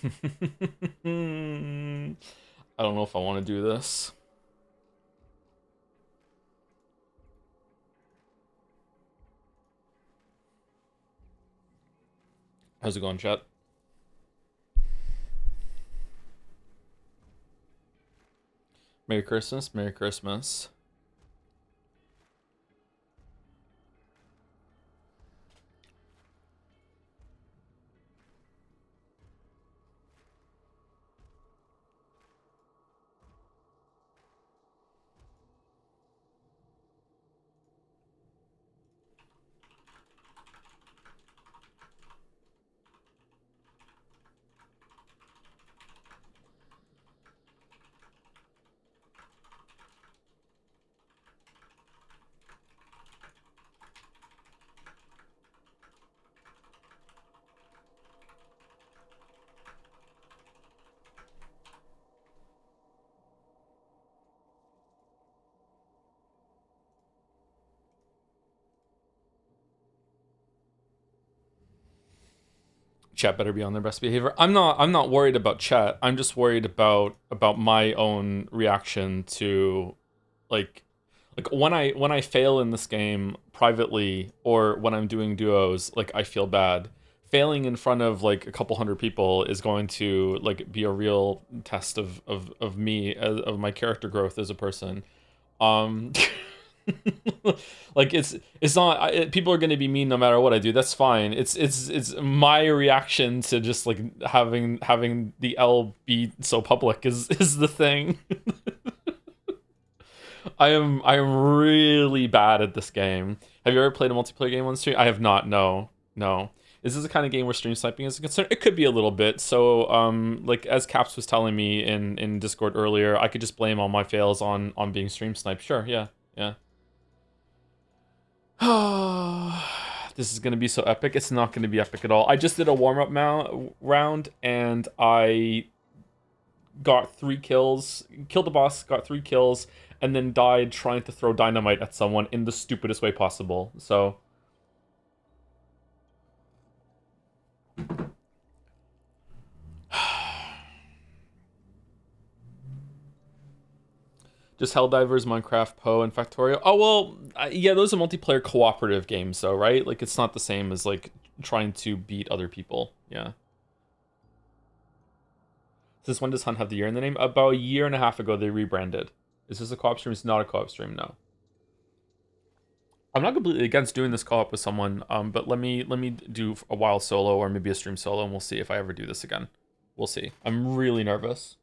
I don't know if I want to do this. How's it going, chat? Merry Christmas, Merry Christmas. Chat better be on their best behavior. I'm not worried about chat. I'm just worried about my own reaction to like when I fail in this game privately or when I'm doing duos, like I feel bad. Failing in front of like a couple hundred people is going to like be a real test of me of my character growth as a person. Um like it's not people are going to be mean no matter what I do. That's fine. It's my reaction to just like having the L be so public is the thing. I am really bad at this game. Have you ever played a multiplayer game on stream? I have not. No, no. Is this the kind of game where stream sniping is a concern? It could be a little bit. So, like as Caps was telling me in Discord earlier, I could just blame all my fails on being stream sniped. Sure, yeah, yeah. This is gonna be so epic. It's not gonna be epic at all. I just did a warm up round and I got 3 kills, killed the boss, got 3 kills, and then died trying to throw dynamite at someone in the stupidest way possible. So just Helldivers, Minecraft, Poe, and Factorio. Oh well, yeah, those are multiplayer cooperative games, though, right? Like it's not the same as like trying to beat other people. Yeah. Since when does Hunt have the year in the name? About a year and a half ago, they rebranded. Is this a co-op stream? It's not a co-op stream. No. I'm not completely against doing this co-op with someone, but let me do a while solo or maybe a stream solo, and we'll see if I ever do this again. We'll see. I'm really nervous.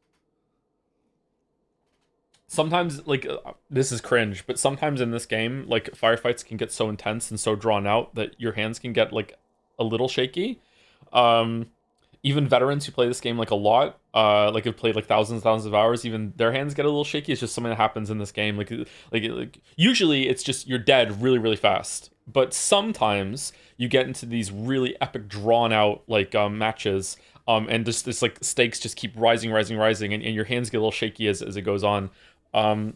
Sometimes, like, this is cringe, but sometimes in this game, like, firefights can get so intense and so drawn out that your hands can get, like, a little shaky. Um, Even veterans who play this game, like, a lot, like, have played, like, thousands of hours, even their hands get a little shaky. It's just something that happens in this game. Like usually it's just you're dead really, really fast. But sometimes you get into these really epic, drawn out, like, matches, and just this, like, stakes just keep rising, and your hands get a little shaky as it goes on.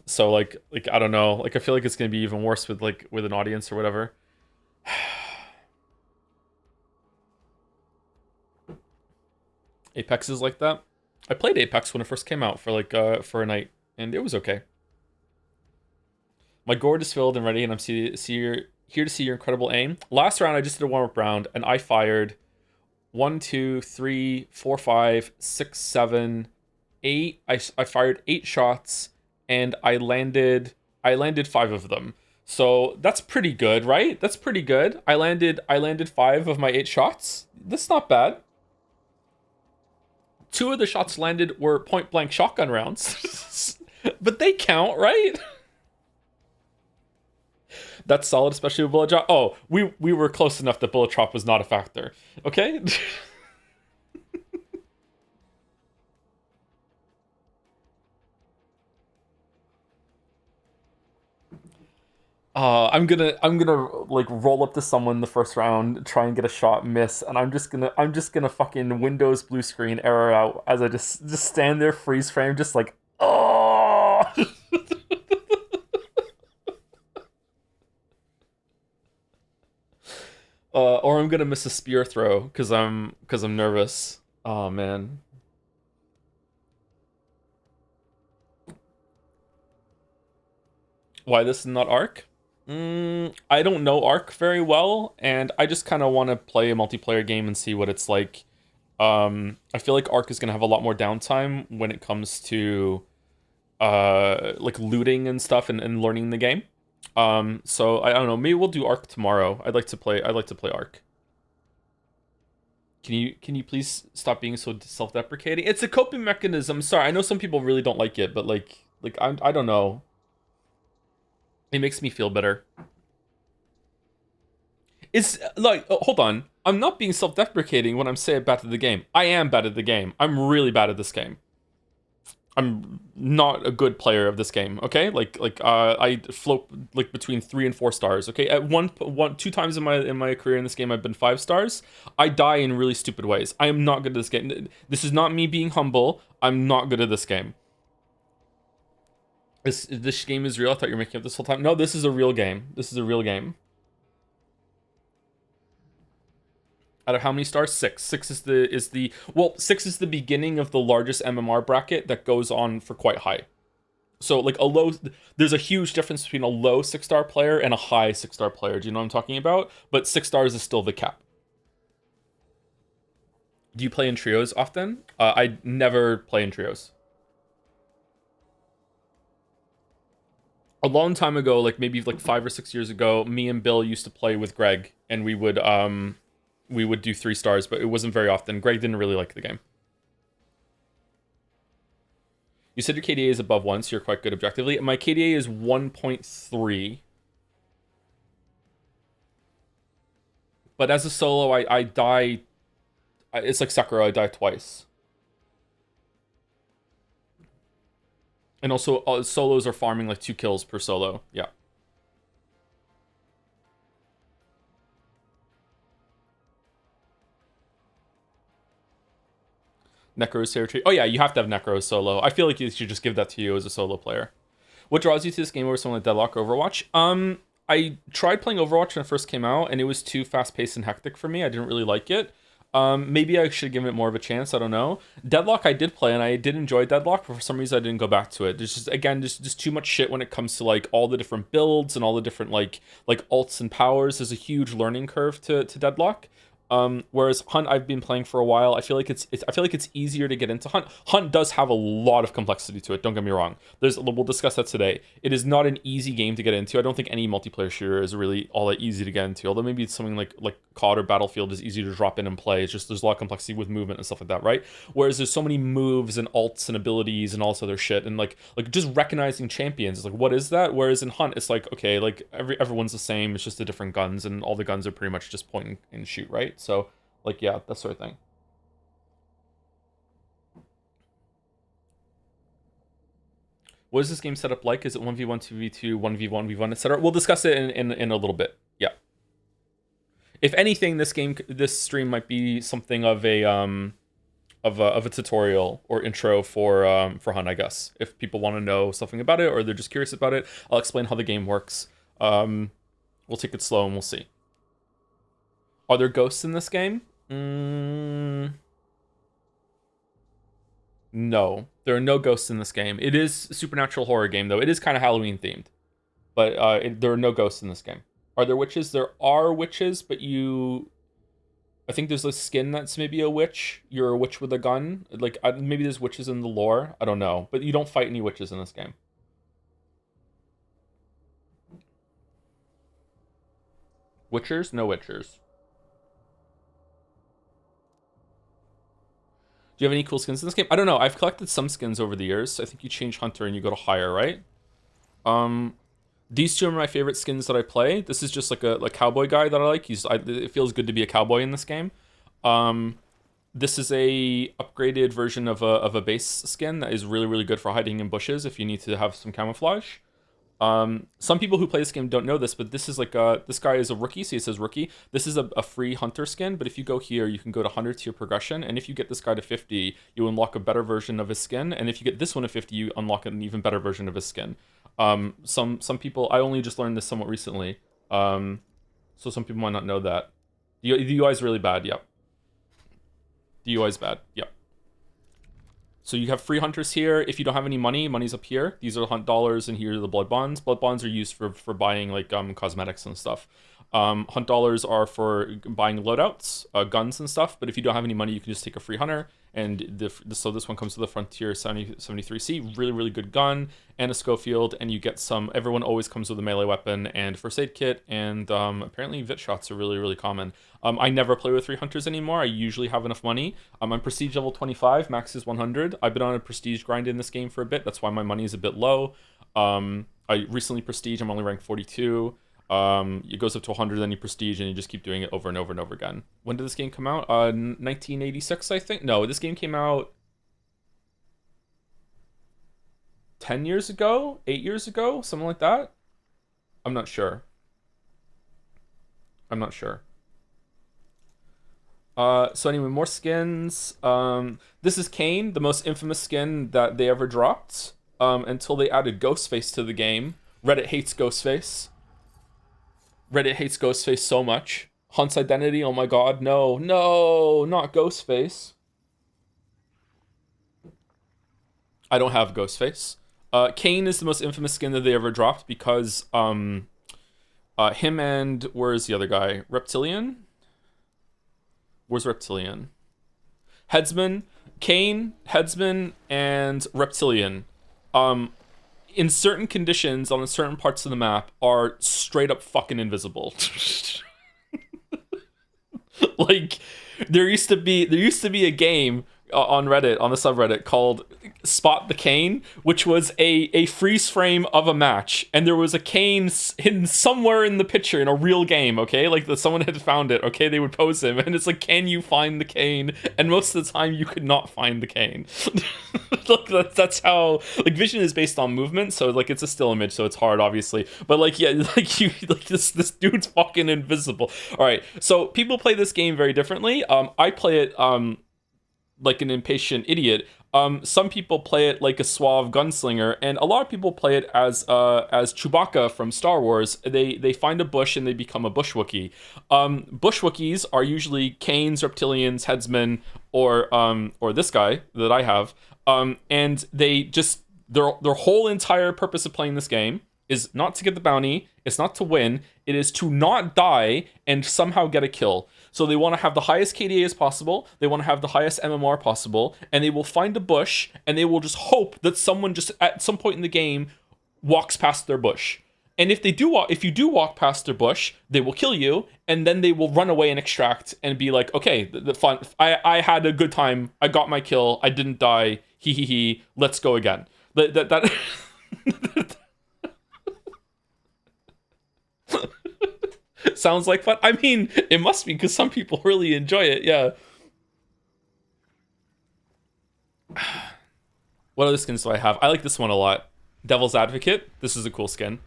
So like I don't know, like I feel like it's gonna be even worse with like with an audience or whatever. Apex is like that. I played Apex when it first came out for like for a night, and it was okay. My gourd is filled and ready, and I'm here to see your incredible aim. Last round, I just did a warm up round, and I fired one, two, three, four, five, six, seven, eight. I fired 8 shots, and I landed 5 of them. So that's pretty good, right? That's pretty good. I landed 5 of my 8 shots. That's not bad. 2 of the shots landed were point blank shotgun rounds, but they count, right? That's solid, especially with bullet drop. Oh, we were close enough that bullet drop was not a factor. Okay. I'm gonna like roll up to someone the first round, try and get a shot, miss, and I'm just gonna fucking Windows blue screen error out as I just stand there freeze frame, just like oh. Or I'm gonna miss a spear throw because I'm nervous. Oh man. Why this is not Arc? I don't know Arc very well, and I just kind of want to play a multiplayer game and see what it's like. I feel like Arc is gonna have a lot more downtime when it comes to like looting and stuff and learning the game. So I don't know. Maybe we'll do Arc tomorrow. I'd like to play Arc. Can you please stop being so self-deprecating? It's a coping mechanism. Sorry, I know some people really don't like it, but like I don't know. It makes me feel better. It's like, hold on. I'm not being self-deprecating when I'm saying bad at the game. I am bad at the game. I'm really bad at this game. I'm not a good player of this game. Okay, I float like between 3 and 4 stars. Okay, at two times in my career in this game, I've been 5 stars. I die in really stupid ways. I am not good at this game. This is not me being humble. I'm not good at this game. This game is real. I thought you were making up this whole time. No, this is a real game. This is a real game. Out of how many stars? 6. 6 is the well, 6 is the beginning of the largest MMR bracket that goes on for quite high. So like there's a huge difference between a low 6-star player and a high 6-star player. Do you know what I'm talking about? But 6 stars is still the cap. Do you play in trios often? I never play in trios. A long time ago, like maybe like 5 or 6 years ago, me and Bill used to play with Greg, and we would do 3 stars, but it wasn't very often. Greg didn't really like the game. You said your KDA is above 1, so you're quite good objectively. My KDA is 1.3. But as a solo, I die... It's like Sekiro, I die twice. And also, solos are farming like 2 kills per solo. Yeah. Necro's territory. Oh yeah, you have to have Necro solo. I feel like you should just give that to you as a solo player. What draws you to this game over something like Deadlock or Overwatch? I tried playing Overwatch when it first came out, and it was too fast-paced and hectic for me. I didn't really like it. Maybe I should give it more of a chance. I don't know. Deadlock I did play, and I did enjoy Deadlock, but for some reason I didn't go back to it. There's just, again, just too much shit when it comes to like all the different builds and all the different like ults and powers. There's a huge learning curve to Deadlock. Whereas Hunt I've been playing for a while. I feel like it's easier to get into Hunt. Hunt does have a lot of complexity to it, don't get me wrong. We'll discuss that today. It is not an easy game to get into. I don't think any multiplayer shooter is really all that easy to get into. Although maybe it's something like COD or Battlefield is easy to drop in and play. It's just there's a lot of complexity with movement and stuff like that, right? Whereas there's so many moves and ults and abilities and all this other shit, and like just recognizing champions is like, what is that? Whereas in Hunt it's like, okay, like everyone's the same, it's just the different guns, and all the guns are pretty much just point and shoot, right? So, like, yeah, that sort of thing. What is this game set up like? Is it 1v1, 2v2, 1v1, v1, etc.? We'll discuss it in a little bit. Yeah. If anything, this stream might be something of a tutorial or intro for Hunt, I guess. If people want to know something about it or they're just curious about it, I'll explain how the game works. We'll take it slow and we'll see. Are there ghosts in this game? No, there are no ghosts in this game. It is a supernatural horror game, though. It is kind of Halloween themed, but there are no ghosts in this game. Are there witches? There are witches, but I think there's a skin that's maybe a witch. You're a witch with a gun. Like, maybe there's witches in the lore. I don't know, but you don't fight any witches in this game. Witchers? No witchers. Do you have any cool skins in this game? I don't know. I've collected some skins over the years. I think you change Hunter and you go to higher, right? These two are my favorite skins that I play. This is just like a cowboy guy that I like. It feels good to be a cowboy in this game. This is a upgraded version of a base skin that is really, really good for hiding in bushes if you need to have some camouflage. Some people who play this game don't know this, but this is like this guy is a rookie, so it says rookie. This is a free hunter skin, but if you go here, you can go to 100 tier progression, and if you get this guy to 50, you unlock a better version of his skin, and if you get this one to 50, you unlock an even better version of his skin. Some people, I only just learned this somewhat recently, so some people might not know that. The UI is really bad, yep. The UI is bad, yep. So you have free hunters here. If you don't have any money, money's up here. These are the hunt dollars, and here are the blood bonds. Blood bonds are used for buying like cosmetics and stuff. Hunt dollars are for buying loadouts, guns and stuff. But if you don't have any money, you can just take a free hunter. And so this one comes to the Frontier 73C, really, really good gun, and a Schofield, and you get some, everyone always comes with a melee weapon and first aid kit, and apparently Vit shots are really, really common. I never play with 3 hunters anymore. I usually have enough money. I'm prestige level 25, max is 100. I've been on a prestige grind in this game for a bit, that's why my money is a bit low. I recently prestige, I'm only ranked 42. It goes up to 100, then you prestige, and you just keep doing it over and over and over again. When did this game come out? 1986, I think? No, this game came out 10 years ago? 8 years ago? Something like that? I'm not sure. I'm not sure. So anyway, more skins. This is Kane, the most infamous skin that they ever dropped, until they added Ghostface to the game. Reddit hates Ghostface. Reddit hates Ghostface so much. Hunt's identity, oh my god, no, not Ghostface. I don't have Ghostface. Kane is the most infamous skin that they ever dropped because him and where's the other guy? Reptilian? Where's Reptilian? Headsman, Kane, Headsman, and Reptilian. In certain conditions on certain parts of the map are straight up fucking invisible. Like there used to be a game on Reddit, on the subreddit, called Spot the Kane, which was a freeze frame of a match, and there was a Kane hidden somewhere in the picture in a real game, okay? Like someone had found it, okay? They would pose him, and it's like, can you find the Kane? And most of the time, you could not find the Kane. Like that's how, like, vision is based on movement, so like it's a still image, so it's hard, obviously. But like, yeah, like this dude's fucking invisible. All right, so people play this game very differently. I play it like an impatient idiot. Some people play it like a suave gunslinger, and a lot of people play it as Chewbacca from Star Wars. They find a bush and they become a bush Wookiee. Bush Wookiees are usually Canes, Reptilians, Headsmen, or this guy that I have. And they just their whole entire purpose of playing this game is not to get the bounty, it's not to win, it is to not die and somehow get a kill. So they want to have the highest KDA as possible, they want to have the highest MMR possible, and they will find a bush, and they will just hope that someone just at some point in the game walks past their bush. And if you do walk past their bush, they will kill you, and then they will run away and extract and be like, okay, the fun, I had a good time, I got my kill, I didn't die, he, let's go again. That sounds like fun. I mean, it must be, because some people really enjoy it, yeah. What other skins do I have? I like this one a lot. Devil's Advocate. This is a cool skin.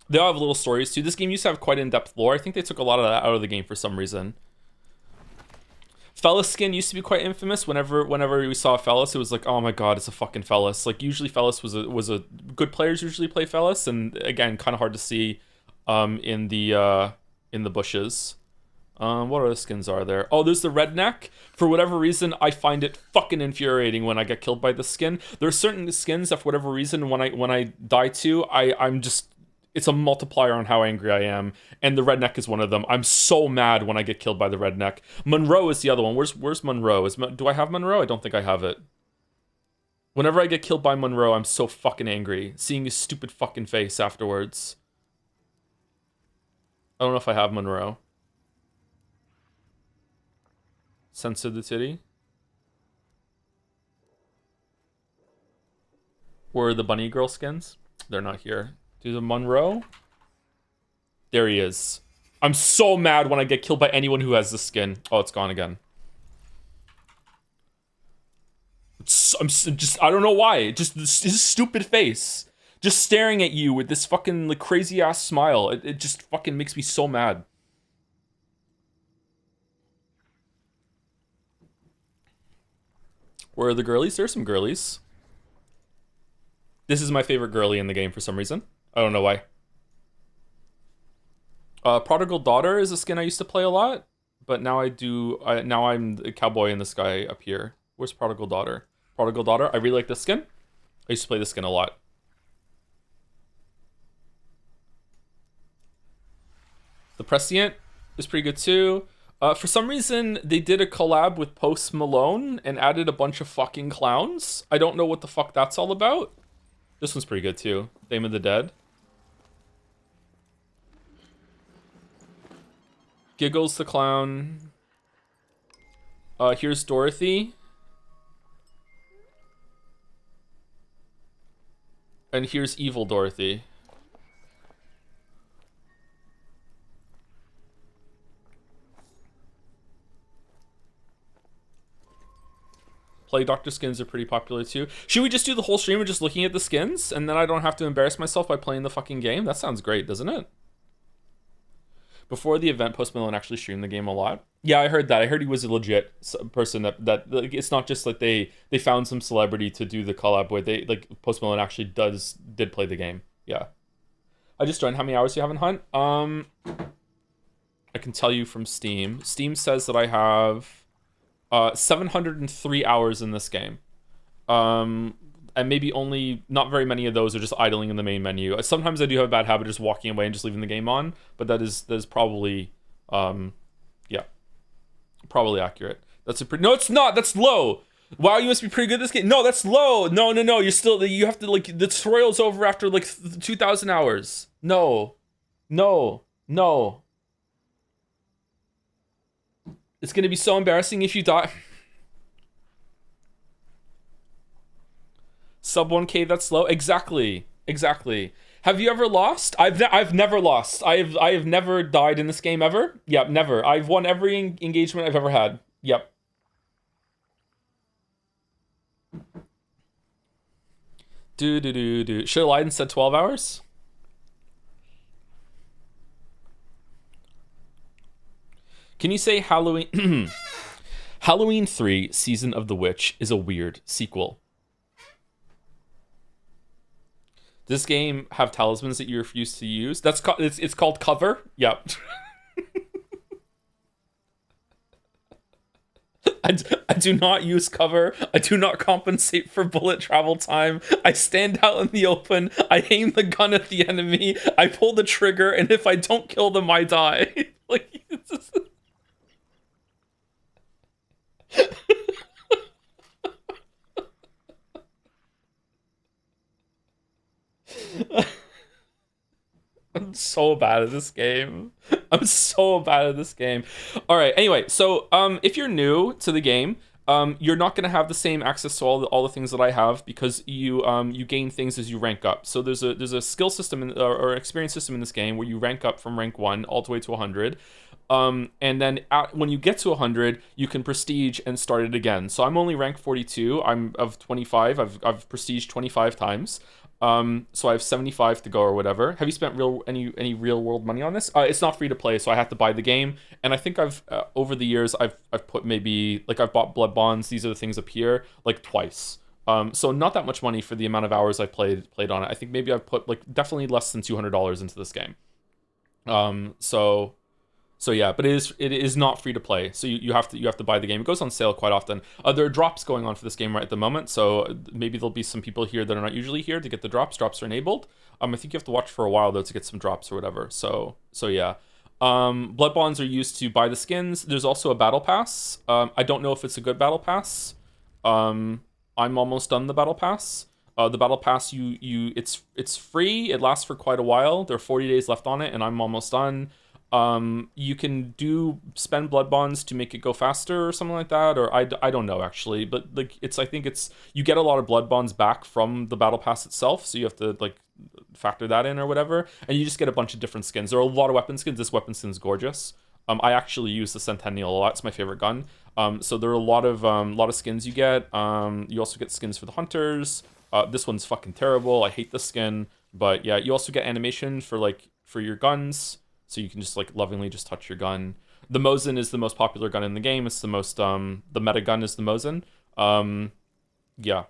They all have little stories too. This game used to have quite in-depth lore. I think they took a lot of that out of the game for some reason. Fellas skin used to be quite infamous. Whenever we saw Fellas, it was like, oh my god, it's a fucking Fellas. Like, usually Fellas was a good players usually play Fellas, and again, kind of hard to see in the bushes. What other skins are there? Oh, there's the Redneck. For whatever reason, I find it fucking infuriating when I get killed by the skin. There are certain skins that for whatever reason, when I die to, I'm just, it's a multiplier on how angry I am, and the Redneck is one of them. I'm so mad when I get killed by the Redneck. Monroe is the other one. Where's Monroe? Do I have Monroe? I don't think I have it. Whenever I get killed by Monroe, I'm so fucking angry, seeing his stupid fucking face afterwards. I don't know if I have Monroe. Censor the titty. Where are the bunny girl skins? They're not here. Do the Monroe? There he is. I'm so mad when I get killed by anyone who has this skin. Oh, it's gone again. I'm just, I don't know why. Just his stupid face. Just staring at you with this fucking like crazy ass smile. It just fucking makes me so mad. Where are the girlies? There's some girlies. This is my favorite girly in the game for some reason. I don't know why. Prodigal Daughter is a skin I used to play a lot, but now now I'm the cowboy in the sky up here. Where's Prodigal Daughter? Prodigal Daughter. I really like this skin. I used to play this skin a lot. The Prescient is pretty good too. For some reason, they did a collab with Post Malone and added a bunch of fucking clowns. I don't know what the fuck that's all about. This one's pretty good too. Dame of the Dead. Giggles the Clown. Here's Dorothy. And here's Evil Dorothy. Play Doctor skins are pretty popular too. Should we just do the whole stream of just looking at the skins and then I don't have to embarrass myself by playing the fucking game? That sounds great, doesn't it? Before the event, Post Malone actually streamed the game a lot. Yeah, I heard that. I heard he was a legit person that like, it's not just like they found some celebrity to do the collab where they like Post Malone actually did play the game. Yeah. I just joined. How many hours do you have in Hunt? I can tell you from Steam. Steam says that I have 703 hours in this game. And maybe only not very many of those are just idling in the main menu. Sometimes I do have a bad habit of just walking away and just leaving the game on, but that is probably yeah, probably accurate. That's a pretty. No, it's not. That's low. Wow, you must be pretty good at this game. No, that's low. No. You have to like the tutorial's over after like 2,000 hours. No. It's gonna be so embarrassing if you die. Sub 1K, that's low. Exactly. Have you ever lost? I've never lost. I have never died in this game ever. Yep, never. I've won every engagement I've ever had. Yep. Do. Should have lied and said 12 hours? Can you say Halloween Halloween 3 Season of the Witch is a weird sequel? Does this game have talismans that you refuse to use? It's called cover. Yep. I do not use cover. I do not compensate for bullet travel time. I stand out in the open. I aim the gun at the enemy. I pull the trigger, and if I don't kill them, I die. Like, it's just... I'm so bad at this game. All right. Anyway, so if you're new to the game, you're not going to have the same access to all the things that I have because you gain things as you rank up. So there's a skill system or experience system in this game where you rank up from rank 1 all the way to 100. And then when you get to 100, you can prestige and start it again. So I'm only rank 42. I'm of 25. I've prestiged 25 times. So I have 75 to go or whatever. Have you spent any real world money on this? It's not free to play, so I have to buy the game. And I think I've over the years I've put maybe like I've bought blood bonds. These are the things up here like twice. So not that much money for the amount of hours I've played on it. I think maybe I've put like definitely less than $200 into this game. So yeah, but it is not free to play. So you have to buy the game. It goes on sale quite often. There are drops going on for this game right at the moment. So maybe there'll be some people here that are not usually here to get the drops. Drops are enabled. I think you have to watch for a while though to get some drops or whatever. So yeah. Blood bonds are used to buy the skins. There's also a battle pass. I don't know if it's a good battle pass. I'm almost done the battle pass. The battle pass it's free. It lasts for quite a while. There are 40 days left on it, and I'm almost done. You can spend blood bonds to make it go faster or something like that, or I don't know actually, but like I think you get a lot of blood bonds back from the battle pass itself, so you have to like factor that in or whatever, and you just get a bunch of different skins. There are a lot of weapon skins. This weapon skin is gorgeous. I actually use the Centennial a lot. It's my favorite gun. So there are a lot of skins you get. You also get skins for the hunters. This one's fucking terrible. I hate this skin, but yeah, you also get animation for your guns. So you can just like lovingly just touch your gun. The Mosin is the most popular gun in the game. It's the most the meta gun is the Mosin. Yeah.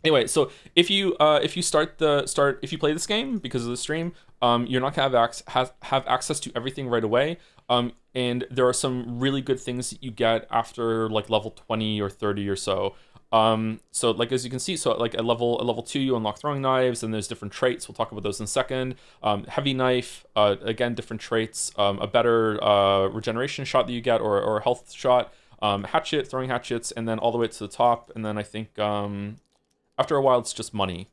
Anyway, so if you play this game because of the stream, you're not gonna have access to everything right away. And there are some really good things that you get after like level 20 or 30 or so. So like as you can see, so like at level 2 you unlock throwing knives, and there's different traits. We'll talk about those in a second. Heavy knife, again different traits. A better regeneration shot that you get, or a health shot. Hatchet, throwing hatchets, and then all the way to the top. And then I think after a while it's just money.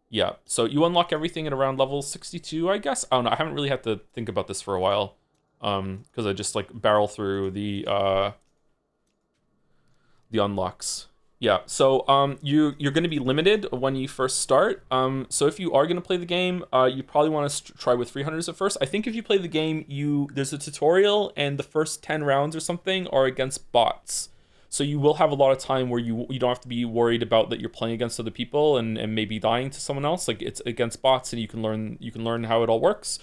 Yeah, so you unlock everything at around level 62, I guess. I don't know. I haven't really had to think about this for a while, because I just like barrel through the unlocks. Yeah, so you're going to be limited when you first start. So if you are going to play the game, you probably want to try with 300s at first. I think if you play the game, there's a tutorial, and the first 10 rounds or something are against bots. So you will have a lot of time where you don't have to be worried about that you're playing against other people and maybe dying to someone else. Like it's against bots, and you can learn how it all works.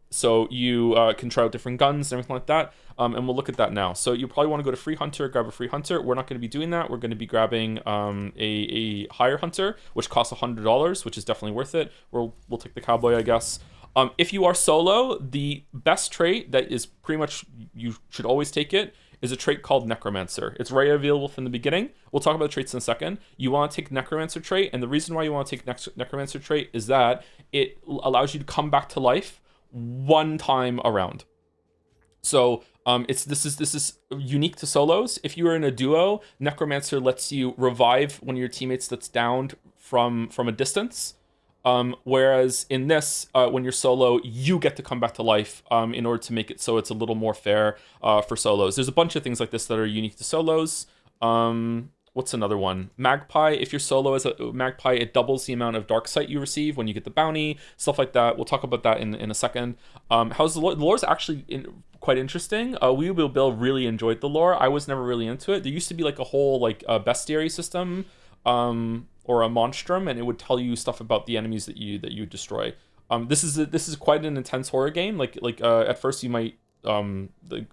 So you can try out different guns and everything like that. And we'll look at that now. So you probably want to go to free hunter, grab a free hunter. We're not going to be doing that. We're going to be grabbing a higher hunter, which costs $100, which is definitely worth it. We'll take the cowboy, I guess. If you are solo, the best trait that is pretty much, you should always take it, is a trait called Necromancer. It's right available from the beginning. We'll talk about the traits in a second. You want to take Necromancer trait, and the reason why you want to take Necromancer trait is that it allows you to come back to life one time around. So this is unique to solos. If you are in a duo, Necromancer lets you revive one of your teammates that's downed from a distance. Whereas in this, when you're solo, you get to come back to life in order to make it so it's a little more fair for solos. There's a bunch of things like this that are unique to solos. What's another one? Magpie. If you're solo as a Magpie, it doubles the amount of dark sight you receive when you get the bounty, stuff like that. We'll talk about that in a second. How's the lore? The lore is actually quite interesting. We Will Bill really enjoyed the lore. I was never really into it. There used to be like a whole bestiary system, or a monstrum, and it would tell you stuff about the enemies that you destroy. This is quite an intense horror game. At first you might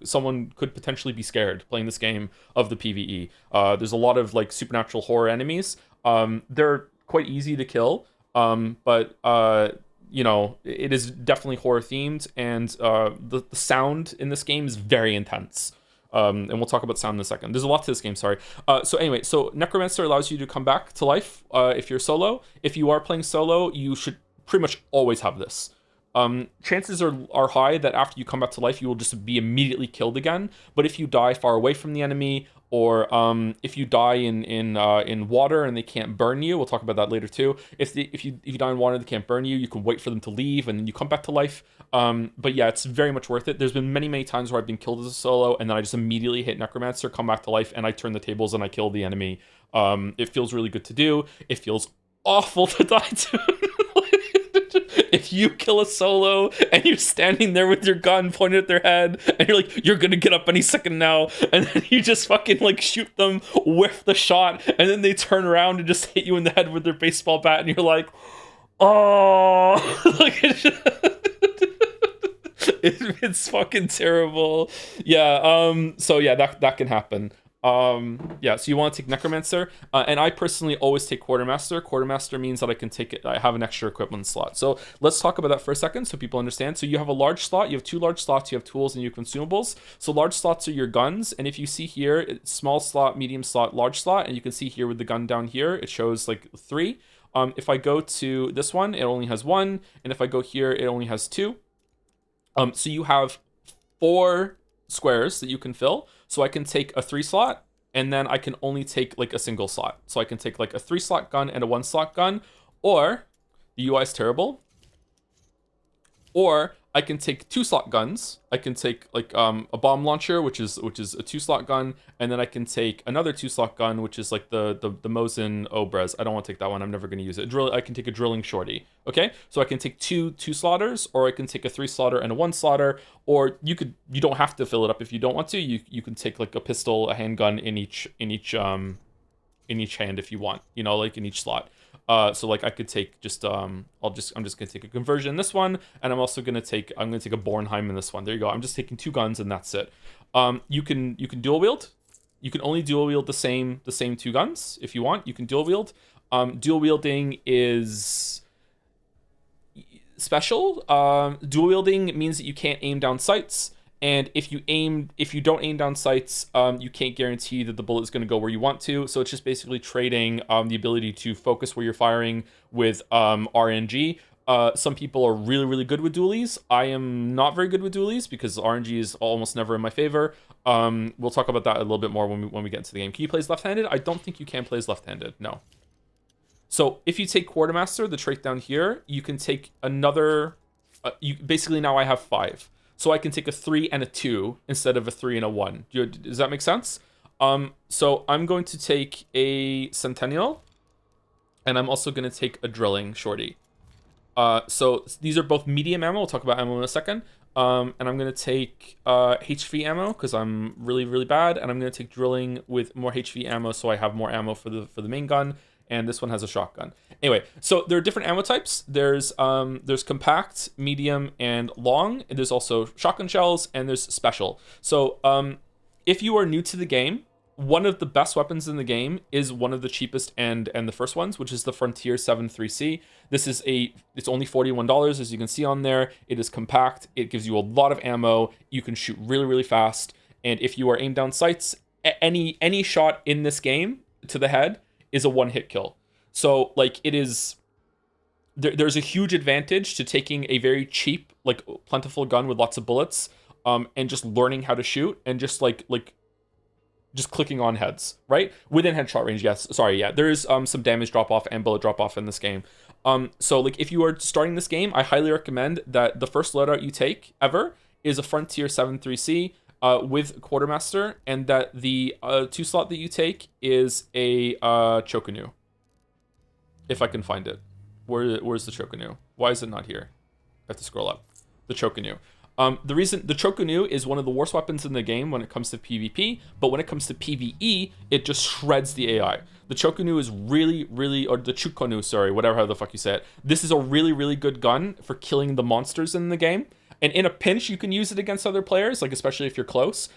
someone could potentially be scared playing this game of the PvE. There's a lot of like supernatural horror enemies. They're quite easy to kill, but it is definitely horror themed, and the sound in this game is very intense. And we'll talk about sound in a second. There's a lot to this game, sorry. So Necromancer allows you to come back to life if you're solo. If you are playing solo, you should pretty much always have this. Chances are high that after you come back to life, you will just be immediately killed again. But if you die far away from the enemy, or if you die in water and they can't burn you, we'll talk about that later too. If you die in water and they can't burn you, you can wait for them to leave and then you come back to life. But yeah, it's very much worth it. There's been many times where I've been killed as a solo, and then I just immediately hit Necromancer, come back to life, and I turn the tables and I kill the enemy. It feels really good to do. It feels awful to die to. If you kill a solo and you're standing there with your gun pointed at their head and you're like, you're gonna get up any second now, and then you just fucking like shoot them, whiff the shot, and then they turn around and just hit you in the head with their baseball bat, and you're like, oh, it's fucking terrible. Yeah. So yeah, that can happen. So you want to take Necromancer, and I personally always take Quartermaster. Quartermaster means that I have an extra equipment slot. So let's talk about that for a second so people understand. So you have a large slot, you have two large slots, you have tools and you have consumables. So large slots are your guns, and if you see here, it's small slot, medium slot, large slot, and you can see here with the gun down here, it shows like 3. If I go to this one, it only has 1, and if I go here, it only has 2. So you have 4 squares that you can fill. So I can take a 3 slot, and then I can only take like a single slot. So I can take like a 3 slot gun and a 1 slot gun, or the UI is terrible. Or I can take 2 slot guns. I can take like a bomb launcher, which is a 2 slot gun, and then I can take another 2 slot gun, which is like the Mosin Obras. I don't want to take that one. I'm never going to use it. I can take a drilling shorty. Okay, so I can take two slotters, or I can take a 3 slotter and a 1 slotter, or you don't have to fill it up if you don't want to. You can take like a pistol, a handgun in each hand if you want. Like in each slot. So like I could take just I'm just gonna take a conversion in this one, and I'm gonna take a Bornheim in this one. There you go. I'm just taking 2 guns and that's it. You can dual wield. You can only dual wield the same 2 guns if you want. You can dual wield. Dual wielding is special. Dual wielding means that you can't aim down sights, And if you don't aim down sights, you can't guarantee that the bullet is going to go where you want to. So it's just basically trading the ability to focus where you're firing with RNG. Some people are really, really good with dualies. I am not very good with dualies because RNG is almost never in my favor. We'll talk about that a little bit more when we get into the game. Can you play as left-handed? I don't think you can play as left-handed. No. So if you take Quartermaster, the trait down here, you can take another. Basically now I have 5. So I can take a 3 and a 2 instead of a 3 and a 1. Does that make sense? So I'm going to take a Centennial, and I'm also going to take a Drilling Shorty. So these are both medium ammo. We'll talk about ammo in a second. And I'm going to take HV ammo because I'm really, really bad. And I'm going to take Drilling with more HV ammo so I have more ammo for the main gun. And this one has a shotgun. Anyway, so there are different ammo types. There's compact, medium, and long. And there's also shotgun shells, and there's special. So if you are new to the game, one of the best weapons in the game is one of the cheapest and the first ones, which is the Frontier 7.3C. This is it's only $41, as you can see on there. It is compact. It gives you a lot of ammo. You can shoot really, really fast. And if you are aimed down sights, any shot in this game to the head is a one-hit kill. So like it is, there's a huge advantage to taking a very cheap, like plentiful gun with lots of bullets, and just learning how to shoot and just just clicking on heads, right? Within headshot range, yes. Sorry, yeah. There is some damage drop off and bullet drop off in this game. So like if you are starting this game, I highly recommend that the first loadout you take ever is a Frontier 7.3C. With Quartermaster, and that the 2 slot that you take is a Chocanu. If I can find it. Where's the Chocanu? Why is it not here? I have to scroll up. The Chocanu. The reason the Chocanu is one of the worst weapons in the game when it comes to PvP, but when it comes to PvE, it just shreds the AI. The Chocanu is really, really, or the Chukonu, sorry, whatever the fuck you say it. This is a really, really good gun for killing the monsters in the game. And in a pinch, you can use it against other players, like especially if you're close.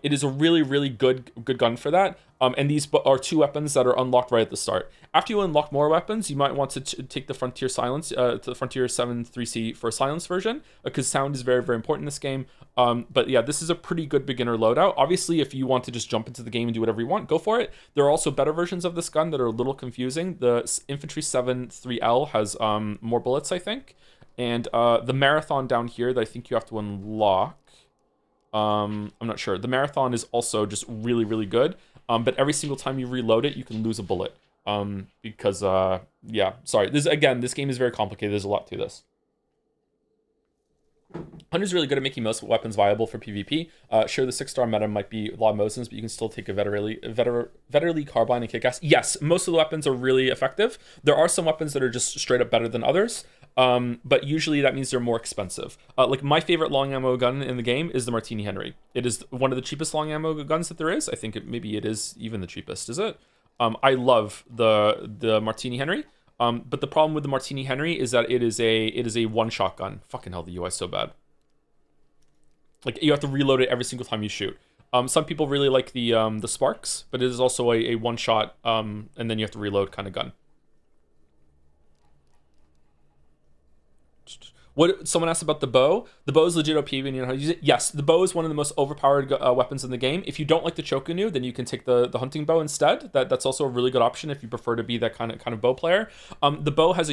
It is a really, really good gun for that. And these are 2 weapons that are unlocked right at the start. After you unlock more weapons, you might want to take the Frontier Silence, the Frontier 7.3C for a silence version, because sound is very, very important in this game. But yeah, this is a pretty good beginner loadout. Obviously, if you want to just jump into the game and do whatever you want, go for it. There are also better versions of this gun that are a little confusing. The Infantry 7.3L has more bullets, I think. And the Marathon down here that I think you have to unlock, I'm not sure. The Marathon is also just really, really good. But every single time you reload it, you can lose a bullet. Because, yeah, sorry. This game is very complicated. There's a lot to this. Hunter's really good at making most weapons viable for PvP. Sure, the 6-star meta might be a lot of Mosins, but you can still take a Veterally Carbine and Kick-Ass. Yes, most of the weapons are really effective. There are some weapons that are just straight up better than others. But usually that means they're more expensive. Like my favorite long ammo gun in the game is the Martini Henry. It is one of the cheapest long ammo guns that there is. I think maybe it is even the cheapest. Is it? I love the Martini Henry. But the problem with the Martini Henry is that it is a one-shot gun. Fucking hell, the UI is so bad. Like you have to reload it every single time you shoot. Some people really like the Sparks, but it is also a one-shot and then you have to reload kind of gun. What someone asked about the bow. The bow is legit OP when you know how to use it. Yes, the bow is one of the most overpowered weapons in the game. If you don't like the Chocanu, then you can take the hunting bow instead. That's also a really good option if you prefer to be that kind of bow player. The bow has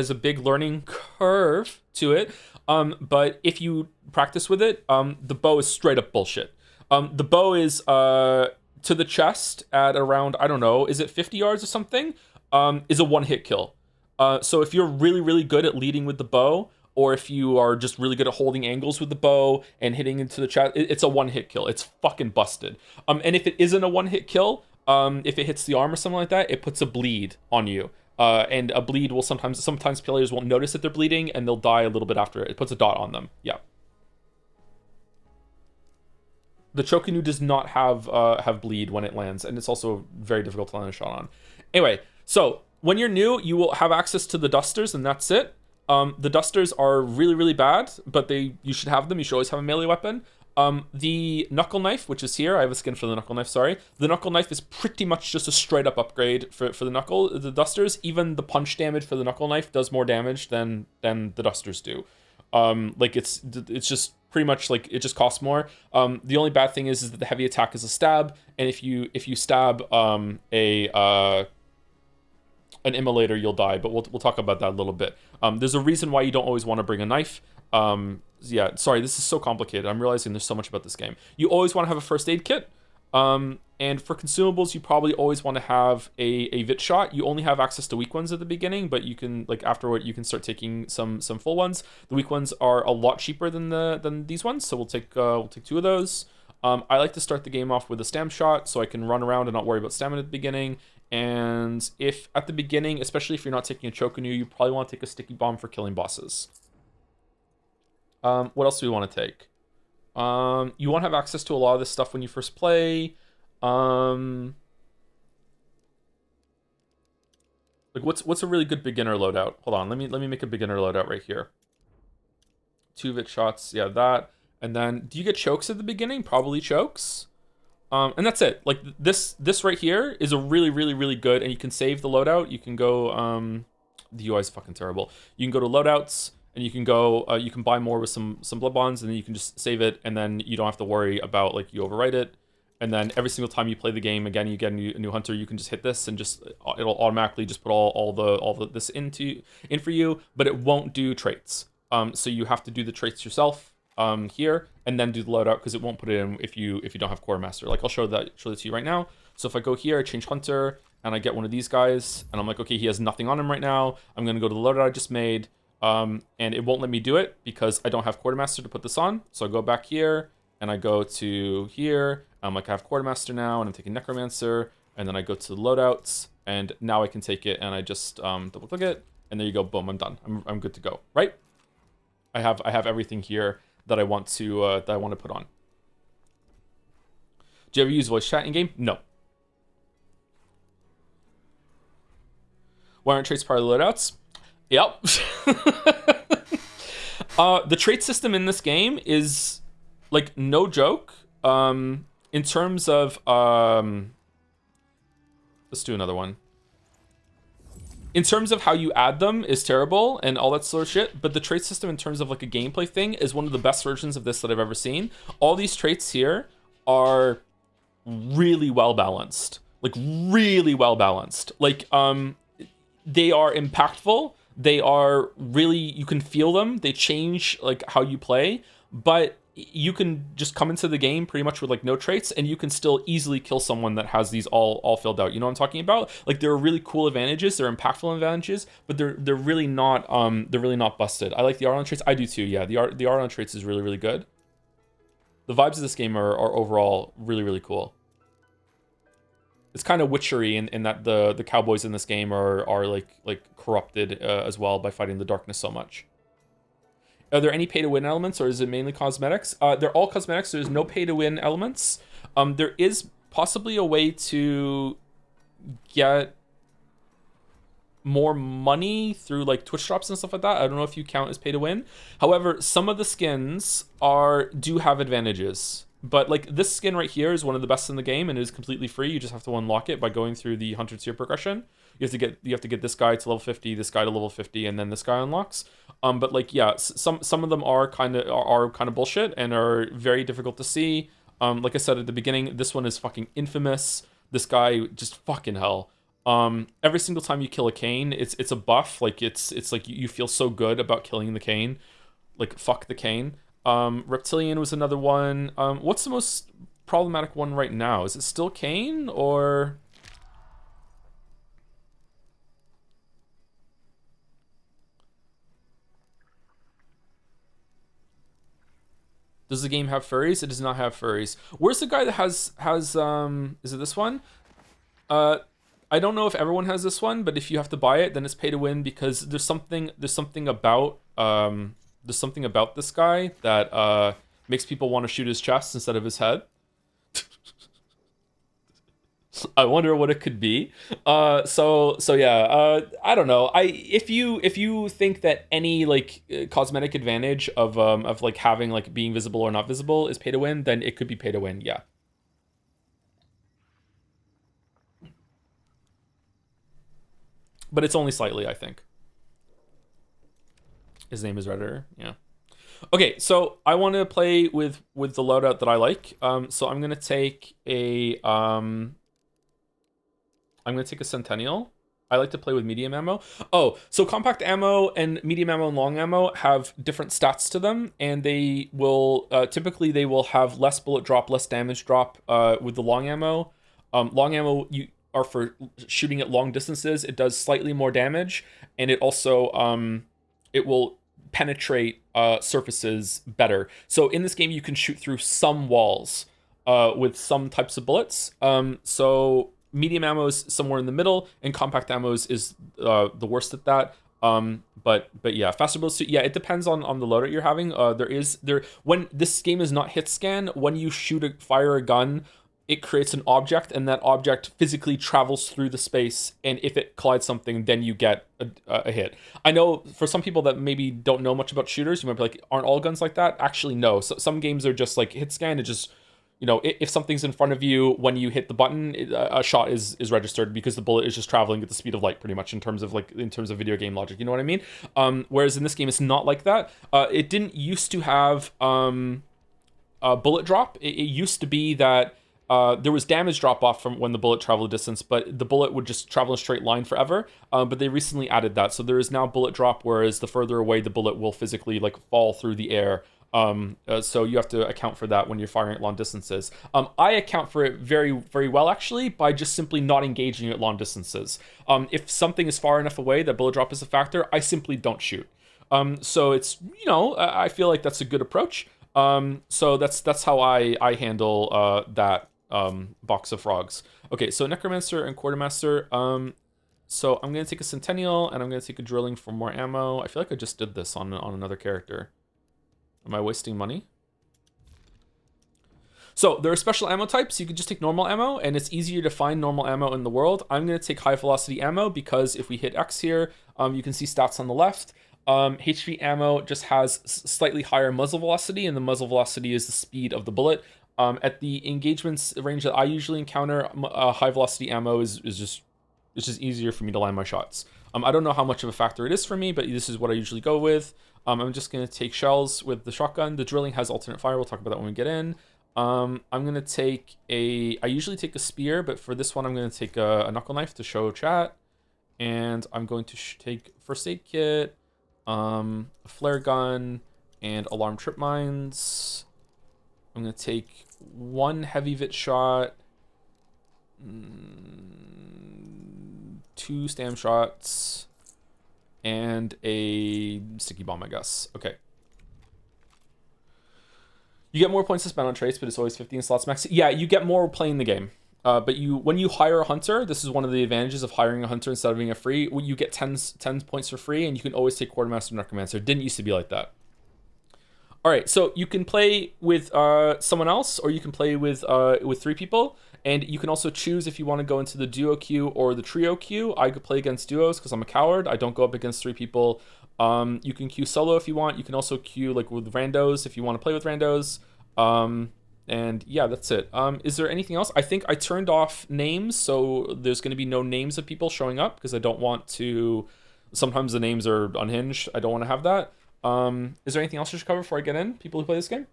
a big learning curve to it. But if you practice with it, the bow is straight up bullshit. The bow is to the chest at around, I don't know, is it 50 yards or something? Is a one-hit kill. So if you're really, really good at leading with the bow, or if you are just really good at holding angles with the bow and hitting into the chest, it's a one-hit kill. It's fucking busted. And if it isn't a one-hit kill, if it hits the arm or something like that, it puts a bleed on you. And a bleed will sometimes players won't notice that they're bleeding and they'll die a little bit after it. It puts a dot on them. Yeah. The Chocanu does not have bleed when it lands, and it's also very difficult to land a shot on. Anyway, so when you're new, you will have access to the dusters, and that's it. The dusters are really, really bad, but you should have them. You should always have a melee weapon. The knuckle knife, which is here, I have a skin for the knuckle knife, sorry. The knuckle knife is pretty much just a straight up upgrade for the dusters. Even the punch damage for the knuckle knife does more damage than the dusters do. Like it's just pretty much like it just costs more. The only bad thing is that the heavy attack is a stab, and if you stab an immolator, you'll die. But we'll talk about that a little bit. There's a reason why you don't always want to bring a knife. Yeah, sorry, this is so complicated. I'm realizing there's so much about this game. You always want to have a first aid kit. And for consumables, you probably always want to have a vit shot. You only have access to weak ones at the beginning, but you can, like, afterward you can start taking some full ones. The weak ones are a lot cheaper than these ones, so we'll take 2 of those. I like to start the game off with a stam shot, so I can run around and not worry about stamina at the beginning. And if at the beginning, especially if you're not taking a choke on you, you probably want to take a sticky bomb for killing bosses. What else do we want to take? You want to have access to a lot of this stuff when you first play. Like what's a really good beginner loadout? Hold on, let me make a beginner loadout right here. 2 vit shots, yeah, that. And then do you get chokes at the beginning? Probably chokes. And that's it. Like this right here is a really good, and you can save the loadout. You can go the UI is fucking terrible. You can go to loadouts, and you can go you can buy more with some blood bonds, and then you can just save it, and then you don't have to worry about, like, you overwrite it. And then every single time you play the game again, you get a new hunter, you can just hit this and just it'll automatically just put all the this in for you, but it won't do traits. So you have to do the traits yourself here, and then do the loadout, because it won't put it in if you don't have Quartermaster. Like, I'll show that to you right now. So if I go here, I change hunter, and I get one of these guys, and I'm like, okay, he has nothing on him right now. I'm gonna go to the loadout I just made, and it won't let me do it because I don't have Quartermaster to put this on. So I go back here, and I go to here. I'm like, I have Quartermaster now, and I'm taking Necromancer, and then I go to the loadouts, and now I can take it, and I just double click it, and there you go, boom, I'm done. I'm good to go, right? I have everything here that I want to put on. Do you ever use voice chat in game? No. Why aren't traits part of the loadouts? Yep. The trait system in this game is, like, no joke. In terms of, let's do another one. In terms of how you add them is terrible and all that sort of shit, but the trait system in terms of, like, a gameplay thing is one of the best versions of this that I've ever seen. All these traits here are really well balanced. Like, really well balanced. Like, they are impactful. They are really, you can feel them. They change, like, how you play, but you can just come into the game pretty much with, like, no traits, and you can still easily kill someone that has these all filled out. You know what I'm talking about? Like, there are really cool advantages, they're impactful advantages, but they're really not busted. I like the Arlen traits. I do too. Yeah, the Arlen traits is really good. The vibes of this game are overall really cool. It's kind of witchery in that the cowboys in this game are like corrupted as well by fighting the darkness so much. Are there any pay-to-win elements, or is it mainly cosmetics? They're all cosmetics. There's no pay-to-win elements. There is possibly a way to get more money through, like, Twitch drops and stuff like that. I don't know if you count as pay-to-win. However, some of the skins do have advantages. But, like, this skin right here is one of the best in the game and is completely free. You just have to unlock it by going through the 100 tier progression. You have to get this guy to level 50, this guy to level 50, and then this guy unlocks. But, like, yeah, some of them are kind of bullshit and are very difficult to see. Like I said at the beginning, this one is fucking infamous. This guy, just fucking hell. Every single time you kill a Kane, it's a buff. Like, it's like you feel so good about killing the Kane. Like, fuck the Kane. Reptilian was another one. What's the most problematic one right now? Is it still Kane, or... Does the game have furries? It does not have furries. Where's the guy that has is it this one? I don't know if everyone has this one, but if you have to buy it, then it's pay to win, because there's something about this guy that makes people want to shoot his chest instead of his head. I wonder what it could be. So yeah. I don't know. If you think that any, like, cosmetic advantage of like having, like, being visible or not visible is pay to win, then it could be pay to win. Yeah. But it's only slightly, I think. His name is Redditor. Yeah. Okay, so I want to play with the loadout that I like. So I'm gonna take a Centennial. I like to play with medium ammo. Oh, so compact ammo and medium ammo and long ammo have different stats to them, and they will typically they will have less bullet drop, less damage drop with the long ammo. Long ammo you are for shooting at long distances. It does slightly more damage, and it also it will penetrate surfaces better. So in this game, you can shoot through some walls with some types of bullets. So medium ammo is somewhere in the middle, and compact ammo is the worst at that. But yeah, faster bullets. Yeah, it depends on the loadout you're having. There when this game is not hit scan. When you fire a gun, it creates an object, and that object physically travels through the space. And if it collides something, then you get a hit. I know for some people that maybe don't know much about shooters, you might be like, aren't all guns like that? Actually, no. So, some games are just like hit scan. It just if something's in front of you when you hit the button, a shot is registered because the bullet is just traveling at the speed of light, pretty much in terms of video game logic. You know what I mean? Whereas in this game, it's not like that. It didn't used to have bullet drop. It used to be that there was damage drop off from when the bullet traveled a distance, but the bullet would just travel in a straight line forever. But they recently added that, so there is now bullet drop, whereas the further away the bullet will physically fall through the air. So you have to account for that when you're firing at long distances. I account for it very, very well, actually, by just simply not engaging at long distances. If something is far enough away that bullet drop is a factor, I simply don't shoot. So it's, I feel like that's a good approach. So that's how I handle that box of frogs. Okay, so Necromancer and Quartermaster. So I'm gonna take a Centennial and I'm gonna take a Drilling for more ammo. I feel like I just did this on another character. Am I wasting money? So there are special ammo types. You can just take normal ammo, and it's easier to find normal ammo in the world. I'm going to take high velocity ammo because if we hit X here, you can see stats on the left. HV ammo just has slightly higher muzzle velocity, and the muzzle velocity is the speed of the bullet. At the engagements range that I usually encounter, high velocity ammo is just it's just easier for me to land my shots. I don't know how much of a factor it is for me, but this is what I usually go with. I'm just going to take shells with the shotgun. The Drilling has alternate fire. We'll talk about that when we get in. I'm going to take I usually take a spear, but for this one, I'm going to take a knuckle knife to show chat. And I'm going to take first aid kit, a flare gun, and alarm trip mines. I'm going to take one heavy vit shot, 2 stam shots, and a sticky bomb, I guess. Okay. You get more points to spend on traits, but it's always 15 slots max. Yeah, you get more playing the game. But when you hire a hunter, this is one of the advantages of hiring a hunter instead of being a free. You get 10 points for free, and you can always take Quartermaster and Necromancer. It didn't used to be like that. All right, so you can play with someone else, or you can play with 3 people, and you can also choose if you want to go into the duo queue or the trio queue. I could play against duos because I'm a coward. I don't go up against 3 people. You can queue solo if you want. You can also queue with randos if you want to play with randos. And yeah, that's it. Is there anything else? I think I turned off names, so there's going to be no names of people showing up because I don't want to. Sometimes the names are unhinged. I don't want to have that. Is there anything else I should cover before I get in? People who play this game?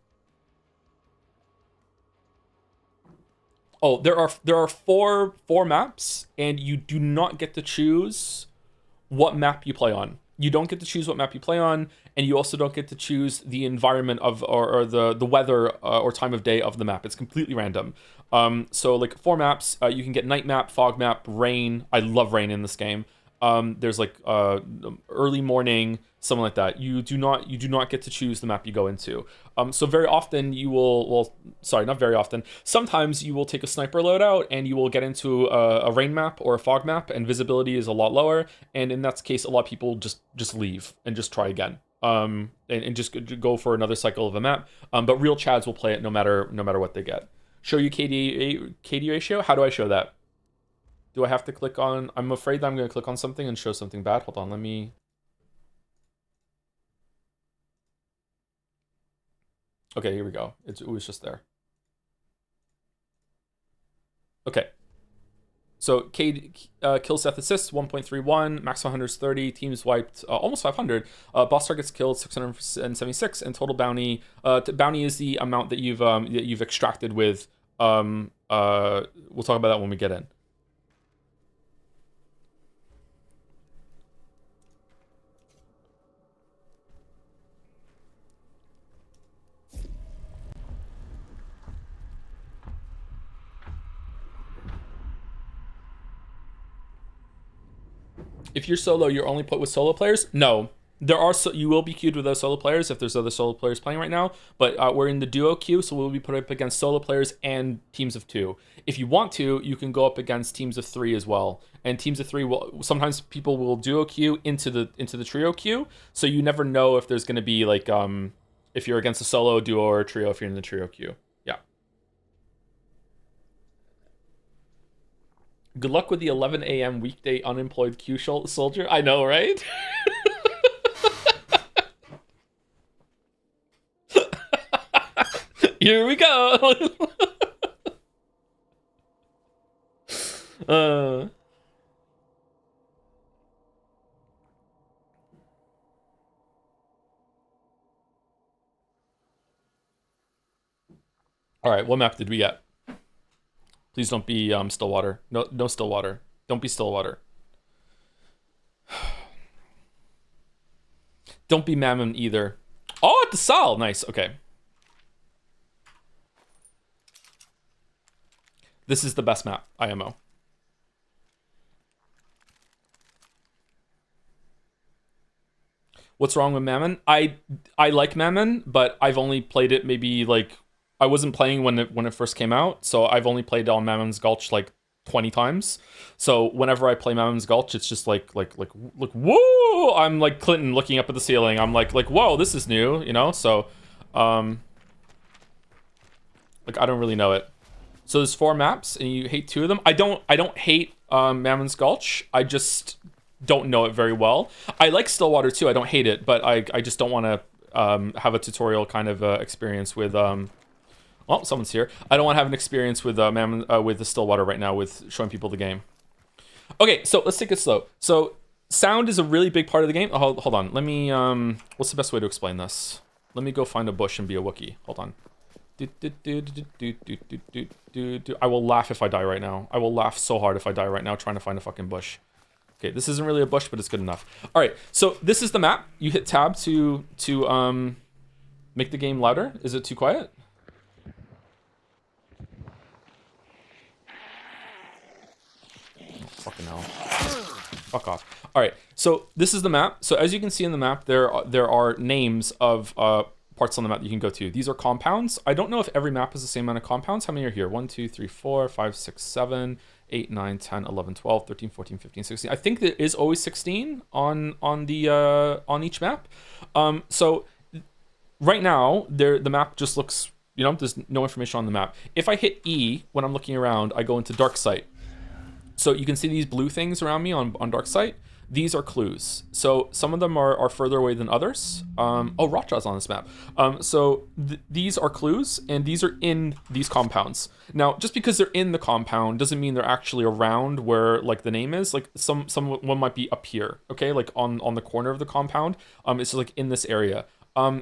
Oh, there are four maps, and you do not get to choose what map you play on. You don't get to choose what map you play on, and you also don't get to choose the environment of or the weather or time of day of the map. It's completely random. So 4 maps. You can get night map, fog map, rain. I love rain in this game. There's early morning, something like that. You do not get to choose the map you go into. So very often you will, sorry, not very often. Sometimes you will take a sniper loadout and you will get into a rain map or a fog map, and visibility is a lot lower. And in that case, a lot of people just leave and just try again. And just go for another cycle of a map. But real Chads will play it no matter what they get. Show you KD ratio. How do I show that? Do I have to click on... I'm afraid that I'm going to click on something and show something bad. Hold on, let me... Okay, here we go. It was just there. Okay. So kills, death, assists 1.31, max 100 is 30, teams wiped almost 500, boss targets killed 676, and total bounty. Bounty is the amount that you've extracted with. We'll talk about that when we get in. If you're solo, you're only put with solo players? No. You will be queued with those solo players if there's other solo players playing right now, but we're in the duo queue, so we'll be put up against solo players and teams of 2. If you want to, you can go up against teams of 3 as well. And teams of 3 will sometimes people will duo queue into the trio queue, so you never know if there's going to be like if you're against a solo, duo, or a trio if you're in the trio queue. Yeah. Good luck with the 11 a.m. weekday unemployed queue soldier. I know, right? Here we go. All right, what map did we get? Please don't be Stillwater. No Stillwater. Don't be Stillwater. Don't be Mammon either. Oh, at the Sal. Nice. Okay. This is the best map, IMO. What's wrong with Mammon? I like Mammon, but I've only played it maybe like I wasn't playing when it first came out, so I've only played on Mammon's Gulch like 20 times. So whenever I play Mammon's Gulch, it's just like whoa! I'm like Clinton looking up at the ceiling. I'm like whoa, this is new, you know? So like I don't really know it. So there's 4 maps, and you hate 2 of them. I don't hate Mammon's Gulch. I just don't know it very well. I like Stillwater too. I don't hate it, but I just don't want to have a tutorial kind of experience with. Well, someone's here. I don't want to have an experience with Mammon with the Stillwater right now with showing people the game. Okay, so let's take it slow. So sound is a really big part of the game. Oh, hold on. Let me. What's the best way to explain this? Let me go find a bush and be a Wookiee. Hold on. I will laugh if I die right now. I will laugh so hard if I die right now trying to find a fucking bush. Okay, this isn't really a bush, but it's good enough. All right, so this is the map. You hit tab to make the game louder. Is it too quiet? Oh, fucking hell. Fuck off. All right, so this is the map. So as you can see in the map, there are names of parts on the map that you can go to. These are compounds. I don't know if every map has the same amount of compounds. How many are here? 1, 2, 3, 4, 5, 6, 7, 8, 9, 10, 11, 12, 13, 14, 15, 16. I think there is always 16 on each map. So right now, the map just looks, you know, there's no information on the map. If I hit E when I'm looking around, I go into dark sight. So you can see these blue things around me on dark sight. These are clues. So some of them are further away than others. Oh, Rotjaw's on this map. So these are clues, and these are in these compounds. Now, just because they're in the compound doesn't mean they're actually around where like the name is. Like one might be up here, okay, like on the corner of the compound. It's like in this area.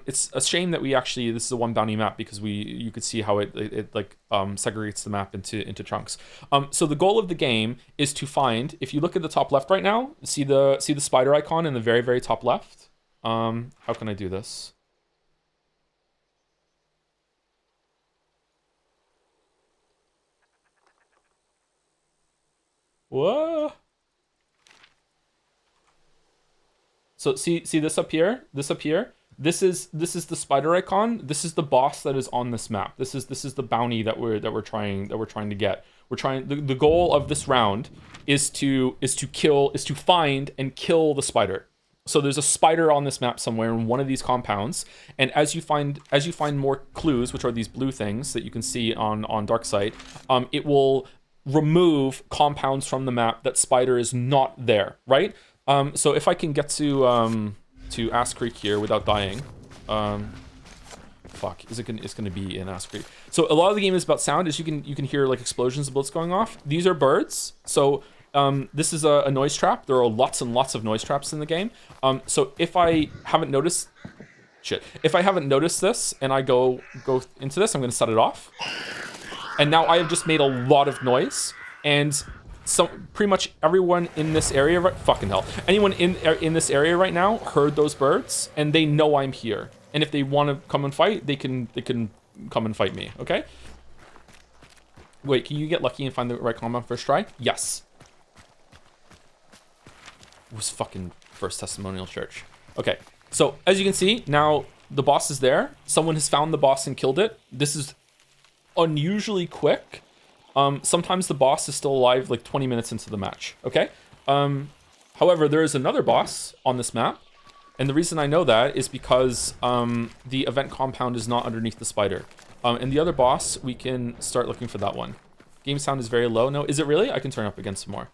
It's a shame that this is a 1 bounty map because you could see how it like segregates the map into chunks. So the goal of the game is to find, if you look at the top left right now, see the spider icon in the very, very top left. How can I do this? Whoa. So see this up here? This up here? This is the spider icon. This is the boss that is on this map. This is the bounty that we're trying to get. The goal of this round is to find and kill the spider. So there's a spider on this map somewhere in one of these compounds, and as you find more clues, which are these blue things that you can see on Darksight, it will remove compounds from the map that spider is not there, right? So if I can get to Ass Creek here without dying, fuck is it gonna? It's gonna be in Ask Creep. So a lot of the game is about sound. As you can hear like explosions of bullets going off. These are birds. So this is a noise trap. There are lots and lots of noise traps in the game. So if I haven't noticed, if I haven't noticed this and I go into this, I'm gonna set it off. And now I have just made a lot of noise, and pretty much everyone in this area, fucking hell, anyone in this area right now heard those birds, and they know I'm here. And if they want to come and fight, they can come and fight me. Okay. Wait, can you get lucky and find the right compound first try? Yes. It was fucking First Testimonial Church. Okay. So as you can see, now the boss is there. Someone has found the boss and killed it. This is unusually quick. Sometimes the boss is still alive like 20 minutes into the match. Okay. However, there is another boss on this map. And the reason I know that is because the event compound is not underneath the spider. And the other boss, we can start looking for that one. Game sound is very low. No, is it really? I can turn up again some more.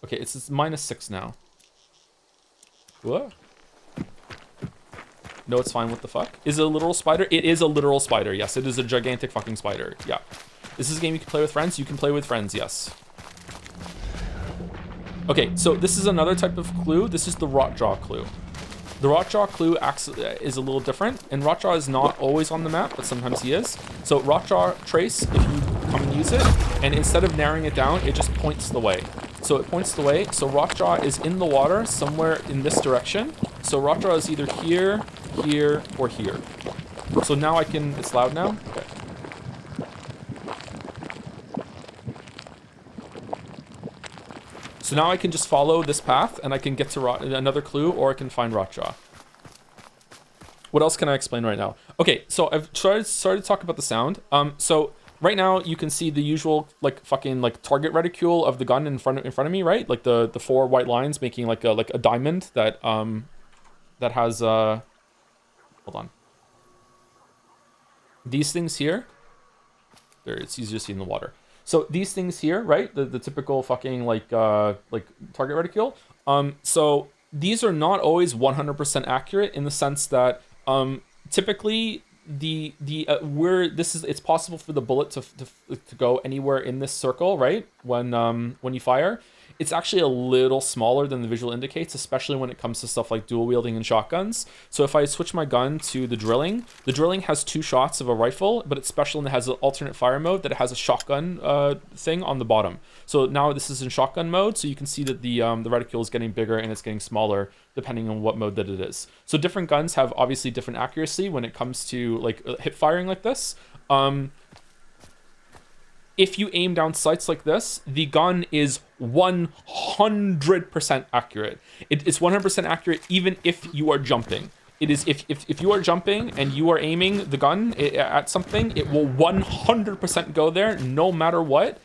Okay, it's -6 now. What? No, it's fine. What the fuck? Is it a literal spider? It is a literal spider. Yes, it is a gigantic fucking spider. Yeah. This is a game you can play with friends. You can play with friends, yes. Okay, so this is another type of clue. This is the Rotjaw clue. The Rotjaw clue is a little different, and Rotjaw is not always on the map, but sometimes he is. So Rotjaw trace, if you come and use it, and instead of narrowing it down, it just points the way. So it points the way. So Rotjaw is in the water somewhere in this direction. So Rotjaw is either here, here, or here. So now I can, it's loud now? Okay. So now I can just follow this path and I can get to another clue, or I can find Rotjaw. What else can I explain right now? Okay, so I've started to talk about the sound. So right now you can see the usual like fucking like target reticule of the gun in front of me, right? Like the 4 white lines making like a diamond that that has hold on. These things here. There, it's easier to see in the water. So these things here, right? The typical fucking like target reticule. So these are not always 100% accurate in the sense that typically it's possible for the bullet to go anywhere in this circle, right? When you fire. It's actually a little smaller than the visual indicates, especially when it comes to stuff like dual wielding and shotguns. So if I switch my gun to the drilling has 2 shots of a rifle, but it's special and it has an alternate fire mode that it has a shotgun thing on the bottom. So now this is in shotgun mode, so you can see that the reticule is getting bigger and it's getting smaller depending on what mode that it is. So different guns have obviously different accuracy when it comes to like hip firing like this. If you aim down sights like this, the gun is 100% accurate. It's 100% accurate even if you are jumping. It is if you are jumping and you are aiming the gun at something, it will 100% go there no matter what.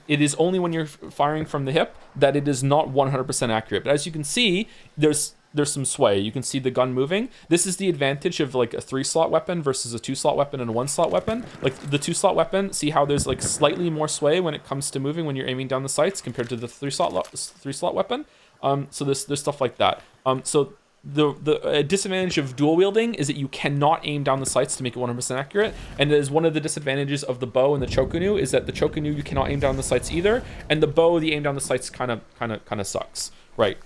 It is only when you're firing from the hip that it is not 100% accurate. But as you can see, there's some sway. You can see the gun moving. This is the advantage of like a 3-slot weapon versus a 2-slot weapon and a 1-slot weapon. Like the 2-slot weapon, see how there's like slightly more sway when it comes to moving when you're aiming down the sights compared to the 3-slot weapon. So there's stuff like that. So the disadvantage of dual wielding is that you cannot aim down the sights to make it 100% accurate, and it is one of the disadvantages of the bow and the chokunu is that the chokunu you cannot aim down the sights either, and the bow, the aim down the sights kind of sucks, right?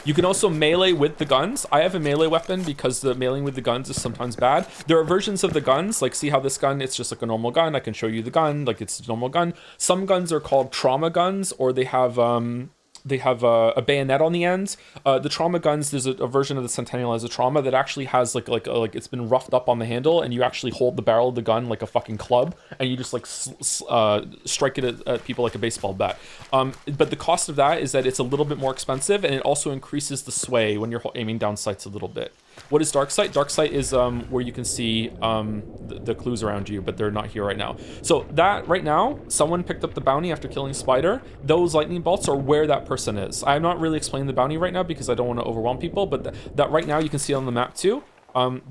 You can also melee with the guns. I have a melee weapon because the meleeing with the guns is sometimes bad. There are versions of the guns, like see how this gun, it's just like a normal gun. I can show you the gun, like it's a normal gun. Some guns are called trauma guns, or they have a bayonet on the end. The trauma guns, there's a version of the Centennial as a trauma that actually has like it's been roughed up on the handle, and you actually hold the barrel of the gun like a fucking club, and you just like strike it at people like a baseball bat. But the cost of that is that it's a little bit more expensive, and it also increases the sway when you're aiming down sights a little bit. What is dark sight? Dark sight is where you can see the clues around you, but they're not here right now. So that right now, someone picked up the bounty after killing Spider. Those lightning bolts are where that person is. I'm not really explaining the bounty right now because I don't want to overwhelm people, but that right now you can see on the map too.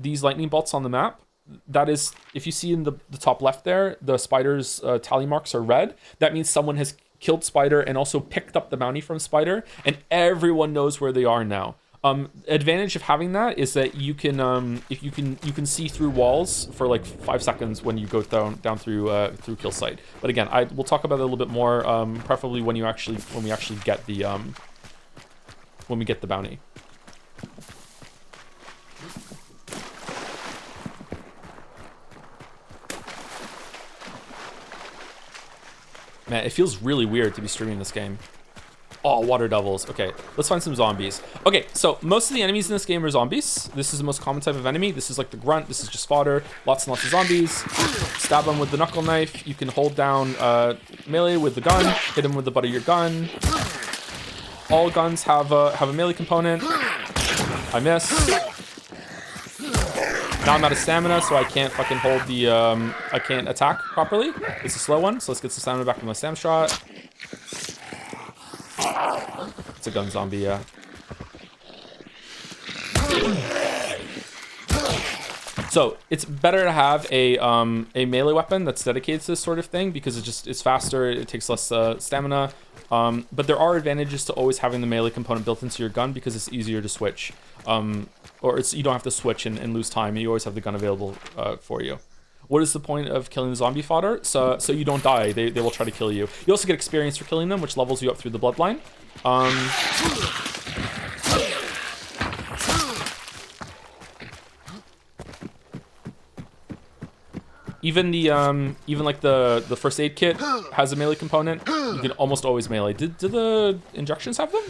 These lightning bolts on the map, that is, if you see in the top left there, the Spider's tally marks are red. That means someone has killed Spider and also picked up the bounty from Spider, and everyone knows where they are now. Advantage of having that is that you can if you can see through walls for like 5 seconds when you go down through kill site. But again, we'll talk about it a little bit more, preferably when we actually get the when we get the bounty. Man, it feels really weird to be streaming this game. Oh, water devils. Okay, let's find some zombies. Okay, so most of the enemies in this game are zombies. This is the most common type of enemy. This is like the grunt. This is just fodder. Lots and lots of zombies. Stab them with the knuckle knife. You can hold down melee with the gun. Hit them with the butt of your gun. All guns have a melee component. I miss. Now I'm out of stamina, so I can't fucking hold the I can't attack properly. It's a slow one, so let's get some stamina back with my stam shot. It's a gun zombie, yeah. So it's better to have a melee weapon that's dedicated to this sort of thing because it's faster, it takes less stamina. But there are advantages to always having the melee component built into your gun because it's easier to switch. Or you don't have to switch and lose time. You always have the gun available for you. What is the point of killing the zombie fodder? So you don't die. They will try to kill you. You also get experience for killing them, which levels you up through the bloodline. Even like the first aid kit has a melee component. You can almost always melee. Did the injections have them?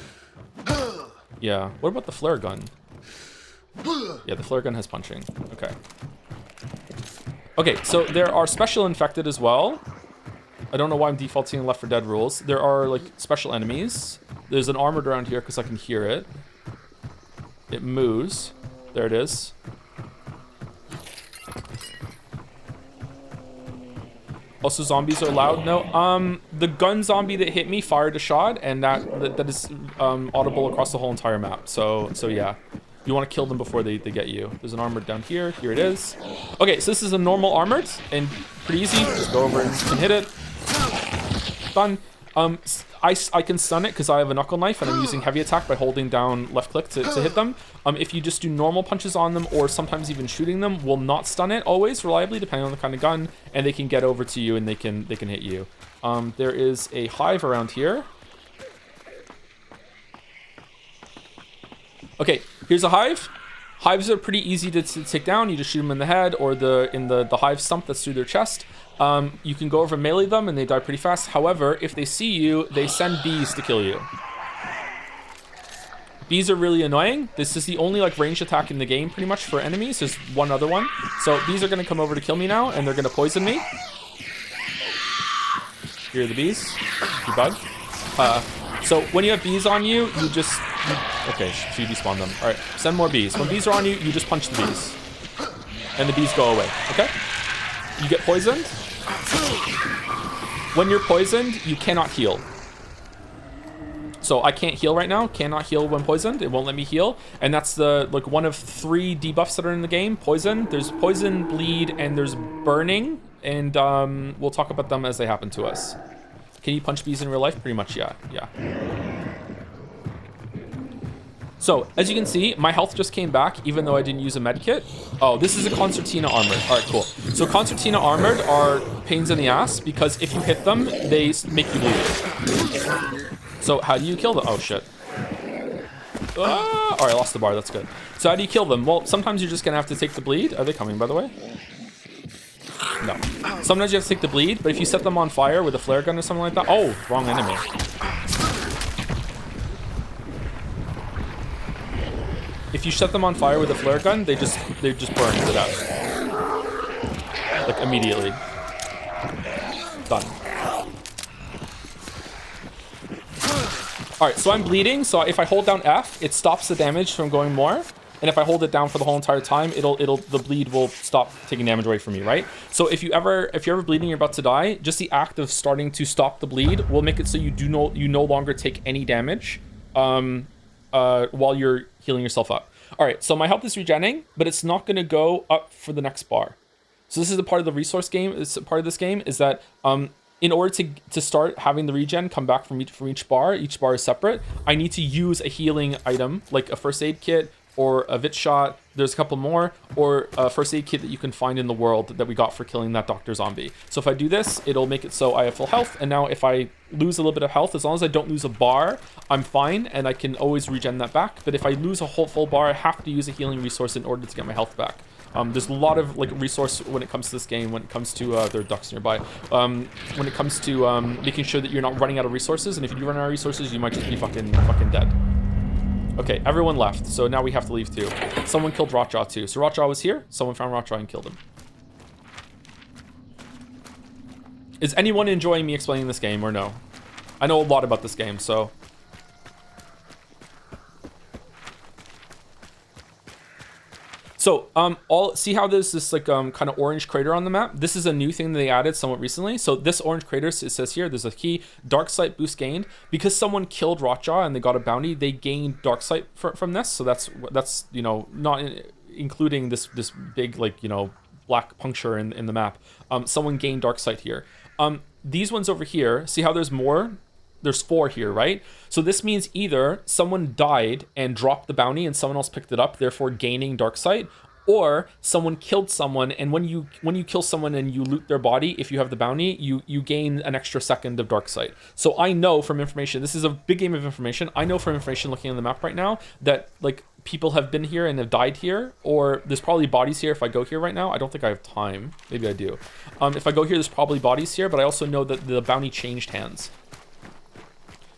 Yeah. What about the flare gun? Yeah, the flare gun has punching. Okay. Okay, so there are special infected as well. I don't know why I'm defaulting in Left 4 Dead rules. There are like special enemies. There's an armored around here because I can hear it. It moves. There it is. Also, zombies are loud. No, the gun zombie that hit me fired a shot, and that is audible across the whole entire map. So yeah. You want to kill them before they get you. There's an armored down here. Here it is. Okay, so this is a normal armored and pretty easy. Just go over and hit it. Done. I can stun it because I have a knuckle knife and I'm using heavy attack by holding down left click to hit them. If you just do normal punches on them or sometimes even shooting them will not stun it always reliably depending on the kind of gun, and they can get over to you and they can hit you. There is a hive around here. Okay, here's a hive. Hives are pretty easy to take down. You just shoot them in the head or in the hive stump that's through their chest. You can go over and melee them and they die pretty fast. However, if they see you, they send bees to kill you. Bees are really annoying. This is the only like ranged attack in the game pretty much for enemies. There's one other one. So bees are going to come over to kill me now and they're going to poison me. Here are the bees. You bug. So when you have bees on you, okay, so you despawn them. All right, send more bees. When bees are on you, you just punch the bees. And the bees go away, okay? You get poisoned. When you're poisoned, you cannot heal. So I can't heal right now. Cannot heal when poisoned. It won't let me heal. And that's one of 3 debuffs that are in the game. Poison. There's poison, bleed, and there's burning. And we'll talk about them as they happen to us. Can you punch bees in real life? Pretty much, yeah. So, as you can see, my health just came back, even though I didn't use a med kit. Oh, this is a Concertina Armored. All right, cool. So, Concertina Armored are pains in the ass, because if you hit them, they make you bleed. So, how do you kill them? Oh, shit. All right, I lost the bar. That's good. So, how do you kill them? Well, sometimes you're just going to have to take the bleed. Are they coming, by the way? No. Sometimes you have to take the bleed, but if you set them on fire with a flare gun or something like that... Oh, wrong enemy. If you set them on fire with a flare gun, they just burn to death. Like, immediately. Done. Alright, so I'm bleeding, so if I hold down F, it stops the damage from going more. And if I hold it down for the whole entire time, the bleed will stop taking damage away from you, right? So if you're ever bleeding, you're about to die, just the act of starting to stop the bleed will make it so you no longer take any damage while you're healing yourself up. All right, so my health is regenerating, but it's not going to go up for the next bar. So this is a part of the resource game. It's a part of this game is that in order to start having the regen come back from each bar is separate, I need to use a healing item, like a first aid kit or a vit shot. There's a couple more, or a first aid kit that you can find in the world that we got for killing that doctor zombie. So if I do this, it'll make it so I have full health, and now if I lose a little bit of health, as long as I don't lose a bar, I'm fine, and I can always regen that back. But if I lose a whole full bar, I have to use a healing resource in order to get my health back. There's a lot of like resource when it comes to this game, when it comes to there are ducks nearby, when it comes to making sure that you're not running out of resources, and if you do run out of resources, you might just be fucking dead. Okay, everyone left, so now we have to leave too. Someone killed Rotjaw too. So Rotjaw was here, someone found Rotjaw and killed him. Is anyone enjoying me explaining this game or no? I know a lot about this game, so... So, see how there's this like kind of orange crater on the map? This is a new thing that they added somewhat recently. So this orange crater, it says here, there's a key, dark sight boost gained. Because someone killed Rotjaw and they got a bounty, they gained dark sight from this. So that's you know, not including this big like, you know, black puncture in the map. Someone gained dark sight here. These ones over here, see how there's more? There's 4 here, right? So this means either someone died and dropped the bounty and someone else picked it up, therefore gaining dark sight, or someone killed someone, and when you kill someone and you loot their body, if you have the bounty, you gain an extra second of dark sight. So I know from information, this is a big game of information, I know from information looking on the map right now that like people have been here and have died here, or there's probably bodies here if I go here right now. I don't think I have time. Maybe I do. If I go here, there's probably bodies here, but I also know that the bounty changed hands.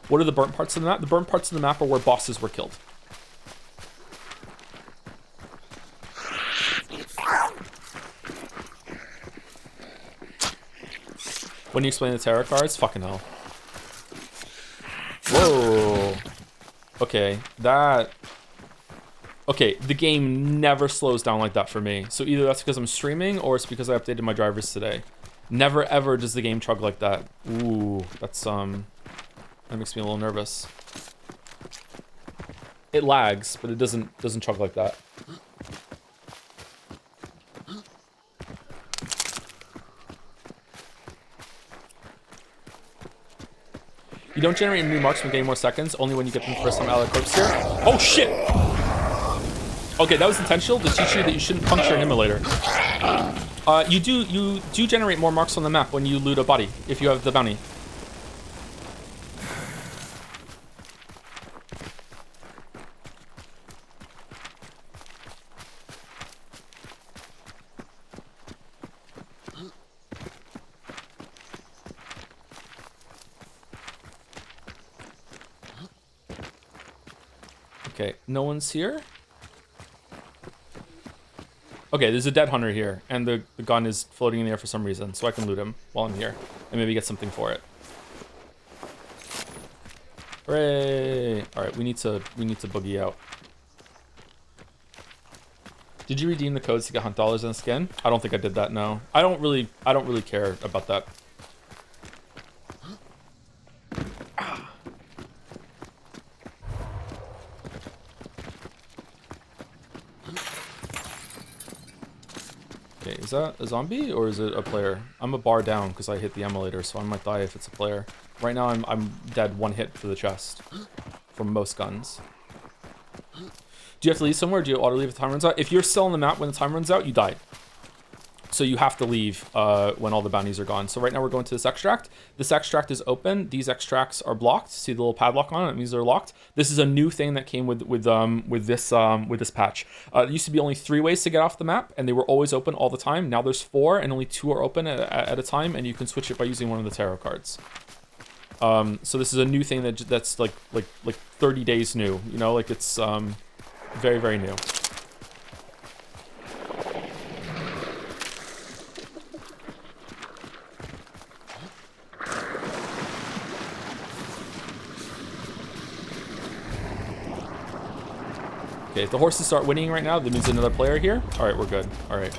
What are the burnt parts of the map? The burnt parts of the map are where bosses were killed. When you explain the tarot cards, fucking hell. Whoa. Okay, okay, the game never slows down like that for me. So either that's because I'm streaming, or it's because I updated my drivers today. Never ever does the game chug like that. Ooh, that's that makes me a little nervous. It lags, but it doesn't chug like that. You don't generate new marks when getting more seconds, only when you get them the first time out of the corpse here. Oh shit! Okay, that was intentional to teach you that you shouldn't puncture an immolator. You do generate more marks on the map when you loot a body, if you have the bounty. Okay, no one's here. Okay, there's a dead hunter here, and the gun is floating in the air for some reason, so I can loot him while I'm here, and maybe get something for it. Hooray! All right, we need to boogie out. Did you redeem the codes to get hunt dollars and skin? I don't think I did that. No, I don't really care about that. Okay, is that a zombie or is it a player? I'm a bar down because I hit the emulator, so I might die if it's a player. Right now I'm dead 1 hit for the chest from most guns. Do you have to leave somewhere? Do you auto leave if the time runs out? If you're still on the map when the time runs out, you die. So you have to leave when all the bounties are gone. So right now we're going to this extract. This extract is open. These extracts are blocked. See the little padlock on it? It means they're locked. This is a new thing that came with this patch. It used to be only 3 ways to get off the map, and they were always open all the time. Now there's 4, and only 2 are open at a time, and you can switch it by using one of the tarot cards. So this is a new thing that's like 30 days new. You know, like it's very, very new. Okay, if the horses start winning right now, that means another player here. All right, we're good. All right.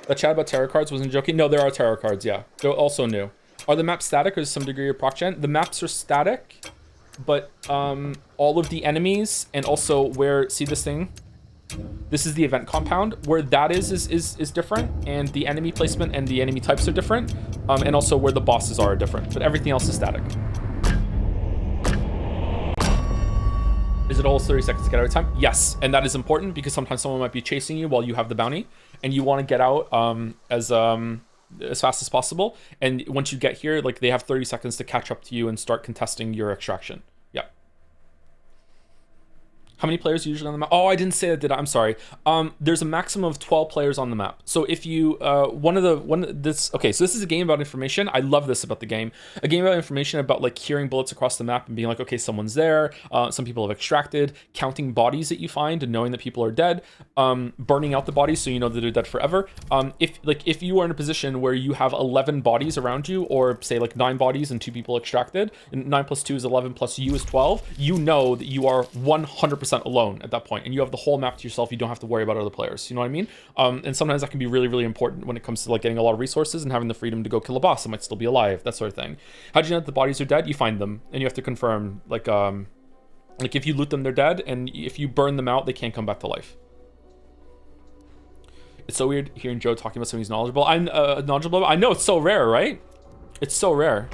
That chat about tarot cards wasn't joking. No, there are tarot cards, yeah. They're also new. Are the maps static or is some degree of proc gen? The maps are static, but all of the enemies and also where, see this thing? This is the event compound. Where that is different, and the enemy placement and the enemy types are different, and also where the bosses are different, but everything else is static. Is it always 30 seconds to get out of time? Yes, and that is important because sometimes someone might be chasing you while you have the bounty, and you want to get out as fast as possible. And once you get here, like, they have 30 seconds to catch up to you and start contesting your extraction. Yeah. How many players are usually on the map? Oh, I didn't say that, did I? I'm sorry. There's a maximum of 12 players on the map. So if you, okay, so this is a game about information. I love this about the game. A game about information, about like hearing bullets across the map and being like, okay, someone's there. Some people have extracted, counting bodies that you find and knowing that people are dead, burning out the bodies so you know that they're dead forever. If you are in a position where you have 11 bodies around you, or say like 9 bodies and 2 people extracted, and 9 plus 2 is 11 plus you is 12, you know that you are 100% alone at that point, and you have the whole map to yourself. You don't have to worry about other players. You know what I mean? And sometimes that can be really, really important when it comes to like getting a lot of resources and having the freedom to go kill a boss that might still be alive, that sort of thing. How do you know that the bodies are dead? You find them, and you have to confirm, like if you loot them, they're dead, and if you burn them out, they can't come back to life. It's so weird hearing Joe talking about something he's knowledgeable. I'm knowledgeable. I know, it's so rare, right? It's so rare.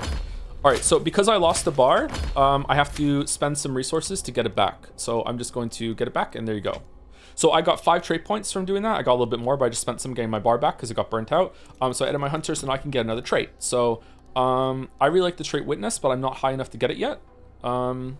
All right, so because I lost the bar, I have to spend some resources to get it back. So I'm just going to get it back, and there you go. So I got 5 trait points from doing that. I got a little bit more, but I just spent some getting my bar back because it got burnt out. So I added my hunter, so now I can get another trait. So I really like the trait witness, but I'm not high enough to get it yet. A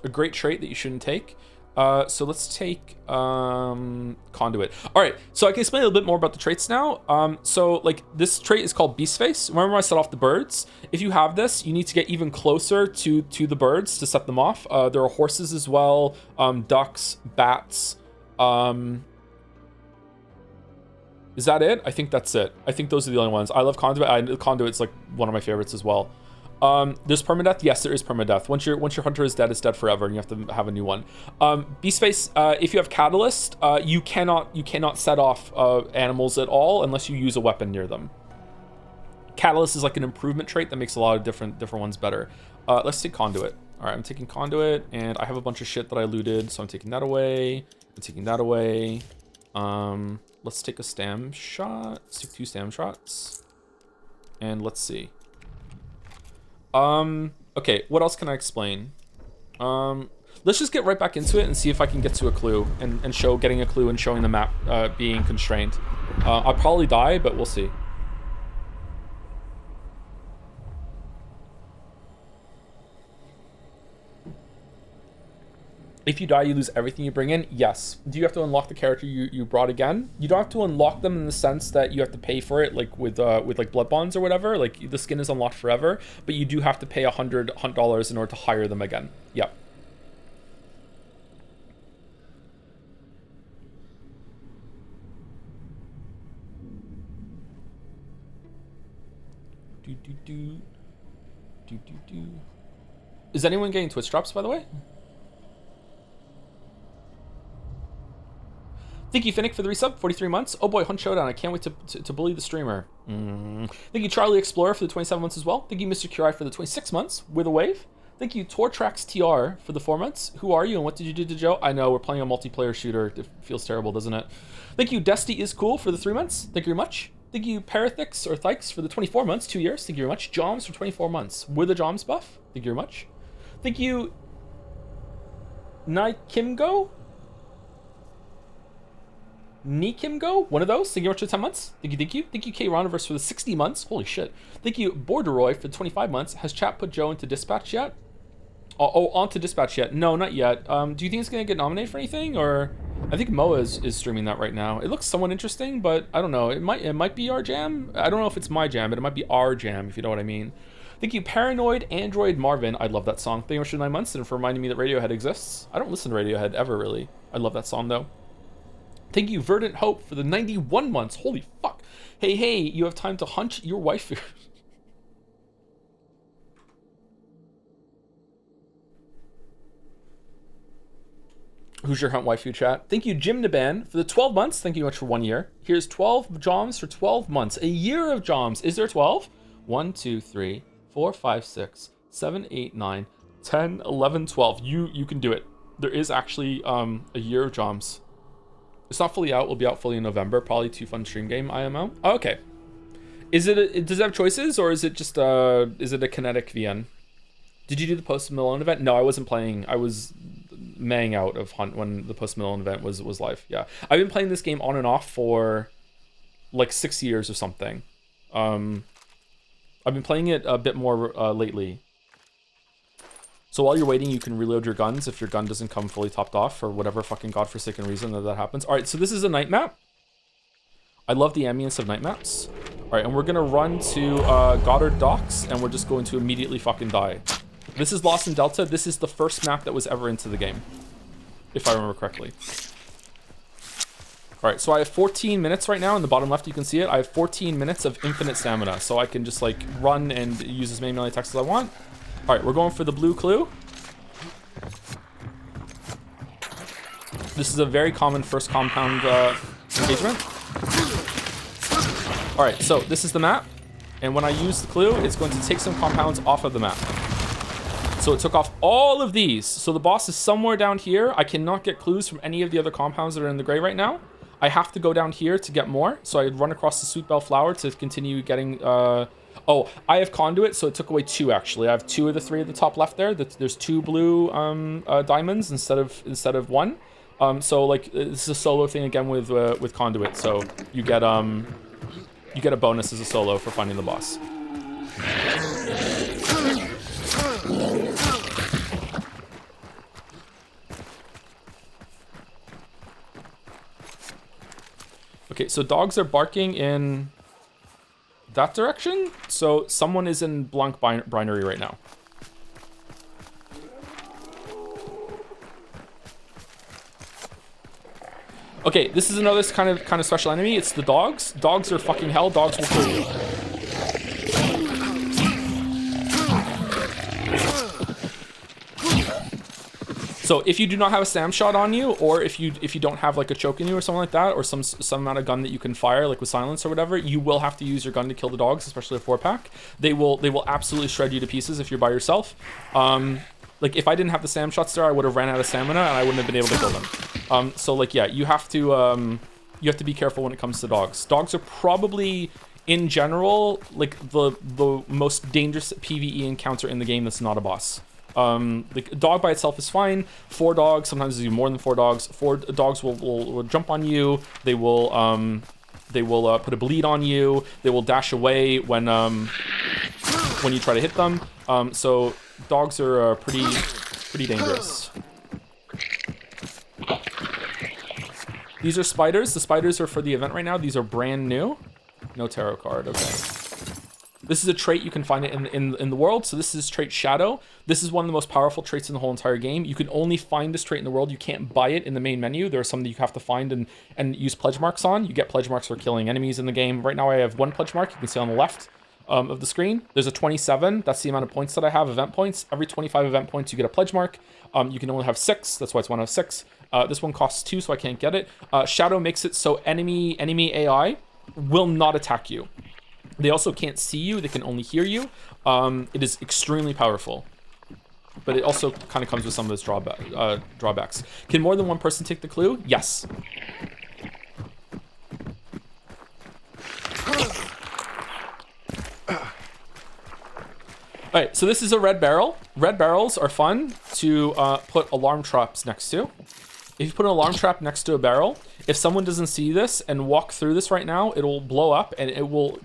great trait that you shouldn't take. So let's take conduit. All right, so I can explain a little bit more about the traits now. So like this trait is called beast face. Remember I set off the birds? If you have this, you need to get even closer to the birds to set them off. There are horses as well, ducks, bats. Is that it? I think that's it. I think those are the only ones. I love conduit. Conduit's like one of my favorites as well. There's permadeath. Yes, there is permadeath. Once your hunter is dead, it's dead forever, and you have to have a new one. Beast face. If you have catalyst, you cannot set off animals at all unless you use a weapon near them. Catalyst is like an improvement trait that makes a lot of different ones better. Let's take conduit. All right, I'm taking conduit, and I have a bunch of shit that I looted, so I'm taking that away. I'm taking that away. Let's take a stam shot. Let's take 2 stam shots, and let's see. Okay, what else can I explain? Let's just get right back into it and see if I can get to a clue and show getting a clue and showing the map being constrained. I'll probably die, but we'll see. If you die, you lose everything you bring in. Yes. Do you have to unlock the character you brought again? You don't have to unlock them in the sense that you have to pay for it, like with like blood bonds or whatever. Like the skin is unlocked forever, but you do have to pay $100 in order to hire them again. Yep. Is anyone getting Twitch drops, by the way? Thank you, Finnick, for the resub, 43 months. Oh boy, Hunt Showdown, I can't wait to bully the streamer. Thank you, Charlie Explorer, for the 27 months as well. Thank you, Mr. Curie, for the 26 months with a wave. Thank you, Tortrax TR, for the 4 months. Who are you and what did you do to Joe? I know, we're playing a multiplayer shooter. It feels terrible, doesn't it? Thank you, Desty is cool, for the 3 months. Thank you very much. Thank you, Parathix or Thykes, for the 24 months, 2 years. Thank you very much. Joms for 24 months. With a Joms buff. Thank you very much. Thank you, Nikimgo? Nikimgo, one of those. Thank you very much for 10 months. Thank you, thank you. Thank you, K Roniverse, for the 60 months. Holy shit. Thank you, Borderoy, for the 25 months. Has chat put Joe into dispatch yet? Oh, onto dispatch yet? No, not yet. Do you think it's gonna get nominated for anything, or? I think Moa is streaming that right now. It looks somewhat interesting, but I don't know. It might be our jam. I don't know if it's my jam, but it might be our jam, if you know what I mean. Thank you, Paranoid Android Marvin. I love that song. Thank you very much for 9 months and for reminding me that Radiohead exists. I don't listen to Radiohead ever, really. I love that song, though. Thank you, Verdant Hope, for the 91 months. Holy fuck. Hey, you have time to hunt your wife. Who's your hunt waifu, chat? Thank you, Jim Naban, for the 12 months. Thank you much for 1 year. Here's 12 joms for 12 months. A year of joms. Is there 12? 1, 2, 3, 4, 5, 6, 7, 8, 9, 10, 11, 12. You can do it. There is actually a year of Joms. It's not fully out. Will be out fully in November. Probably too fun stream game. IMO. Oh, okay. Is it? Does it have choices, or is it just is it a kinetic VN? Did you do the Post Malone event? No, I wasn't playing. I was maying out of Hunt when the Post Malone event was live. Yeah, I've been playing this game on and off for like 6 years or something. I've been playing it a bit more lately. So while you're waiting, you can reload your guns if your gun doesn't come fully topped off for whatever fucking godforsaken reason that happens. All right, so this is a night map. I love the ambience of night maps. All right, and we're gonna run to Goddard Docks, and we're just going to immediately fucking die. This is Lost in Delta. This is the first map that was ever into the game, if I remember correctly. All right, so I have 14 minutes right now. In the bottom left, you can see it. I have 14 minutes of infinite stamina, so I can just like run and use as many melee attacks as I want. All right, we're going for the blue clue. This is a very common first compound engagement. All right, so this is the map. And when I use the clue, it's going to take some compounds off of the map. So it took off all of these. So the boss is somewhere down here. I cannot get clues from any of the other compounds that are in the gray right now. I have to go down here to get more. So I run across the Sweet Bell Flower to continue getting... Oh, I have Conduit, so it took away 2, actually. I have 2 of the 3 at the top left there. There's 2 blue diamonds instead of 1. So, like, this is a solo thing again with Conduit. So you get a bonus as a solo for finding the boss. Okay, so dogs are barking in that direction. So someone is in Blanc Binary right now. Okay, this is another kind of special enemy. It's the dogs. Dogs are fucking hell. Dogs will kill you. So if you do not have a Sam shot on you, or if you don't have like a choke in you or something like that, or some amount of gun that you can fire like with silence or whatever, you will have to use your gun to kill the dogs, especially a 4-pack. They will absolutely shred you to pieces if you're by yourself. Like if I didn't have the Sam shots there, I would have ran out of stamina and I wouldn't have been able to kill them. So like yeah, you have to be careful when it comes to dogs. Dogs are probably in general like the most dangerous PvE encounter in the game that's not a boss. Like a dog by itself is fine. 4 dogs, sometimes there's even more than 4 dogs. 4 dogs will jump on you. They will put a bleed on you. They will dash away when you try to hit them. So dogs are pretty dangerous. These are spiders. The spiders are for the event right now. These are brand new. No tarot card. Okay. This is a trait, you can find it in the world. So this is trait Shadow. This is one of the most powerful traits in the whole entire game. You can only find this trait in the world. You can't buy it in the main menu. There are some that you have to find and use pledge marks on. You get pledge marks for killing enemies in the game. Right now I have 1 pledge mark. You can see on the left of the screen. There's a 27. That's the amount of points that I have, event points. Every 25 event points, you get a pledge mark. You can only have 6. That's why it's 1 out of 6. This one costs 2, so I can't get it. Shadow makes it so enemy AI will not attack you. They also can't see you, they can only hear you. It is extremely powerful. But it also kind of comes with some of its drawbacks. Can more than one person take the clue? Yes. Alright, so this is a red barrel. Red barrels are fun to put alarm traps next to. If you put an alarm trap next to a barrel, if someone doesn't see this and walk through this right now, it'll blow up and it'll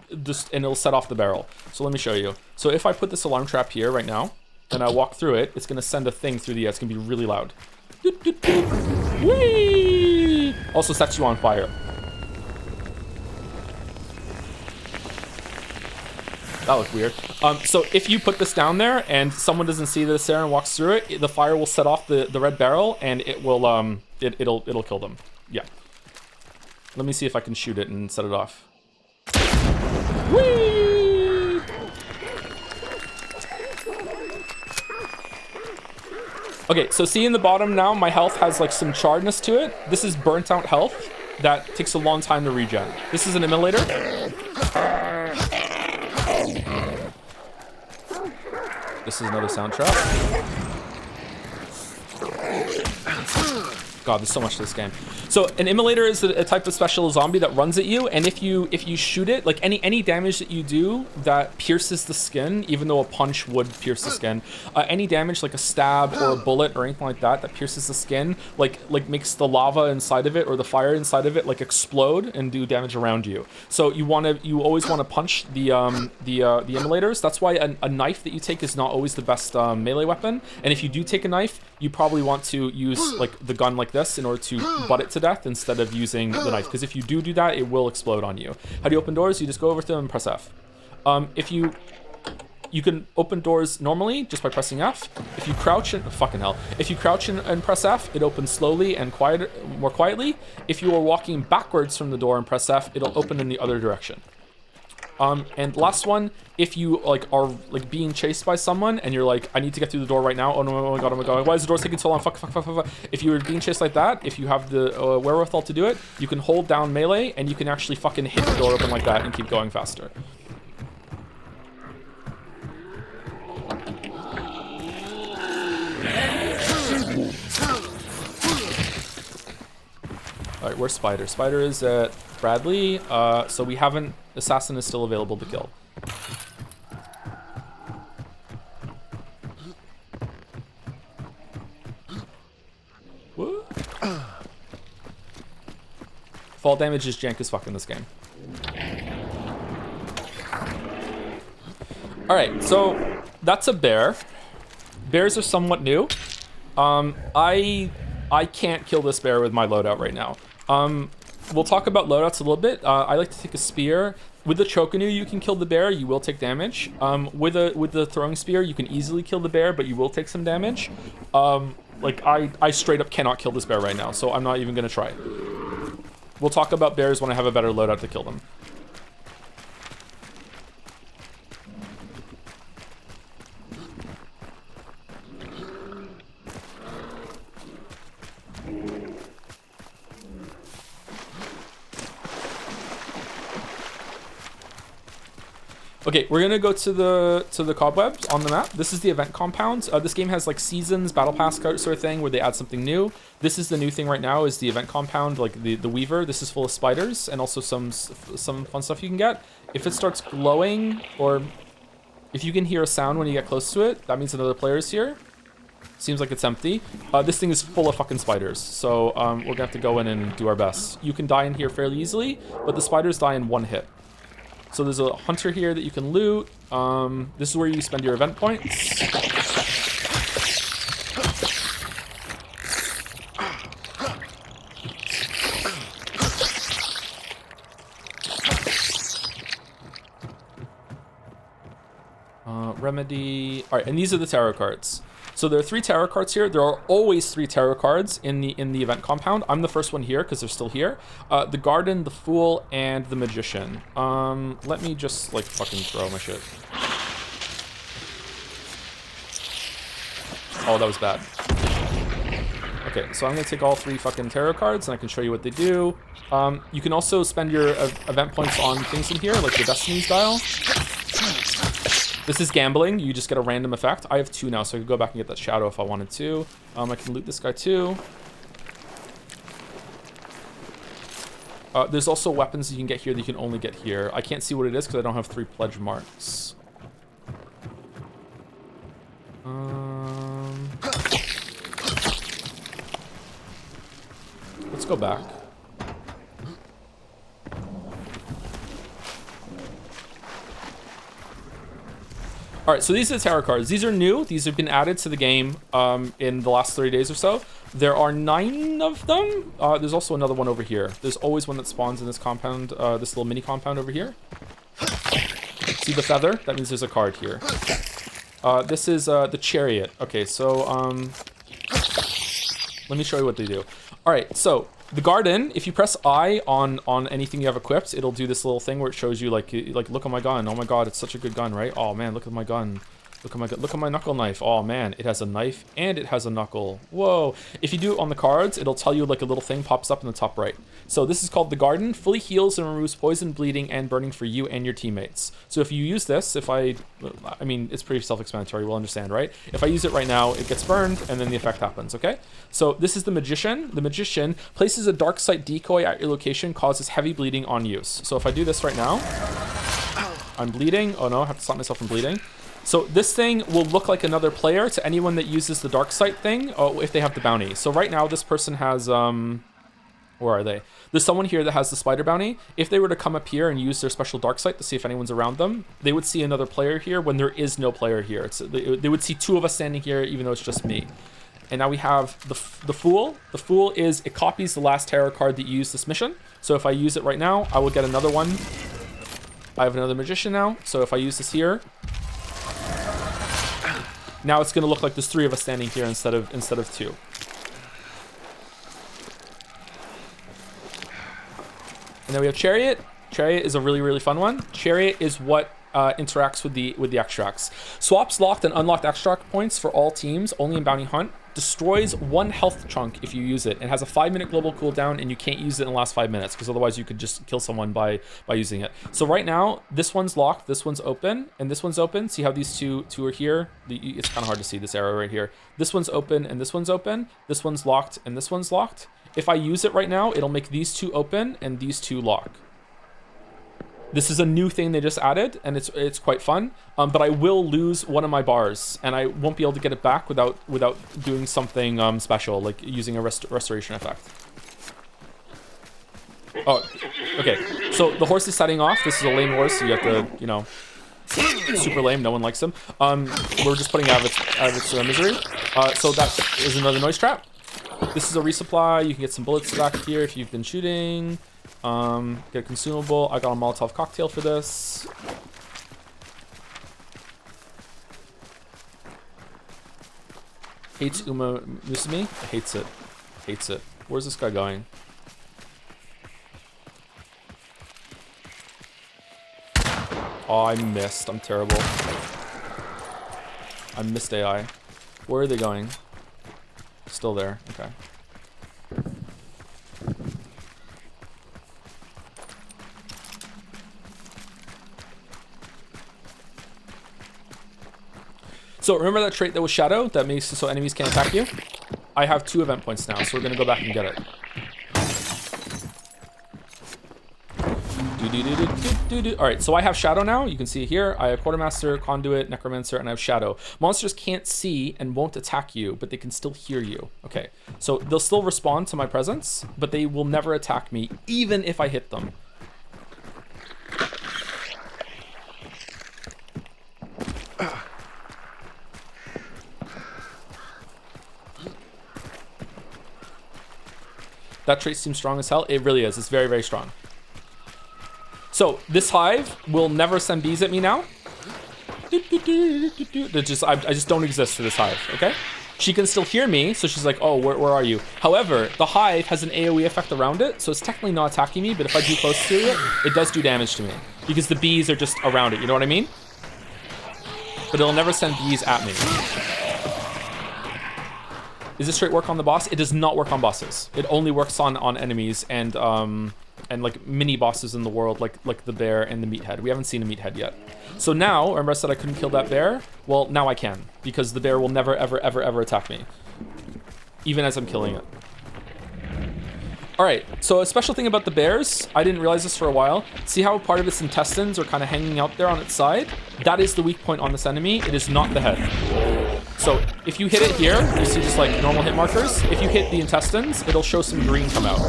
set off the barrel. So let me show you. So if I put this alarm trap here right now and I walk through it, it's gonna send a thing through the air. It's gonna be really loud. Whee! Also sets you on fire. That looked weird. So if you put this down there and someone doesn't see this there and walks through it, the fire will set off the red barrel and it will it'll kill them. Yeah. Let me see if I can shoot it and set it off. Whee! Okay, so see in the bottom now, my health has like some charredness to it. This is burnt out health that takes a long time to regen. This is an immolator. This is another sound trap. God, there's so much to this game. So an immolator is a type of special zombie that runs at you, and if you shoot it, like any damage that you do that pierces the skin, even though a punch would pierce the skin, any damage like a stab or a bullet or anything like that pierces the skin, like makes the lava inside of it or the fire inside of it like explode and do damage around you. So you always want to punch the immolators. That's why a knife that you take is not always the best melee weapon. And if you do take a knife, you probably want to use like the gun like this in order to butt it to death instead of using the knife, because if you do that, it will explode on you. How do you open doors? You just go over to them and press F. If you can open doors normally just by pressing F. If you crouch and fucking hell, if you crouch and press F, it opens slowly and more quietly. If you are walking backwards from the door and press F, it'll open in the other direction. And last one, if you like are like being chased by someone and you're like, I need to get through the door right now. Oh no, oh my god, why is the door taking so long? Fuck. If you're being chased like that, if you have the wherewithal to do it, you can hold down melee and you can actually fucking hit the door open like that and keep going faster. Alright, where's Spider? Spider is at Bradley, so we haven't... Assassin is still available to kill. What? Fall damage is jank as fuck in this game. Alright, so that's a bear. Bears are somewhat new. I can't kill this bear with my loadout right now. We'll talk about loadouts a little bit. I like to take a spear. With the Chocanu, you can kill the bear. You will take damage. With the throwing spear, you can easily kill the bear, but you will take some damage. Like I straight up cannot kill this bear right now, so I'm not even gonna try. We'll talk about bears when I have a better loadout to kill them. Okay, we're gonna go to the cobwebs on the map. This is the event compound. This game has like seasons, battle pass sort of thing where they add something new. This is the new thing right now, is the event compound, like the Weaver. This is full of spiders and also some fun stuff you can get. If it starts glowing, or if you can hear a sound when you get close to it, that means another player is here. Seems like it's empty. This thing is full of fucking spiders, so we're gonna have to go in and do our best. You can die in here fairly easily, but the spiders die in one hit. So there's a hunter here that you can loot. This is where you spend your event points. Remedy. All right, and these are the tarot cards. So there are 3 tarot cards here. There are always 3 tarot cards in the event compound. I'm the first one here because they're still here. The Garden, the Fool, and the Magician. Let me just like fucking throw my shit. Oh, that was bad. Okay, so I'm gonna take all 3 fucking tarot cards and I can show you what they do. You can also spend your event points on things in here, like the Destiny style. This is gambling. You just get a random effect. I have 2 now, so I could go back and get that shadow if I wanted to. I can loot this guy too. There's also weapons you can get here that you can only get here. I can't see what it is because I don't have 3 pledge marks. Let's go back. All right, so these are the tarot cards. These are new. These have been added to the game in the last 30 days or so. There are 9 of them. There's also another one over here. There's always one that spawns in this compound, this little mini compound over here. See the feather? That means there's a card here. This is the Chariot. Okay, so let me show you what they do. All right, so the Garden, if you press I on anything you have equipped, it'll do this little thing where it shows you like look at my gun. Oh my god, it's such a good gun, right? Oh man, look at my gun. Look at my knuckle knife. Oh man, it has a knife and it has a knuckle. Whoa. If you do it on the cards, it'll tell you like a little thing pops up in the top right. So this is called the Garden. Fully heals and removes poison, bleeding, and burning for you and your teammates. So if you use this, I mean, it's pretty self-explanatory. We'll understand, right? If I use it right now, it gets burned and then the effect happens, okay? So this is the Magician. The Magician places a dark sight decoy at your location, causes heavy bleeding on use. So if I do this right now, I'm bleeding. Oh no, I have to stop myself from bleeding. So this thing will look like another player to anyone that uses the dark sight thing if they have the bounty. So right now this person has, where are they? There's someone here that has the spider bounty. If they were to come up here and use their special dark sight to see if anyone's around them, they would see another player here when there is no player here. They would see two of us standing here even though it's just me. And now we have the Fool. The Fool it copies the last tarot card that you use this mission. So if I use it right now, I will get another one. I have another Magician now. So if I use this here, now it's going to look like there's three of us standing here instead of two. And then we have Chariot. Chariot is a really, really fun one. Chariot is what interacts with the extracts. Swaps locked and unlocked extract points for all teams, only in Bounty Hunt. Destroys 1 health chunk if you use it, and has a 5-minute global cooldown, and you can't use it in the last 5 minutes because otherwise you could just kill someone by using it. So right now this one's locked, this one's open, and this one's open. See how these two are here? It's kind of hard to see this arrow right here. This one's open and this one's open. This one's locked and this one's locked. If I use it right now, it'll make these two open and these two lock. This is a new thing they just added, and it's quite fun. But I will lose one of my bars, and I won't be able to get it back without doing something special, like using a restoration effect. Oh, okay. So the horse is setting off. This is a lame horse, so you have to, you know, super lame. No one likes him. We're just putting out of its misery. So that is another noise trap. This is a resupply. You can get some bullets back here if you've been shooting. Get a consumable. I got a Molotov cocktail for this. Hates Uma Musumi? Hates it. Hates it. Where's this guy going? Oh, I missed. I'm terrible. I missed AI. Where are they going? Still there. Okay. So remember that trait that was Shadow that makes it so enemies can't attack you? I have 2 event points now, so we're gonna go back and get it. Alright, so I have Shadow now. You can see it here. I have Quartermaster, Conduit, Necromancer, and I have Shadow. Monsters can't see and won't attack you, but they can still hear you. Okay, so they'll still respond to my presence, but they will never attack me, even if I hit them. That trait seems strong as hell. It really is. It's very, very strong. So this hive will never send bees at me now. I just don't exist for this hive, okay? She can still hear me, so she's like, oh, where are you? However, the hive has an AoE effect around it, so it's technically not attacking me, but if I do close to it, it does do damage to me. Because the bees are just around it, you know what I mean? But it'll never send bees at me. Does this trait work on the boss? It does not work on bosses. It only works on enemies and like mini bosses in the world, like the bear and the meathead. We haven't seen a meathead yet. So now, remember I said I couldn't kill that bear? Well, now I can, because the bear will never, ever, ever, ever attack me, even as I'm killing it. All right, so a special thing about the bears, I didn't realize this for a while. See how part of its intestines are kind of hanging out there on its side? That is the weak point on this enemy. It is not the head. So if you hit it here, you see just like normal hit markers. If you hit the intestines, it'll show some green come out.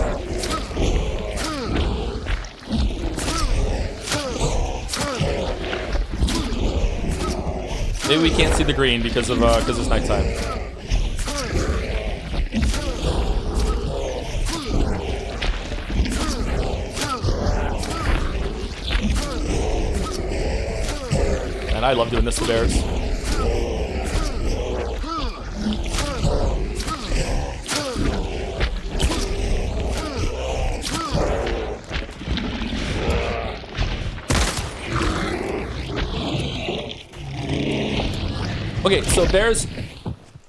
Maybe we can't see the green because it's nighttime. And I love doing this to bears. Okay, so bears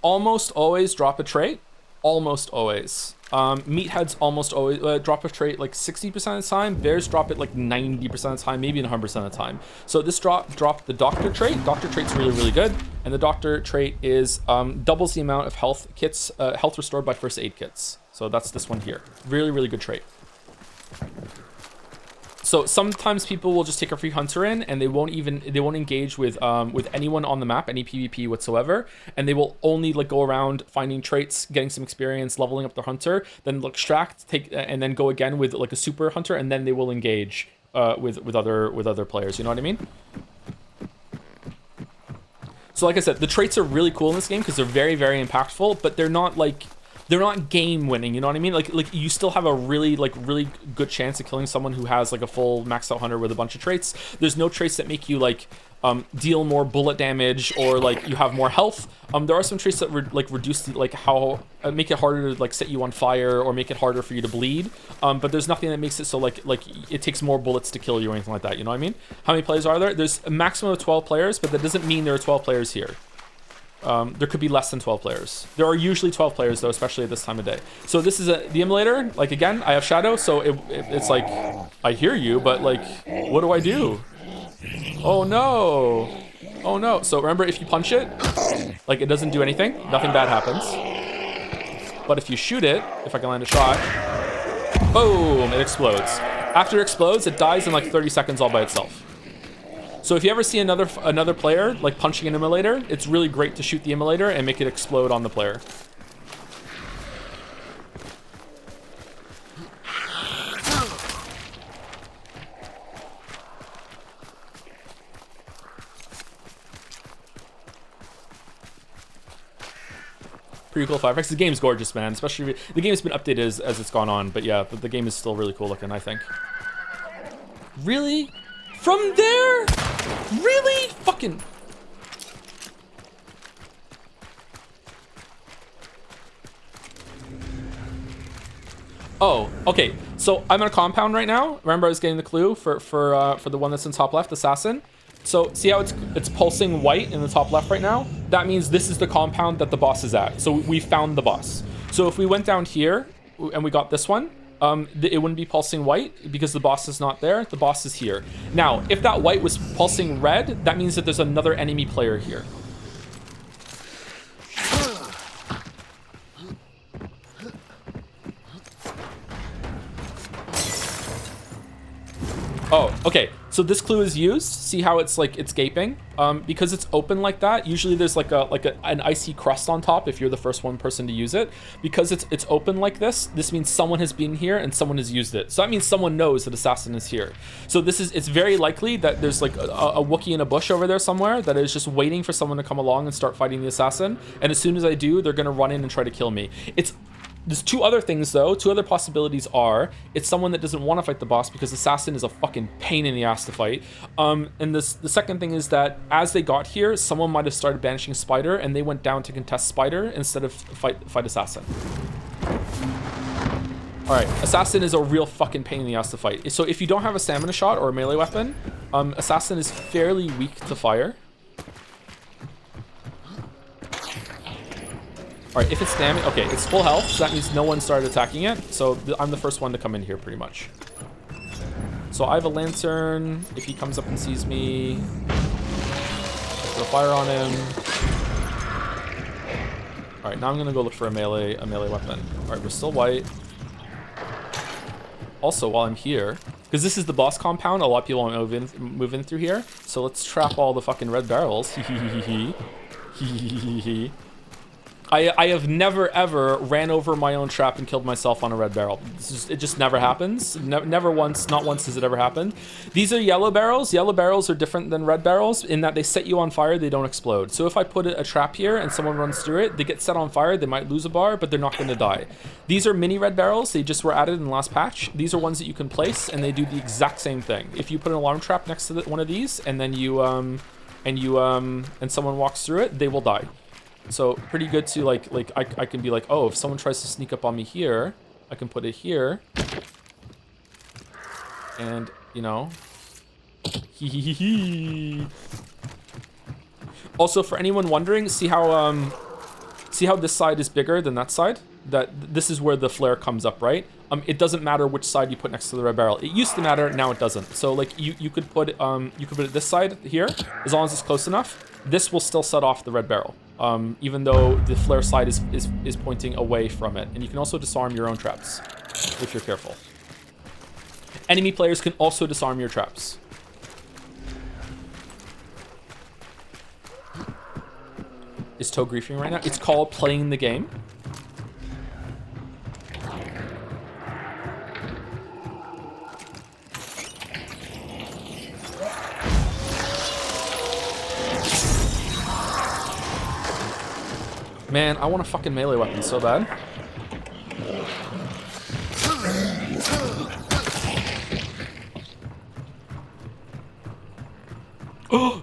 almost always drop a trait. Almost always. Meatheads almost always drop a trait like 60% of the time. Bears drop it like 90% of the time, maybe 100% of the time. So this dropped the doctor trait. Doctor trait's really, really good. And the doctor trait is doubles the amount of health kits, health restored by first aid kits. So that's this one here. Really, really good trait. So sometimes people will just take a free hunter in and they won't engage with anyone on the map, any PvP whatsoever, and they will only like go around finding traits, getting some experience, leveling up their hunter, then extract, take, and then go again with like a super hunter, and then they will engage with other players. You know what I mean? So like I said, the traits are really cool in this game because they're very, very impactful, but they're not game winning, you know what I mean? Like you still have a really good chance of killing someone who has like a full maxed out hunter with a bunch of traits. There's no traits that make you like deal more bullet damage or like you have more health. There are some traits that reduce the, like how make it harder to like set you on fire or make it harder for you to bleed. But there's nothing that makes it so like it takes more bullets to kill you or anything like that. You know what I mean? How many players are there? There's a maximum of 12 players, but that doesn't mean there are 12 players here. There could be less than 12 players. There are usually 12 players though, especially at this time of day. So this is the immolator. Like again, I have shadow, so it's like I hear you, but like, what do I do? Oh no! Oh no! So remember, if you punch it, like it doesn't do anything. Nothing bad happens. But if you shoot it, if I can land a shot, boom! It explodes. After it explodes, it dies in like 30 seconds all by itself. So if you ever see another player like punching an immolator, it's really great to shoot the immolator and make it explode on the player. Pretty cool fire effects. The game's gorgeous, man. Especially the game's been updated as it's gone on, but yeah, the game is still really cool looking, I think. Really? From there? Really? Fucking... Oh, okay. So I'm in a compound right now. Remember I was getting the clue for the one that's in top left, assassin. So see how it's pulsing white in the top left right now? That means this is the compound that the boss is at. So we found the boss. So if we went down here and we got this one, it wouldn't be pulsing white because the boss is not there. The boss is here. Now, if that white was pulsing red, that means that there's another enemy player here. Oh, okay. So this clue is used. See how it's like it's gaping? Because it's open like that. Usually there's like an icy crust on top if you're the first person to use it. Because it's open like this means someone has been here and someone has used it. So that means someone knows that assassin is here. So it's very likely that there's like a Wookiee in a bush over there somewhere that is just waiting for someone to come along and start fighting the assassin. And as soon as I do, they're gonna run in and try to kill me. There's two other things though. Two other possibilities are it's someone that doesn't want to fight the boss because assassin is a fucking pain in the ass to fight. And the second thing is that as they got here, someone might have started banishing spider and they went down to contest spider instead of fight assassin. All right, assassin is a real fucking pain in the ass to fight. So if you don't have a stamina shot or a melee weapon, assassin is fairly weak to fire. All right, if it's damage, okay, it's full health, so that means no one started attacking it. So I'm the first one to come in here, pretty much. So I have a lantern. If he comes up and sees me, I'll throw fire on him. All right, now I'm gonna go look for a melee weapon. All right, we're still white. Also, while I'm here, because this is the boss compound, a lot of people want to move in through here. So let's trap all the fucking red barrels. I have never ever ran over my own trap and killed myself on a red barrel. It just never happens. Never once, not once has it ever happened. These are yellow barrels. Yellow barrels are different than red barrels in that they set you on fire, they don't explode. So if I put a trap here and someone runs through it, they get set on fire, they might lose a bar, but they're not going to die. These are mini red barrels. They just were added in the last patch. These are ones that you can place and they do the exact same thing. If you put an alarm trap next to one of these and then and someone walks through it, they will die. So pretty good to like I can be like, oh, if someone tries to sneak up on me here, I can put it here. And, you know, Also, for anyone wondering, see how this side is bigger than that side? This is where the flare comes up, right? It doesn't matter which side you put next to the red barrel. It used to matter, now it doesn't. So like you could put it this side here, as long as it's close enough. This will still set off the red barrel, even though the flare side is pointing away from it. And you can also disarm your own traps if you're careful. Enemy players can also disarm your traps. Is Toe griefing right now? It's called playing the game. Man, I want a fucking melee weapon so bad. Oh!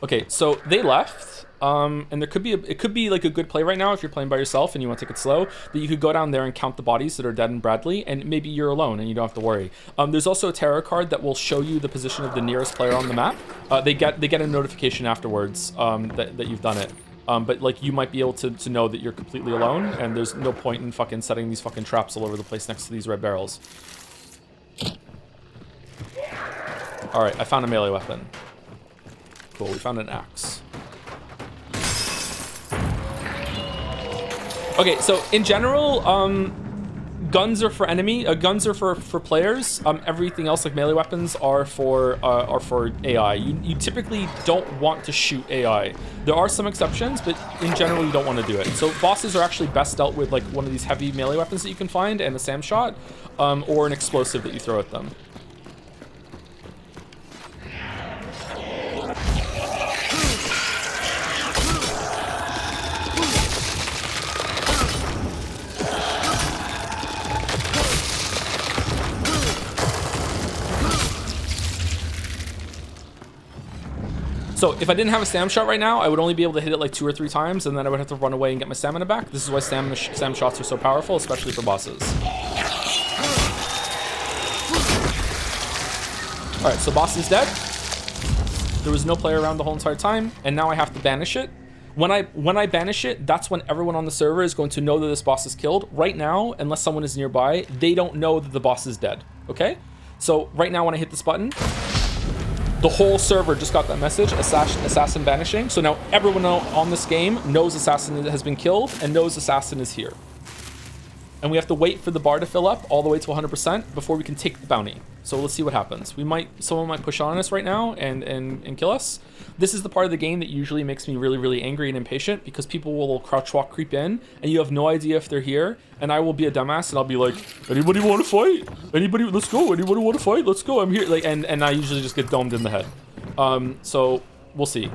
Okay, so they left, and it could be like a good play right now if you're playing by yourself and you want to take it slow, that you could go down there and count the bodies that are dead in Bradley, and maybe you're alone and you don't have to worry. There's also a tarot card that will show you the position of the nearest player on the map. They get a notification afterwards that you've done it. But like you might be able to know that you're completely alone, and there's no point in fucking setting these fucking traps all over the place next to these red barrels. All right, I found a melee weapon. Cool, we found an axe. Okay, so in general, guns are for guns are for players. Everything else like melee weapons are for AI. You typically don't want to shoot AI. There are some exceptions, but in general you don't want to do it. So bosses are actually best dealt with like one of these heavy melee weapons that you can find, and a SAM shot, or an explosive that you throw at them. So if I didn't have a SAM shot right now, I would only be able to hit it like 2 or 3 times, and then I would have to run away and get my stamina back. This is why SAM shots are so powerful, especially for bosses. All right, so boss is dead. There was no player around the whole entire time, and now I have to banish it. When I banish it, that's when everyone on the server is going to know that this boss is killed. Right now, unless someone is nearby, they don't know that the boss is dead, okay? So right now when I hit this button, the whole server just got that message, assassin banishing. So now everyone on this game knows assassin has been killed and knows assassin is here. And we have to wait for the bar to fill up all the way to 100% before we can take the bounty. So let's see what happens. Someone might push on us right now and kill us. This is the part of the game that usually makes me really, really angry and impatient, because people will crouch walk creep in and you have no idea if they're here. And I will be a dumbass and I'll be like, anybody want to fight? Anybody, let's go. Anybody want to fight? Let's go. I'm here. Like, and I usually just get domed in the head. So we'll see.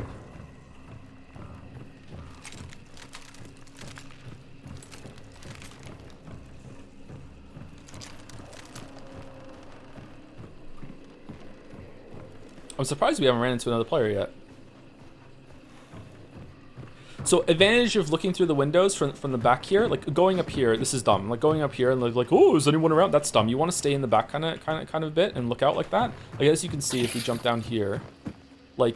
I'm surprised we haven't ran into another player yet. So advantage of looking through the windows from the back here, like going up here, this is dumb. Like going up here and like, oh, is anyone around? That's dumb. You want to stay in the back kind of a bit and look out like that. Like as you can see, if we jump down here, like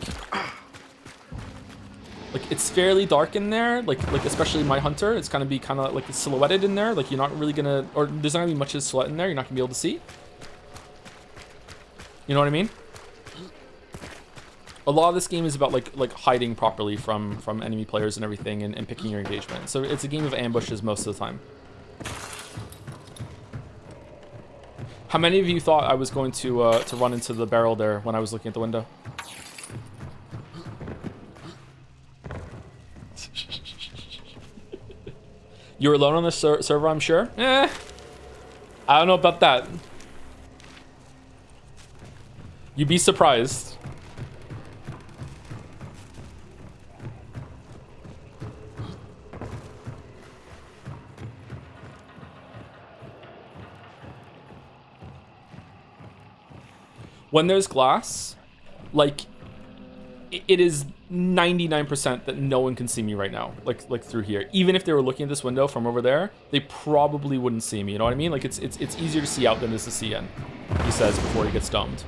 it's fairly dark in there. Like especially my hunter, it's gonna be kind of like silhouetted in there. Like you're not really gonna, or there's not gonna be much of a silhouette in there. You're not gonna be able to see. You know what I mean? A lot of this game is about like hiding properly from enemy players and everything, and picking your engagement. So it's a game of ambushes most of the time. How many of you thought I was going to run into the barrel there when I was looking at the window? You're alone on the server, I'm sure? I don't know about that. You'd be surprised. When there's glass, like, it is 99% that no one can see me right now, like through here. Even if they were looking at this window from over there, they probably wouldn't see me, you know what I mean? Like, it's easier to see out than it is to see in, he says before he gets domed.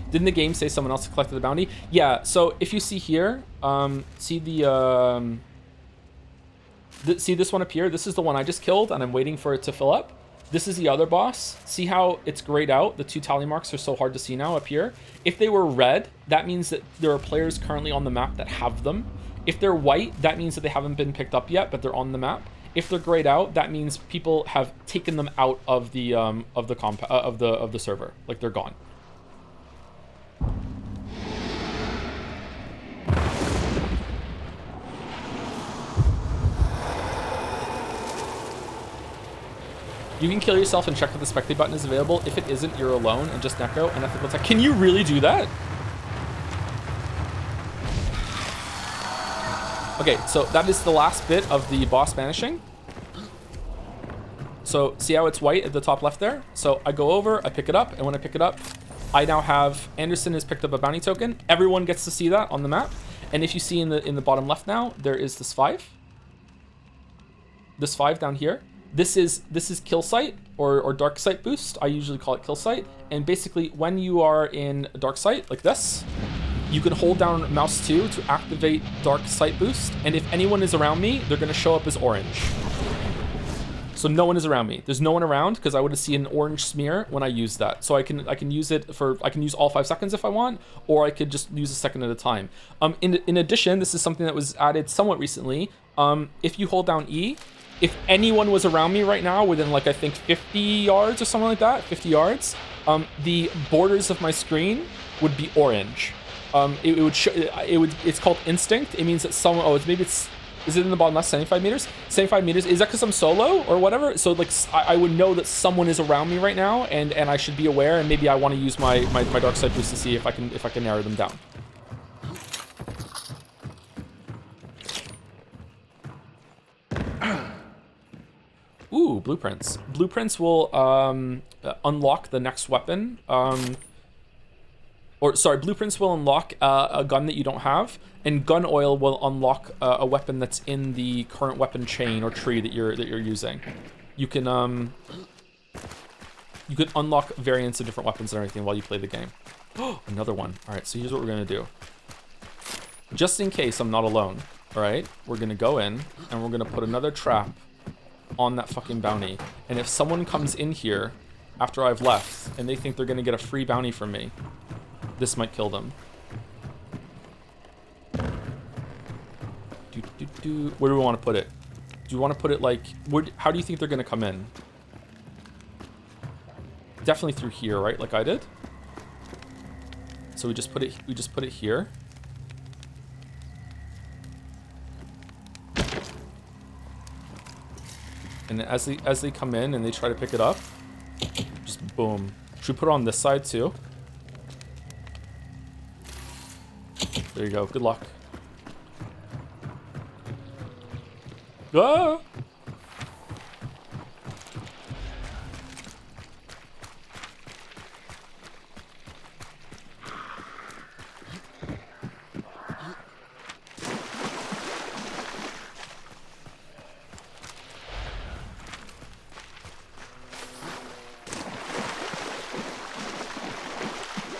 Didn't the game say someone else collected the bounty? Yeah, so if you see here, see see this one up here? This is the one I just killed, and I'm waiting for it to fill up. This is the other boss. See how it's grayed out? The 2 tally marks are so hard to see now up here. If they were red, that means that there are players currently on the map that have them. If they're white, that means that they haven't been picked up yet, but they're on the map. If they're grayed out, that means people have taken them out of the server. Like, they're gone. You can kill yourself and check if the spectate button is available. If it isn't, you're alone and just Neko and ethical attack. Can you really do that? Okay, so that is the last bit of the boss vanishing. So see how it's white at the top left there? So I go over, I pick it up, and when I pick it up, I now have Anderson has picked up a bounty token. Everyone gets to see that on the map. And if you see in the bottom left now, there is this 5. This 5 down here. This is kill sight or dark sight boost. I usually call it kill sight. And basically, when you are in dark sight like this, you can hold down mouse 2 to activate dark sight boost. And if anyone is around me, they're going to show up as orange. So no one is around me. There's no one around because I would have seen an orange smear when I use that. So I can use it for, I can use all 5 seconds if I want, or I could just use a second at a time. In addition, this is something that was added somewhat recently. If you hold down E, if anyone was around me right now within, like, I think 50 yards or something like that, 50 yards, the borders of my screen would be orange. It would show, it's called instinct. It means that someone, is it in the bottom left, 75 meters? 75 meters, is that because I'm solo or whatever? So, like, I would know that someone is around me right now, and I should be aware, and maybe I want to use my dark side boost to see if I can narrow them down. Ooh, blueprints. Blueprints will unlock the next weapon. Blueprints will unlock a gun that you don't have, and gun oil will unlock a weapon that's in the current weapon chain or tree that you're using. You can unlock variants of different weapons and everything while you play the game. Oh, another one. All right, so here's what we're gonna do. Just in case I'm not alone, all right, we're gonna go in and we're gonna put another trap on that fucking bounty. And if someone comes in here after I've left and they think they're gonna get a free bounty from me, this might kill them. Where do we want to put it? Do you want to put it like, how do you think they're gonna come in? Definitely through here, right? Like I did. So we just put it here. And as they come in and they try to pick it up, just boom. Should we put it on this side too? There you go. Good luck. Ah!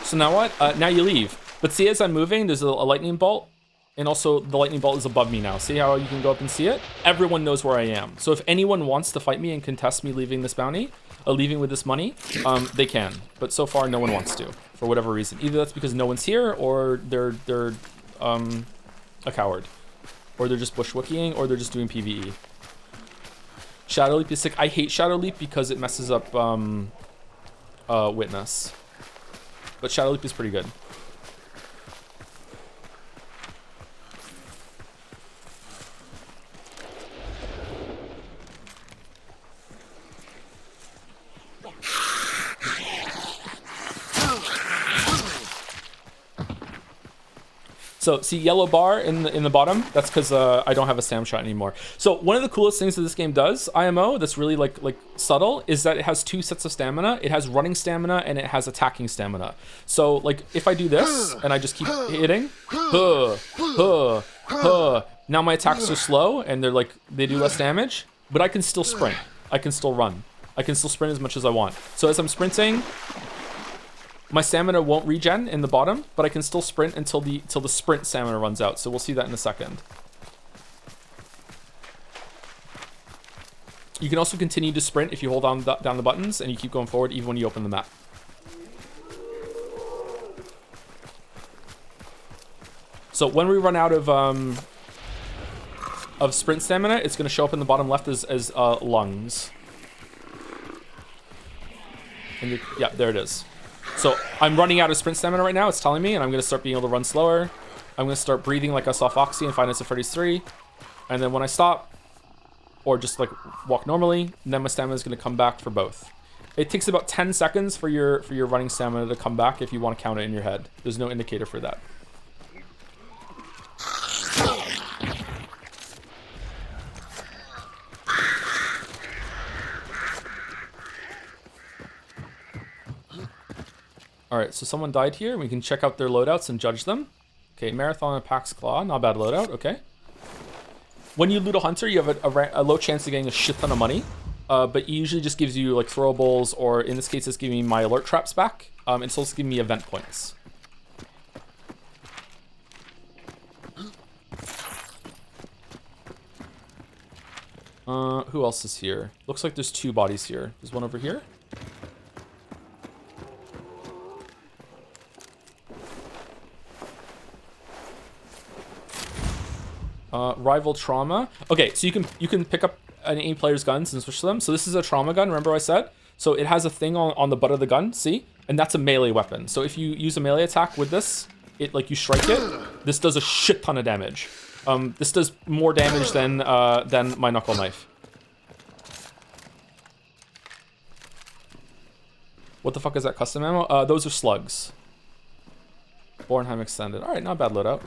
So now what? Now you leave. But see, as I'm moving, there's a lightning bolt. And also, the lightning bolt is above me now. See how you can go up and see it? Everyone knows where I am. So if anyone wants to fight me and contest me leaving this bounty, leaving with this money, they can. But so far, no one wants to, for whatever reason. Either that's because no one's here, or they're a coward. Or they're just bushwhacking, or they're just doing PvE. Shadow Leap is sick. I hate Shadow Leap because it messes up Witness. But Shadow Leap is pretty good. So see yellow bar in the bottom? That's because I don't have a stam shot anymore. So one of the coolest things that this game does, IMO, that's really like subtle, is that it has 2 sets of stamina. It has running stamina and it has attacking stamina. So like if I do this and I just keep hitting, now my attacks are slow and they do less damage, but I can still sprint. I can still run. I can still sprint as much as I want. So as I'm sprinting, my stamina won't regen in the bottom, but I can still sprint until the sprint stamina runs out. So we'll see that in a second. You can also continue to sprint if you hold down the buttons and you keep going forward even when you open the map. So when we run out of sprint stamina, it's going to show up in the bottom left as lungs. And yeah, there it is. So I'm running out of sprint stamina right now, it's telling me, and I'm going to start being able to run slower. I'm going to start breathing like I saw Foxy in Five Nights at Freddy's 3. And then when I stop, or just like walk normally, then my stamina is going to come back for both. It takes about 10 seconds for your running stamina to come back if you want to count it in your head. There's no indicator for that. Alright, so someone died here. We can check out their loadouts and judge them. Okay, Marathon and Pax Claw. Not bad loadout, okay. When you loot a hunter, you have a low chance of getting a shit ton of money. But it usually just gives you like throwables, or in this case, it's giving me my alert traps back. And so it's giving me event points. Who else is here? Looks like there's 2 bodies here. There's one over here. Rival trauma. Okay, so you can pick up any player's guns and switch to them. So this is a trauma gun, remember I said? So it has a thing on the butt of the gun, see? And that's a melee weapon. So if you use a melee attack with this, you strike it, this does a shit ton of damage. This does more damage than my knuckle knife. What the fuck is that custom ammo? Those are slugs. Bornheim extended. All right, not bad loadout.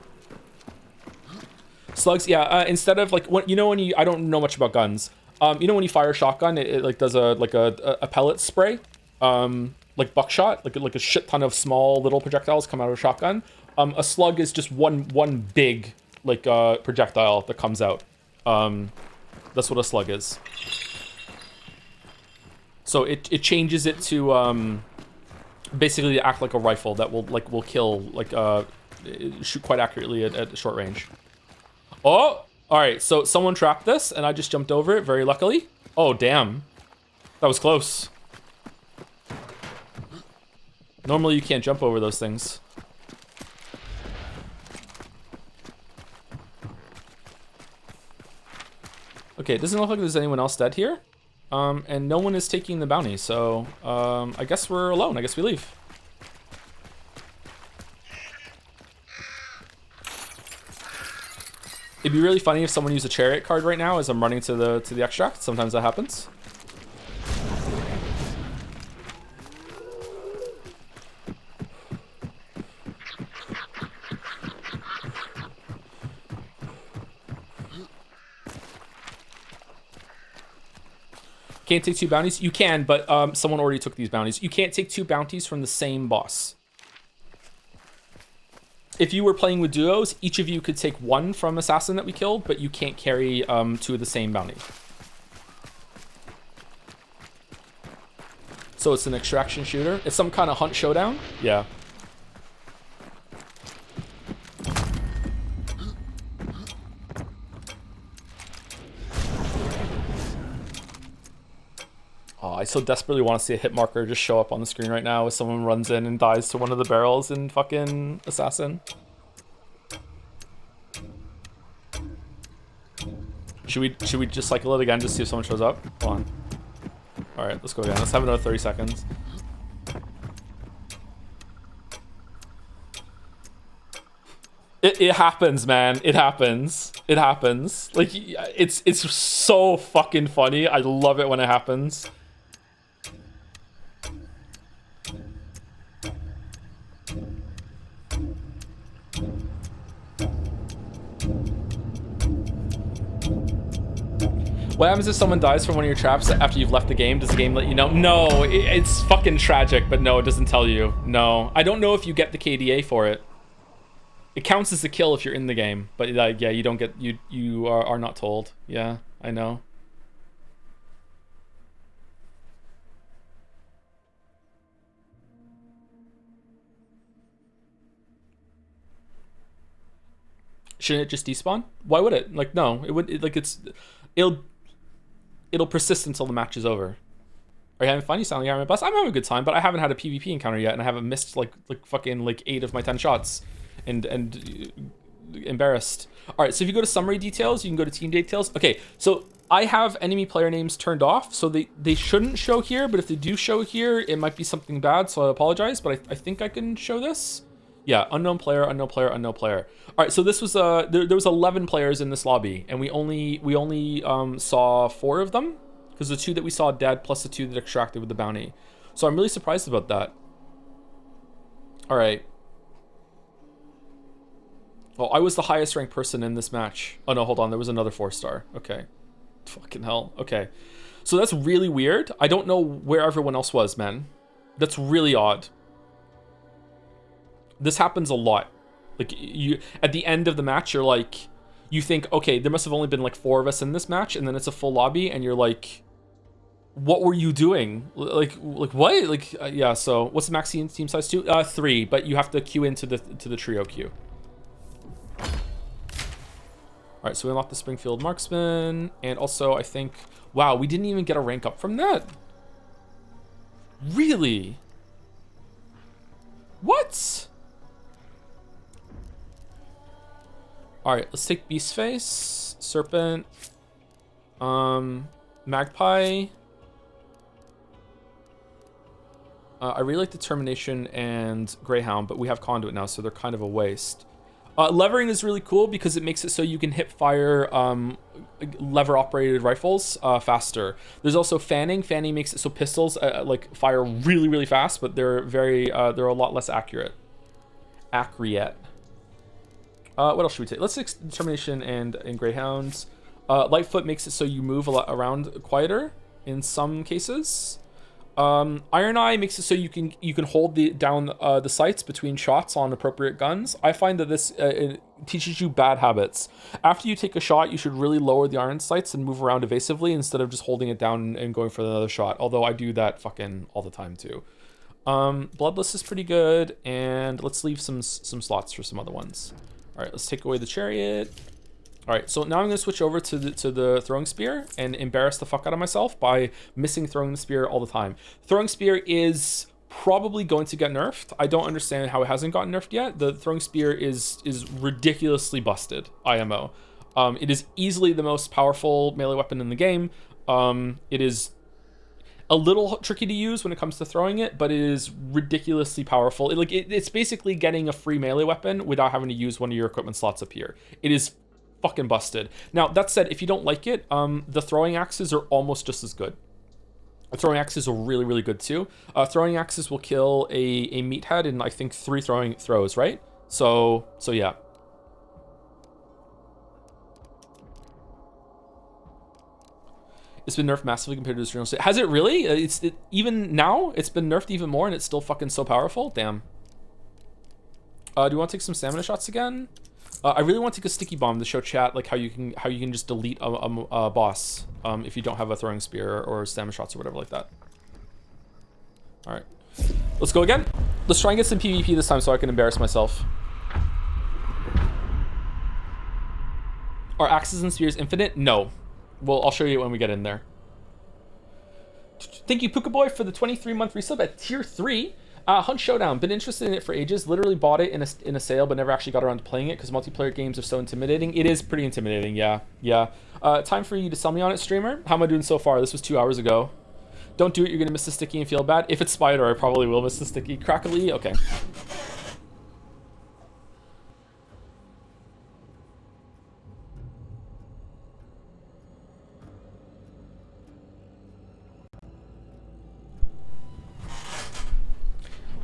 Slugs, yeah. Instead of like when you, I don't know much about guns. You know when you fire a shotgun, it like does a pellet spray, like buckshot, like a shit ton of small little projectiles come out of a shotgun. A slug is just one big like projectile that comes out. That's what a slug is. So it changes it to basically act like a rifle that will kill shoot quite accurately at short range. Oh, all right. So someone trapped this, and I just jumped over it very luckily. Oh, damn. That was close. Normally, you can't jump over those things. Okay, it doesn't look like there's anyone else dead here. And no one is taking the bounty, so I guess we're alone. I guess we leave. It'd be really funny if someone used a chariot card right now as I'm running to the extract. Sometimes that happens. Can't take 2 bounties? You can, but someone already took these bounties. You can't take 2 bounties from the same boss. If you were playing with duos, each of you could take 1 from Assassin that we killed, but you can't carry 2 of the same bounty. So it's an extraction shooter. It's some kind of hunt showdown. Yeah. Oh, I so desperately want to see a hit marker just show up on the screen right now as someone runs in and dies to one of the barrels in fucking Assassin. Should we just cycle it again just see if someone shows up? Hold on. All right, let's go again. Let's have another 30 seconds. It happens, man. It happens. It happens. Like it's so fucking funny. I love it when it happens. What happens if someone dies from one of your traps after you've left the game? Does the game let you know? No, it's fucking tragic, but no, it doesn't tell you. No, I don't know if you get the KDA for it. It counts as a kill if you're in the game, but yeah, you don't get, you are not told. Yeah, I know. Shouldn't it just despawn? Why would it? Like, no, it would, it'll persist until the match is over. Are you having fun? You sound like you're having a blast. I'm having a good time, but I haven't had a PvP encounter yet, and I haven't missed like fucking 8 of my 10 shots, and embarrassed. All right, so if you go to summary details, you can go to team details. Okay, so I have enemy player names turned off, so they shouldn't show here, but if they do show here, it might be something bad, so I apologize, but I think I can show this. Yeah, unknown player, unknown player, unknown player. All right, so this was there was 11 players in this lobby, and we only saw 4 of them, because the 2 that we saw dead plus the 2 that extracted with the bounty. So I'm really surprised about that. All right. Well, I was the highest ranked person in this match. Oh no, hold on, there was another 4-star. Okay. Fucking hell. Okay. So that's really weird. I don't know where everyone else was, man. That's really odd. This happens a lot. Like, you at the end of the match, you're like, you think, okay, there must have only been like 4 of us in this match, and then it's a full lobby, and you're like, what were you doing? Like what? Like, yeah. So what's the max team size too? 3, but you have to queue into the trio queue. All right, so we unlocked the Springfield Marksman, and also I think, wow, we didn't even get a rank up from that. Really? What? All right, let's take Beastface, Serpent, Magpie. I really like Determination and Greyhound, but we have Conduit now, so they're kind of a waste. Levering is really cool because it makes it so you can hip fire lever-operated rifles faster. There's also fanning. Fanning makes it so pistols like fire really, really fast, but they're they're a lot less accurate. What else should we take? Let's take Determination and Greyhounds. Lightfoot makes it so you move a lot around quieter in some cases. Iron Eye makes it so you can hold down the sights between shots on appropriate guns. I find that this it teaches you bad habits. After you take a shot, you should really lower the iron sights and move around evasively instead of just holding it down and going for another shot. Although I do that fucking all the time too. Bloodless is pretty good, and let's leave some slots for some other ones. All right, let's take away the Chariot. All right, so now I'm gonna switch over to the Throwing Spear and embarrass the fuck out of myself by missing Throwing the Spear all the time. Throwing Spear is probably going to get nerfed. I don't understand how it hasn't gotten nerfed yet. The Throwing Spear is ridiculously busted, IMO. It is easily the most powerful melee weapon in the game. It is a little tricky to use when it comes to throwing it, but it is ridiculously powerful. It's basically getting a free melee weapon without having to use one of your equipment slots up here. It is fucking busted. Now, that said, if you don't like it, the throwing axes are almost just as good. The throwing axes are really, really good too. Throwing axes will kill a meathead in, I think, 3 throws, right? So yeah. It's been nerfed massively compared to the original state. Has it really? Even now, it's been nerfed even more, and it's still fucking so powerful. Damn. Do you want to take some stamina shots again? I really want to take a sticky bomb to show chat like how you can just delete a boss if you don't have a throwing spear or stamina shots or whatever like that. All right, let's go again. Let's try and get some PvP this time so I can embarrass myself. Are axes and spears infinite? No. Well, I'll show you when we get in there. Thank you, Puka Boy, for the 23-month resub at tier 3. Hunt Showdown. Been interested in it for ages. Literally bought it in a sale, but never actually got around to playing it because multiplayer games are so intimidating. It is pretty intimidating, yeah. Time for you to sell me on it, streamer. How am I doing so far? This was 2 hours ago. Don't do it. You're going to miss the sticky and feel bad. If it's Spider, I probably will miss the sticky. Crackly? Okay.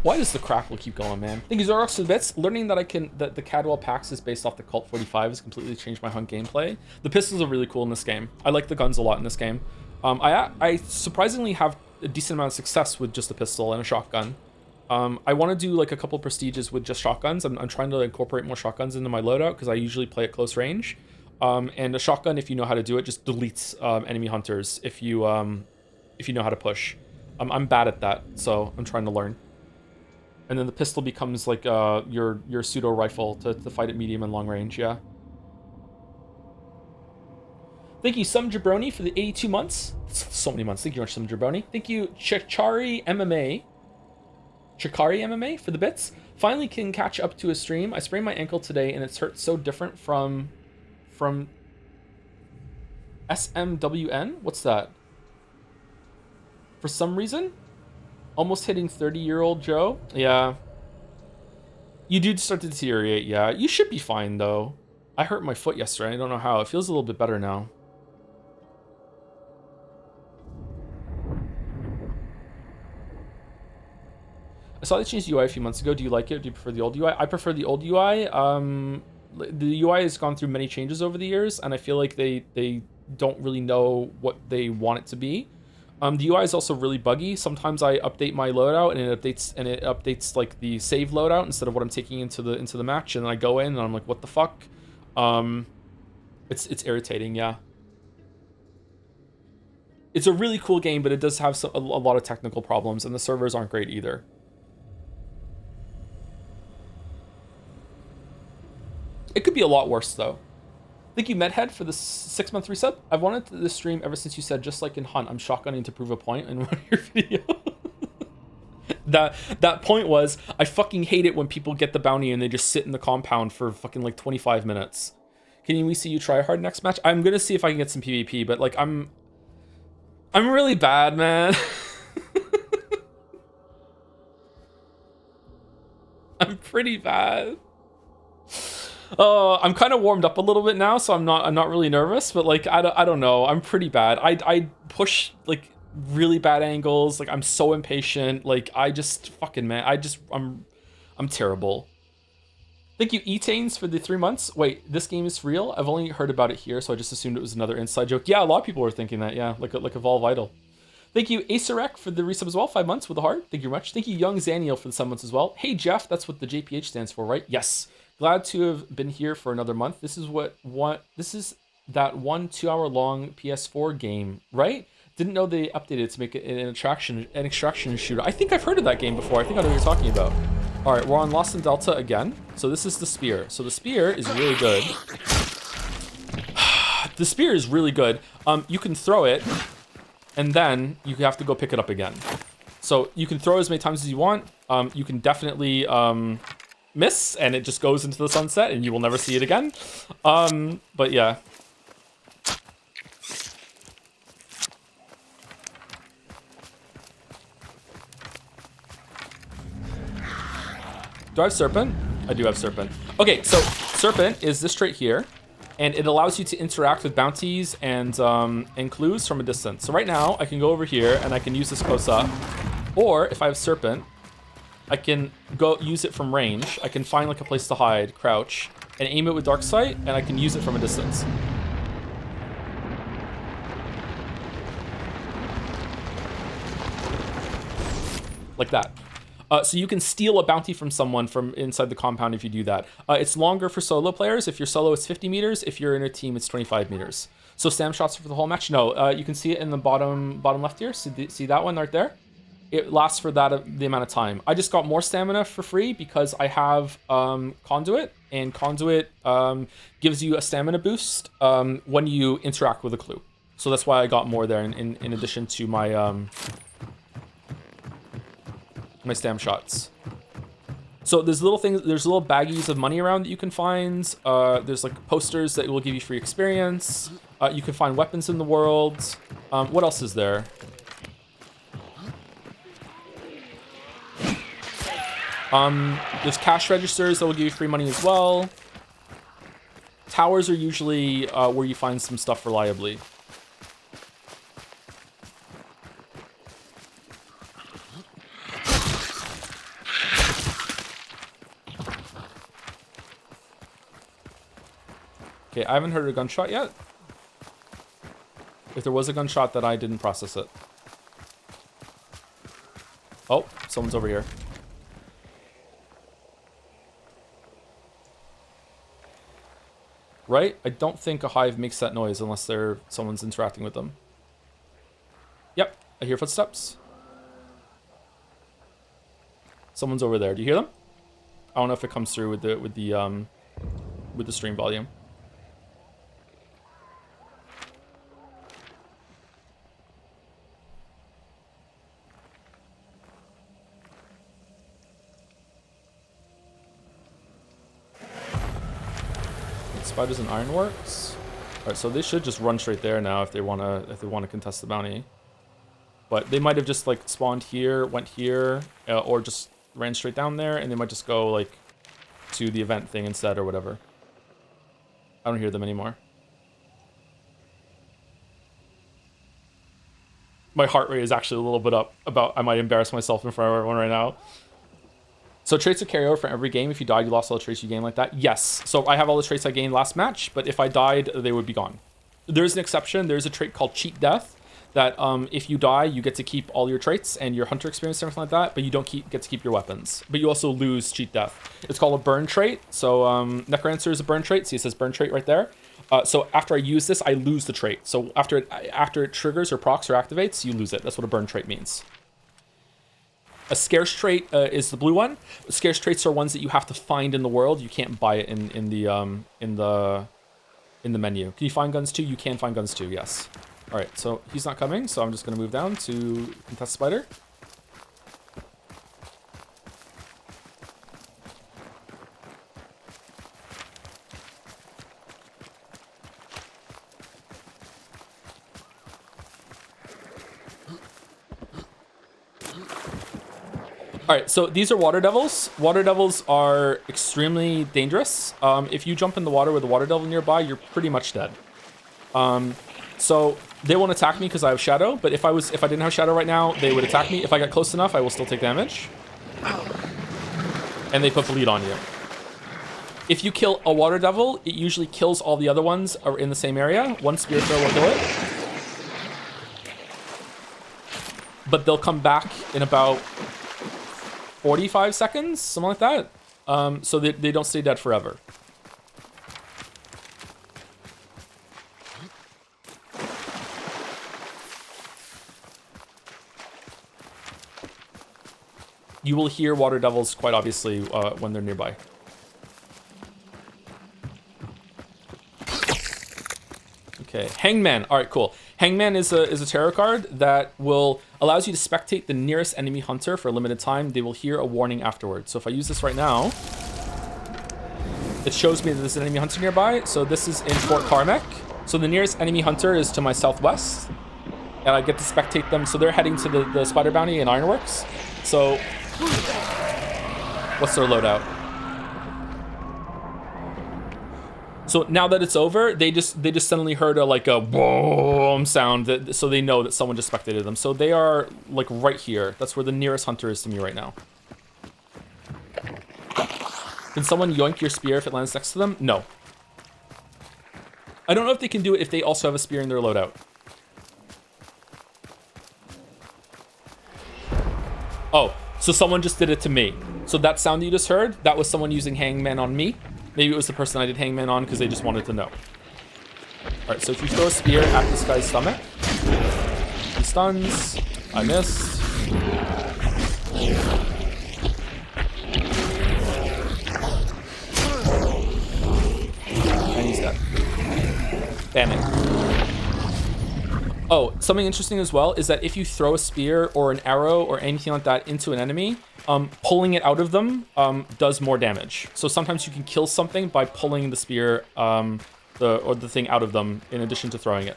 Why does the crackle keep going, man? Thank you, Zorox, for the bits. Learning that the Cadwell Pax is based off the Colt 45 has completely changed my hunt gameplay. The pistols are really cool in this game. I like the guns a lot in this game. I surprisingly have a decent amount of success with just a pistol and a shotgun. I want to do like a couple prestiges with just shotguns. I'm trying to incorporate more shotguns into my loadout because I usually play at close range. And a shotgun, if you know how to do it, just deletes enemy hunters if you know how to push. I'm bad at that, so I'm trying to learn. And then the pistol becomes like your pseudo rifle to fight at medium and long range. Yeah. Thank you, Some Jabroni, for the 82 months. So many months. Thank you very much, Some Jabroni. Thank you, Chikari MMA for the bits. Finally can catch up to a stream. I sprained my ankle today and it's hurt so different from SMWN. What's that? For some reason, almost hitting 30-year-old Joe. Yeah. You do start to deteriorate. Yeah. You should be fine though. I hurt my foot yesterday. I don't know how. It feels a little bit better now. I saw they changed the UI a few months ago. Do you like it? Do you prefer the old UI? I prefer the old UI. The UI has gone through many changes over the years, and I feel like they don't really know what they want it to be. The UI is also really buggy. Sometimes I update my loadout and it updates like the save loadout instead of what I'm taking into the match, and then I go in and I'm like, what the fuck? It's irritating, yeah. It's a really cool game, but it does have a lot of technical problems, and the servers aren't great either. It could be a lot worse, though. Thank you, Medhead, for the 6-month resub. I've wanted this stream ever since you said, just like in Hunt, I'm shotgunning to prove a point in one of your videos. that point was, I fucking hate it when people get the bounty and they just sit in the compound for fucking like 25 minutes. Can we see you try hard next match? I'm gonna see if I can get some PvP, but like I'm really bad, man. I'm pretty bad. I'm kind of warmed up a little bit now, so I'm not really nervous, but like I don't know, I'm pretty bad. I push like really bad angles, like I'm so impatient, like I just fucking I'm terrible. Thank you, Etanes, for the 3 months. Wait, this game is real? I've only heard about it here, so I just assumed it was another inside joke. Yeah, a lot of people were thinking that. Yeah, like a Vol Vital. Thank you, Acerek, for the resub as well. 5 months with a heart. Thank you very much. Thank you, Young Zaniel, for the 7 months as well. Hey, Jeff, that's what the JPH stands for, right? Yes. Glad to have been here for another month. This is that 1 2-hour long PS4 game, right? Didn't know they updated to make it an extraction shooter. I think I've heard of that game before. I think I know what you're talking about. All right, we're on Lost in Delta again. So this is the spear. So the spear is really good. The spear is really good. You can throw it, and then you have to go pick it up again. So you can throw as many times as you want. You can definitely miss, and it just goes into the sunset, and you will never see it again. But yeah. Do I have Serpent? I do have Serpent. Okay, so Serpent is this trait here, and it allows you to interact with bounties and clues from a distance. So right now, I can go over here, and I can use this close up. Or, if I have Serpent, I can go use it from range. I can find like a place to hide, crouch, and aim it with Dark Sight, and I can use it from a distance. Like that. So you can steal a bounty from someone from inside the compound if you do that. It's longer for solo players. If you're solo, it's 50 meters. If you're in a team, it's 25 meters. So stam shots for the whole match? No, you can see it in the bottom left here. See that one right there? It lasts for the amount of time. I just got more stamina for free because I have Conduit, and Conduit gives you a stamina boost when you interact with a clue. So that's why I got more there in addition to my my stam shots. So there's little baggies of money around that you can find. There's like posters that will give you free experience. You can find weapons in the world. What else is there? There's cash registers that will give you free money as well. Towers are usually where you find some stuff reliably. Okay, I haven't heard a gunshot yet. If there was a gunshot, that I didn't process it. Oh, someone's over here. Right? I don't think a hive makes that noise unless someone's interacting with them. Yep, I hear footsteps. Someone's over there. Do you hear them? I don't know if it comes through with the stream volume. Spiders and ironworks. All right, so they should just run straight there now if they wanna contest the bounty. But they might have just like spawned here, went here, or just ran straight down there, and they might just go like to the event thing instead or whatever. I don't hear them anymore. My heart rate is actually a little bit up. I might embarrass myself in front of everyone right now. So traits are carry over from every game. If you died, you lost all the traits you gained like that. Yes. So I have all the traits I gained last match, but if I died, they would be gone. There's an exception. There's a trait called cheat death that if you die, you get to keep all your traits and your hunter experience and everything like that, but you don't get to keep your weapons. But you also lose cheat death. It's called a burn trait. So Necromancer is a burn trait. See, it says burn trait right there. So after I use this, I lose the trait. So after it triggers or procs or activates, you lose it. That's what a burn trait means. A scarce trait is the blue one. Scarce traits are ones that you have to find in the world. You can't buy it in the menu. Can you find guns too? You can find guns too. Yes. All right. So he's not coming. So I'm just gonna move down to contest spider. All right, so these are water devils. Water devils are extremely dangerous. If you jump in the water with a water devil nearby, you're pretty much dead. So they won't attack me because I have shadow, but if I didn't have shadow right now, they would attack me. If I got close enough, I will still take damage. And they put bleed on you. If you kill a water devil, it usually kills all the other ones are in the same area. One spear throw will kill it. But they'll come back in about 45 seconds, something like that. So they don't stay dead forever. You will hear water devils quite obviously when they're nearby. Okay, Hangman. All right, cool. Hangman is a tarot card that allows you to spectate the nearest enemy hunter for a limited time. They will hear a warning afterwards. So if I use this right now, it shows me that there's an enemy hunter nearby. So this is in Fort Carmack. So the nearest enemy hunter is to my southwest, and I get to spectate them. So they're heading to the spider bounty in Ironworks. So what's their loadout? So now that it's over, they just suddenly heard a boom sound, so they know that someone just spectated them. So they are like right here. That's where the nearest hunter is to me right now. Can someone yoink your spear if it lands next to them? No. I don't know if they can do it if they also have a spear in their loadout. Oh, so someone just did it to me. So that sound you just heard, that was someone using Hangman on me. Maybe it was the person I did Hangman on because they just wanted to know. All right, so if you throw a spear at this guy's stomach, he stuns. I missed. And he's dead. Damn it. Oh, something interesting as well is that if you throw a spear or an arrow or anything like that into an enemy, pulling it out of them does more damage. So sometimes you can kill something by pulling the spear or the thing out of them in addition to throwing it.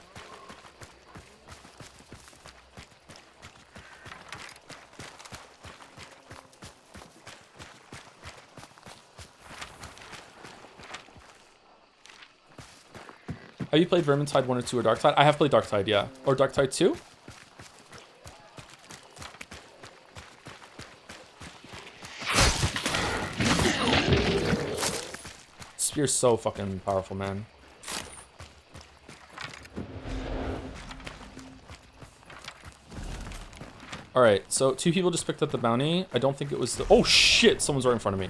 Have you played Vermintide 1 or 2 or Darktide? I have played Darktide, yeah. Or Darktide 2? Spear's so fucking powerful, man. All right, so 2 people just picked up the bounty. I don't think it was the... Oh, shit! Someone's right in front of me.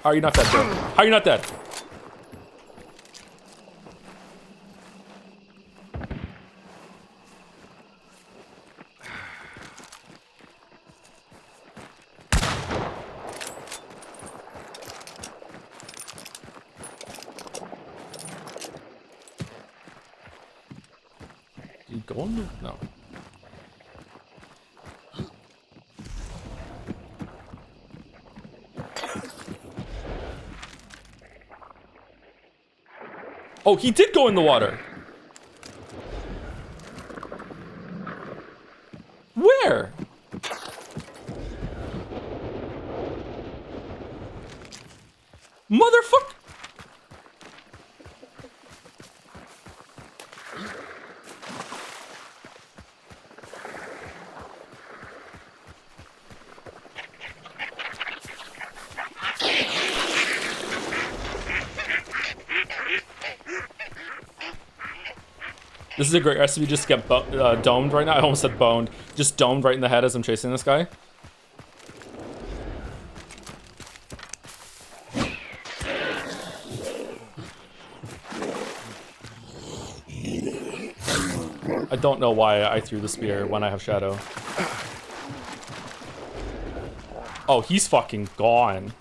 How are you not dead, bro? How are you not dead? Did he go in the... No. Oh, he did go in the water. Where? Motherfucker. This is a great recipe just to get domed right now. I almost said boned. Just domed right in the head as I'm chasing this guy. I don't know why I threw the spear when I have Shadow. Oh, he's fucking gone.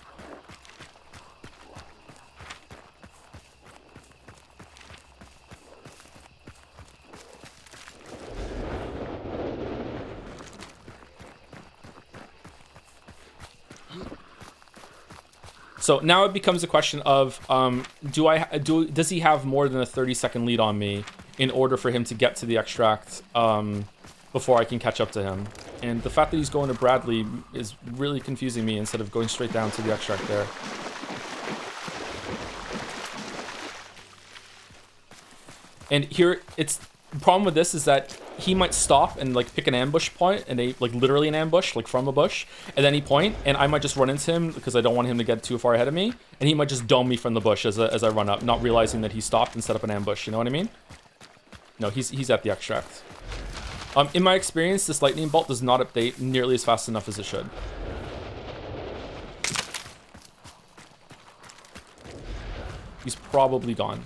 So now it becomes a question of, does he have more than a 30-second lead on me in order for him to get to the extract before I can catch up to him? And the fact that he's going to Bradley is really confusing me instead of going straight down to the extract there. And here, the problem with this is that he might stop and like pick an ambush point, and like literally an ambush, like from a bush, and then he point, and I might just run into him because I don't want him to get too far ahead of me, and he might just dome me from the bush as I run up, not realizing that he stopped and set up an ambush. You know what I mean? No, he's at the extract. In my experience, this lightning bolt does not update nearly as fast enough as it should. He's probably gone.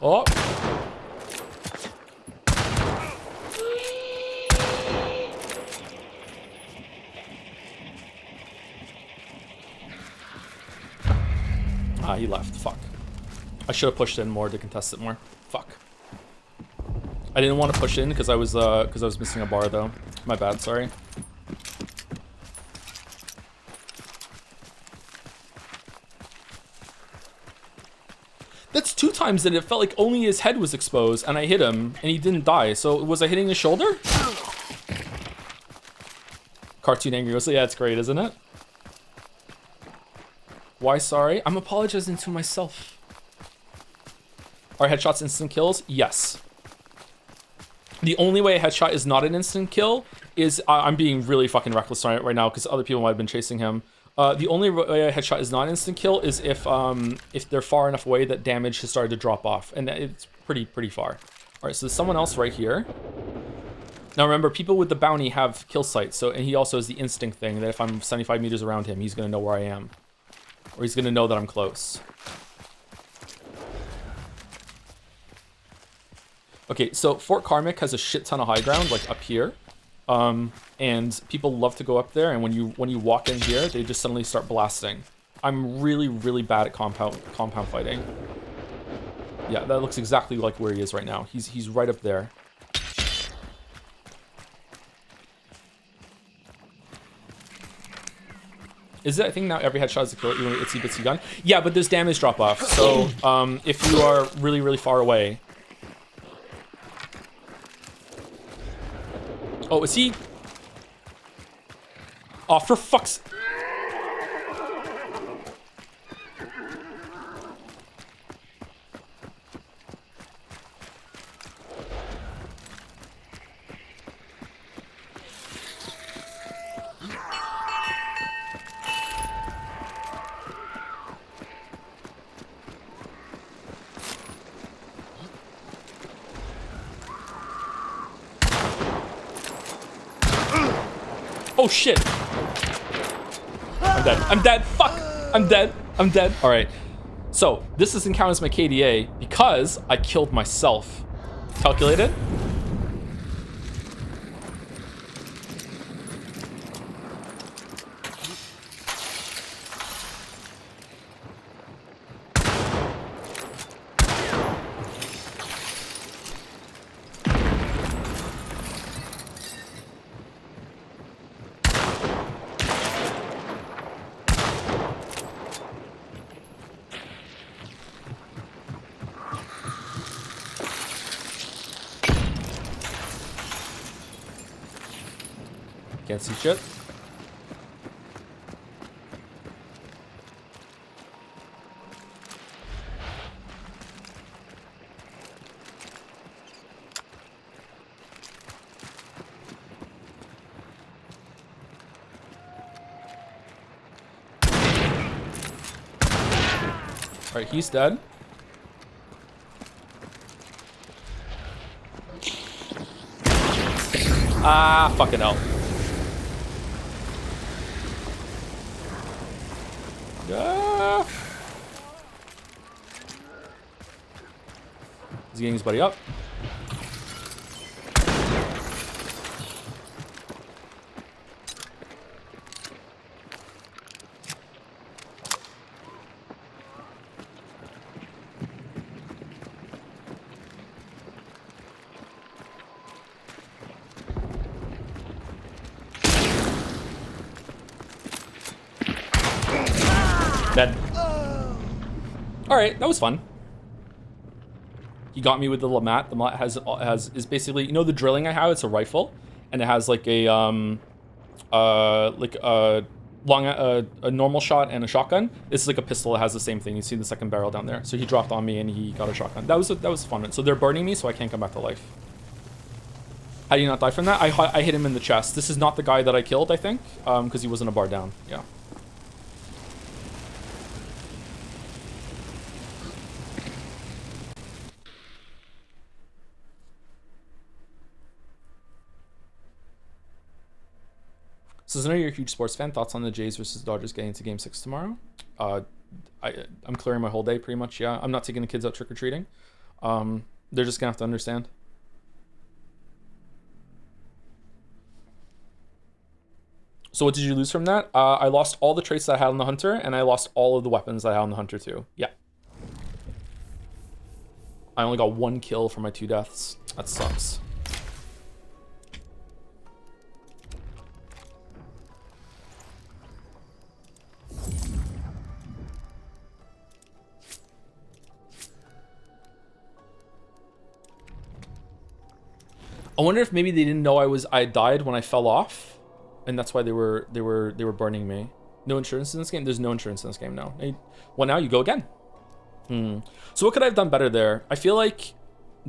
Oh. Ah, he left. Fuck. I should have pushed in more to contest it more. Fuck. I didn't want to push in because I was missing a bar though. My bad, sorry. That's 2 times that it felt like only his head was exposed and I hit him and he didn't die. So was I hitting his shoulder? Cartoon angry. So yeah, it's great, isn't it? Why sorry? I'm apologizing to myself. Are headshots instant kills? Yes. The only way a headshot is not an instant kill is I'm being really fucking reckless right now because other people might have been chasing him. The only way a headshot is not an instant kill is if they're far enough away that damage has started to drop off, and it's pretty far. All right, so there's someone else right here. Now remember, people with the bounty have kill sight, and he also has the instinct thing that if I'm 75 meters around him, he's gonna know where I am, or he's gonna know that I'm close. Okay, so Fort Karmic has a shit ton of high ground, like up here. And people love to go up there, and when you walk in here, they just suddenly start blasting. I'm really bad at compound fighting. Yeah, that looks exactly like where he is right now. He's right up there. Is it? I think now every headshot is a kill, even with itsy bitsy gun. Yeah, but there's damage drop off. So if you are really far away. Oh, is he? Oh, for fuck's... Oh shit! I'm dead. I'm dead. Fuck! I'm dead. I'm dead. All right. So this doesn't count as my KDA because I killed myself. Calculated? Can't see shit. All right, he's dead. Ah, fucking hell. He's getting his buddy up. Dead. All right, that was fun. He got me with the Lamat. The Lamat is basically, you know, the drilling I have. It's a rifle, and it has like a normal shot and a shotgun. This is like a pistol. It has the same thing. You see the second barrel down there. So he dropped on me and he got a shotgun. That was fun. So they're burning me, so I can't come back to life. How do you not die from that? I hit him in the chest. This is not the guy that I killed, I think, because he wasn't a bar down. Yeah. So I know you're a huge sports fan. Thoughts on the Jays versus Dodgers getting into Game 6 tomorrow? I'm clearing my whole day pretty much, yeah. I'm not taking the kids out trick-or-treating. They're just going to have to understand. So what did you lose from that? I lost all the traits that I had on the Hunter, and I lost all of the weapons that I had on the Hunter too. Yeah. I only got 1 kill for my 2 deaths. That sucks. I wonder if maybe they didn't know I died when I fell off, and that's why they were burning me. No insurance in this game? There's no insurance in this game, no. Well, now you go again. So what could I have done better there? I feel like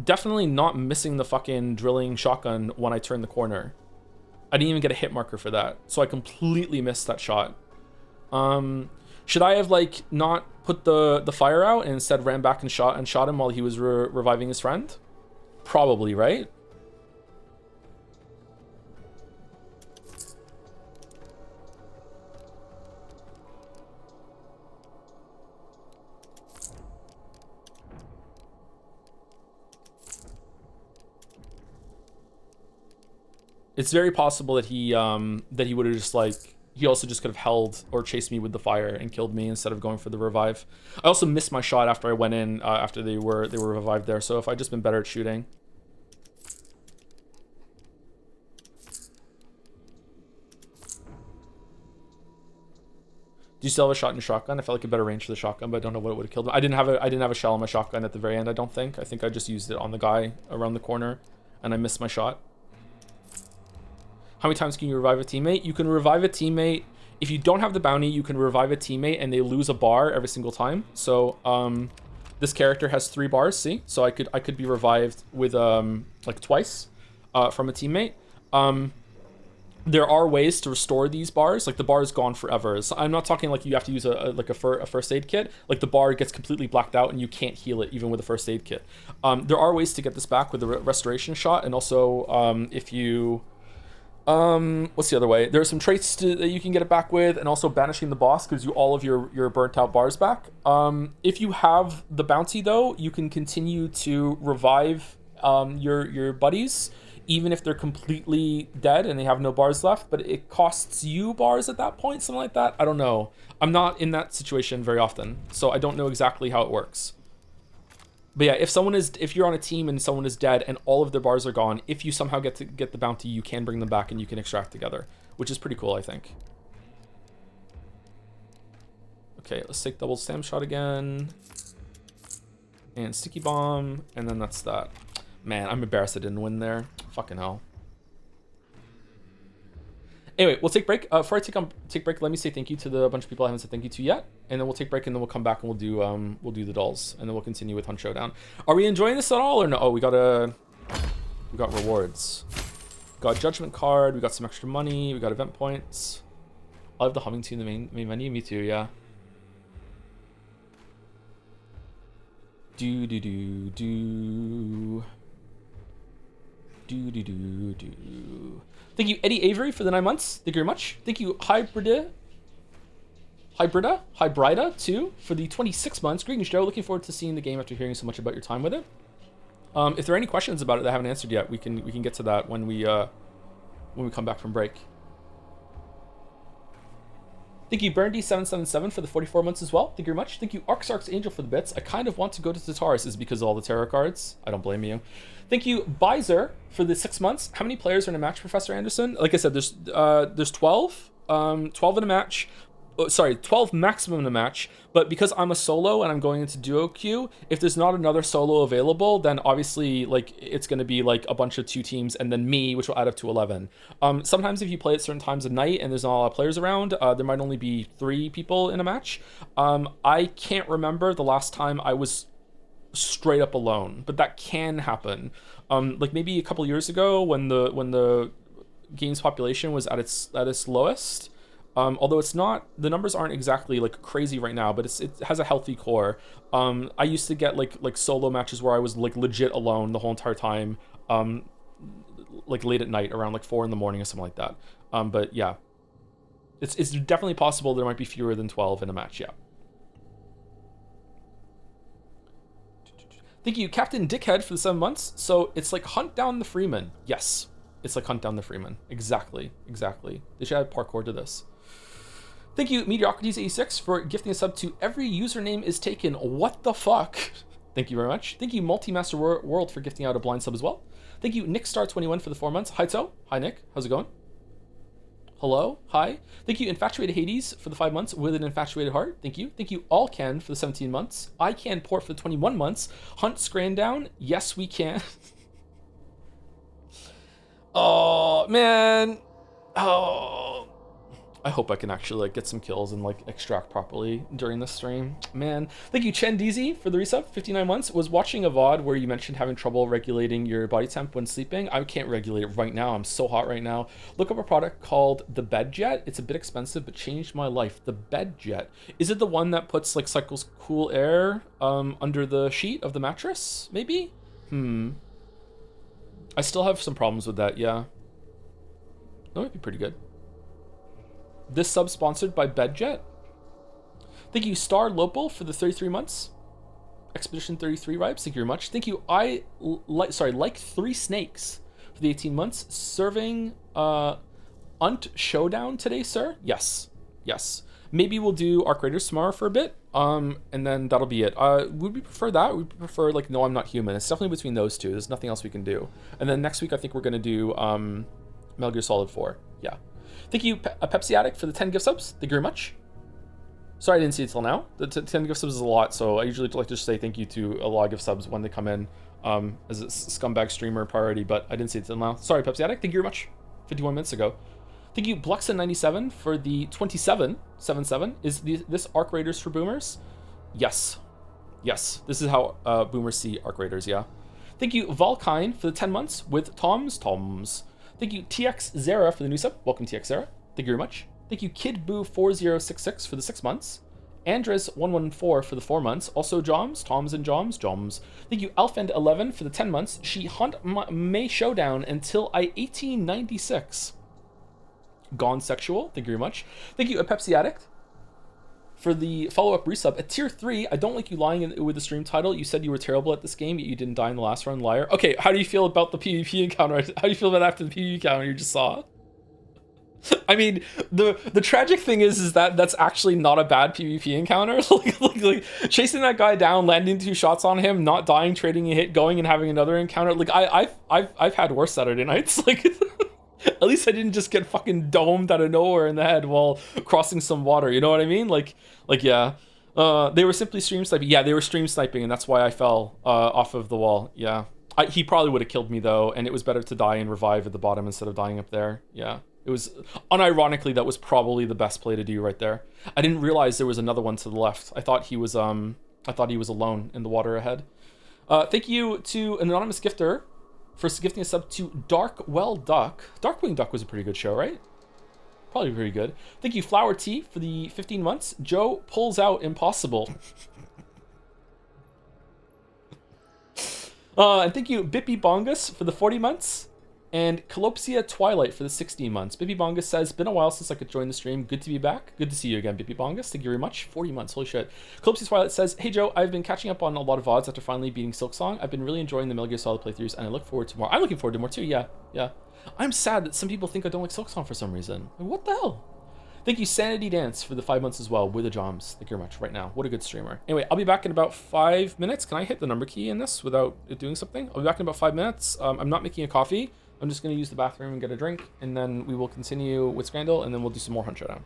definitely not missing the fucking drilling shotgun when I turned the corner. I didn't even get a hit marker for that, so I completely missed that shot. Should I have like not put the fire out and instead ran back and shot him while he was reviving his friend? Probably, right? It's very possible that he would have just like, he also just could have held or chased me with the fire and killed me instead of going for the revive. I also missed my shot after I went in after they were revived there. So if I'd just been better at shooting. Do you still have a shot in your shotgun? I felt like a better range for the shotgun, but I don't know what it would have killed him. I didn't have a shell on my shotgun at the very end, I don't think. I think I just used it on the guy around the corner and I missed my shot. How many times can you revive a teammate? You can revive a teammate. If you don't have the bounty, you can revive a teammate and they lose a bar every single time. So this character has 3 bars, see? So I could be revived with like twice from a teammate. There are ways to restore these bars. Like the bar is gone forever. So I'm not talking like you have to use a first aid kit. Like the bar gets completely blacked out and you can't heal it even with a first aid kit. There are ways to get this back with the restoration shot, and also if you What's the other way? There are some traits that you can get it back with, and also banishing the boss gives you all of your burnt out bars back. If you have the bounty though, you can continue to revive your buddies, even if they're completely dead and they have no bars left. But it costs you bars at that point, something like that. I don't know. I'm not in that situation very often, so I don't know exactly how it works. But yeah, if you're on a team and someone is dead and all of their bars are gone, if you somehow get the bounty, you can bring them back and you can extract together, which is pretty cool, I think. Okay, let's take double stam shot again. And sticky bomb, and then that's that. Man, I'm embarrassed I didn't win there. Fucking hell. Anyway, we'll take break. Before I take break, let me say thank you to the bunch of people I haven't said thank you to yet, and then we'll take break, and then we'll come back and we'll do the dolls, and then we'll continue with Hunt Showdown. Are we enjoying this at all, or no? Oh, we got rewards. Got a judgment card. We got some extra money. We got event points. I love the humming tune in the main menu. Me too. Yeah. Do do do do. Do do do do. Thank you, Eddie Avery, for the 9 months. Thank you very much. Thank you, Hybrida, too, for the 26 months. Greetings, Joe. Looking forward to seeing the game after hearing so much about your time with it. If there are any questions about it that I haven't answered yet, we can get to that when we come back from break. Thank you, Burndy777 for the 44 months as well. Thank you very much. Thank you, Arxarx Angel, for the bits. I kind of want to go to Tataris is because of all the tarot cards. I don't blame you. Thank you, Bizer, for the 6 months. How many players are in a match, Professor Anderson? Like I said, there's 12. 12 in a match. Oh, sorry, 12 maximum in a match. But because I'm a solo and I'm going into duo queue, if there's not another solo available, then obviously like it's going to be like a bunch of 2 teams and then me, which will add up to 11. Sometimes if you play at certain times of night and there's not a lot of players around, there might only be 3 people in a match. I can't remember the last time I was straight up alone, but that can happen. Like maybe a couple years ago when the game's population was at its lowest. Although it's not, the numbers aren't exactly like crazy right now, but it has a healthy core. I used to get like solo matches where I was like legit alone the whole entire time, like late at night around like 4 in the morning or something like that. But yeah, it's definitely possible there might be fewer than 12 in a match. Yeah. Thank you, Captain Dickhead, for the 7 months. So it's like Hunt Down the Freeman. Yes, it's like Hunt Down the Freeman. Exactly. They should add parkour to this. Thank you, Mediocrities86, for gifting a sub to Every Username is Taken. What the fuck? Thank you very much. Thank you, Multi-Master World, for gifting out a blind sub as well. Thank you, NickStar21, for the 4 months. Hi, To. Hi, Nick. How's it going? Hello. Hi. Thank you, Infatuated Hades, for the 5 months with an infatuated heart. Thank you. Thank you, All Can, for the 17 months. I Can Port for the 21 months. Hunt Scrandown. Yes, we can. Oh, man. Oh. I hope I can actually like get some kills and like extract properly during this stream. Man. Thank you, Chen DZ, for the resub. 59 months. Was watching a VOD where you mentioned having trouble regulating your body temp when sleeping. I can't regulate it right now. I'm so hot right now. Look up a product called the Bed Jet. It's a bit expensive, but changed my life. The Bed Jet. Is it the one that puts like cycles cool air under the sheet of the mattress? Maybe? I still have some problems with that, yeah. That might be pretty good. This sub sponsored by BedJet. Thank you, Star Lopal, for the 33 months. Expedition 33 vibes. Thank you very much. Thank you, like 3 snakes for the 18 months. Serving Hunt Showdown today, sir? Yes. Maybe we'll do Arc Raiders tomorrow for a bit. And then that'll be it. Would we prefer that? Would we prefer like No, I'm Not Human? It's definitely between those two. There's nothing else we can do. And then next week I think we're gonna do Metal Gear Solid 4. Yeah. Thank you, a Pepsi Addict, for the 10 gift subs. Thank you very much. Sorry I didn't see it till now. The 10 gift subs is a lot, so I usually like to just say thank you to a lot of gift subs when they come in as a scumbag streamer priority, but I didn't see it till now. Sorry, Pepsi Addict. Thank you very much. 51 minutes ago. Thank you, Bluxon97, for the 2777. Is this Arc Raiders for boomers? Yes. This is how boomers see Arc Raiders, yeah. Thank you, Valkine, for the 10 months with Toms. Thank you, TX Zera, for the new sub. Welcome, TX Zera. Thank you very much. Thank you, KidBoo4066, for the 6 months. Andres114 for the 4 months. Also, Toms. Thank you, Alfend11, for the 10 months. She hunt May Showdown until I 1896. Gone Sexual, thank you very much. Thank you, a Pepsi Addict, for the follow-up resub. At tier 3, I don't like you lying with the stream title. You said you were terrible at this game, yet you didn't die in the last run, liar. Okay, how do you feel about the PvP encounter? How do you feel about after the PvP encounter you just saw? I mean, the tragic thing is that that's actually not a bad PvP encounter. like chasing that guy down, landing 2 shots on him, not dying, trading a hit, going and having another encounter. Like I've had worse Saturday nights. Like at least I didn't just get fucking domed out of nowhere in the head while crossing some water. You know what I mean? Like yeah. They were simply stream sniping. Yeah, they were stream sniping, and that's why I fell off of the wall. Yeah. He probably would have killed me though, and it was better to die and revive at the bottom instead of dying up there. Yeah. It was, unironically, that was probably the best play to do right there. I didn't realize there was another one to the left. I thought he was alone in the water ahead. Thank you to an anonymous gifter for gifting a sub to Darkwell Duck. Darkwing Duck was a pretty good show, right? Probably pretty good. Thank you, Flower Tea, for the 15 months. Joe pulls out impossible. And thank you, Bippy Bongus, for the 40 months. And Calopsia Twilight for the 16 months. Bippy Bongus says, been a while since I could join the stream. Good to be back. Good to see you again, Bippy Bongus. Thank you very much. 40 months. Holy shit. Calopsia Twilight says, hey Joe, I've been catching up on a lot of VODs after finally beating Silksong. I've been really enjoying the Metal Gear Solid playthroughs, and I look forward to more. I'm looking forward to more too, yeah. I'm sad that some people think I don't like Silksong for some reason. Like, what the hell? Thank you, Sanity Dance, for the 5 months as well, with the Joms. Thank you very much, right now. What a good streamer. Anyway, I'll be back in about 5 minutes. Can I hit the number key in this without it doing something? I'll be back in about 5 minutes. I'm not making a coffee. I'm just going to use the bathroom and get a drink, and then we will continue with Scrandal, and then we'll do some more Hunt Showdown.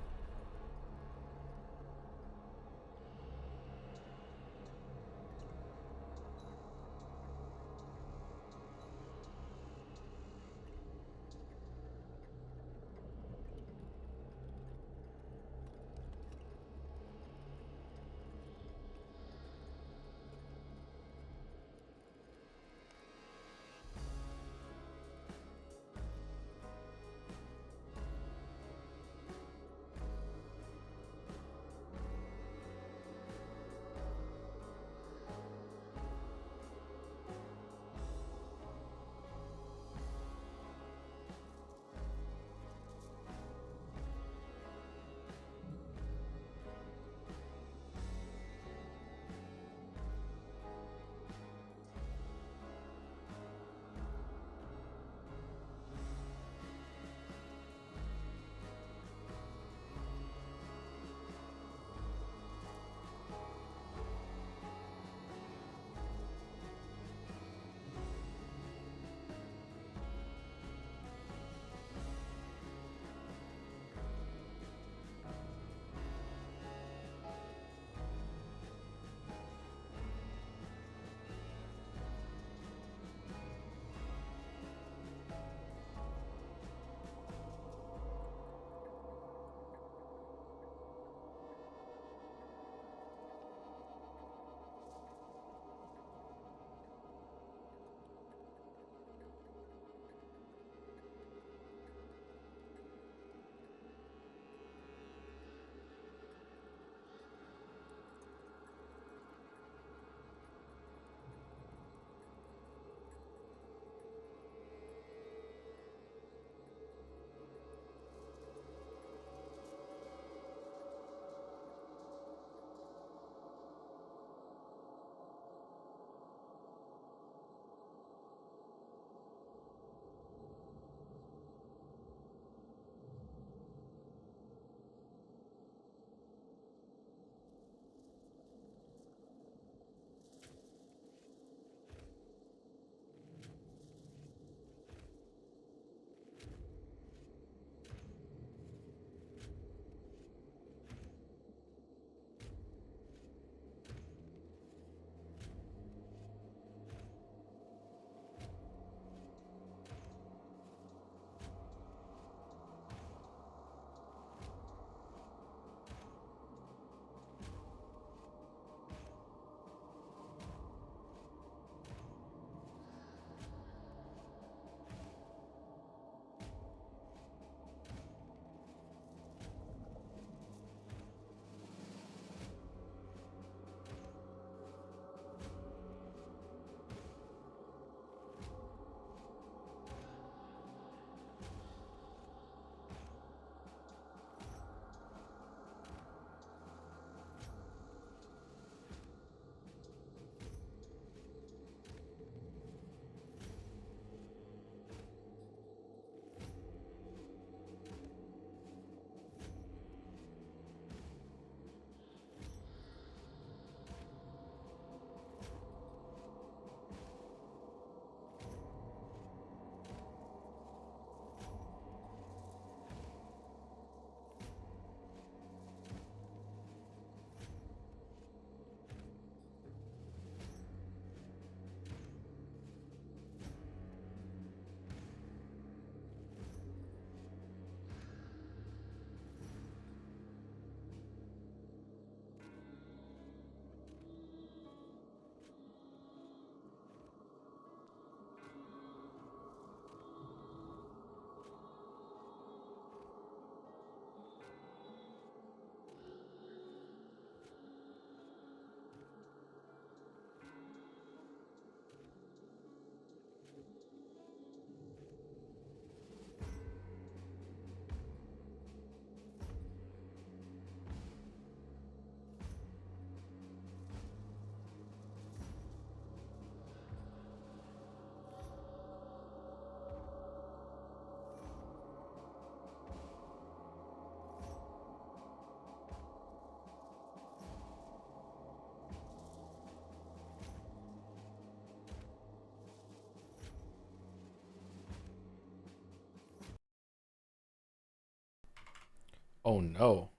Oh no.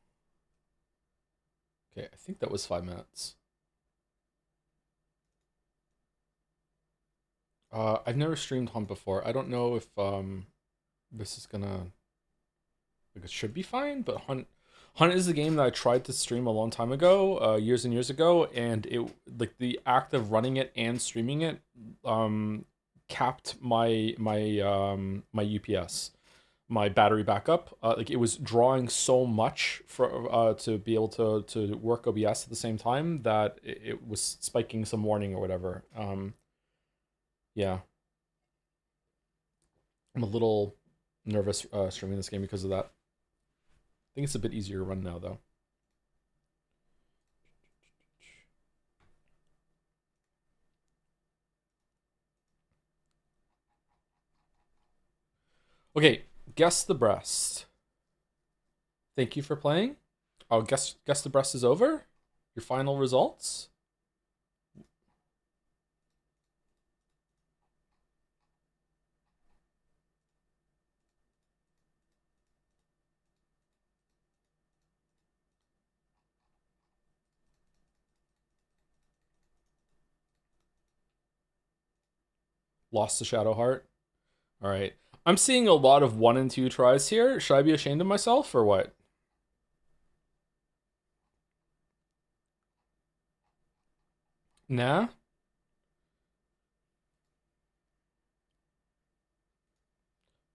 Okay, I think that was 5 minutes. I've never streamed Hunt before. I don't know if this is gonna, like, it should be fine, but Hunt is a game that I tried to stream a long time ago, years and years ago, and it, like, the act of running it and streaming it capped my UPS, my battery backup. Like, it was drawing so much for to be able to work OBS at the same time that it was spiking some warning or whatever. Yeah, I'm a little nervous streaming this game because of that. I think it's a bit easier to run now, though. Okay, guess the breast. Thank you for playing. Oh, guess the breast is over. Your final results. Lost to Shadowheart. All right. I'm seeing a lot of 1 and 2 tries here. Should I be ashamed of myself or what? Nah.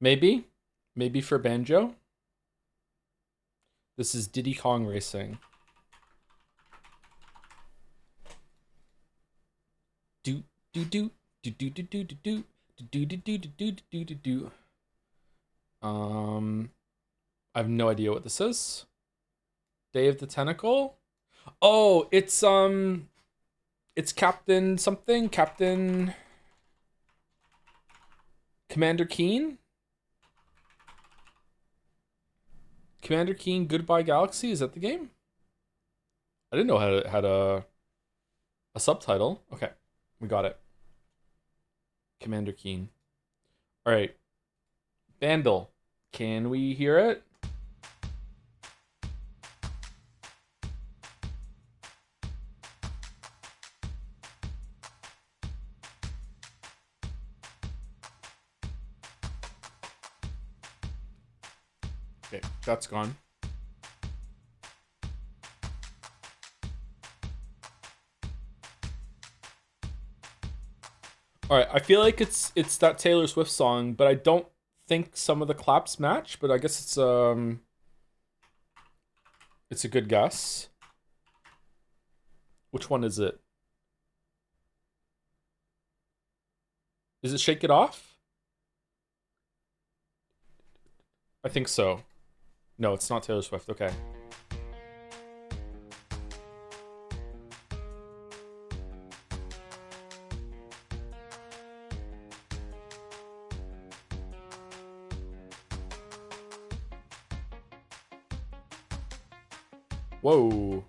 Maybe. Maybe for Banjo. This is Diddy Kong Racing. Do do do do do do do do do do do do do do do do. I have no idea what this is. Day of the Tentacle. Oh, it's Captain something. Captain Commander Keen. Commander Keen Goodbye Galaxy. Is that the game? I didn't know it had a subtitle. Okay, we got it. Commander Keen. All right, Vandal. Can we hear it? Okay, that's gone. All right, I feel like it's that Taylor Swift song, but I don't think some of the claps match. But I guess it's a good guess. Which one is it? Is it Shake It Off? I think so. No, it's not Taylor Swift. Okay. Whoa.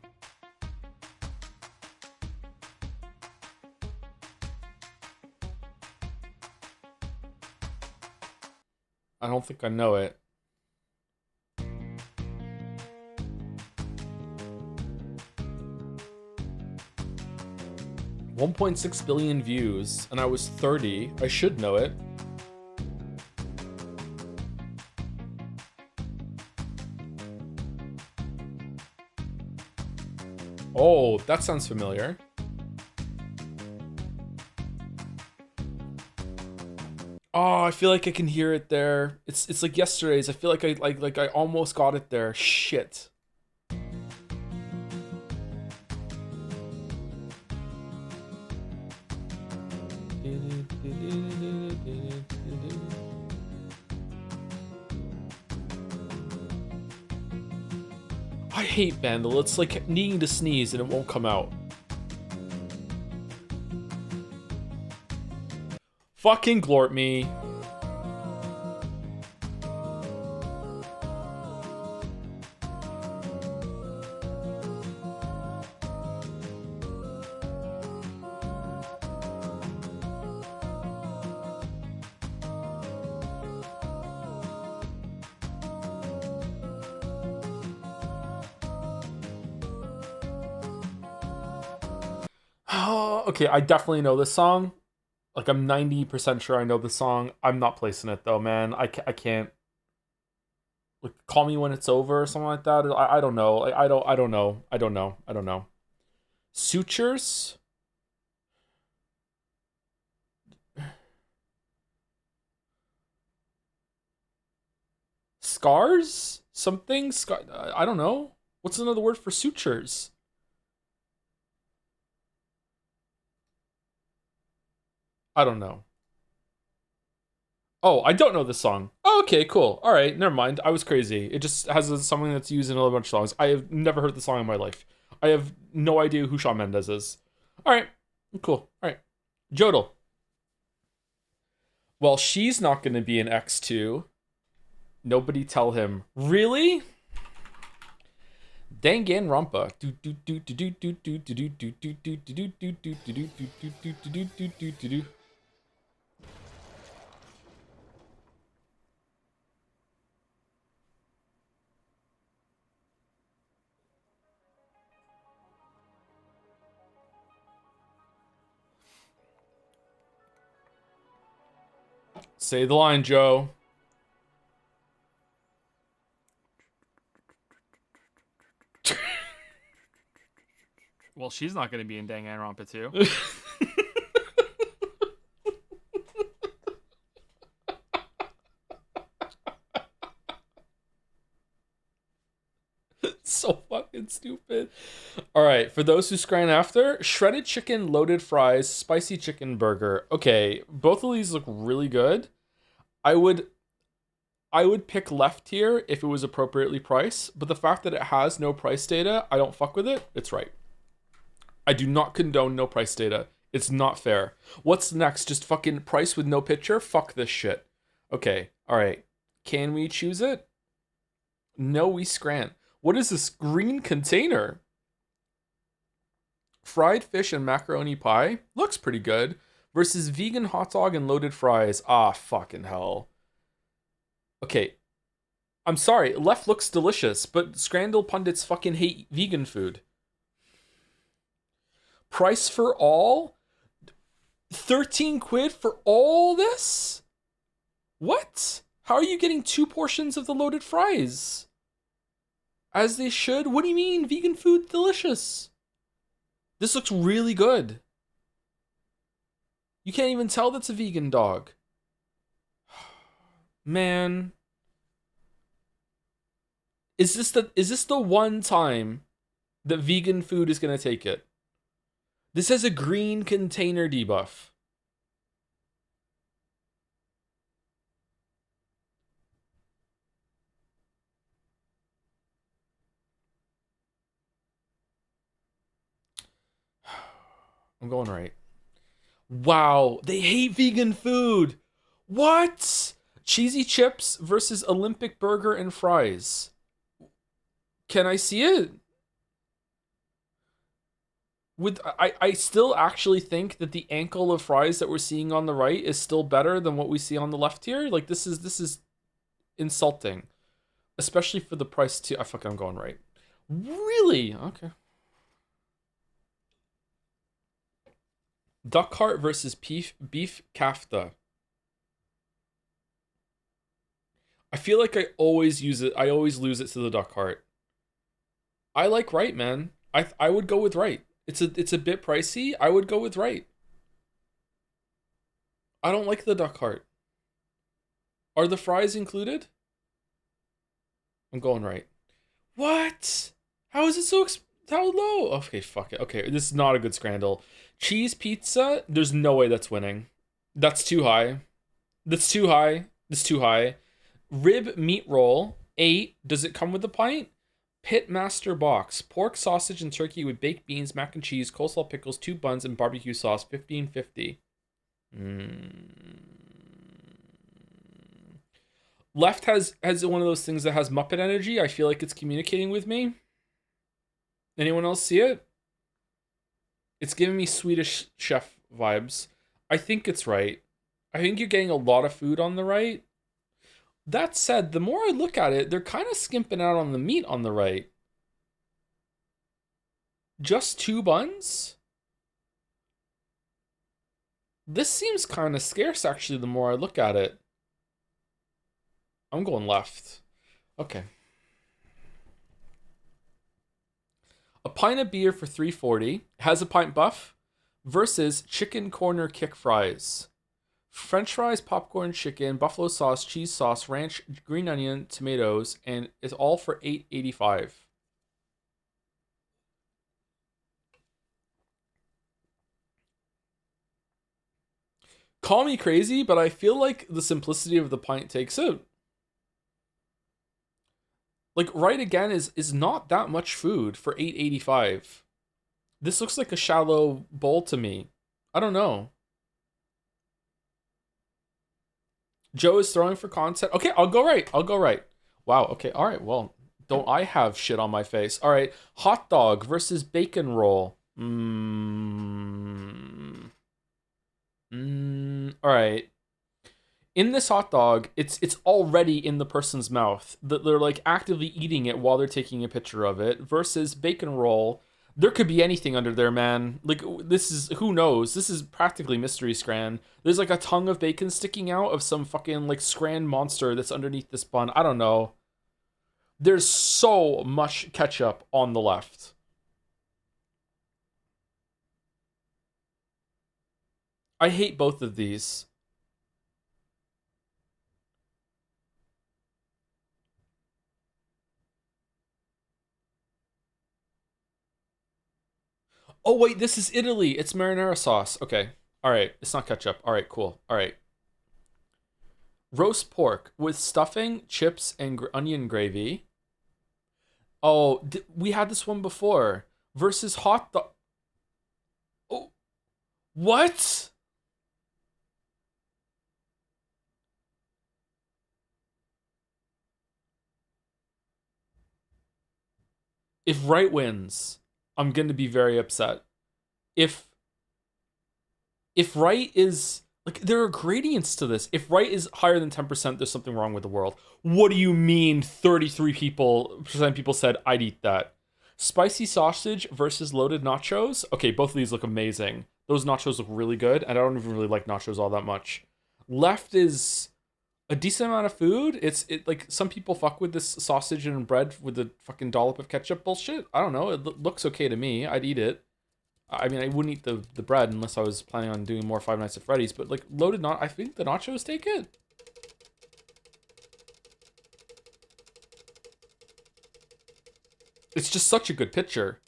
I don't think I know it. $1.6 billion views, and I was 30. I should know it. Oh, that sounds familiar. Oh, I feel like I can hear it there. It's like yesterday's. I feel like I almost got it there. Shit. I hate Vandal. It's like needing to sneeze and it won't come out. Fucking glort me. Okay, I definitely know this song. Like, I'm 90% sure I know the song. I'm not placing it though, man. I can't. Like, call me when it's over or something like that. I don't know. Like, I don't know. I don't know. Sutures, scars, something. I don't know. What's another word for sutures? I don't know. Oh, I don't know this song. Oh, okay, cool. All right, never mind. I was crazy. It just has something that's used in a bunch of songs. I have never heard the song in my life. I have no idea who Shawn Mendes is. All right, cool. All right, Jodel. Well, she's not going to be an X2. Nobody tell him. Really? Danganronpa. Say the line, Joe. Well, she's not going to be in Danganronpa 2. So fucking stupid. All right, for those who scran after, shredded chicken, loaded fries, spicy chicken burger. Okay, both of these look really good. I would I would pick left here if it was appropriately priced, but the fact that it has no price data, I don't fuck with it. It's right. I do not condone no price data. It's not fair. What's next? Just fucking price with no picture? Fuck this shit. Okay, all right. Can we choose it? No, we scran. What is this green container? Fried fish and macaroni pie? Looks pretty good. Versus vegan hot dog and loaded fries. Ah, fucking hell. Okay, I'm sorry. Left looks delicious, but Scrandal pundits fucking hate vegan food. Price for all? 13 quid for all this? What? How are you getting 2 portions of the loaded fries? As they should? What do you mean vegan food delicious? This looks really good. You can't even tell that's a vegan dog. Man. Is this the one time that vegan food is gonna take it? This has a green container debuff. I'm going right. Wow, they hate vegan food. What? Cheesy chips versus Olympic burger and fries. Can I see it? I still actually think that the ankle of fries that we're seeing on the right is still better than what we see on the left here. Like, this is insulting, especially for the price too. I'm going right. Really? Okay. Duck heart versus beef kafta. I feel like I always use it. I always lose it to the duck heart. I like right, man. I would go with right. It's a bit pricey. I would go with right. I don't like the duck heart. Are the fries included? I'm going right. What? How is it how low? Okay, fuck it. Okay, this is not a good scrandal. Cheese pizza. There's no way that's winning. That's too high. That's too high. That's too high. Rib meat roll. 8. Does it come with a pint? Pitmaster box. Pork, sausage, and turkey with baked beans, mac and cheese, coleslaw, pickles, 2 buns, and barbecue sauce. 15.50. Left has one of those things that has Muppet energy. I feel like it's communicating with me. Anyone else see it? It's giving me Swedish chef vibes. I think it's right. I think you're getting a lot of food on the right. That said, the more I look at it, they're kind of skimping out on the meat on the right. Just 2 buns? This seems kind of scarce, actually, the more I look at it. I'm going left. Okay. A pint of beer for 340 has a pint buff versus chicken corner kick fries. French fries, popcorn, chicken, buffalo sauce, cheese sauce, ranch, green onion, tomatoes, and it's all for $8.85. Call me crazy, but I feel like the simplicity of the pint takes out. Like right again is not that much food for 8.85. This looks like a shallow bowl to me. I don't know. Joe is throwing for content. Okay, I'll go right. I'll go right. Wow. Okay. All right. Well, don't I have shit on my face? All right. Hot dog versus bacon roll. All right. In this hot dog, it's already in the person's mouth. That they're like actively eating it while they're taking a picture of it. Versus bacon roll, there could be anything under there, man. Like this is who knows. This is practically mystery scran. There's like a tongue of bacon sticking out of some fucking like scran monster that's underneath this bun. I don't know. There's so much ketchup on the left. I hate both of these. Oh wait, this is Italy. It's marinara sauce. Okay. All right. It's not ketchup. All right, cool. All right. Roast pork with stuffing, chips, and onion gravy. Oh, we had this one before. Versus hot dog. Oh, what? If right wins, I'm going to be very upset. If right is like there are gradients to this. If right is higher than 10%, there's something wrong with the world. What do you mean 33% people said I'd eat that? Spicy sausage versus loaded nachos. Okay, both of these look amazing. Those nachos look really good, and I don't even really like nachos all that much. Left is a decent amount of food. It like some people fuck with this sausage and bread with the fucking dollop of ketchup bullshit. I don't know. It looks okay to me. I'd eat it. I mean, I wouldn't eat the bread unless I was planning on doing more Five Nights at Freddy's. But like loaded, not I think the nachos take it. It's just such a good picture.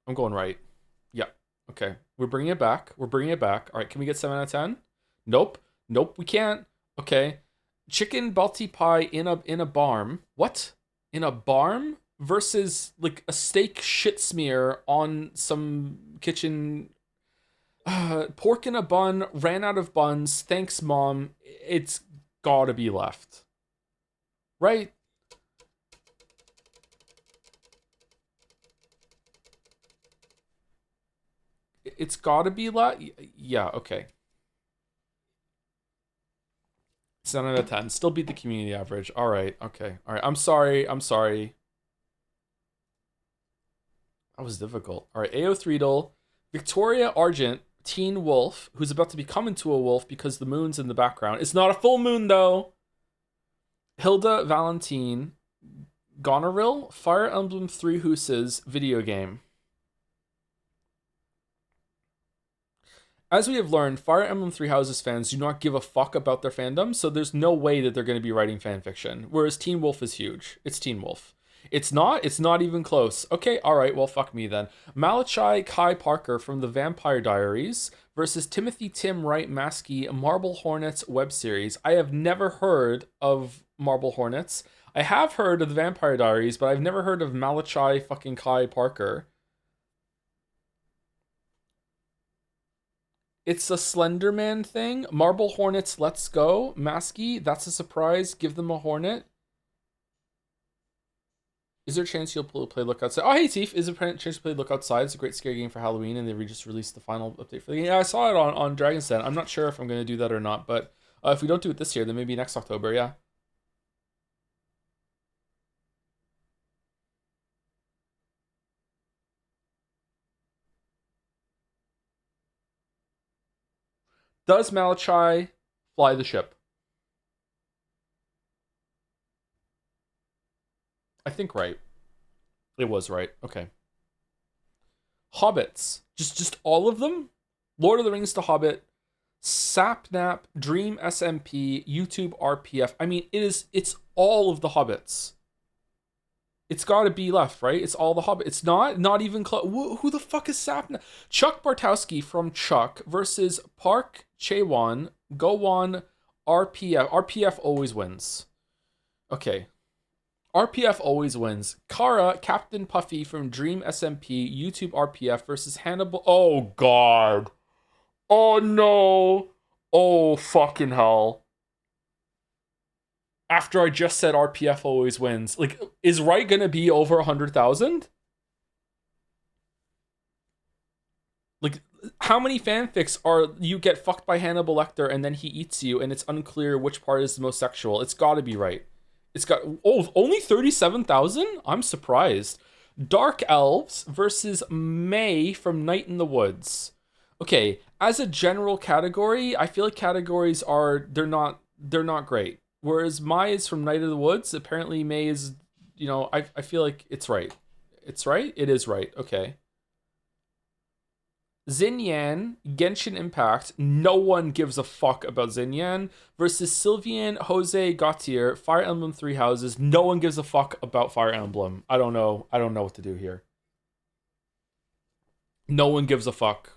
I'm going right. Yeah. Okay. We're bringing it back. We're bringing it back. All right. Can we get 7 out of 10? Nope. Nope. We can't. Okay. Chicken balti pie in a barm. What? In a barm versus like a steak shit smear on some kitchen. Pork in a bun. Ran out of buns. Thanks, mom. It's gotta be left. Right? It's gotta be left. Yeah. Okay. 7 out of 10. Still beat the community average. All right. Okay. All right. I'm sorry. I'm sorry. That was difficult. All right. AO Threedle, Victoria Argent, Teen Wolf, who's about to become into a wolf because the moon's in the background. It's not a full moon, though. Hilda Valentine, Goneril, Fire Emblem Three Houses video game. As we have learned, Fire Emblem Three Houses fans do not give a fuck about their fandom, so there's no way that they're going to be writing fan fiction. Whereas Teen Wolf is huge. It's Teen Wolf. It's not. It's not even close. Okay, all right. Well, fuck me then. Malachi Kai Parker from the Vampire Diaries versus Timothy Tim Wright Maskey Marble Hornets web series. I have never heard of Marble Hornets. I have heard of the Vampire Diaries, but I've never heard of Malachi fucking Kai Parker. It's a Slenderman thing. Marble Hornets, let's go. Maskey, that's a surprise. Give them a Hornet. Is there a chance you'll play Look Outside? Oh, hey, Tief. Is there a chance to play Look Outside? It's a great scary game for Halloween, and they just released the final update for the game. Yeah, I saw it on Dragon's Den. I'm not sure if I'm going to do that or not, but if we don't do it this year, then maybe next October, yeah. Does Malachi fly the ship? I think right. It was right. Okay. Hobbits. Just all of them? Lord of the Rings to Hobbit, Sapnap, Dream SMP, YouTube RPF. I mean, it's all of the Hobbits. It's got to be left, right? It's all the Hobbit. It's not even close. Who the fuck is Sapnap? Chuck Bartowski from Chuck versus Park Chaewon, Gowon, RPF. RPF always wins. Okay. RPF always wins. Kara, Captain Puffy from Dream SMP, YouTube RPF versus Hannibal. Oh, God. Oh, no. Oh, fucking hell. After I just said RPF always wins. Like, is Wright gonna be over 100,000? Like, how many fanfics are you get fucked by Hannibal Lecter and then he eats you and it's unclear which part is the most sexual? It's gotta be right. It's got, oh, only 37,000? I'm surprised. Dark Elves versus May from Night in the Woods. Okay, as a general category, I feel like categories they're not great. Whereas Mai is from Night of the Woods, apparently May is, I feel like it's right. It's right? It is right. Okay. Xinyan, Genshin Impact, no one gives a fuck about Xinyan, versus Sylvian Jose Gautier, Fire Emblem Three Houses, no one gives a fuck about Fire Emblem. I don't know what to do here. No one gives a fuck.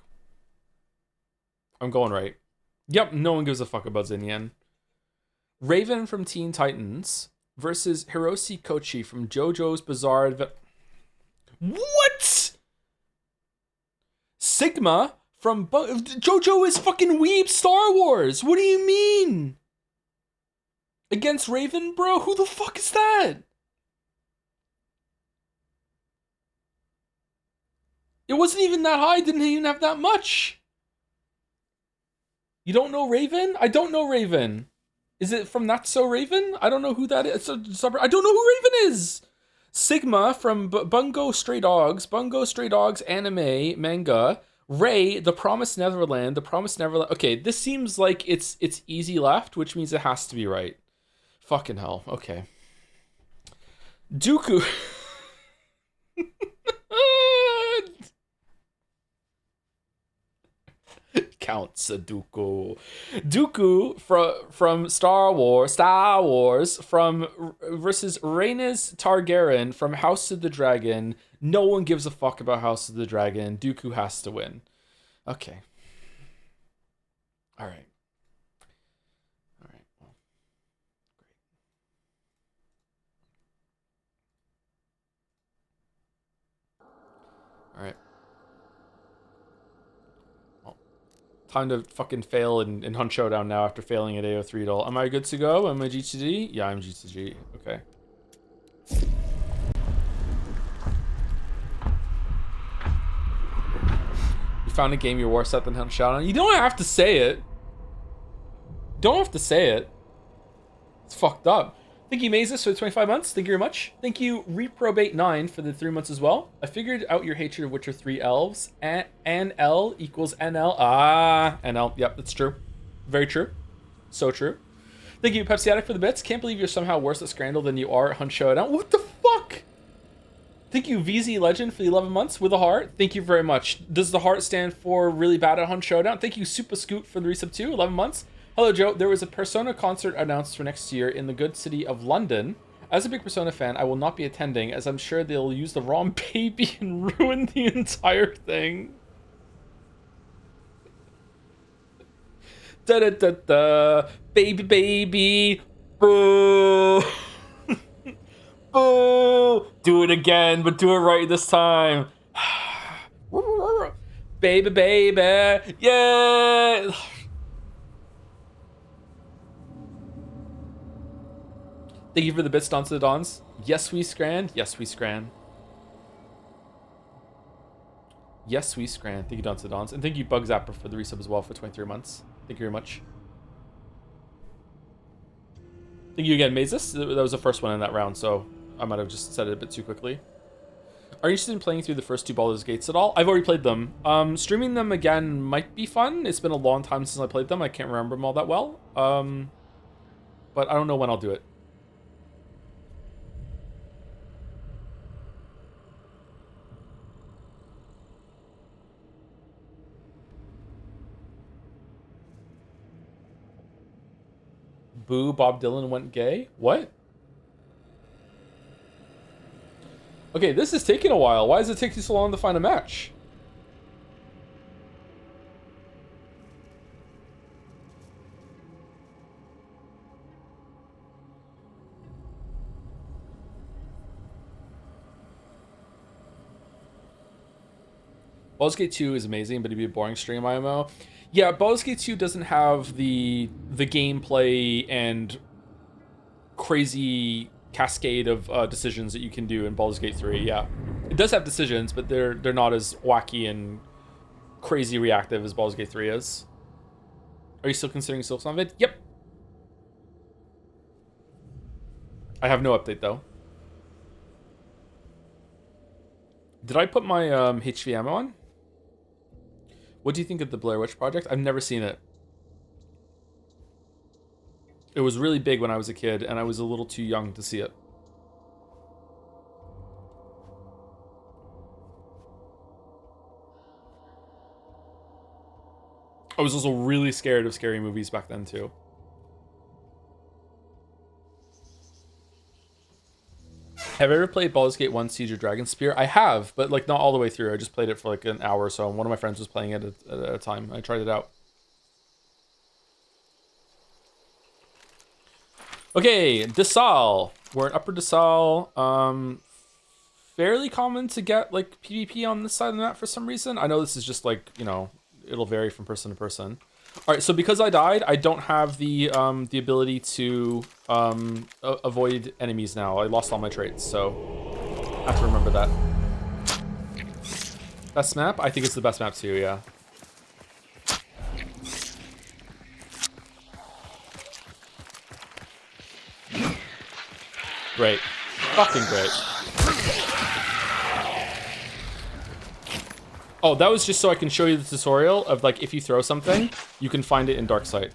I'm going right. Yep, no one gives a fuck about Xinyan. Raven from Teen Titans versus Hiroshi Kochi from JoJo's Bizarre What? Sigma from JoJo is fucking weeb Star Wars. What do you mean? Against Raven, bro? Who the fuck is that? It wasn't even that high. Didn't even have that much. You don't know Raven? I don't know Raven. Is it from Not So Raven? I don't know who that is. I don't know who Raven is. Sigma from Bungo Stray Dogs anime manga. Ray, The Promised Neverland. Okay, this seems like it's easy left, which means it has to be right. Fucking hell. Okay. Dooku. Count Dooku. Dooku from Star Wars from versus Rhaenys Targaryen from House of the Dragon. No one gives a fuck about House of the Dragon. Dooku has to win. Okay. All right. Well, great. All right. Time to fucking fail in Hunt Showdown now after failing at AO3 doll. Am I good to go? Am I G2G? Yeah, I'm G2G. Okay. You found a game you're worse at than Hunt Showdown? You don't have to say it. Don't have to say it. It's fucked up. Thank you, Mazes, for the 25 months. Thank you very much. Thank you, Reprobate9, for the 3 months as well. I figured out your hatred of Witcher 3 elves. NL equals NL. Ah, NL. Yep, that's true. Very true. So true. Thank you, Pepsi Addict, for the bits. Can't believe you're somehow worse at Scrandal than you are at Hunt Showdown. What the fuck? Thank you, VZ Legend, for the 11 months with a heart. Thank you very much. Does the heart stand for really bad at Hunt Showdown? Thank you, Super Scoot, for the resub too. 11 months. Hello, Joe. There was a Persona concert announced for next year in the good city of London. As a big Persona fan, I will not be attending, as I'm sure they'll use the wrong baby and ruin the entire thing. Da-da-da-da. Baby, baby. Boo. Boo. Do it again, but do it right this time. Baby, baby. Yeah. Thank you for the bits, Dons to the Dons. Yes, we scran. Yes, we scran. Yes, we scran. Thank you, Dons to the Dons. And thank you, Bug Zapper, for the resub as well for 23 months. Thank you very much. Thank you again, Mazes. That was the first one in that round, so I might have just said it a bit too quickly. Are you interested in playing through the first 2 Baldur's Gates at all? I've already played them. Streaming them again might be fun. It's been a long time since I played them. I can't remember them all that well. But I don't know when I'll do it. Boo, Bob Dylan went gay? What? Okay, this is taking a while. Why does it take you so long to find a match? Baldur's Gate 2 is amazing, but it'd be a boring stream IMO. Yeah, Baldur's Gate 2 doesn't have the gameplay and crazy cascade of decisions that you can do in Baldur's Gate 3. Yeah, it does have decisions, but they're not as wacky and crazy reactive as Baldur's Gate 3 is. Are you still considering Silksong vid? Yep. I have no update though. Did I put my HV ammo on? What do you think of the Blair Witch Project? I've never seen it. It was really big when I was a kid, and I was a little too young to see it. I was also really scared of scary movies back then, too. Have I ever played Baldur's Gate 1 Siege of Dragonspear? I have, but like not all the way through. I just played it for like an hour or so, and one of my friends was playing it at a time. I tried it out. Okay, Desal. We're in Upper Desal. Fairly common to get like PvP on this side of the map for some reason. I know this is just like, you know, it'll vary from person to person. All right, so because I died, I don't have the ability to avoid enemies now. I lost all my traits, so I have to remember that. Best map? I think it's the best map too, yeah. Great. Fucking great. Oh, that was just so I can show you the tutorial of like if you throw something, you can find it in Darksight.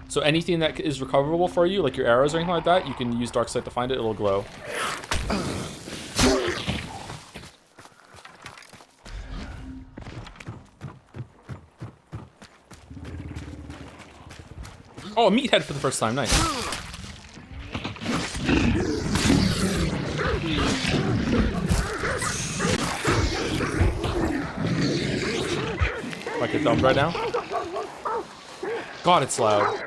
So anything that is recoverable for you, like your arrows or anything like that, you can use Darksight to find it, it'll glow. Oh, a meathead for the first time, nice. I get dumped right now. God, it's loud.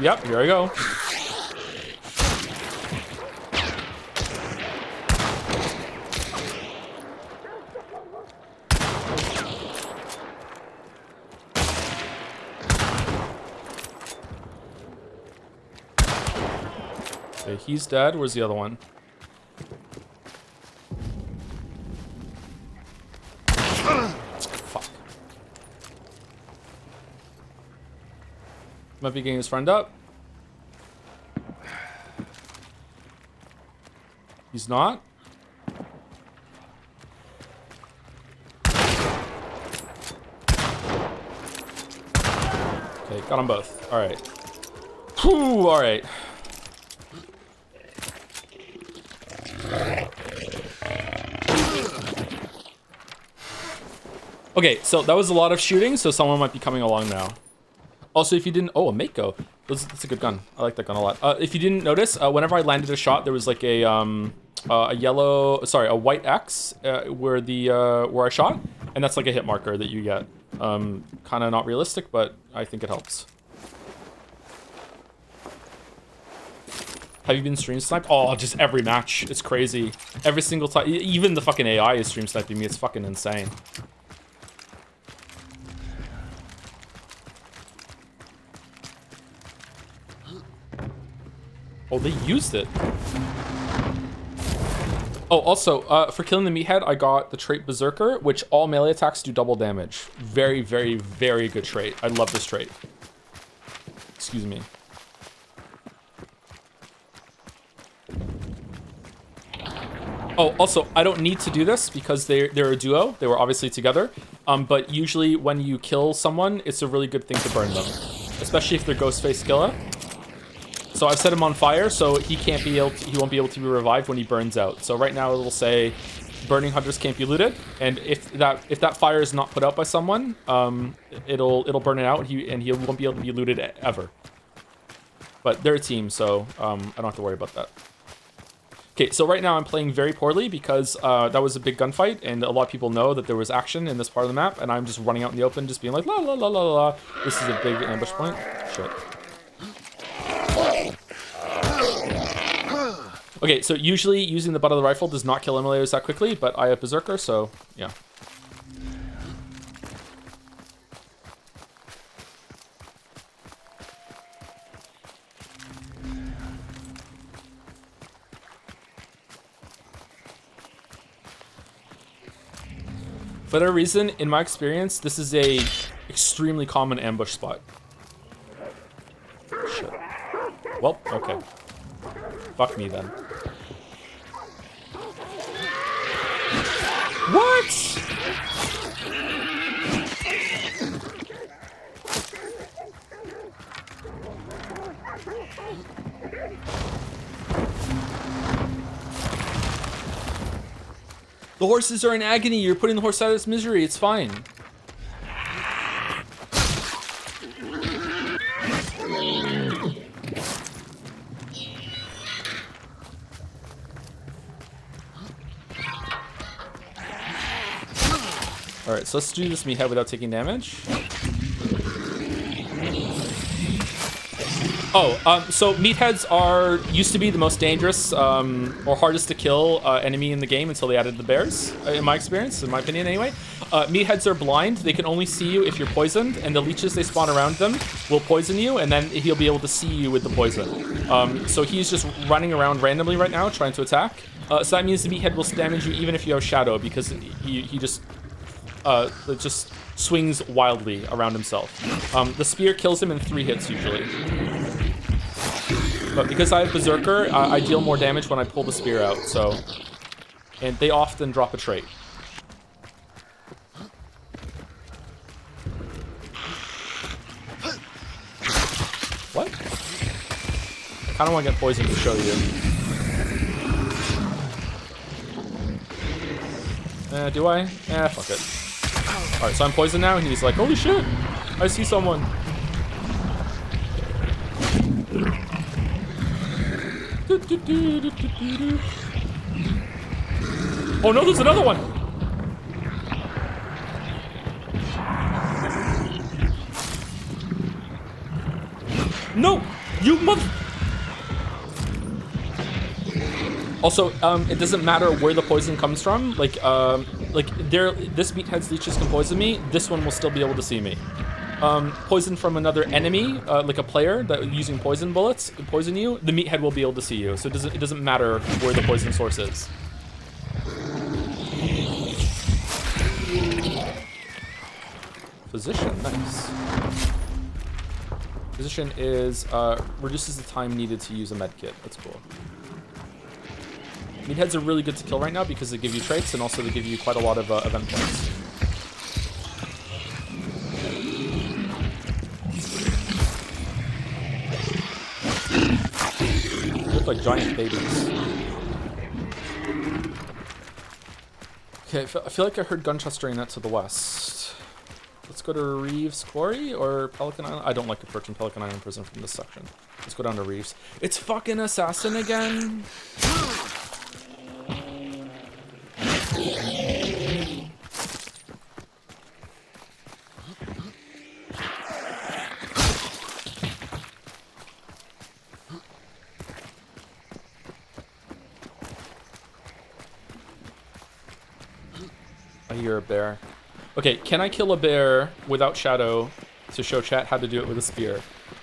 Yep, here I go. Okay, he's dead. Where's the other one? Fuck. Might be getting his friend up. He's not. Okay, got them both. All right. Whew, all right. Okay, so that was a lot of shooting, so someone might be coming along now. Also, if you didn't... Oh, a Mako. That's a good gun. I like that gun a lot. If you didn't notice, whenever I landed a shot, there was like a yellow... Sorry, a white X where I shot. And that's like a hit marker that you get. Kind of not realistic, but I think it helps. Have you been stream sniped? Oh, just every match. It's crazy. Every single time. Even the fucking AI is stream sniping me. It's fucking insane. Oh, they used it. Oh, also, for killing the meathead, I got the trait Berserker, which all melee attacks do double damage. Very, very, very good trait. I love this trait. Excuse me. Oh, also, I don't need to do this because they're a duo. They were obviously together. But usually when you kill someone, it's a really good thing to burn them. Especially if they're Ghostface Skilla. So I've set him on fire, so he won't be able to be revived when he burns out. So right now it'll say, burning hunters can't be looted, and if that fire is not put out by someone, it'll burn it out, and he won't be able to be looted ever. But they're a team, so I don't have to worry about that. Okay, so right now I'm playing very poorly because that was a big gunfight, and a lot of people know that there was action in this part of the map, and I'm just running out in the open, just being like la la la la la. This is a big ambush point. Shit. Okay, so usually using the butt of the rifle does not kill emulators that quickly, but I have Berserker, so yeah. For whatever reason, in my experience, this is a extremely common ambush spot. Shit. Well, okay. Fuck me then. What? The horses are in agony. You're putting the horse out of its misery. It's fine. Alright, so let's do this meathead without taking damage. Oh, so meatheads used to be the most dangerous or hardest to kill enemy in the game until they added the bears, in my experience, in my opinion anyway. Meatheads are blind. They can only see you if you're poisoned, and the leeches they spawn around them will poison you, and then he'll be able to see you with the poison. So he's just running around randomly right now trying to attack. So that means the meathead will damage you even if you have shadow, because he just swings wildly around himself. The spear kills him in 3 hits usually. But because I have Berserker, I deal more damage when I pull the spear out, so... And they often drop a trait. What? I kinda wanna get poisoned to show you. Do I? Fuck it. Alright, so I'm poisoned now, and he's like, holy shit! I see someone. Oh no, there's another one! No! You mother... Also, it doesn't matter where the poison comes from. Like this meathead's leeches can poison me. This one will still be able to see me. Poison from another enemy, like a player that using poison bullets, poison you, the meathead will be able to see you. So it doesn't matter where the poison source is. Physician, nice. Physician is reduces the time needed to use a med kit. That's cool. Meatheads are really good to kill right now because they give you traits and also they give you quite a lot of event points. Look like giant babies. Okay, I feel like I heard gunshots during that to the west. Let's go to Reeves Quarry or Pelican Island. I don't like approaching Pelican Island prison from this section. Let's go down to Reeves. It's fucking assassin again. I hear a bear. Okay, can I kill a bear without shadow to show chat how to do it with a spear?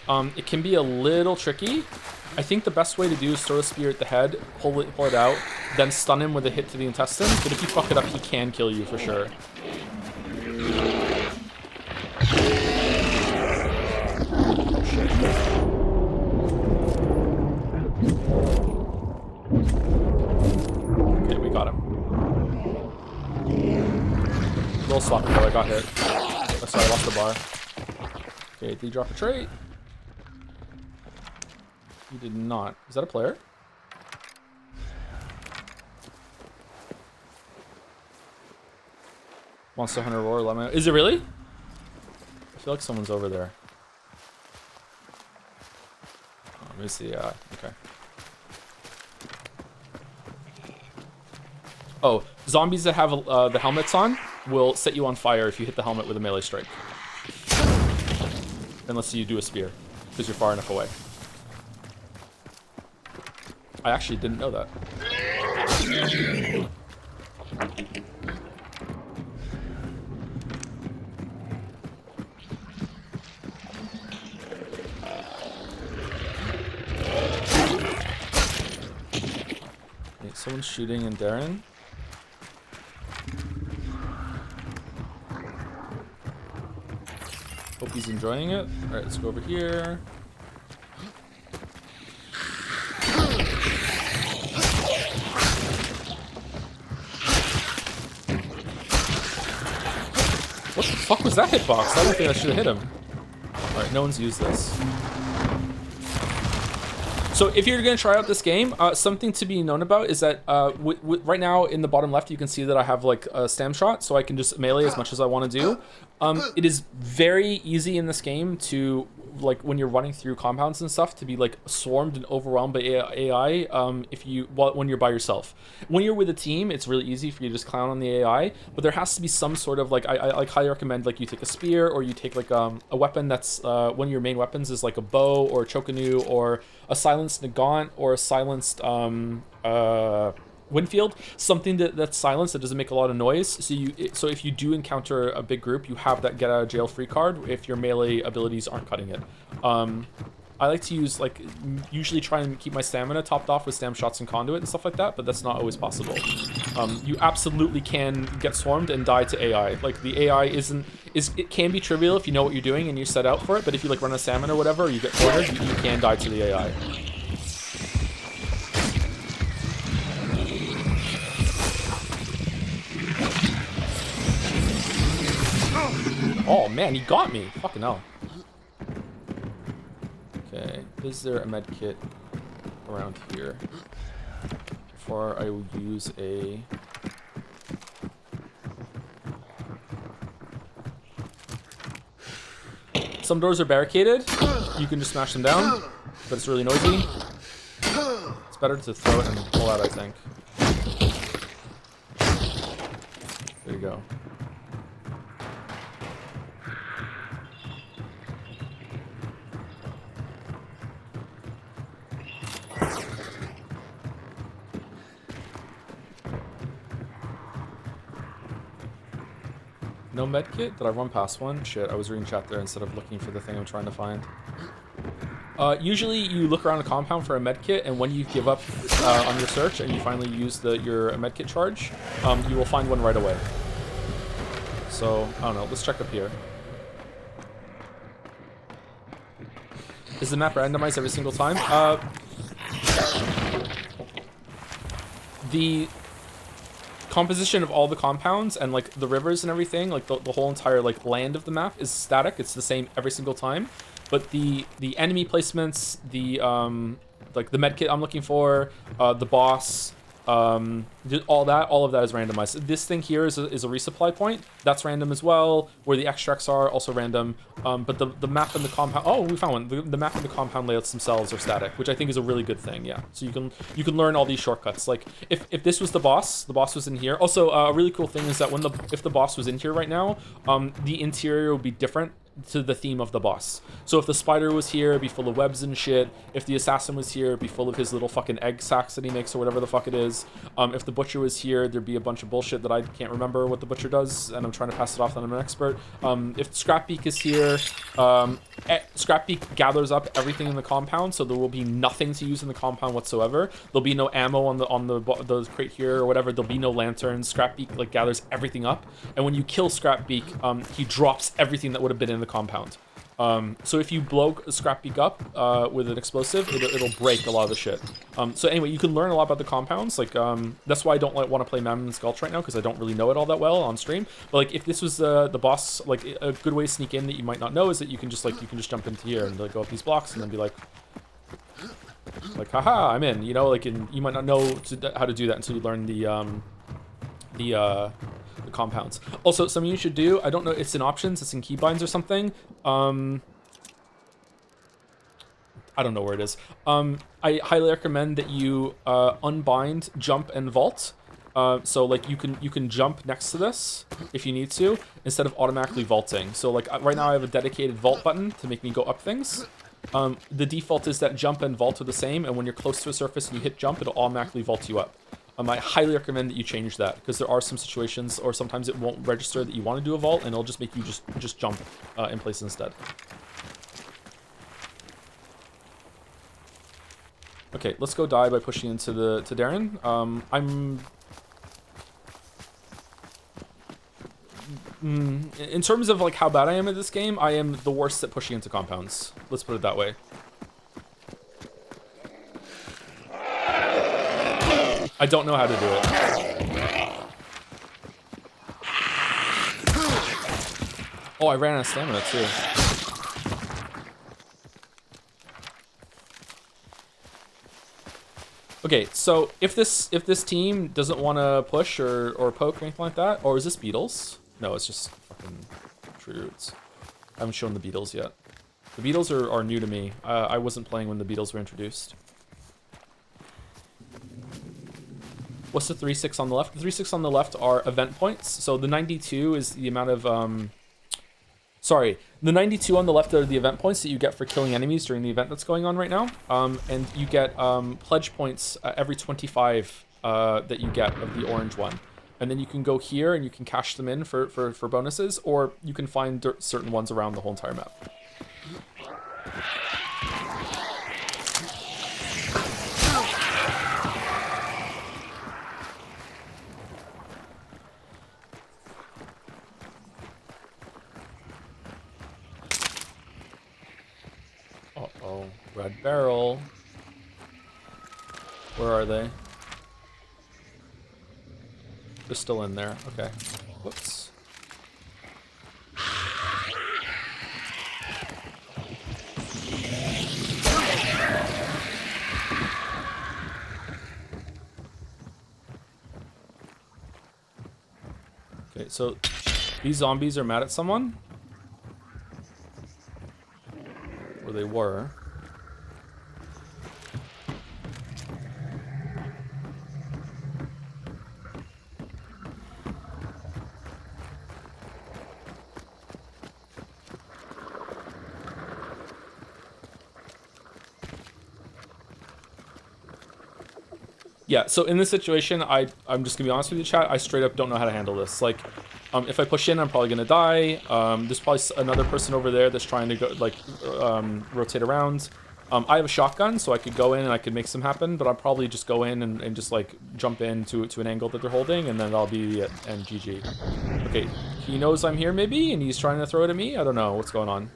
It can be a little tricky. I think the best way to do is throw a spear at the head, pull it out, then stun him with a hit to the intestines. But if you fuck it up, he can kill you for sure. Oh shit. Okay, we got him. Roll swap though, I got hit. Oh, sorry, I lost the bar. Okay, did he drop a trait? He did not. Is that a player? Monster Hunter Roar, Lemon. Is it really? I feel like someone's over there. Oh, let me see. Okay. Oh, zombies that have the helmets on will set you on fire if you hit the helmet with a melee strike. Unless you do a spear, because you're far enough away. I actually didn't know that. Wait, someone's shooting in Darren. Hope he's enjoying it. Alright, let's go over here. What the fuck was that hitbox? I don't think I should have hit him. Alright, no one's used this. So if you're going to try out this game, something to be known about is that right now in the bottom left, you can see that I have like a stam shot, so I can just melee as much as I want to do. It is very easy in this game to, like when you're running through compounds and stuff, to be like swarmed and overwhelmed by AI when you're by yourself. When you're with a team, it's really easy for you to just clown on the AI, but there has to be some sort of like, I like highly recommend like you take a spear, or you take like a weapon that's one of your main weapons is like a bow or a chokanu or a silenced Nagant or a silenced Winfield, something that's silenced that doesn't make a lot of noise. So if you do encounter a big group, you have that get out of jail free card if your melee abilities aren't cutting it. I like to use usually try and keep my stamina topped off with stam shots and conduit and stuff like that, but that's not always possible. You absolutely can get swarmed and die to AI. Like the AI it can be trivial if you know what you're doing and you set out for it, but if you like run a stamina or whatever, or you get cornered, you can die to the AI. Oh man, he got me. Fucking hell. Okay, is there a med kit around here? Before I will use a... Some doors are barricaded. You can just smash them down, but it's really noisy. It's better to throw it and pull out, I think. There you go. No medkit? Did I run past one? Shit, I was reading chat there instead of looking for the thing I'm trying to find. Usually you look around a compound for a medkit, and when you give up on your search and you finally use your medkit charge, you will find one right away. So, I don't know, let's check up here. Is the map randomized every single time? The composition of all the compounds and like the rivers and everything, like the whole entire like land of the map is static. It's the same every single time, but the enemy placements, the like the medkit I'm looking for, the boss, all of that is randomized. This thing here is a resupply point. That's random as well. Where the extracts are also random. But the map and the compound. Oh, we found one. The map and the compound layouts themselves are static, which I think is a really good thing. Yeah. So you can learn all these shortcuts. Like if this was the boss was in here. Also, a really cool thing is that if the boss was in here right now, the interior would be different to the theme of the boss. So if the spider was here, it'd be full of webs and shit. If the assassin was here, it'd be full of his little fucking egg sacs that he makes or whatever the fuck it is. If the butcher was here, there'd be a bunch of bullshit that I can't remember what the butcher does, and I'm trying to pass it off that I'm an expert. If Scrapbeak is here, Scrapbeak gathers up everything in the compound, so there will be nothing to use in the compound whatsoever. There'll be no ammo on the crate here or whatever. There'll be no lanterns. Scrapbeak like gathers everything up, and when you kill Scrapbeak, he drops everything that would have been in the compound. So if you blow Scrapbeak up with an explosive, it'll break a lot of the shit. So anyway, you can learn a lot about the compounds. Like that's why I don't want to play Mammon's Gulch right now, because I don't really know it all that well on stream. But like if this was the boss, like a good way to sneak in that you might not know is that you can just jump into here and like go up these blocks and then be like, haha, I'm in. You know, like, and you might not know how to do that until you learn the compounds. Also, something you should do, I don't know, it's in options, it's in keybinds or something. I don't know where it is. I highly recommend that you unbind, jump, and vault. So like you can jump next to this if you need to, instead of automatically vaulting. So like right now I have a dedicated vault button to make me go up things. The default is that jump and vault are the same, and when you're close to a surface and you hit jump, it'll automatically vault you up. I highly recommend that you change that, because there are some situations, or sometimes it won't register that you want to do a vault, and it'll just make you just jump in place instead. Okay, let's go die by pushing into to Darren. In terms of like how bad I am at this game, I am the worst at pushing into compounds. Let's put it that way. I don't know how to do it. Oh, I ran out of stamina too. Okay, so if this team doesn't want to push or poke or anything like that, or is this beetles? No, it's just fucking tree roots. I haven't shown the beetles yet. The beetles are new to me. I wasn't playing when the beetles were introduced. What's the 3-6 on the left? The 3-6 on the left are event points. So the 92 is the amount of... Sorry, the 92 on the left are the event points that you get for killing enemies during the event that's going on right now. And you get pledge points every 25 that you get of the orange one. And then you can go here and you can cash them in for bonuses, or you can find certain ones around the whole entire map. Uh-oh, red barrel. Where are they? They're still in there. Okay. Whoops. Okay, so these zombies are mad at someone. Or they were. Yeah, so in this situation, I'm just gonna be honest with you, chat. I straight up don't know how to handle this. Like, if I push in, I'm probably gonna die. There's probably another person over there that's trying to go, like, rotate around. I have a shotgun, so I could go in and I could make some happen, but I'll probably just go in and just, like, jump in to an angle that they're holding, and then that'll be it, and GG. Okay, he knows I'm here, maybe, and he's trying to throw it at me? I don't know what's going on.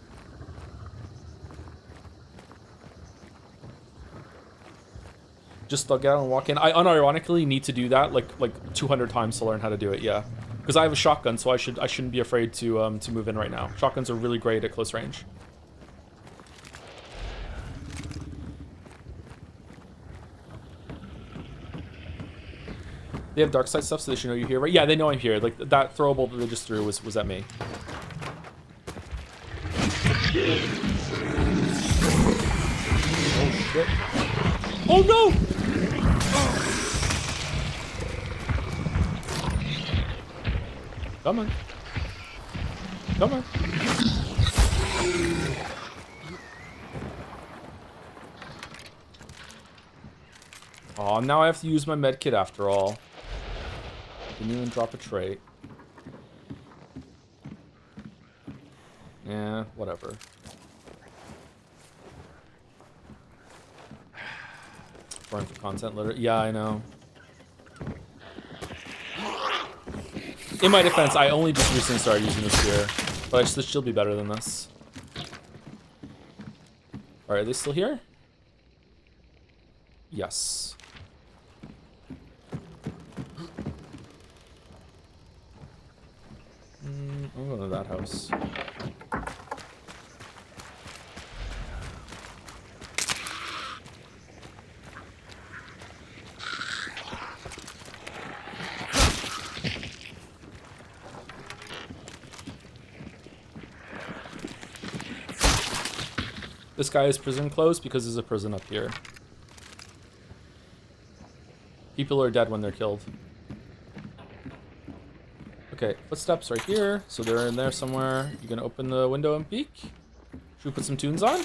Just thug out and walk in. I unironically need to do that like 200 times to learn how to do it. Yeah, because I have a shotgun, so I shouldn't be afraid to move in right now. Shotguns are really great at close range. They have dark side stuff, so they should know you're here, right? Yeah, they know I'm here. Like that throwable that they just threw was at me. Oh shit! Oh no! Come on. Come on. Oh, now I have to use my med kit after all. Didn't even drop a trait. Yeah, whatever. exploring for content, literally. Yeah, I know. In my defense, I only just recently started using the spear, but this should be better than this. Alright, are they still here? Yes. I'm going to that house. This guy is prison closed because there's a prison up here. People are dead when they're killed. Okay, footsteps right here. So they're in there somewhere. You gonna open the window and peek? Should we put some tunes on?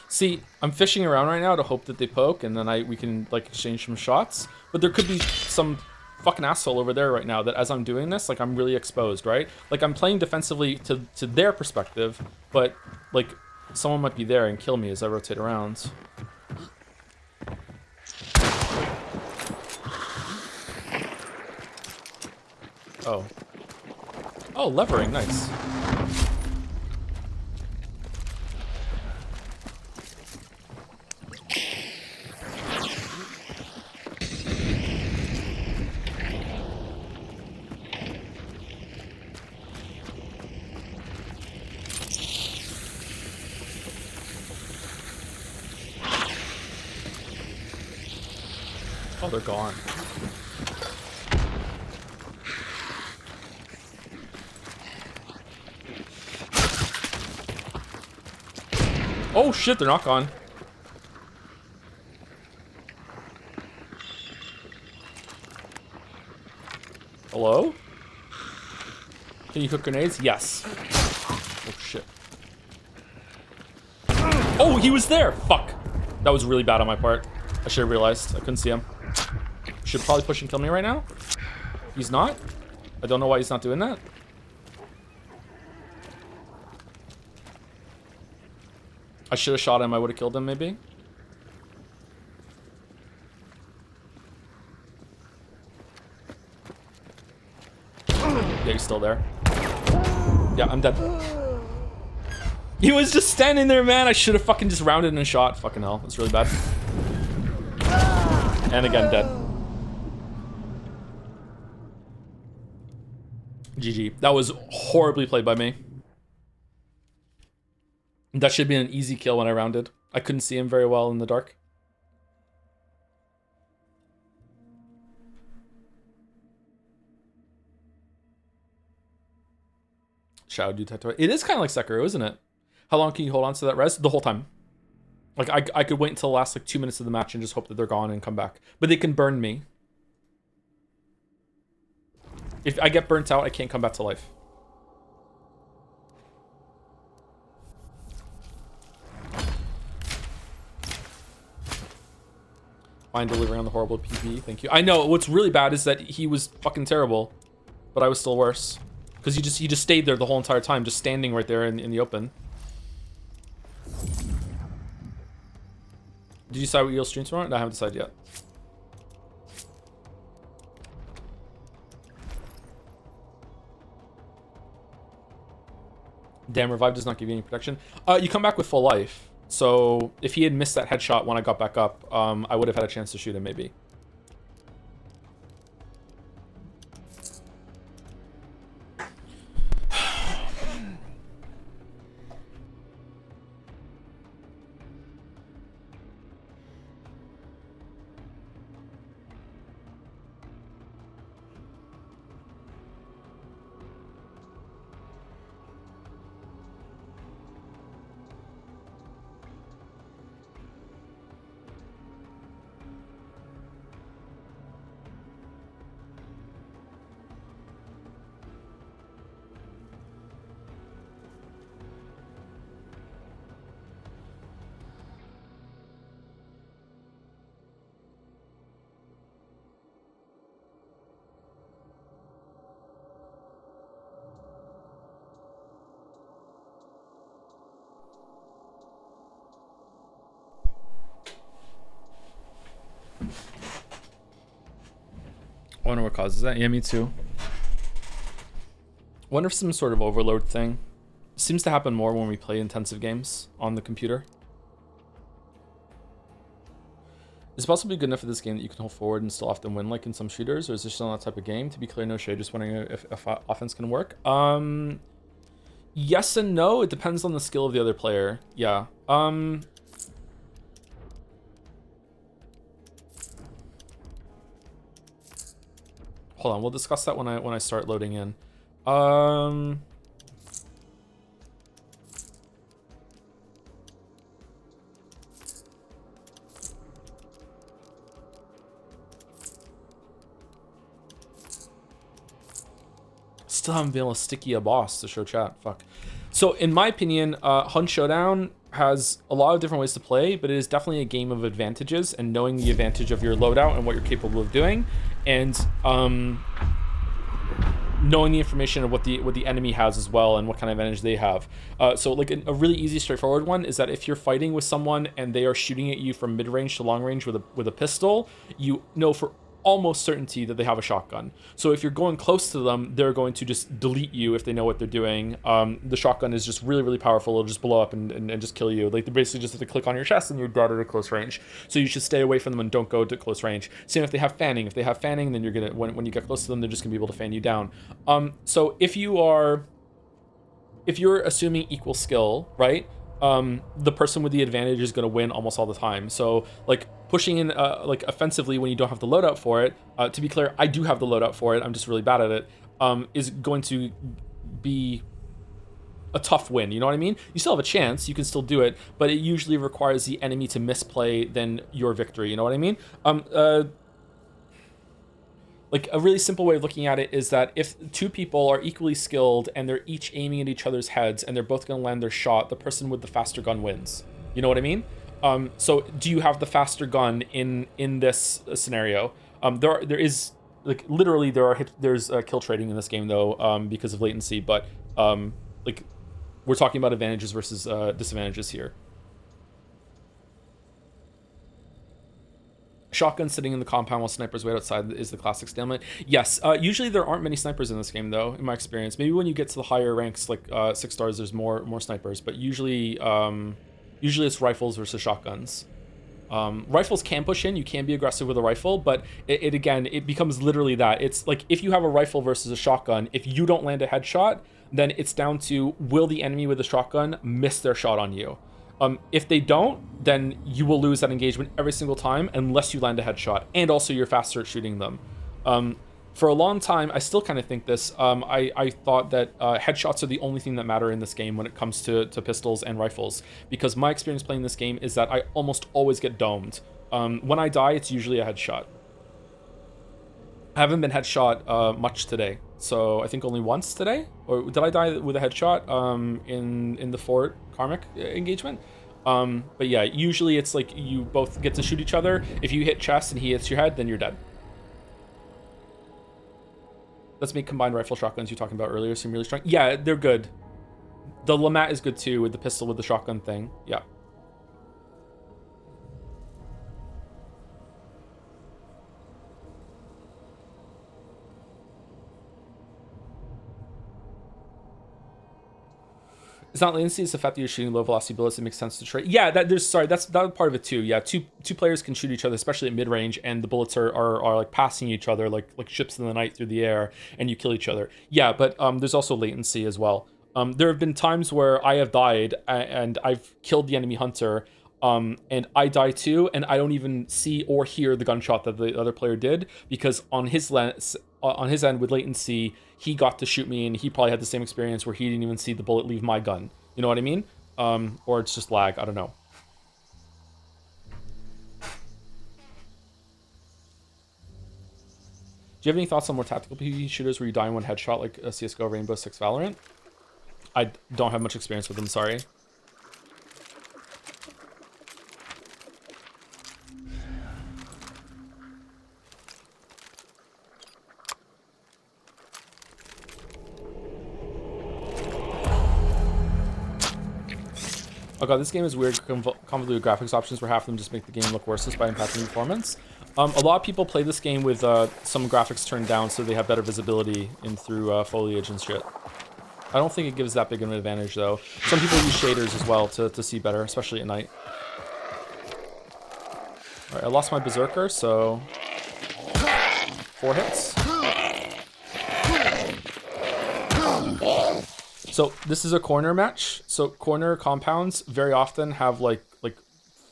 See, I'm fishing around right now to hope that they poke, and then we can like exchange some shots. But there could be some fucking asshole over there right now that as I'm doing this, like I'm really exposed, right? Like I'm playing defensively to their perspective, but like someone might be there and kill me as I rotate around. Oh. Oh, levering, nice. Oh, they're gone. Oh shit, they're not gone. Hello? Can you cook grenades? Yes. Oh shit. Oh, he was there! Fuck. That was really bad on my part. I should have realized. I couldn't see him. Should probably push and kill me right now. He's not. I don't know why he's not doing that. I should have shot him. I would have killed him, maybe. Yeah, he's still there. Yeah, I'm dead. He was just standing there, man. I should have fucking just rounded and shot. Fucking hell. That's really bad. And again, dead. GG. That was horribly played by me. That should be an easy kill when I rounded. I couldn't see him very well in the dark. Shadow Detector. It is kind of like Sekiro, isn't it? How long can you hold on to that res? The whole time. Like, I could wait until the last, like, 2 minutes of the match and just hope that they're gone and come back. But they can burn me. If I get burnt out, I can't come back to life. Fine delivering on the horrible PV, thank you. I know, what's really bad is that he was fucking terrible. But I was still worse. Because he just stayed there the whole entire time, just standing right there in the open. Did you decide what you'll stream tomorrow? No, I haven't decided yet. Damn, revive does not give you any protection. You come back with full life. So if he had missed that headshot when I got back up, I would have had a chance to shoot him, maybe. wonder what causes that. Yeah, me too. Wonder if some sort of overload thing. Seems to happen more when we play intensive games on the computer. Is it possibly good enough for this game that you can hold forward and still often win like in some shooters, or is this still not that type of game? To be clear, no shade, just wondering if offense can work. Yes and no. It depends on the skill of the other player. Yeah. Hold on, we'll discuss that when I start loading in. Still haven't been able to sticky a boss to show chat. Fuck. So in my opinion, Hunt Showdown has a lot of different ways to play, but it is definitely a game of advantages and knowing the advantage of your loadout and what you're capable of doing, and knowing the information of what the enemy has as well and what kind of advantage they have. So like a really easy, straightforward one is that if you're fighting with someone and they are shooting at you from mid-range to long range with a pistol, you know for almost certainty that they have a shotgun. So if you're going close to them, they're going to just delete you if they know what they're doing. The shotgun is just really, really powerful. It'll just blow up and just kill you. Like, they basically just have to click on your chest and you're dead at a close range. So you should stay away from them and don't go to close range. Same if they have fanning. If they have fanning, then you're gonna, when you get close to them, they're just gonna be able to fan you down. So if you're assuming equal skill, right? The person with the advantage is going to win almost all the time. So like pushing in like offensively when you don't have the loadout for it, to be clear, I do have the loadout for it, I'm just really bad at it, is going to be a tough win. You know what I mean? You still have a chance, you can still do it, but it usually requires the enemy to misplay than your victory. You know what I mean? Like a really simple way of looking at it is that if two people are equally skilled and they're each aiming at each other's heads and they're both going to land their shot, the person with the faster gun wins. You know what I mean? So do you have the faster gun in this scenario? There is like literally there's kill trading in this game though, because of latency, but like we're talking about advantages versus disadvantages here. Shotgun sitting in the compound while snipers wait outside is the classic stalemate. Yes, usually there aren't many snipers in this game though, in my experience. Maybe when you get to the higher ranks, like 6 stars, there's more snipers, but usually it's rifles versus shotguns. Rifles can push in, you can be aggressive with a rifle, but it again, it becomes literally that. It's like if you have a rifle versus a shotgun, if you don't land a headshot, then it's down to will the enemy with the shotgun miss their shot on you. If they don't, then you will lose that engagement every single time unless you land a headshot, and also you're faster at shooting them. For a long time, I still kind of think this, I thought that headshots are the only thing that matter in this game when it comes to pistols and rifles, because my experience playing this game is that I almost always get domed. When I die, it's usually a headshot. I haven't been headshot much today, so I think only once today? Or did I die with a headshot in the Fort Karmic engagement? But yeah, usually it's like you both get to shoot each other. If you hit chest and he hits your head, then you're dead. Let's make combined rifle shotguns you were talking about earlier seem really strong. Yeah, they're good. The Lamat is good too with the pistol with the shotgun thing. Yeah. It's not latency, it's the fact that you're shooting low velocity bullets. It makes sense to trade. Yeah, that's that part of it too. Yeah, two players can shoot each other, especially at mid range, and the bullets are like passing each other like ships in the night through the air, and you kill each other. Yeah, but there's also latency as well. There have been times where I have died and I've killed the enemy hunter, and I die too, and I don't even see or hear the gunshot that the other player did, because on his end with latency, he got to shoot me, and he probably had the same experience where he didn't even see the bullet leave my gun. You know what I mean? Or it's just lag. I don't know. Do you have any thoughts on more tactical PvP shooters where you die in one headshot, like CSGO, Rainbow Six, Valorant? I don't have much experience with them, sorry. Oh god, this game is weird, convoluted graphics options where half of them just make the game look worse by impacting performance. A lot of people play this game with some graphics turned down so they have better visibility in through foliage and shit. I don't think it gives that big of an advantage though. Some people use shaders as well to see better, especially at night. Alright, I lost my berserker, so 4 hits. So this is a corner match. So corner compounds very often have like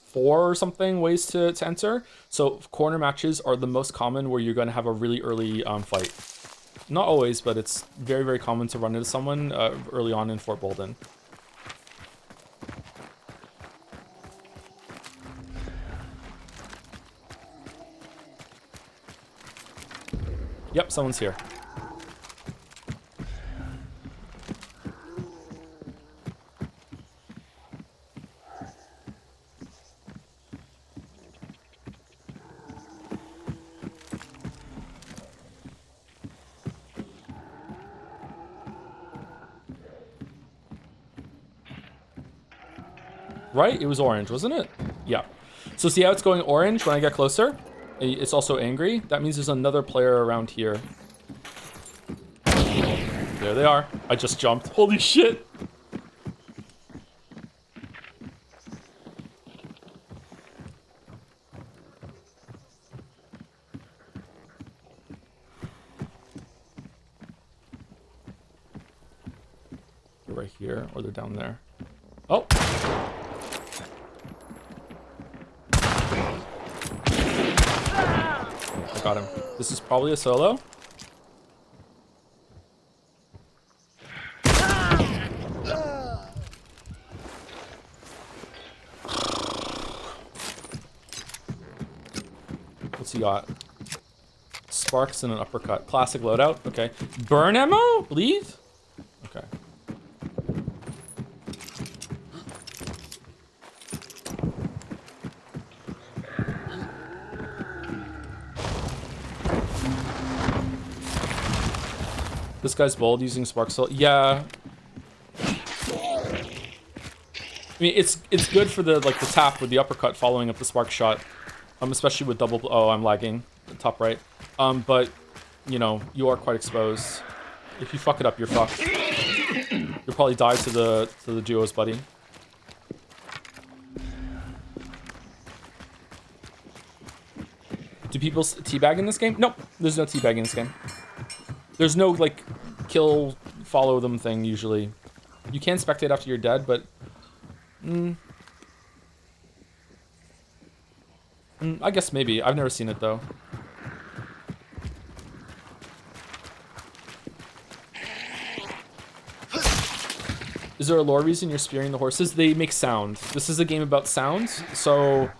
4 or something ways to enter. So corner matches are the most common where you're going to have a really early fight. Not always, but it's very, very common to run into someone early on in Fort Bolden. Yep, someone's here. Right? It was orange, wasn't it? Yeah. So see how it's going orange when I get closer? It's also angry. That means there's another player around here. There they are. I just jumped. Holy shit. They're right here, or they're down there. Oh. I got him. This is probably a solo. What's he got? Sparks and an uppercut. Classic loadout. Okay. Burn ammo? Bleed? Okay. This guy's bold using spark soul. Yeah. I mean, it's good for the the tap with the uppercut following up the spark shot. Especially with double. Oh, I'm lagging. Top right. But you know, you are quite exposed. If you fuck it up, you're fucked. You'll probably die to the duos, buddy. Do people teabag in this game? Nope. There's no teabag in this game. There's no, like, kill, follow them thing, usually. You can spectate after you're dead, but... I guess maybe. I've never seen it, though. Is there a lore reason you're spearing the horses? They make sound. This is a game about sounds, so...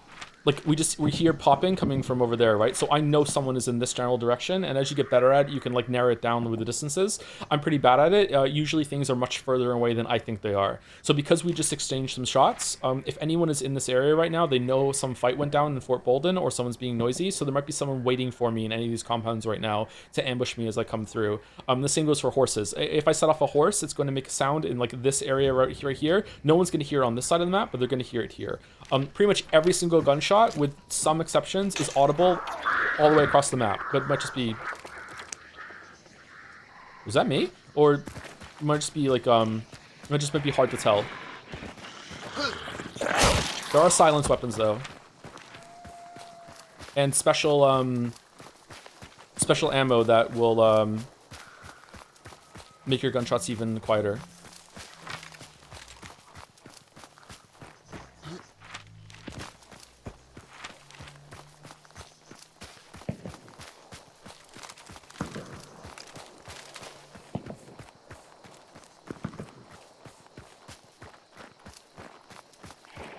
Like, we hear popping coming from over there, right? So I know someone is in this general direction, and as you get better at it, you can, like, narrow it down with the distances. I'm pretty bad at it. Usually things are much further away than I think they are. So because we just exchanged some shots, if anyone is in this area right now, they know some fight went down in Fort Bolden, or someone's being noisy, so there might be someone waiting for me in any of these compounds right now to ambush me as I come through. The same goes for horses. If I set off a horse, it's going to make a sound in, like, this area right here. No one's going to hear it on this side of the map, but they're going to hear it here. Pretty much every single gunshot, with some exceptions, is audible all the way across the map. But it might just be... Was that me? Or it might just be like, it just might be hard to tell. There are silence weapons, though. And special, special ammo that will, make your gunshots even quieter.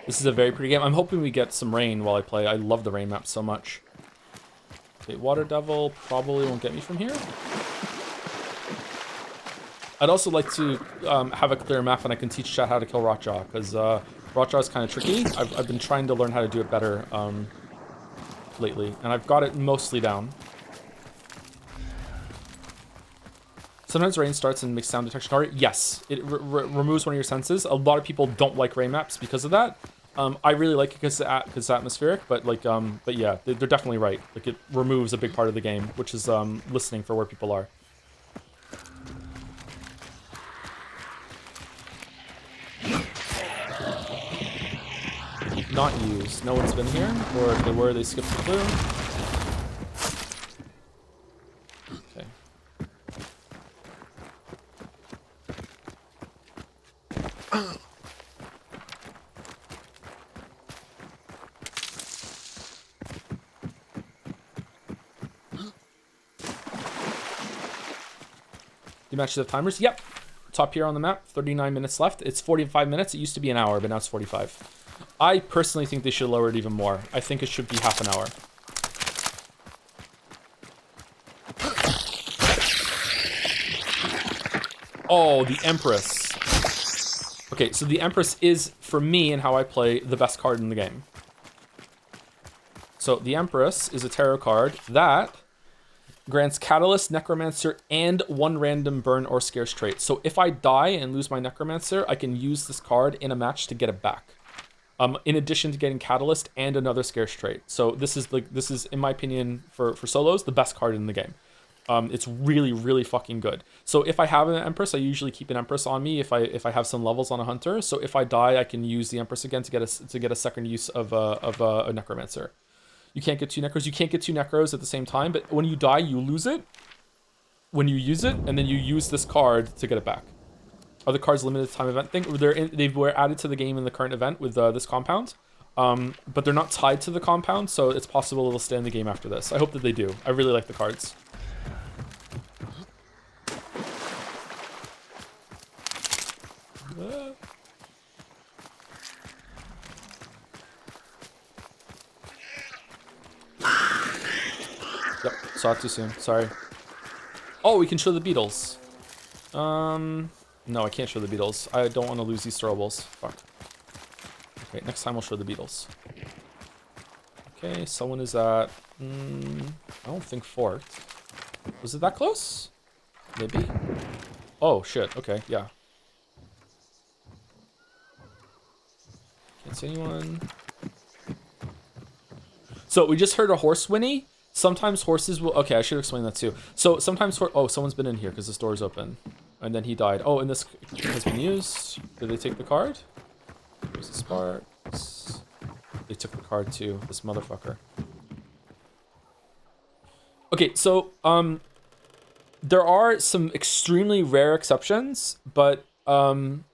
This is a very pretty game. I'm hoping we get some rain while I play. I love the rain map so much. Okay, Water Devil probably won't get me from here. I'd also like to have a clear map and I can teach chat how to kill Rotjaw, because Rotjaw is kind of tricky. I've been trying to learn how to do it better lately, and I've got it mostly down. Sometimes rain starts and makes sound detection harder. Yes, it removes one of your senses. A lot of people don't like rain maps because of that. I really like it because it's atmospheric, but like but yeah, they're definitely right. Like it removes a big part of the game, which is listening for where people are. Not used. No one's been here, or if they were, they skipped the clue. Okay. You match the timers? Yep. Top here on the map, 39 minutes left. It's 45 minutes. It used to be an hour, but now it's 45. I personally think they should lower it even more. I think it should be half an hour. Oh, the Empress. Okay, so the Empress is, for me and how I play, the best card in the game. So the Empress is a tarot card that grants Catalyst, Necromancer, and 1 random burn or scarce trait. So if I die and lose my Necromancer, I can use this card in a match to get it back. In addition to getting Catalyst and another scarce trait. So this is in my opinion for solos the best card in the game. It's really, really fucking good. So if I have an Empress, I usually keep an Empress on me if I have some levels on a Hunter. So if I die, I can use the Empress again to get a second use of a Necromancer. You can't get 2 Necros. You can't get 2 Necros at the same time, but when you die, you lose it. When you use it, and then you use this card to get it back. Other cards limited time event thing. They were added to the game in the current event with this compound. But they're not tied to the compound, so it's possible it'll stay in the game after this. I hope that they do. I really like the cards. Yep, saw it too soon. Sorry. Oh, we can show the beetles. No, I can't show the beetles. I don't want to lose these throwables. Fuck. Okay, next time we'll show the beetles. Okay, someone is at... I don't think fort. Was it that close? Maybe? Oh, shit. Okay, yeah. Can't see anyone. So, we just heard a horse whinny. Sometimes horses will... Okay, I should explain that too. So, sometimes... Oh, someone's been in here because this door is open. And then he died. Oh, and this has been used. Did they take the card? There's the sparks. They took the card too. This motherfucker. Okay, so there are some extremely rare exceptions, but in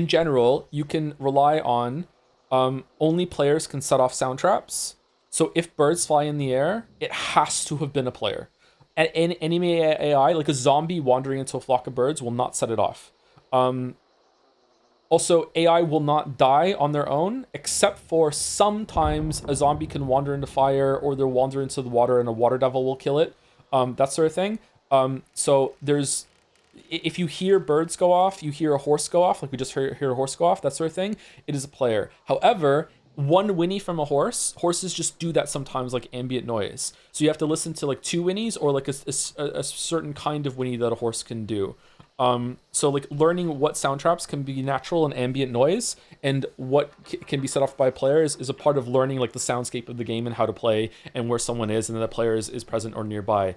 general, you can rely on only players can set off sound traps. So if birds fly in the air, it has to have been a player. And any AI, like a zombie wandering into a flock of birds, will not set it off. Also, AI will not die on their own, except for sometimes a zombie can wander into fire, or they'll wander into the water and a water devil will kill it. That sort of thing. So there's... If you hear birds go off, you hear a horse go off, like we just hear a horse go off, that sort of thing, it is a player. However, one whinny from a horses just do that sometimes, like ambient noise. So you have to listen to like 2 whinnies or like a certain kind of whinny that a horse can do. So like learning what sound traps can be natural and ambient noise and what can be set off by players is a part of learning like the soundscape of the game and how to play and where someone is and the player is present or nearby.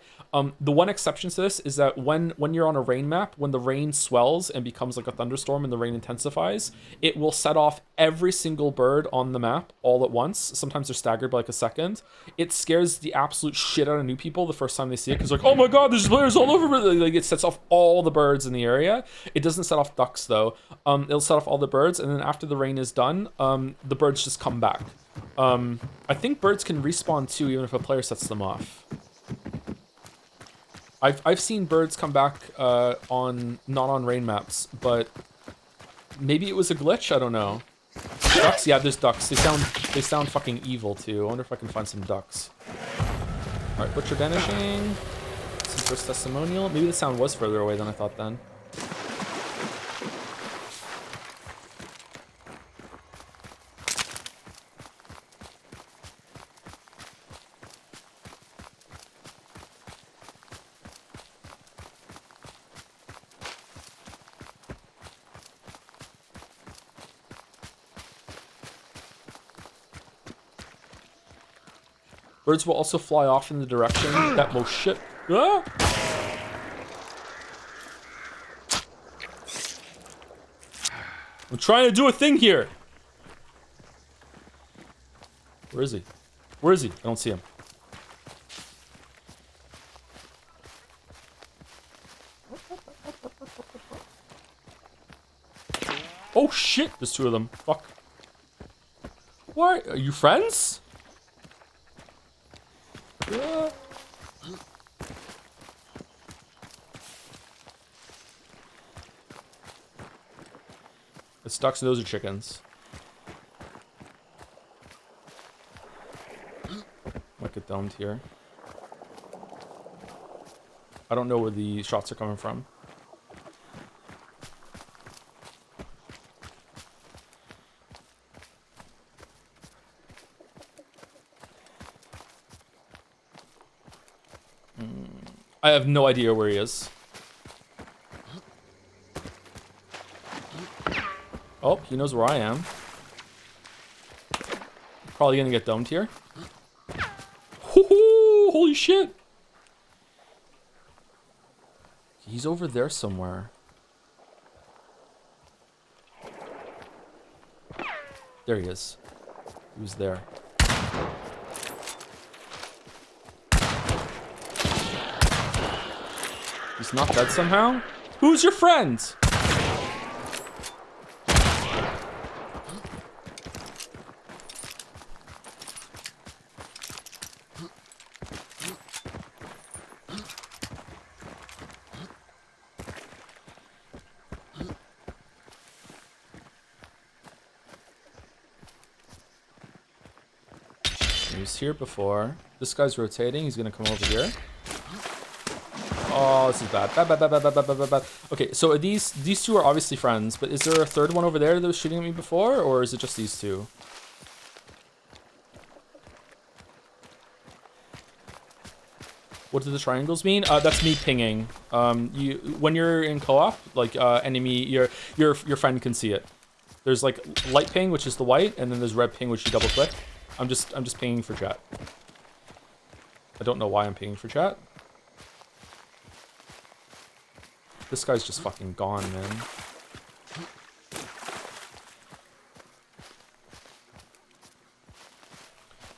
The one exception to this is that when you're on a rain map, when the rain swells and becomes like a thunderstorm and the rain intensifies, it will set off every single bird on the map all at once. Sometimes they're staggered by like a second. It scares the absolute shit out of new people the first time they see it because like, oh my god, there's players all over. Like it sets off all the birds in the area. It doesn't set off ducks though. It'll set off all the birds, and then after the rain is done, the birds just come back. I think birds can respawn too, even if a player sets them off. I've seen birds come back not on rain maps, but maybe it was a glitch. I don't know. Ducks, yeah, there's ducks. They sound fucking evil too. I wonder if I can find some ducks. All right, butcher vanishing. Some first testimonial. Maybe the sound was further away than I thought then. Birds will also fly off in the direction that most shit. Ah! I'm trying to do a thing here. Where is he? Where is he? I don't see him. Oh shit! There's two of them. Fuck. What? Are you friends? Yeah. It's ducks, those are chickens. Might get domed here. I don't know where the shots are coming from. I have no idea where he is. Oh, he knows where I am. Probably gonna get domed here. Hoo-hoo! Holy shit! He's over there somewhere. There he is. He was there. He's not dead somehow? Who's your friend? He was here before. This guy's rotating. He's gonna come over here. Oh, this is bad. Bad. Okay, so are these two are obviously friends, but is there a third one over there that was shooting at me before, or is it just these two? What do the triangles mean? That's me pinging. When you're in co-op, like enemy, your friend can see it. There's like light ping, which is the white, and then there's red ping, which you double click. I'm just pinging for chat. I don't know why I'm pinging for chat. This guy's just fucking gone, man.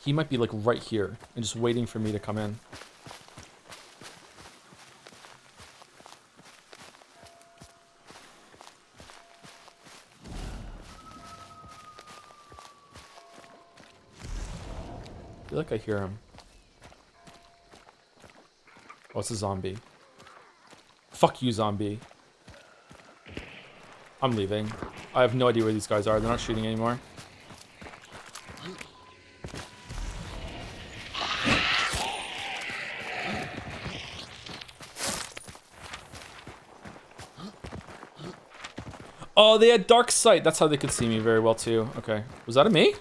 He might be like right here and just waiting for me to come in. I feel like I hear him. Oh, it's a zombie. Fuck you, zombie. I'm leaving. I have no idea where these guys are. They're not shooting anymore. Oh, they had dark sight. That's how they could see me very well, too. Okay. Was that a me?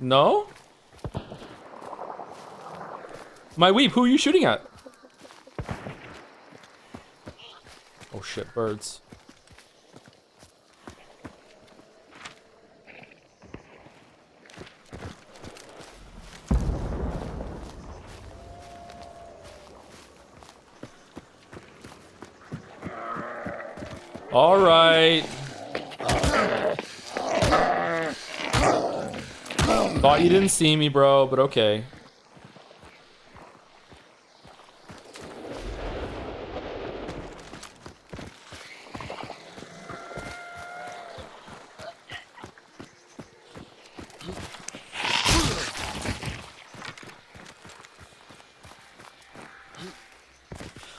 No? My weeb, who are you shooting at? Oh shit, birds. All right. Thought you didn't see me, bro, but okay.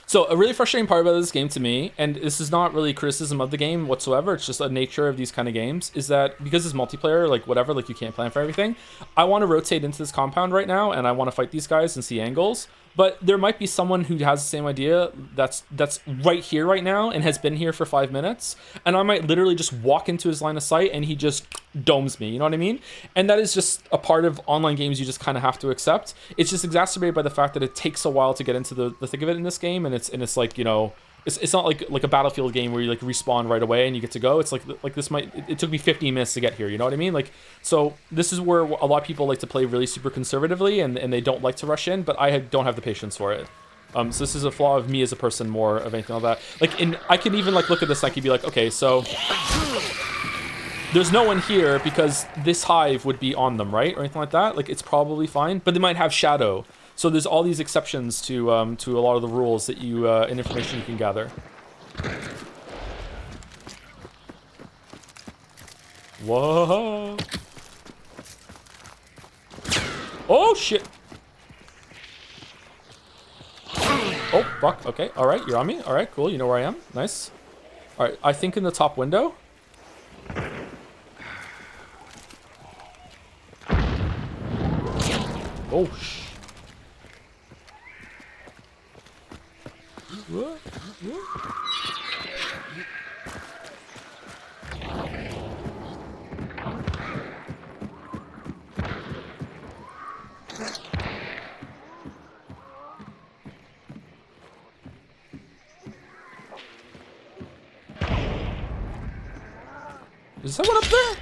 So a really frustrating part about this game to me, and this is not really criticism of the game whatsoever, it's just a nature of these kind of games, is that because it's multiplayer, like whatever, like you can't plan for everything, I want to rotate into this compound right now, and I want to fight these guys and see angles, but there might be someone who has the same idea that's right here right now and has been here for 5 minutes, and I might literally just walk into his line of sight and he just domes me, you know what I mean? And that is just a part of online games you just kind of have to accept. It's just exacerbated by the fact that it takes a while to get into the thick of it in this game, and it's like, you know, It's not like a Battlefield game where you like respawn right away and you get to go. It's like this might it took me 15 minutes to get here. You know what I mean? Like, so this is where a lot of people like to play really super conservatively and they don't like to rush in. But I don't have the patience for it. So this is a flaw of me as a person more of anything like that. Like, I can even like look at this and I could be like, okay, so there's no one here because this hive would be on them, right? Or anything like that. Like, it's probably fine, but they might have shadow. So there's all these exceptions to a lot of the rules that you and information you can gather. Whoa! Oh shit! Oh fuck! Okay, all right, you're on me. All right, cool. You know where I am. Nice. All right, I think in the top window. Oh sh. What? Is someone up there?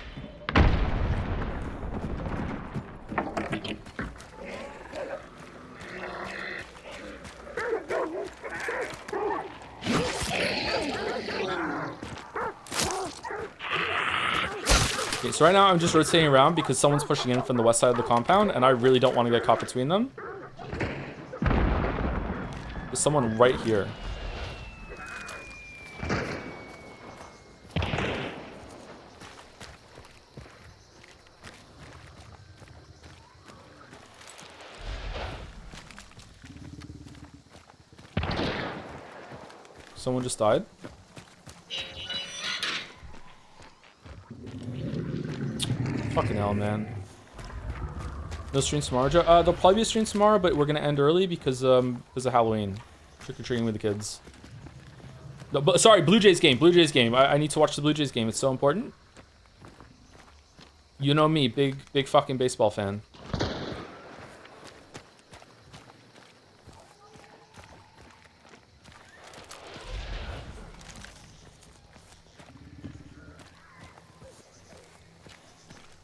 Okay, so right now I'm just rotating around because someone's pushing in from the west side of the compound and I really don't want to get caught between them. There's someone right here. Someone just died. Fucking hell, man. No stream tomorrow, Joe? There'll probably be a stream tomorrow, but we're gonna end early because of Halloween. Trick-or-treating with the kids. No, but sorry, Blue Jays game. Blue Jays game. I need to watch the Blue Jays game. It's so important. You know me, big fucking baseball fan.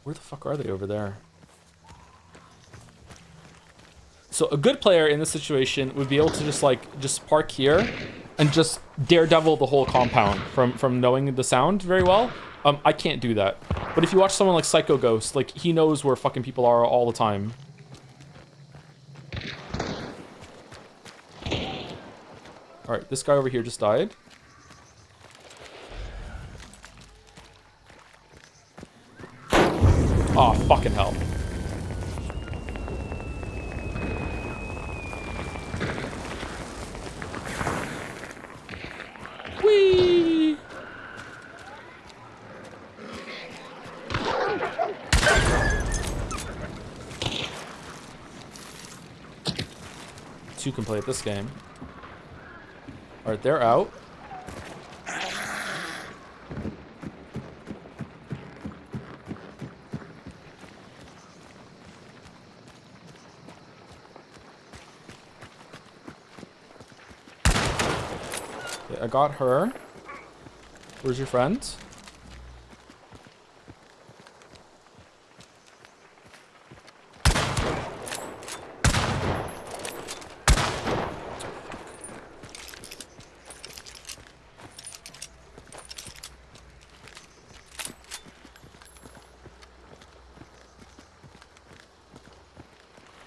Where the fuck are they over there? So a good player in this situation would be able to just park here and just daredevil the whole compound from knowing the sound very well. I can't do that. But if you watch someone like Psycho Ghost, like he knows where fucking people are all the time. All right, this guy over here just died. Oh, fucking hell. Whee! Two can play at this game. Alright, they're out. I got her. Where's your friend?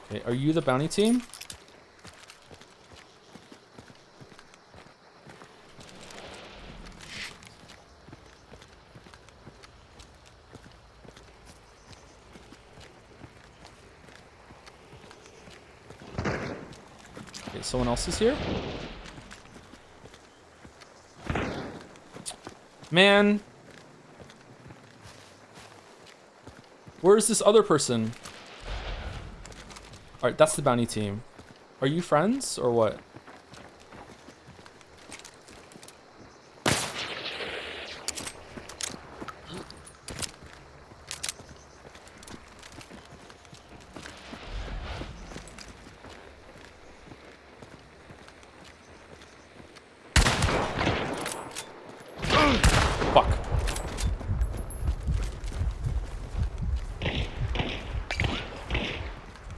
Okay, are you the bounty team? Someone else is here? Man. Where's this other person? Alright, that's the bounty team. Are you friends or what?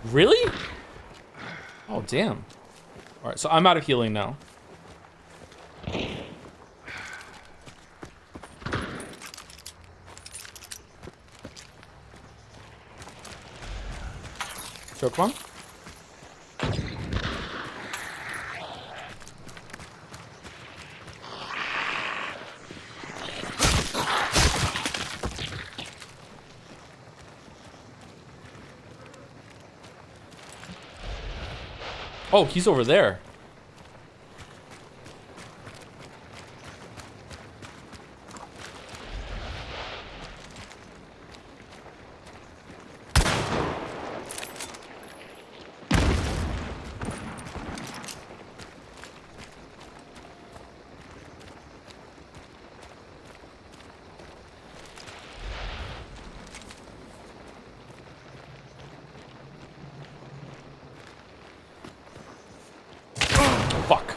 Really? Oh, damn. All right, so I'm out of healing now. Choke one. Oh, he's over there. Fuck.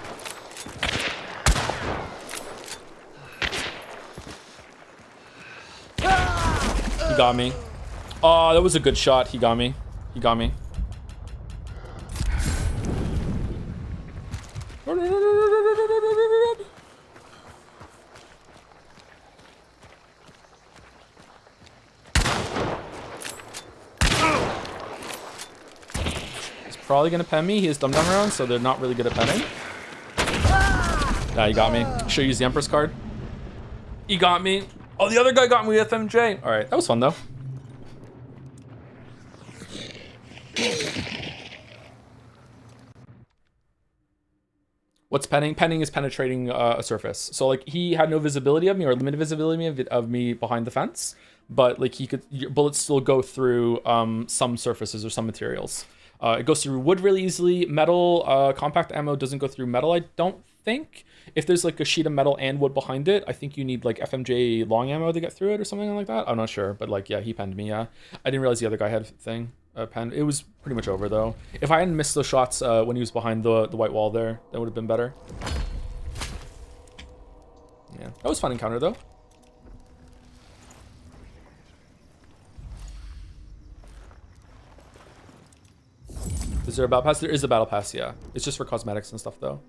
He got me. Oh, that was a good shot. He got me. He got me. He's probably gonna pen me. He has dum-dum rounds, so they're not really good at penning. Nah, he got me. Should I use the Empress card? He got me. Oh, the other guy got me with FMJ. All right, that was fun though. What's penning? Penning is penetrating a surface. So like he had no visibility of me or limited visibility of me behind the fence, but like he could, your bullets still go through some surfaces or some materials. It goes through wood really easily. Metal, compact ammo doesn't go through metal, I don't think. If there's like a sheet of metal and wood behind it, I think you need like FMJ long ammo to get through it or something like that. I'm not sure, but like, yeah, he penned me, yeah. I didn't realize the other guy had a thing, pen. It was pretty much over though. If I hadn't missed those shots when he was behind the white wall there, that would have been better. Yeah, that was a fun encounter though. Is there a battle pass? There is a battle pass, yeah. It's just for cosmetics and stuff though.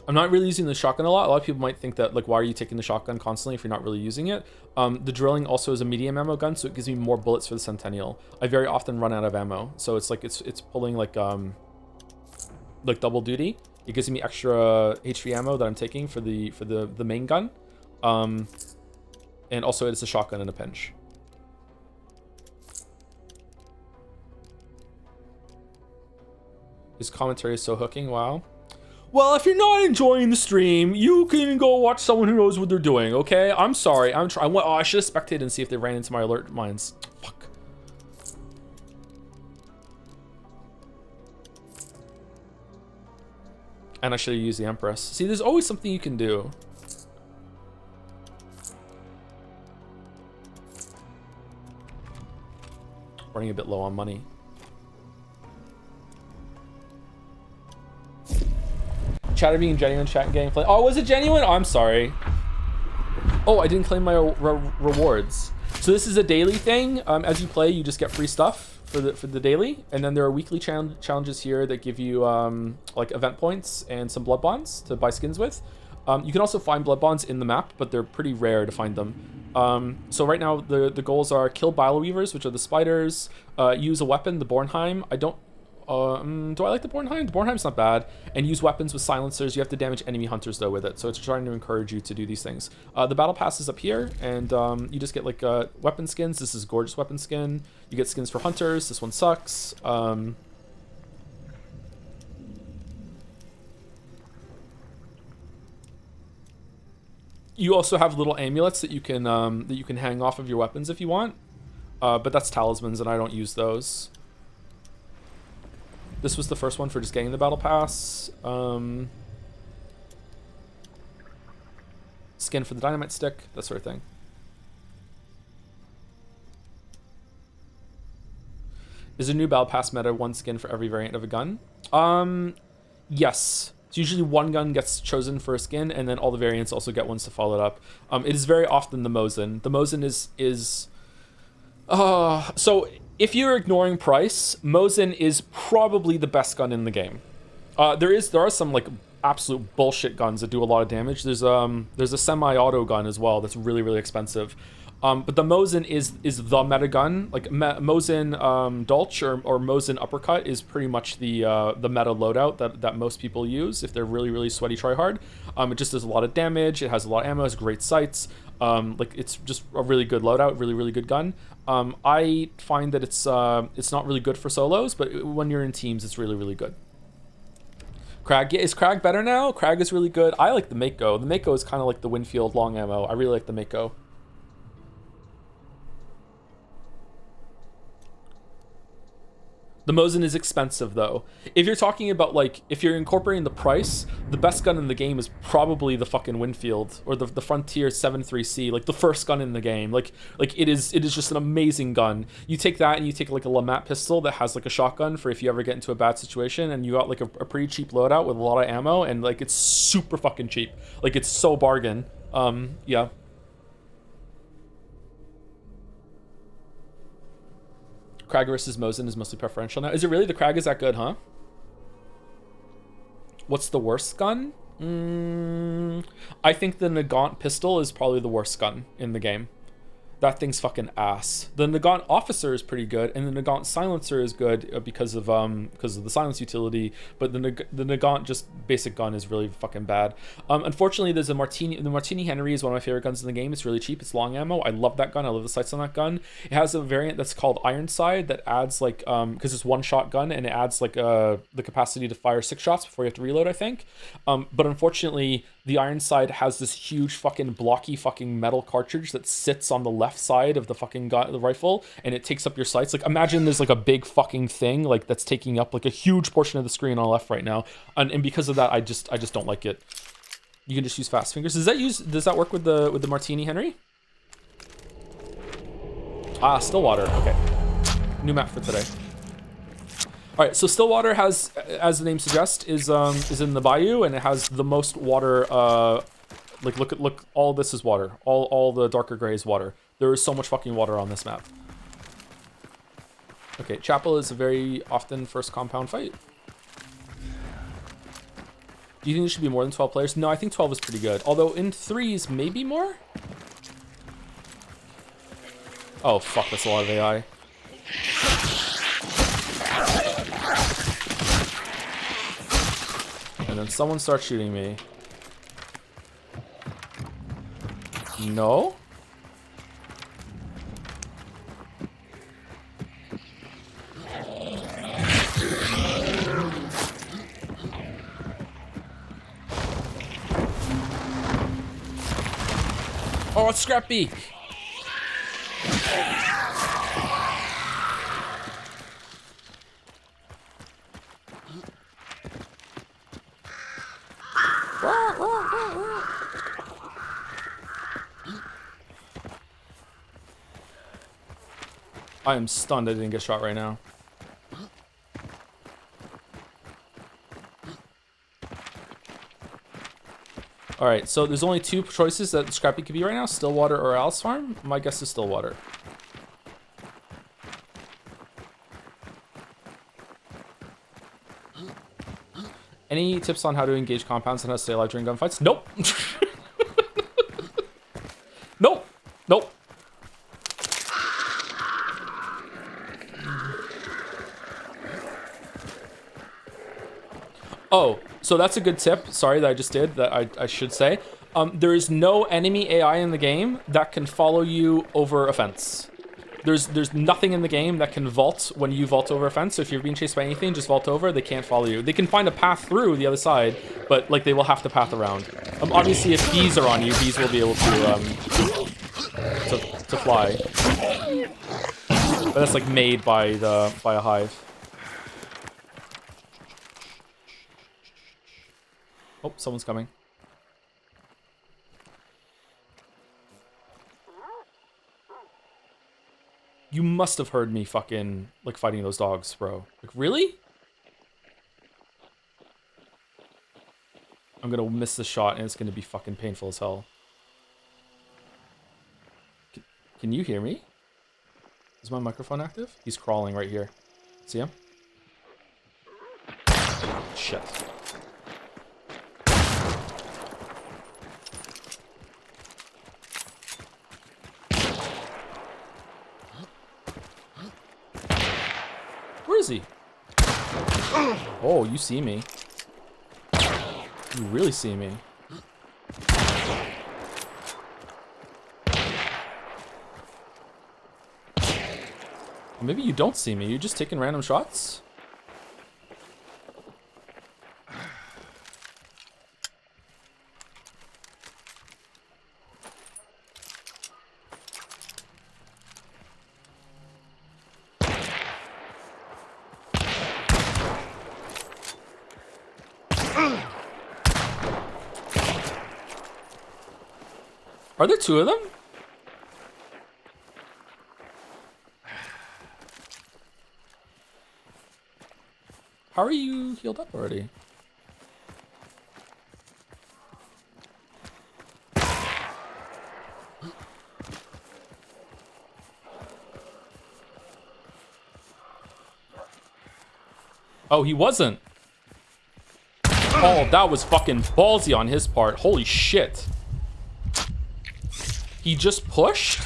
I'm not really using the shotgun a lot. A lot of people might think that, like, why are you taking the shotgun constantly if you're not really using it? The drilling also is a medium ammo gun, so it gives me more bullets for the Centennial. I very often run out of ammo, so it's like it's pulling like double duty. It gives me extra HV ammo that I'm taking for the main gun, and also it's a shotgun in a pinch. His commentary is so hooking. Wow. Well, if you're not enjoying the stream, you can go watch someone who knows what they're doing, okay? I'm sorry. I'm trying. Oh, I should have spectated and see if they ran into my alert mines. Fuck. And I should have used the Empress. See, there's always something you can do. Running a bit low on money. Chatter being genuine, chat getting play. Oh, was it genuine? Oh, I'm sorry. Oh, I didn't claim my rewards. So this is a daily thing. As you play, you just get free stuff for the daily, and then there are weekly challenges here that give you like event points and some blood bonds to buy skins with. You can also find blood bonds in the map, but they're pretty rare to find them. So right now the goals are kill bile weavers, which are the spiders. Use a weapon, the Bornheim. I don't. Do I like the Bornheim? The Bornheim's not bad. And use weapons with silencers. You have to damage enemy hunters though with it, so it's trying to encourage you to do these things. The battle pass is up here, and you just get like weapon skins. This is a gorgeous weapon skin. You get skins for hunters. This one sucks. You also have little amulets that you can hang off of your weapons if you want, but that's talismans, and I don't use those. This was the first one for just getting the battle pass. Skin for the dynamite stick, that sort of thing. Is a new battle pass meta one skin for every variant of a gun? Yes. So usually one gun gets chosen for a skin, and then all the variants also get ones to follow it up. It is very often the Mosin. The Mosin is so if you're ignoring price, Mosin is probably the best gun in the game. There are some like absolute bullshit guns that do a lot of damage. There's a semi-auto gun as well that's really really expensive. But the Mosin is the meta gun. Like Mosin Dolch or Mosin Uppercut is pretty much the meta loadout that most people use if they're really really sweaty tryhard. It just does a lot of damage. It has a lot of ammo. It has great sights. Like it's just a really good loadout, really really good gun. I find that it's not really good for solos, but when you're in teams, it's really really good. Krag, is Krag better now? Krag is really good. I like the Mako. The Mako is kind of like the Winfield long ammo. I really like the Mako. The Mosin is expensive though. If you're talking about like, if you're incorporating the price, the best gun in the game is probably the fucking Winfield or the Frontier 73C, like the first gun in the game. Like it is just an amazing gun. You take that and you take like a Lamat pistol that has like a shotgun for if you ever get into a bad situation, and you got like a pretty cheap loadout with a lot of ammo, and like it's super fucking cheap. Like it's so bargain. Yeah. Krag versus Mosin is mostly preferential now. Is it really? The Krag is that good, huh? What's the worst gun? I think the Nagant pistol is probably the worst gun in the game. That thing's fucking ass. The Nagant officer is pretty good, and the Nagant silencer is good because of the silence utility. But the Nagant just basic gun is really fucking bad. Unfortunately, there's a Martini. The Martini Henry is one of my favorite guns in the game. It's really cheap. It's long ammo. I love that gun. I love the sights on that gun. It has a variant that's called Ironside that adds like because it's one shot gun, and it adds like the capacity to fire 6 shots before you have to reload, I think. But unfortunately, the Ironside has this huge fucking blocky fucking metal cartridge that sits on the left side of the fucking the rifle, and it takes up your sights. Like imagine there's like a big fucking thing like that's taking up like a huge portion of the screen on the left right now, and because of that, I just don't like it. You can just use fast fingers. Does that work with the Martini Henry? Stillwater. Okay, new map for today. All right, so Stillwater has, as the name suggests, is in the bayou, and it has the most water. Like look, all this is water. All the darker gray is water. There is so much fucking water on this map. Okay, Chapel is a very often first compound fight. Do you think there should be more than 12 players? No, I think 12 is pretty good. Although in threes, maybe more? Oh, fuck, that's a lot of AI. And then someone starts shooting me. No? Oh, it's Scrappy! I am stunned I didn't get shot right now. Alright, so there's only 2 choices that Scrappy could be right now, Stillwater or Alice Farm. My guess is Stillwater. Any tips on how to engage compounds and how to stay alive during gunfights? Nope. Nope. Nope. Oh, so that's a good tip. Sorry that I just did, that I should say. There is no enemy AI in the game that can follow you over a fence. There's nothing in the game that can vault when you vault over a fence. So if you're being chased by anything, just vault over. They can't follow you. They can find a path through the other side, but like they will have to path around. Obviously, if bees are on you, bees will be able to fly. But that's like made by a hive. Oh, someone's coming. You must have heard me fucking, like, fighting those dogs, bro. Like, really? I'm gonna miss the shot and it's gonna be fucking painful as hell. Can you hear me? Is my microphone active? He's crawling right here. See him? Shit. Where is he? Oh, you see me. You really see me. Maybe you don't see me. You're just taking random shots? Are there two of them? How are you healed up already? Oh, he wasn't. Oh, that was fucking ballsy on his part. Holy shit. He just pushed?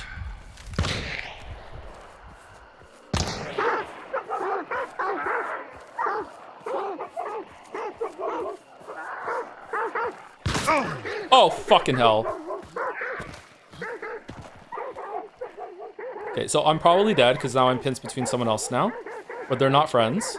Oh, fucking hell. Okay, so I'm probably dead because now I'm pinched between someone else now. But they're not friends.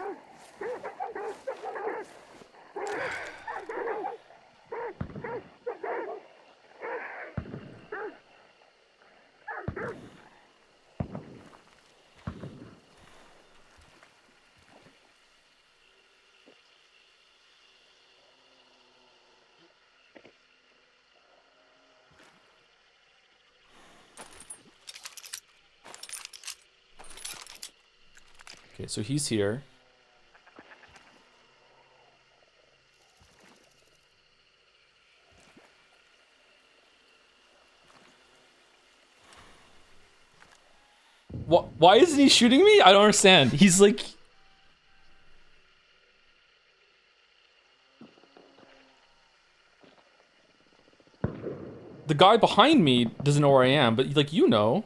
Okay, so he's here. What? Why isn't he shooting me? I don't understand. He's like... The guy behind me doesn't know where I am, but like, you know.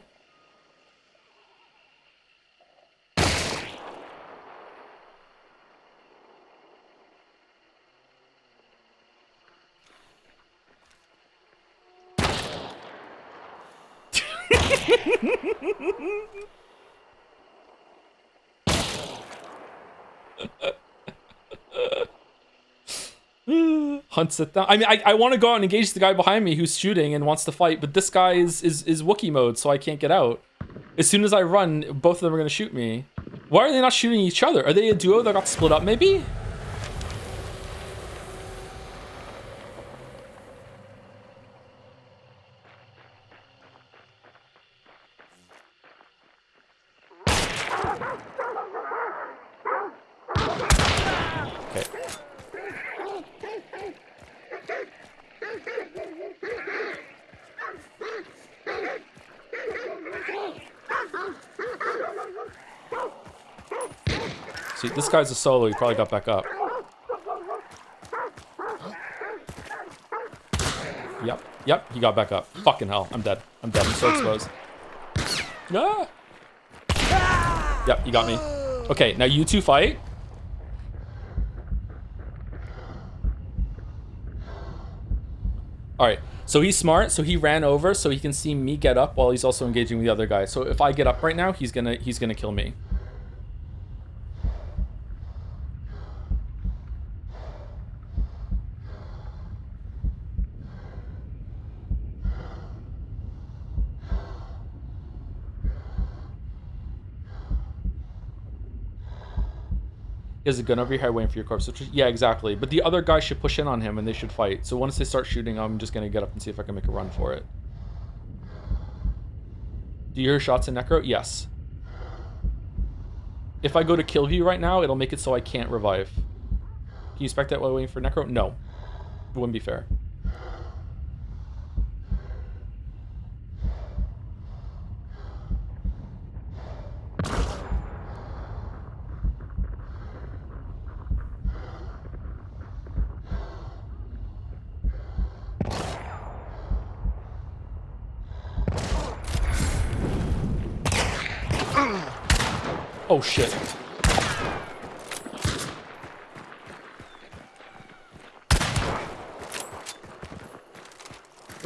Hunts it down. I mean, I want to go out and engage the guy behind me who's shooting and wants to fight, but this guy is Wookiee mode, so I can't get out. As soon as I run, both of them are going to shoot me. Why are they not shooting each other? Are they a duo that got split up, maybe? See, this guy's a solo. He probably got back up. Yep, he got back up. Fucking hell, I'm dead. I'm so exposed. Ah! Yep, you got me. Okay, now you two fight. All right, so he's smart. So he ran over so he can see me get up while he's also engaging with the other guy. So if I get up right now, he's gonna kill me. He has a gun over your head waiting for your corpse. Yeah, exactly. But the other guy should push in on him and they should fight. So once they start shooting, I'm just going to get up and see if I can make a run for it. Do you hear shots in Necro? Yes. If I go to kill view right now, it'll make it so I can't revive. Can you spec that while waiting for Necro? No. wouldn't be fair. Oh shit.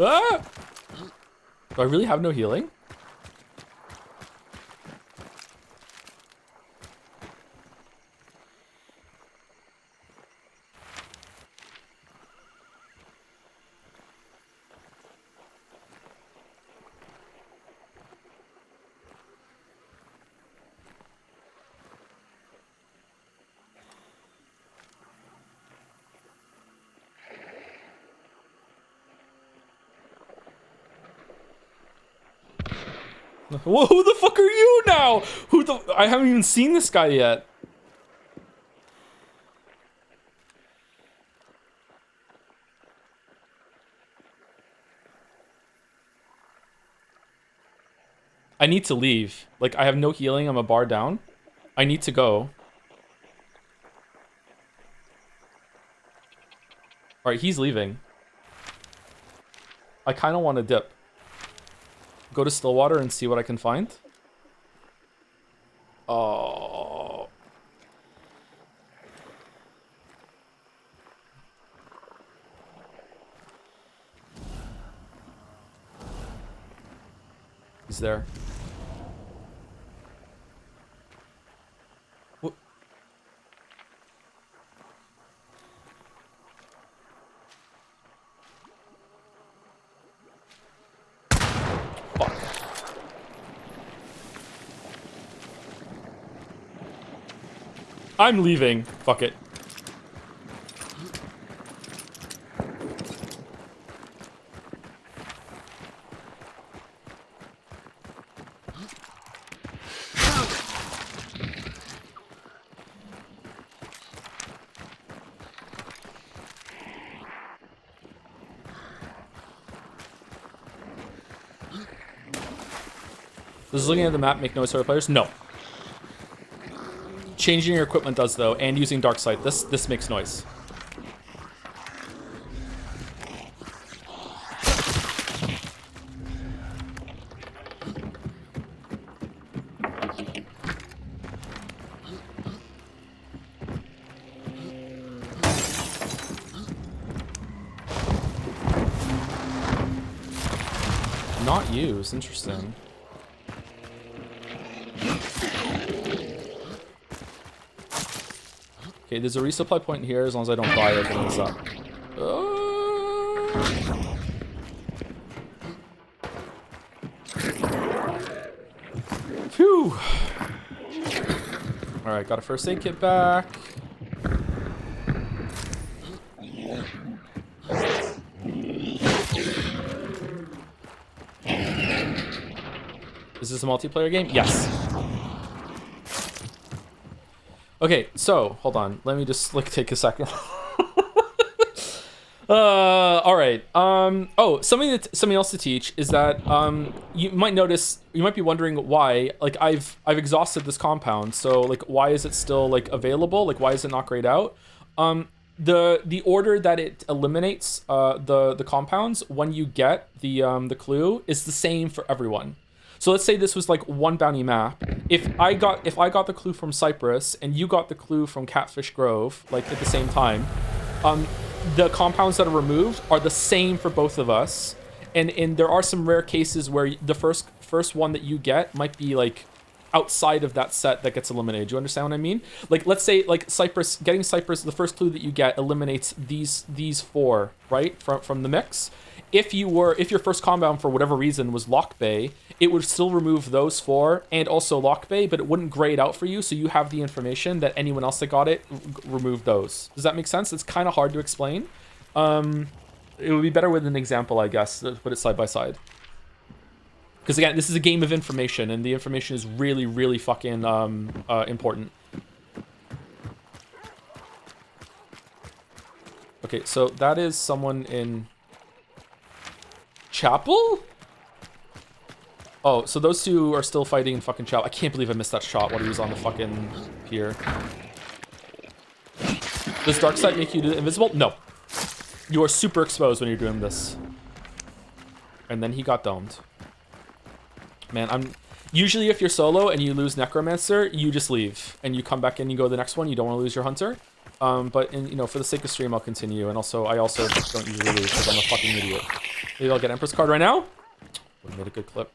Ah! Do I really have no healing? Whoa, who the fuck are you now? I haven't even seen this guy yet. I need to leave. Like, I have no healing. I'm a bar down. I need to go. Alright, he's leaving. I kind of want to dip. Go to Stillwater and see what I can find. Oh. He's there. What? Fuck. I'm leaving. Fuck it. Does looking at the map make noise to other players? No. Changing your equipment does though, and using dark sight. This makes noise. Not used. Interesting. Okay, there's a resupply point here. As long as I don't die, I can use that. Phew. Alright, got a first aid kit back. Is this a multiplayer game? Yes. Okay, so hold on. Let me just like take a second. All right. Oh, something else to teach is that you might notice, you might be wondering why. Like I've exhausted this compound, so like why is it still like available? Like why is it not grayed out? The order that it eliminates the compounds when you get the clue is the same for everyone. So let's say this was like one bounty map. If I got the clue from Cypress and you got the clue from Catfish Grove, like at the same time, the compounds that are removed are the same for both of us. And there are some rare cases where the first one that you get might be like outside of that set that gets eliminated. Do you understand what I mean? Like let's say like getting Cypress, the first clue that you get eliminates these four, right? From the mix. If your first compound for whatever reason was Lock Bay, it would still remove those four and also Lock Bay, but it wouldn't gray it out for you, so you have the information that anyone else that got it removed those. Does that make sense? It's kind of hard to explain. It would be better with an example, I guess, to put it side by side. Because again, this is a game of information, and the information is really, really fucking important. Okay, so that is someone in chapel? Oh, so those two are still fighting in fucking chapel. I can't believe I missed that shot while he was on the fucking pier. Does dark side make you invisible? No. You are super exposed when you're doing this. And then he got domed. Man, I'm... Usually if you're solo and you lose Necromancer, you just leave. And you come back in, you go to the next one. You don't want to lose your Hunter. But, you know, for the sake of stream, I'll continue. And also, I also don't usually lose because I'm a fucking idiot. Maybe I'll get Empress card right now? Would have made a good clip.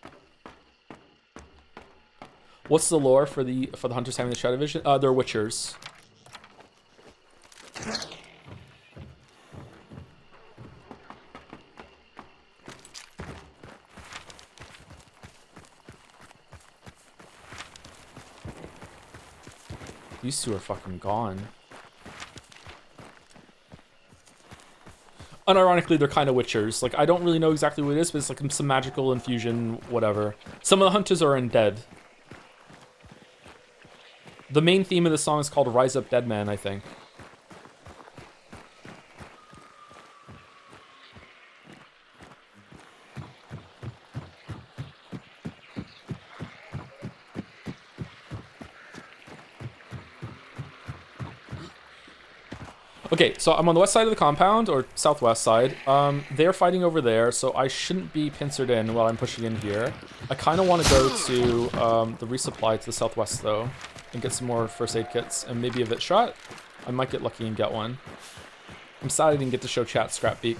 What's the lore for the Hunters having the Shadow Vision? They're Witchers. These two are fucking gone. Unironically, they're kind of Witchers. Like, I don't really know exactly what it is, but it's like some magical infusion, whatever. Some of the Hunters are undead. The main theme of the song is called Rise Up Dead Man, I think. Okay, so I'm on the west side of the compound, or southwest side. They're fighting over there, so I shouldn't be pincered in while I'm pushing in here. I kind of want to go to the resupply to the southwest, though, and get some more first aid kits, and maybe a Vit shot. I might get lucky and get one. I'm sad I didn't get to show chat Scrap Beak.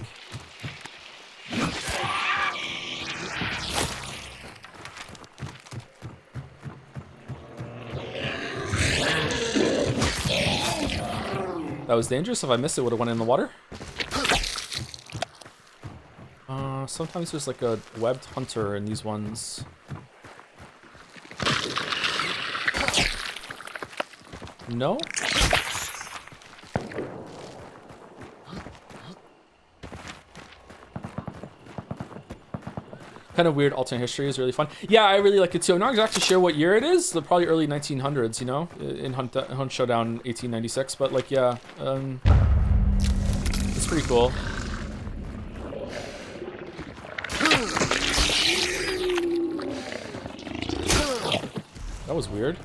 That was dangerous. If I missed it, would have went in the water. Sometimes there's like a webbed hunter in these ones. No? Kind of weird alternate history is really fun. Yeah, I really like it too. I'm not exactly sure what year it is. Probably early 1900s, you know, in Hunt Showdown 1896. But like, yeah, it's pretty cool. That was weird.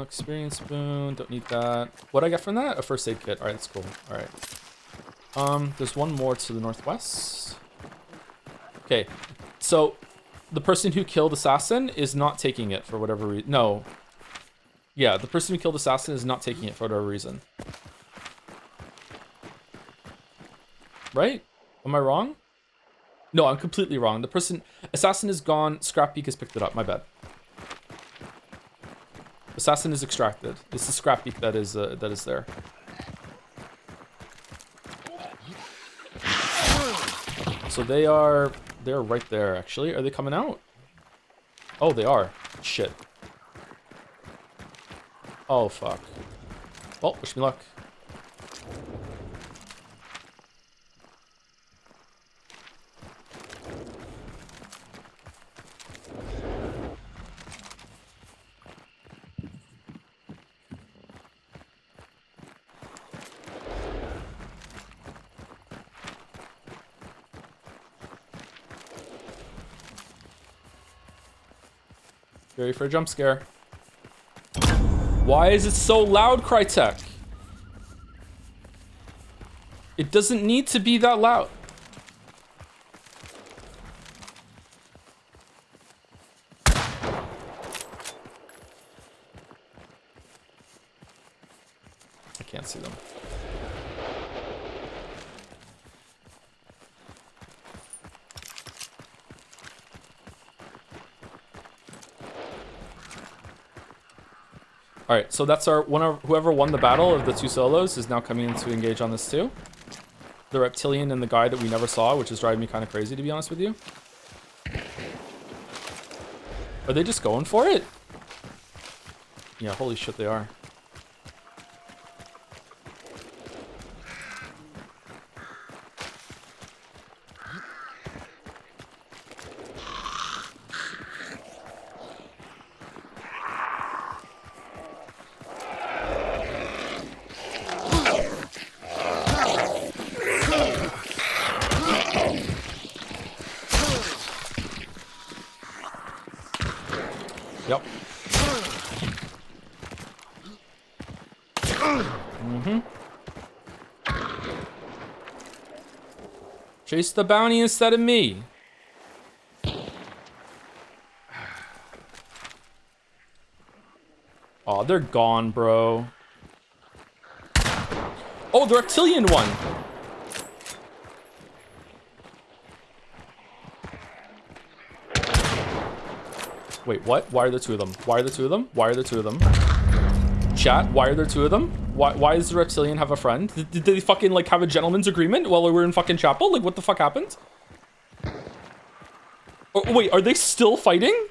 Experience spoon, don't need that. What'd I get from that? A first aid kit. Alright, that's cool. Alright. There's one more to the northwest. Okay, so the person who killed Assassin is not taking it for whatever reason. No. Yeah, the person who killed Assassin is not taking it for whatever reason. Right? Am I wrong? No, I'm completely wrong. The person... Assassin is gone. Scrap Beak has picked it up. My bad. Assassin is extracted. It's the Scrap Beak that is there. So they're right there, actually. Are they coming out? Oh, they are. Shit. Oh, fuck. Well, wish me luck. Ready for a jump scare. Why is it so loud, Crytek? It doesn't need to be that loud. I can't see them. All right, so that's our whoever won the battle of the two solos is now coming in to engage on this too. The reptilian and the guy that we never saw, which is driving me kind of crazy, to be honest with you. Are they just going for it? Yeah, holy shit, they are. Yep. Mm-hmm. Chase the bounty instead of me. Oh, they're gone, bro. Oh, the reptilian one. Wait, what? Why are there two of them? Why are there two of them? Why are there two of them? Chat, why are there two of them? Why does the reptilian have a friend? Did they fucking, like, have a gentleman's agreement while we were in fucking chapel? Like, what the fuck happened? Oh, wait, are they still fighting?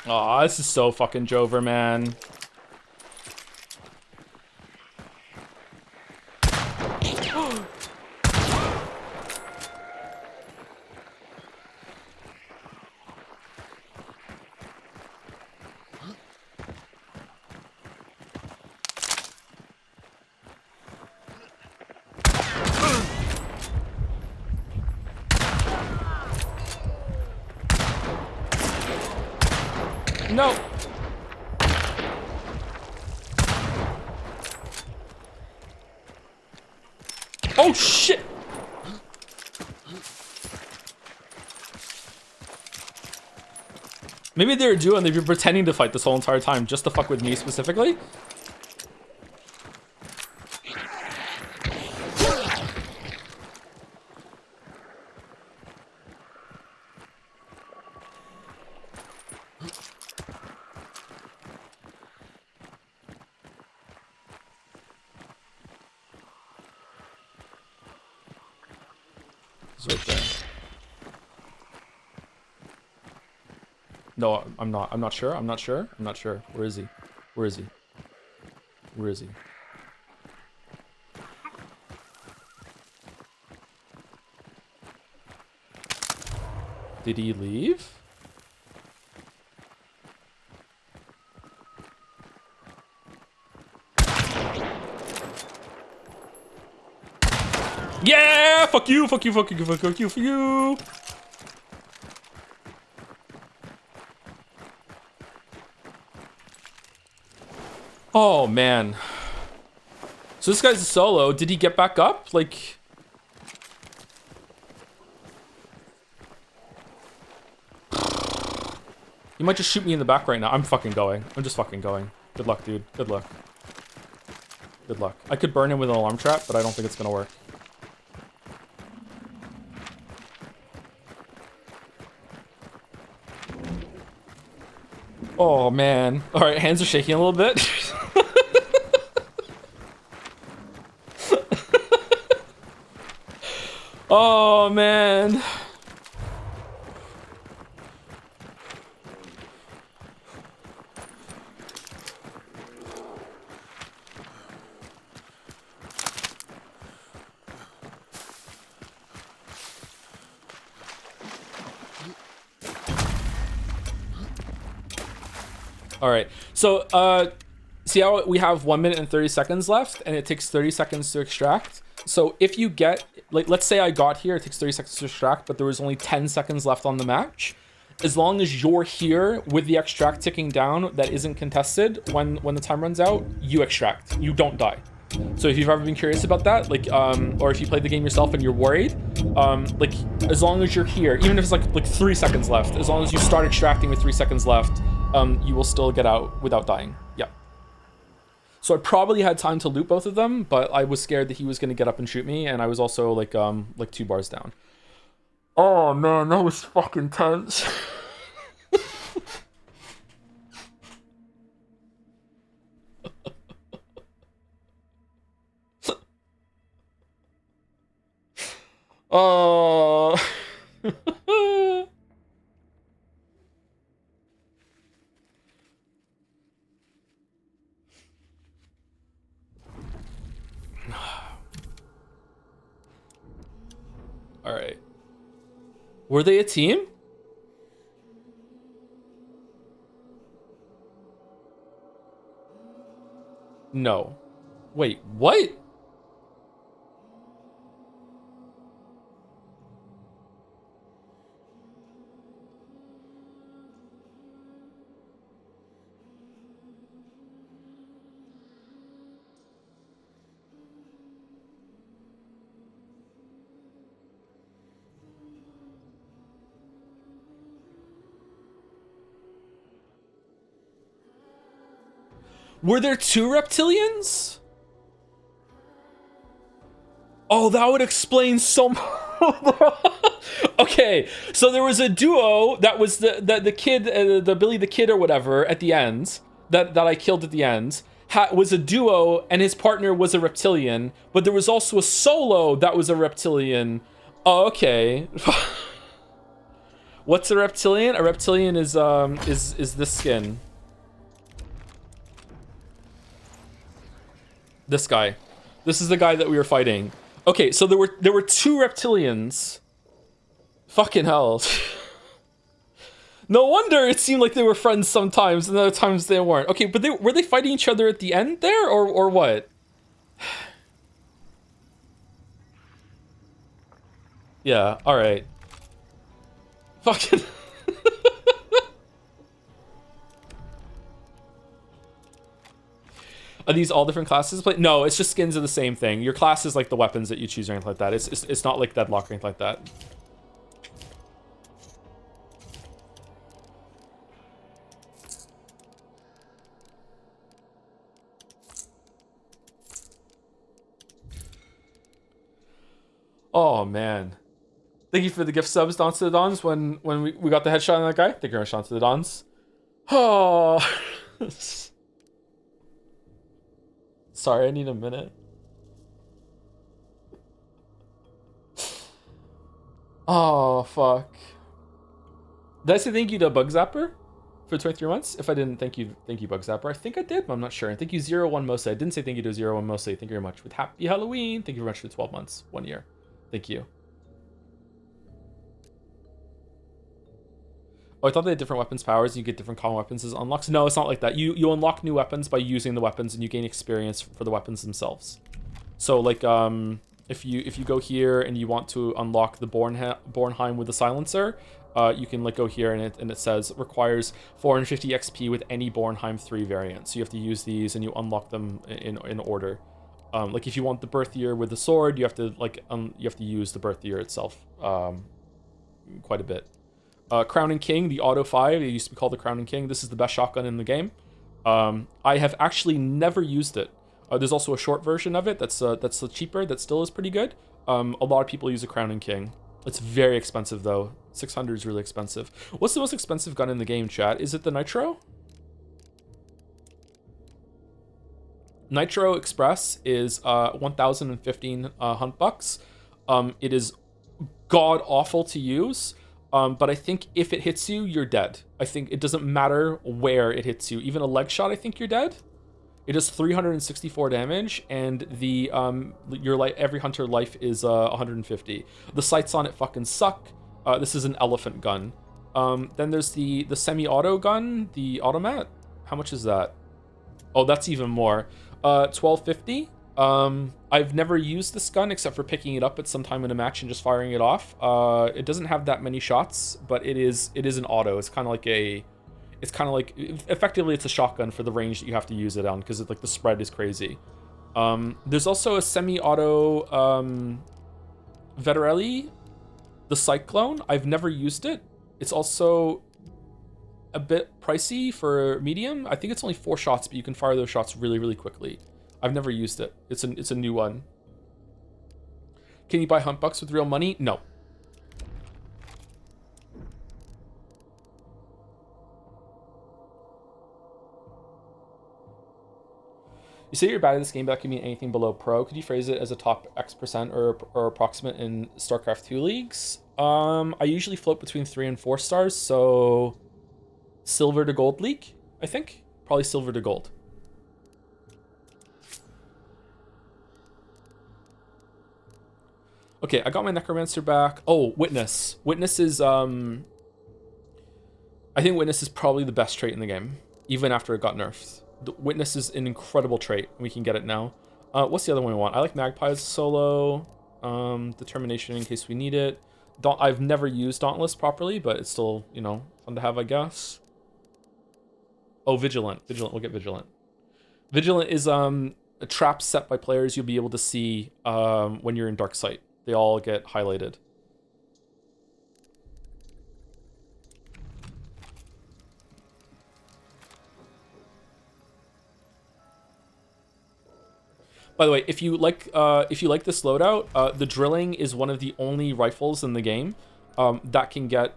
Aw, this is so fucking Jover, man. No. Oh, shit. Maybe they're a duo and they've been pretending to fight this whole entire time just to fuck with me specifically. He's right there. No, I'm not. I'm not sure. I'm not sure. I'm not sure. Where is he? Where is he? Where is he? Did he leave? Yeah! Fuck you! Fuck you! Fuck you! Fuck you! Fuck you! Oh man. So this guy's a solo. Did he get back up? Like. He might just shoot me in the back right now. I'm fucking going. I'm just fucking going. Good luck, dude. Good luck. Good luck. I could burn him with an alarm trap, but I don't think it's gonna work. Oh man. Alright, hands are shaking a little bit. Oh man. All right. So, see how we have 1 minute and 30 seconds left, and it takes 30 seconds to extract. So if you get, like, let's say I got here, it takes 30 seconds to extract, but there was only 10 seconds left on the match. As long as you're here with the extract ticking down that isn't contested, when the time runs out, you extract. You don't die. So if you've ever been curious about that, like, or if you played the game yourself and you're worried, like, as long as you're here, even if it's like 3 seconds left, as long as you start extracting with 3 seconds left, you will still get out without dying. Yeah. So I probably had time to loot both of them, but I was scared that he was going to get up and shoot me, and I was also like 2 bars down. Oh man, that was fucking tense. Oh. Were they a team? No. Wait, what? Were there two reptilians? Oh, that would explain so much. Okay, so there was a duo that was the kid, the Billy the Kid or whatever at the end that I killed at the end. Was a duo and his partner was a reptilian, but there was also a solo that was a reptilian. Oh, okay. What's a reptilian? A reptilian is this skin. This guy. This is the guy that we were fighting. Okay, so there were two reptilians. Fucking hell. No wonder it seemed like they were friends sometimes, and other times they weren't. Okay, but were they fighting each other at the end there, or what? Yeah, alright. Fucking... Are these all different classes? No, it's just skins of the same thing. Your class is like the weapons that you choose or anything like that. It's not like Deadlock or anything like that. Oh, man. Thank you for the gift subs, Dons to the Dons, when we got the headshot on that guy. Thank you very much, Dons to the Dons. Oh. Sorry, I need a minute. Oh, fuck. Did I say thank you to Bug Zapper for 23 months? If I didn't, thank you, Bug Zapper. I think I did, but I'm not sure. And thank you, 01 Mostly. I didn't say thank you to 01 Mostly. Thank you very much. With Happy Halloween. Thank you very much for 12 months. 1 year. Thank you. Oh, I thought they had different weapons powers. You get different common weapons as unlocks. No, it's not like that. You unlock new weapons by using the weapons, and you gain experience for the weapons themselves. So like if you go here and you want to unlock the Bornheim with the silencer, you can like go here and it says requires 450 XP with any Bornheim 3 variant. So you have to use these and you unlock them in order. Like if you want the birth year with the sword, you have to use the birth year itself quite a bit. Crown and King, the Auto 5, it used to be called the Crown and King. This is the best shotgun in the game. I have actually never used it. There's also a short version of it that's cheaper, that still is pretty good. A lot of people use a Crown and King. It's very expensive though. 600 is really expensive. What's the most expensive gun in the game, chat? Is it the Nitro? Nitro Express is 1,015 hunt bucks. It is god awful to use. But I think if it hits you, you're dead. I think it doesn't matter where it hits you. Even a leg shot, I think you're dead. It does 364 damage, and the every hunter life is 150. The sights on it fucking suck. This is an elephant gun. Then there's the semi-auto gun, the automat. How much is that? Oh, that's even more. 1250. I've never used this gun except for picking it up at some time in a match and just firing it off. It doesn't have that many shots, but it is an auto. It's kind of like effectively it's a shotgun for the range that you have to use it on, because like the spread is crazy. There's also a semi-auto Veterelli, the Cyclone. I've never used it. It's also a bit pricey for medium. I think it's only 4 shots, but you can fire those shots really, really quickly. I've never used it. It's a new one. Can you buy hunt bucks with real money? No. You say you're bad at this game, but that could mean anything below pro. Could you phrase it as a top X% or approximate in StarCraft 2 leagues? I usually float between 3 and 4 stars, so silver to gold league, I think. Probably silver to gold. Okay, I got my Necromancer back. Oh, Witness. Witness is, I think Witness is probably the best trait in the game, even after it got nerfed. The Witness is an incredible trait. We can get it now. What's the other one we want? I like Magpie as a solo. Determination in case we need it. I've never used Dauntless properly, but it's still, you know, fun to have, I guess. Oh, Vigilant. Vigilant, we'll get Vigilant. Vigilant is a trap set by players you'll be able to see when you're in Dark Sight. They all get highlighted. By the way, if you like this loadout, the drilling is one of the only rifles in the game that can get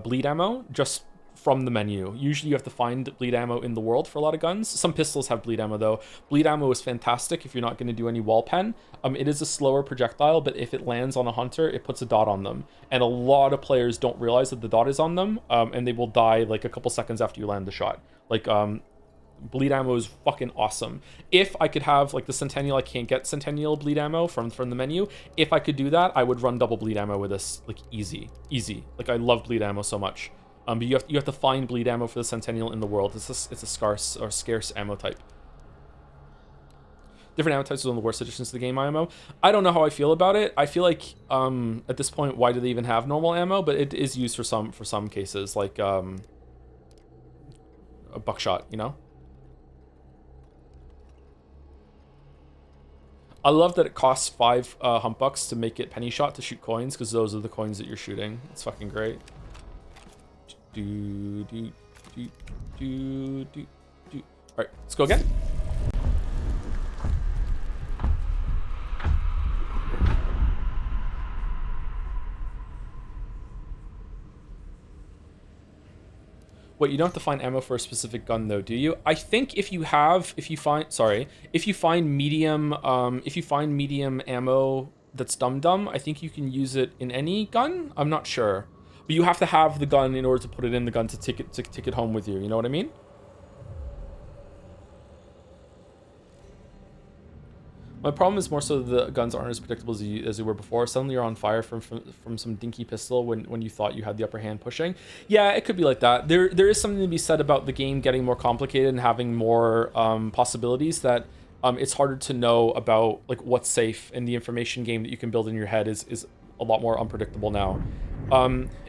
bleed ammo just from the menu. Usually you have to find bleed ammo in the world for a lot of guns. Some pistols have bleed ammo though. Bleed ammo is fantastic if you're not going to do any wall pen. It is a slower projectile, but if it lands on a hunter, it puts a dot on them. And a lot of players don't realize that the dot is on them, and they will die like a couple seconds after you land the shot. Like, bleed ammo is fucking awesome. If I could have like the Centennial, I can't get Centennial bleed ammo from the menu. If I could do that, I would run double bleed ammo with this, like easy. Like I love bleed ammo so much. But you have to find bleed ammo for the Centennial in the world. It's a scarce ammo type. Different ammo types are one of the worst additions to the game IMO. I don't know how I feel about it. I feel like at this point, why do they even have normal ammo? But it is used for some cases, like a buckshot, you know. I love that it costs 5 hump bucks to make it penny shot to shoot coins, because those are the coins that you're shooting. It's fucking great. Alright, let's go again. Wait, you don't have to find ammo for a specific gun though, do you? I think if you find medium ammo that's dum-dum, I think you can use it in any gun. I'm not sure. But you have to have the gun in order to put it in the gun to take it home with you. You know what I mean? My problem is more so the guns aren't as predictable as they were before. Suddenly you're on fire from some dinky pistol when you thought you had the upper hand pushing. Yeah, it could be like that. There is something to be said about the game getting more complicated and having more possibilities that it's harder to know about like what's safe, and the information game that you can build in your head is a lot more unpredictable now.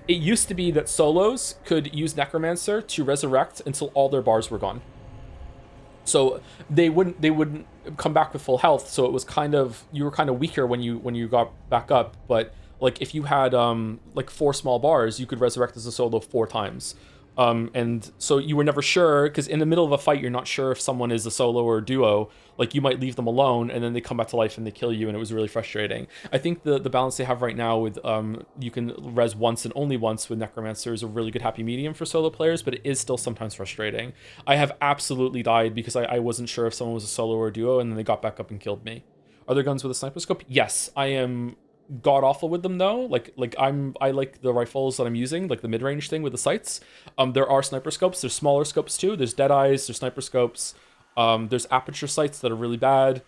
It used to be that solos could use Necromancer to resurrect until all their bars were gone. So they wouldn't come back with full health. So it was you were kind of weaker when you got back up. But like if you had like 4 small bars, you could resurrect as a solo 4 times. And so you were never sure, because in the middle of a fight, you're not sure if someone is a solo or a duo. Like you might leave them alone and then they come back to life and they kill you, and it was really frustrating. I think the balance they have right now with you can res once and only once with Necromancer is a really good happy medium for solo players, but it is still sometimes frustrating. I have absolutely died because I wasn't sure if someone was a solo or a duo, and then they got back up and killed me. Are there guns with a sniper scope? Yes, I am god awful with them though. I like the rifles that I'm using, like the mid-range thing with the sights. There are sniper scopes. There's smaller scopes too. There's dead eyes. There's sniper scopes. There's aperture sights that are really bad.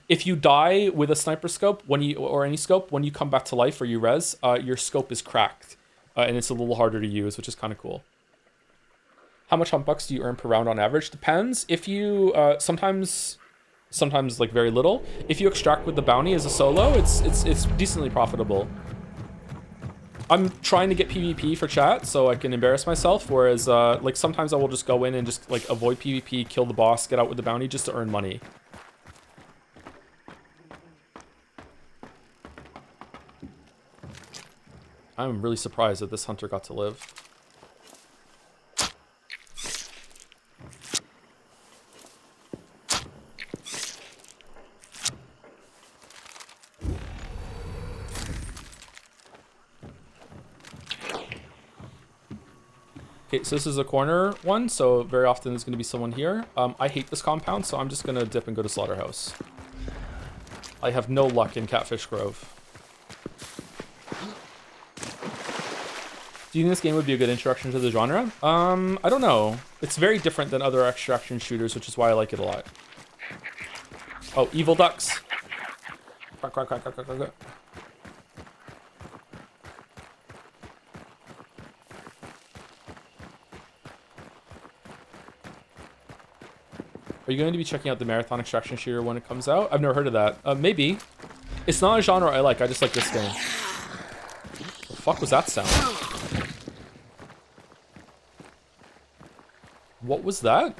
If you die with a sniper scope or any scope, when you come back to life or you res, your scope is cracked, and it's a little harder to use, which is kind of cool. How much hump bucks do you earn per round on average? Depends. If you sometimes like very little. If you extract with the bounty as a solo, it's decently profitable. I'm trying to get PvP for chat so I can embarrass myself, whereas like sometimes I will just go in and just like avoid PvP, kill the boss, get out with the bounty just to earn money. I'm really surprised that this hunter got to live. Okay, so this is a corner one, so very often there's going to be someone here. I hate this compound, so I'm just going to dip and go to Slaughterhouse. I have no luck in Catfish Grove. Do you think this game would be a good introduction to the genre? I don't know. It's very different than other extraction shooters, which is why I like it a lot. Oh, evil ducks. Quack, quack, quack, quack, quack, quack. Are you going to be checking out the Marathon Extraction Shooter when it comes out? I've never heard of that. Maybe. It's not a genre I like. I just like this game. What the fuck was that sound? What was that?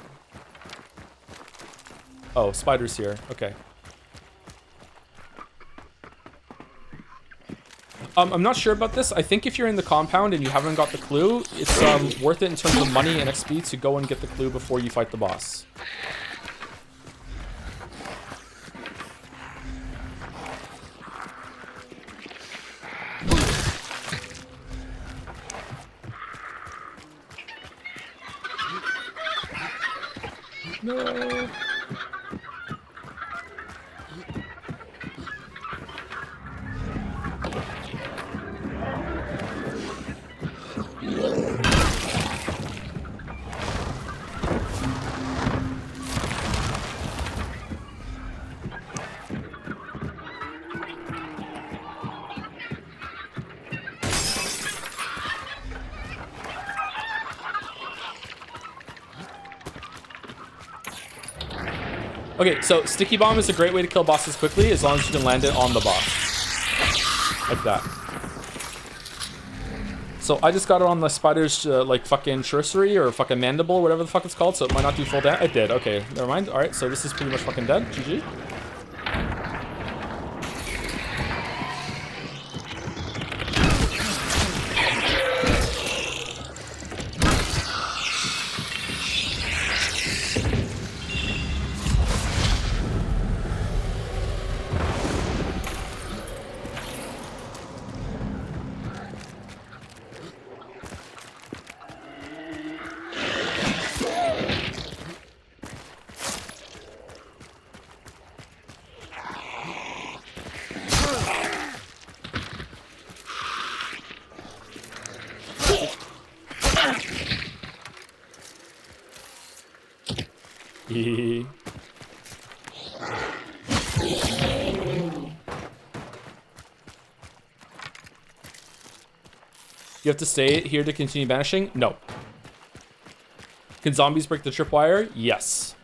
Oh, spiders here. Okay. I'm not sure about this. I think if you're in the compound and you haven't got the clue, it's worth it in terms of money and XP to go and get the clue before you fight the boss. No. Okay, so Sticky Bomb is a great way to kill bosses quickly as long as you can land it on the boss. Like that. So I just got it on the spider's like fucking sorcery or fucking mandible, whatever the fuck it's called, so it might not do full damage. It did, okay, never mind. Alright, so this is pretty much fucking dead. GG. You have to stay here to continue banishing? No. Can zombies break the tripwire? Yes.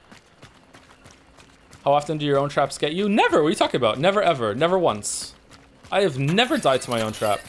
How often do your own traps get you? Never! What are you talking about? Never ever. Never once. I have never died to my own trap.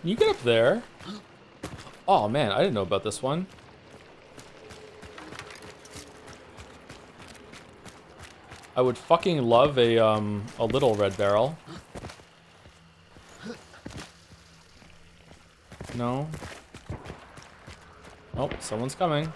Can you get up there? Oh man, I didn't know about this one. I would fucking love a little red barrel. No. Oh, someone's coming.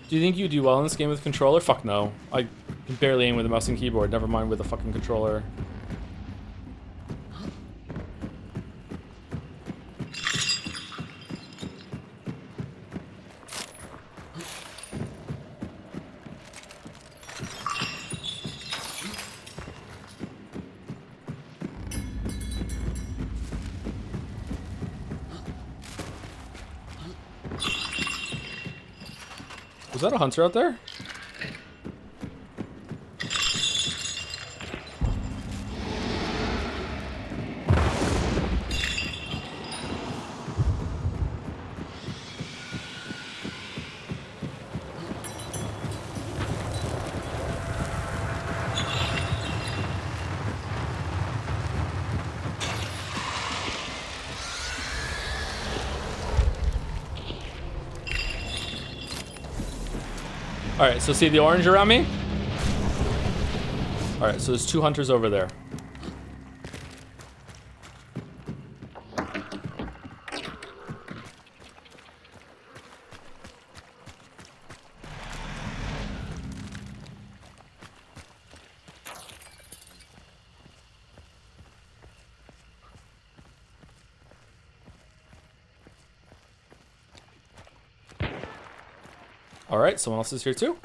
Do you think you do well in this game with controller? Fuck no. I can barely aim with a mouse and keyboard, never mind with a fucking controller. Was that a hunter out there? All right, so see the orange around me? All right, so there's 2 hunters over there. All right, someone else is here too.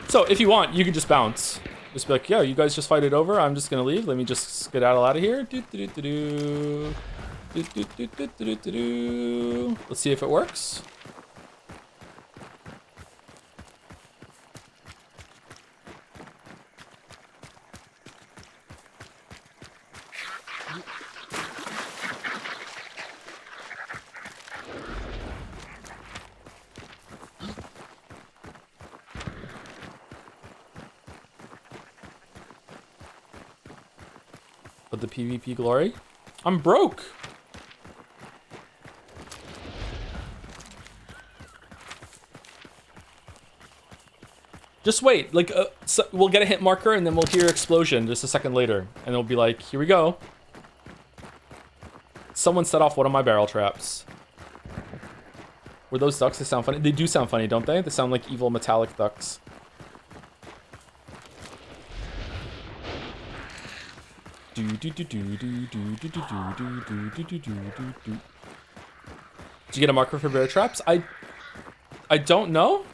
So if you want, you can just bounce. Just be like, yo, you guys just fight it over. I'm just gonna leave. Let me just skedaddle out of here. Let's see if it works. But the PvP glory? I'm broke. Just wait, like, so we'll get a hit marker and then we'll hear explosion just a second later. And it'll be like, here we go. Someone set off one of my barrel traps. Were those ducks? They sound funny. They do sound funny, don't they? They sound like evil metallic ducks. Did you get a marker for bear traps? I don't know.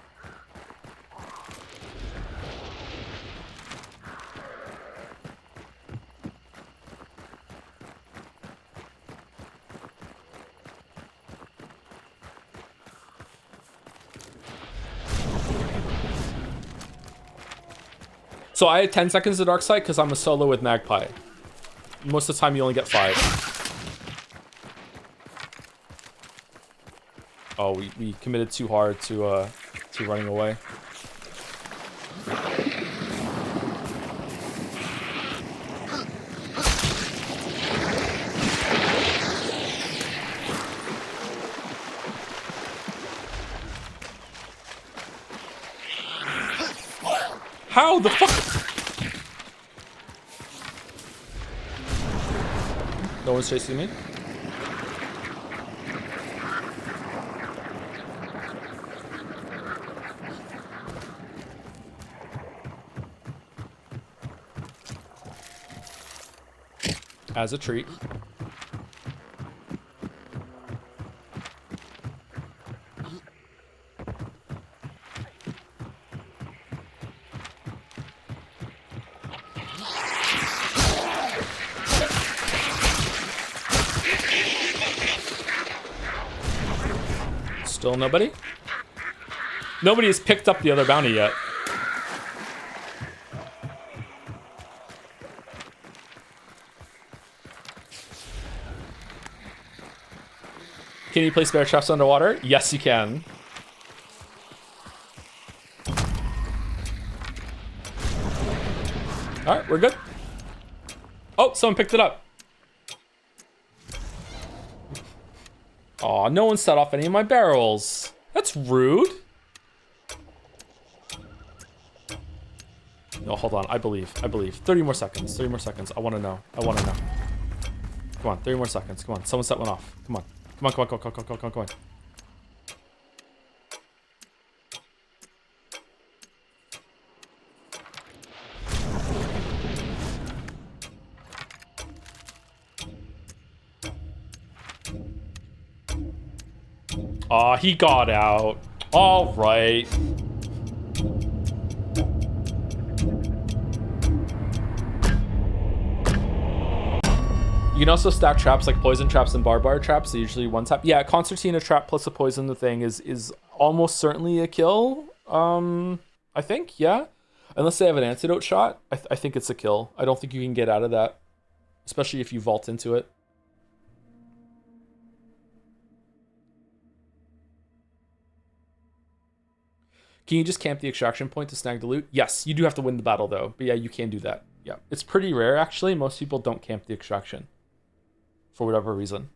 So I had 10 seconds to dark sight because I'm a solo with Magpie. Most of the time you only get 5. Oh, we committed too hard to running away. How the fuck? No one's chasing me. As a treat. Still nobody? Nobody has picked up the other bounty yet. Can you place bear traps underwater? Yes, you can. All right, we're good. Oh, someone picked it up. Aw, no one set off any of my barrels. That's rude. No, hold on. I believe. 30 more seconds. 30 more seconds. I want to know. Come on, 30 more seconds. Come on. Someone set one off. Come on. Come on. Aw, he got out. All right. You can also stack traps like poison traps and barbed wire traps. So usually one tap. Yeah, concertina trap plus a poison the thing is almost certainly a kill. I think, yeah. Unless they have an antidote shot, I think it's a kill. I don't think you can get out of that, especially if you vault into it. Can you just camp the extraction point to snag the loot? Yes, you do have to win the battle though. But yeah, you can do that. Yeah, it's pretty rare actually. Most people don't camp the extraction for whatever reason.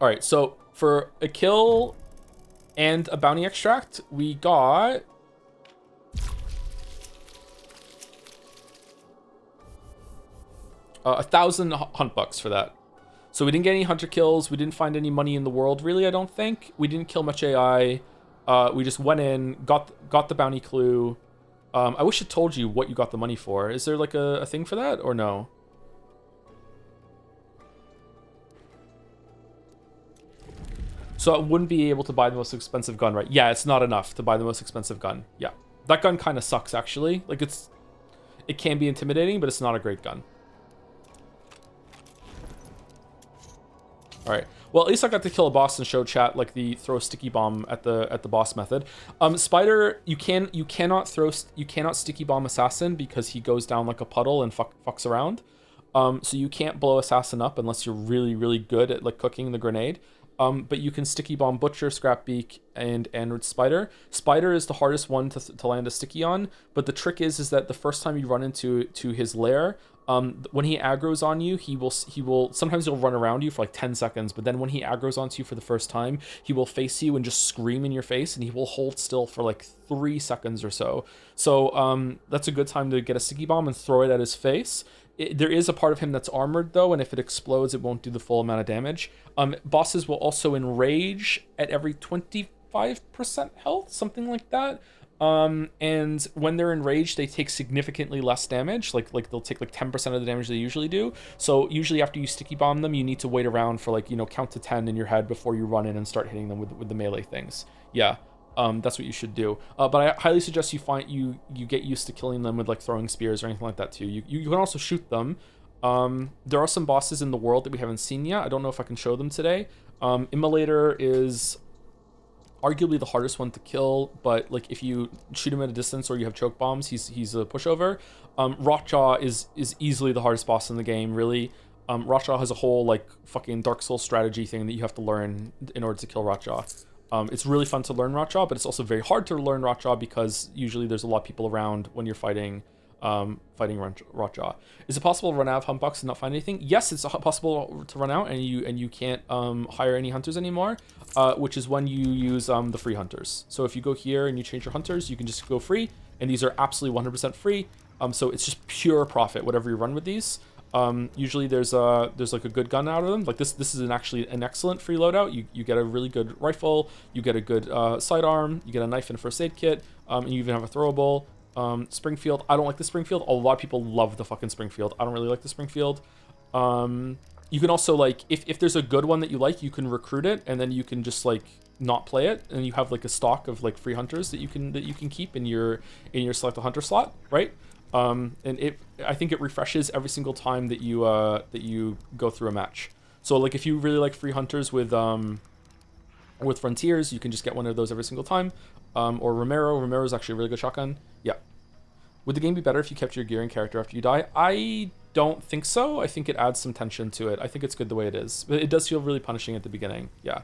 All right, so for a kill and a bounty extract, we got 1,000 hunt bucks for that. So we didn't get any hunter kills. We didn't find any money in the world, really, I don't think. We didn't kill much AI. We just went in, got the bounty clue. I wish it told you what you got the money for. Is there like a thing for that or no? So I wouldn't be able to buy the most expensive gun, right? Yeah, it's not enough to buy the most expensive gun. Yeah, that gun kind of sucks, actually. Like, it can be intimidating, but it's not a great gun. All right. Well, at least I got to kill a boss and show chat like the throw a sticky bomb at the boss method. Spider, you cannot sticky bomb assassin because he goes down like a puddle and fucks around. So you can't blow assassin up unless you're really, really good at like cooking the grenade. But you can sticky bomb Butcher, Scrapbeak, and Spider. Spider is the hardest one to land a sticky on, but the trick is that the first time you run into his lair, when he aggroes on you, he will sometimes he'll run around you for like 10 seconds, but then when he aggroes onto you for the first time, he will face you and just scream in your face, and he will hold still for like 3 seconds or so. So that's a good time to get a sticky bomb and throw it at his face. There is a part of him that's armored though, and if it explodes, it won't do the full amount of damage. Bosses will also enrage at every 25% health, something like that. And when they're enraged, they take significantly less damage. Like they'll take like 10% of the damage they usually do. So usually after you sticky bomb them, you need to wait around for like, count to 10 in your head before you run in and start hitting them with the melee things. Yeah. That's what you should do. But I highly suggest you get used to killing them with like throwing spears or anything like that too. You can also shoot them. There are some bosses in the world that we haven't seen yet. I don't know if I can show them today. Immolator is arguably the hardest one to kill, but like if you shoot him at a distance or you have choke bombs, he's a pushover. Rotjaw is easily the hardest boss in the game, really. Rotjaw has a whole like fucking Dark Souls strategy thing that you have to learn in order to kill Rotjaw. It's really fun to learn Rotjaw, but it's also very hard to learn Rotjaw because usually there's a lot of people around when you're fighting Rotjaw. Is it possible to run out of hunt bucks and not find anything? Yes, it's possible to run out and you can't hire any hunters anymore, which is when you use the free hunters. So if you go here and you change your hunters, you can just go free, and these are absolutely 100% free. So it's just pure profit whatever you run with these. Usually there's like a good gun out of them. Like this is actually an excellent free loadout. You get a really good rifle, you get a good sidearm, you get a knife and a first aid kit, and you even have a throwable. Springfield, I don't like the Springfield. A lot of people love the fucking Springfield. I don't really like the Springfield. You can also like if there's a good one that you like, you can recruit it, and then you can just like not play it, and you have like a stock of like free hunters that you can keep in your select a hunter slot, right? And I think it refreshes every single time that you go through a match. So like if you really like free hunters with Frontiers, you can just get one of those every single time. Or Romero is actually a really good shotgun. Yeah. Would the game be better if you kept your gear and character after you die? I don't think so. I think it adds some tension to it. I think it's good the way it is, but it does feel really punishing at the beginning. Yeah.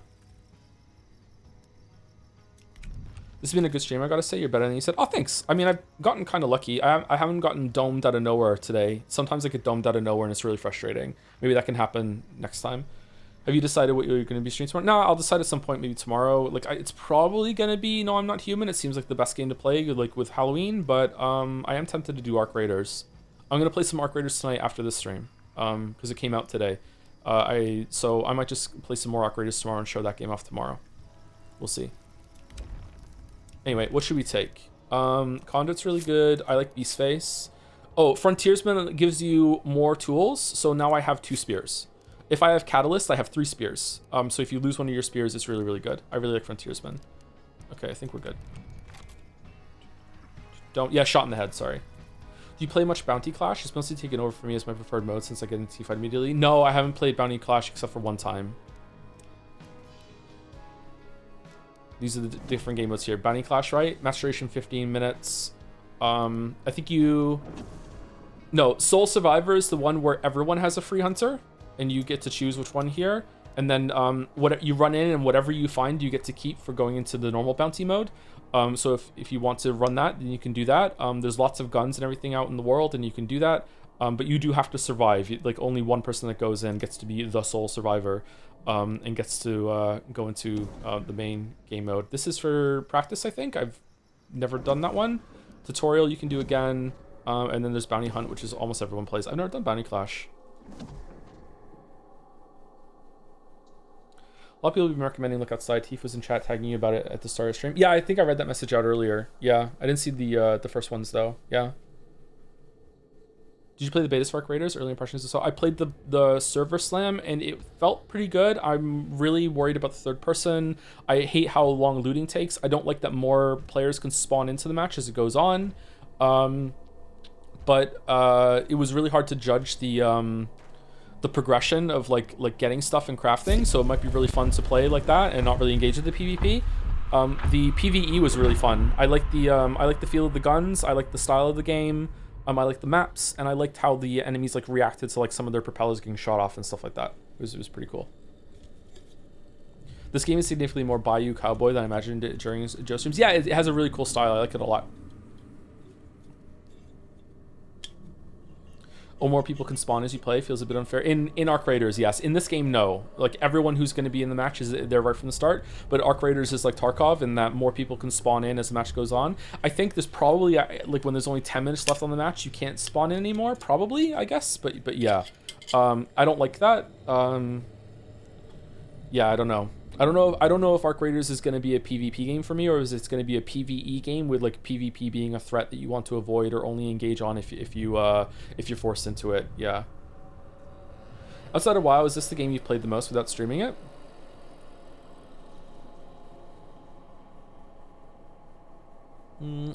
This has been a good stream, I gotta say. You're better than you said. Oh, thanks. I mean, I've gotten kind of lucky. I haven't gotten domed out of nowhere today. Sometimes I get domed out of nowhere and it's really frustrating. Maybe that can happen next time. Have you decided what you're going to be streaming tomorrow? No, I'll decide at some point, maybe tomorrow. Like, it's probably going to be No, I'm Not Human. It seems like the best game to play, like, with Halloween. But I am tempted to do Arc Raiders. I'm going to play some Arc Raiders tonight after this stream. Because it came out today. So I might just play some more Arc Raiders tomorrow and show that game off tomorrow. We'll see. Anyway, what should we take? Conduit's really good. I like Beastface. Oh, Frontiersman gives you more tools. So now I have 2 spears. If I have Catalyst, I have 3 spears. So if you lose one of your spears, it's really, really good. I really like Frontiersman. Okay, I think we're good. Yeah, shot in the head, sorry. Do you play much Bounty Clash? It's mostly taken over for me as my preferred mode since I get into T-Fight immediately. No, I haven't played Bounty Clash except for one time. These are the different game modes here. Bounty Clash, right? Maturation 15 minutes. I think No, Soul Survivor is the one where everyone has a free hunter. And you get to choose which one here, and then what you run in and whatever you find you get to keep for going into the normal bounty mode. So if you want to run that, then you can do that. There's lots of guns and everything out in the world, and you can do that. But you do have to survive. Like only one person that goes in gets to be the sole survivor, and gets to go into the main game mode. This is for practice, I think. I've never done that one. Tutorial you can do again, and then there's Bounty Hunt, which is almost everyone plays. I've never done Bounty Clash. A lot of people have been recommending Look Outside. Tifa was in chat tagging you about it at the start of stream. Yeah, I think I read that message out earlier. Yeah, I didn't see the first ones though. Yeah. Did you play the beta Spark Raiders? Early impressions? So I played the server slam and it felt pretty good. I'm really worried about the third person. I hate how long looting takes. I don't like that more players can spawn into the match as it goes on. But it was really hard to judge the progression of like getting stuff and crafting. So it might be really fun to play like that and not really engage with the PvP. The PvE was really fun. I like the feel of the guns. I like the style of the game. I like the maps, and I liked how the enemies like reacted to like some of their propellers getting shot off and stuff like that. It was pretty cool. This game is significantly more Bayou Cowboy than I imagined it during Joe streams. Yeah, it has a really cool style. I like it a lot. Or more people can spawn as you play feels a bit unfair. In Arc Raiders, yes. In this game, no. Like everyone who's going to be in the match is there right from the start. But Arc Raiders is like Tarkov in that more people can spawn in as the match goes on. I think there's probably like when there's only 10 minutes left on the match, you can't spawn in anymore. Probably, I guess. But yeah, I don't like that. Yeah, I don't know. I don't know if Arc Raiders is going to be a PvP game for me, or is it going to be a PvE game with like PvP being a threat that you want to avoid or only engage on if you're forced into it. Yeah. Outside of WoW, is this the game you've played the most without streaming it?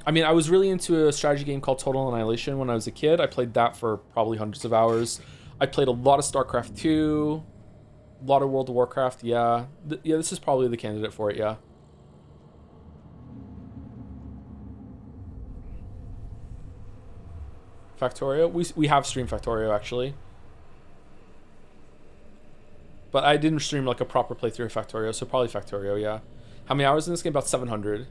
I mean, I was really into a strategy game called Total Annihilation when I was a kid. I played that for probably hundreds of hours. I played a lot of StarCraft 2. A lot of World of Warcraft, yeah. Yeah, this is probably the candidate for it, yeah. Factorio? We have streamed Factorio, actually. But I didn't stream like a proper playthrough of Factorio, so probably Factorio, yeah. How many hours in this game? About 700. I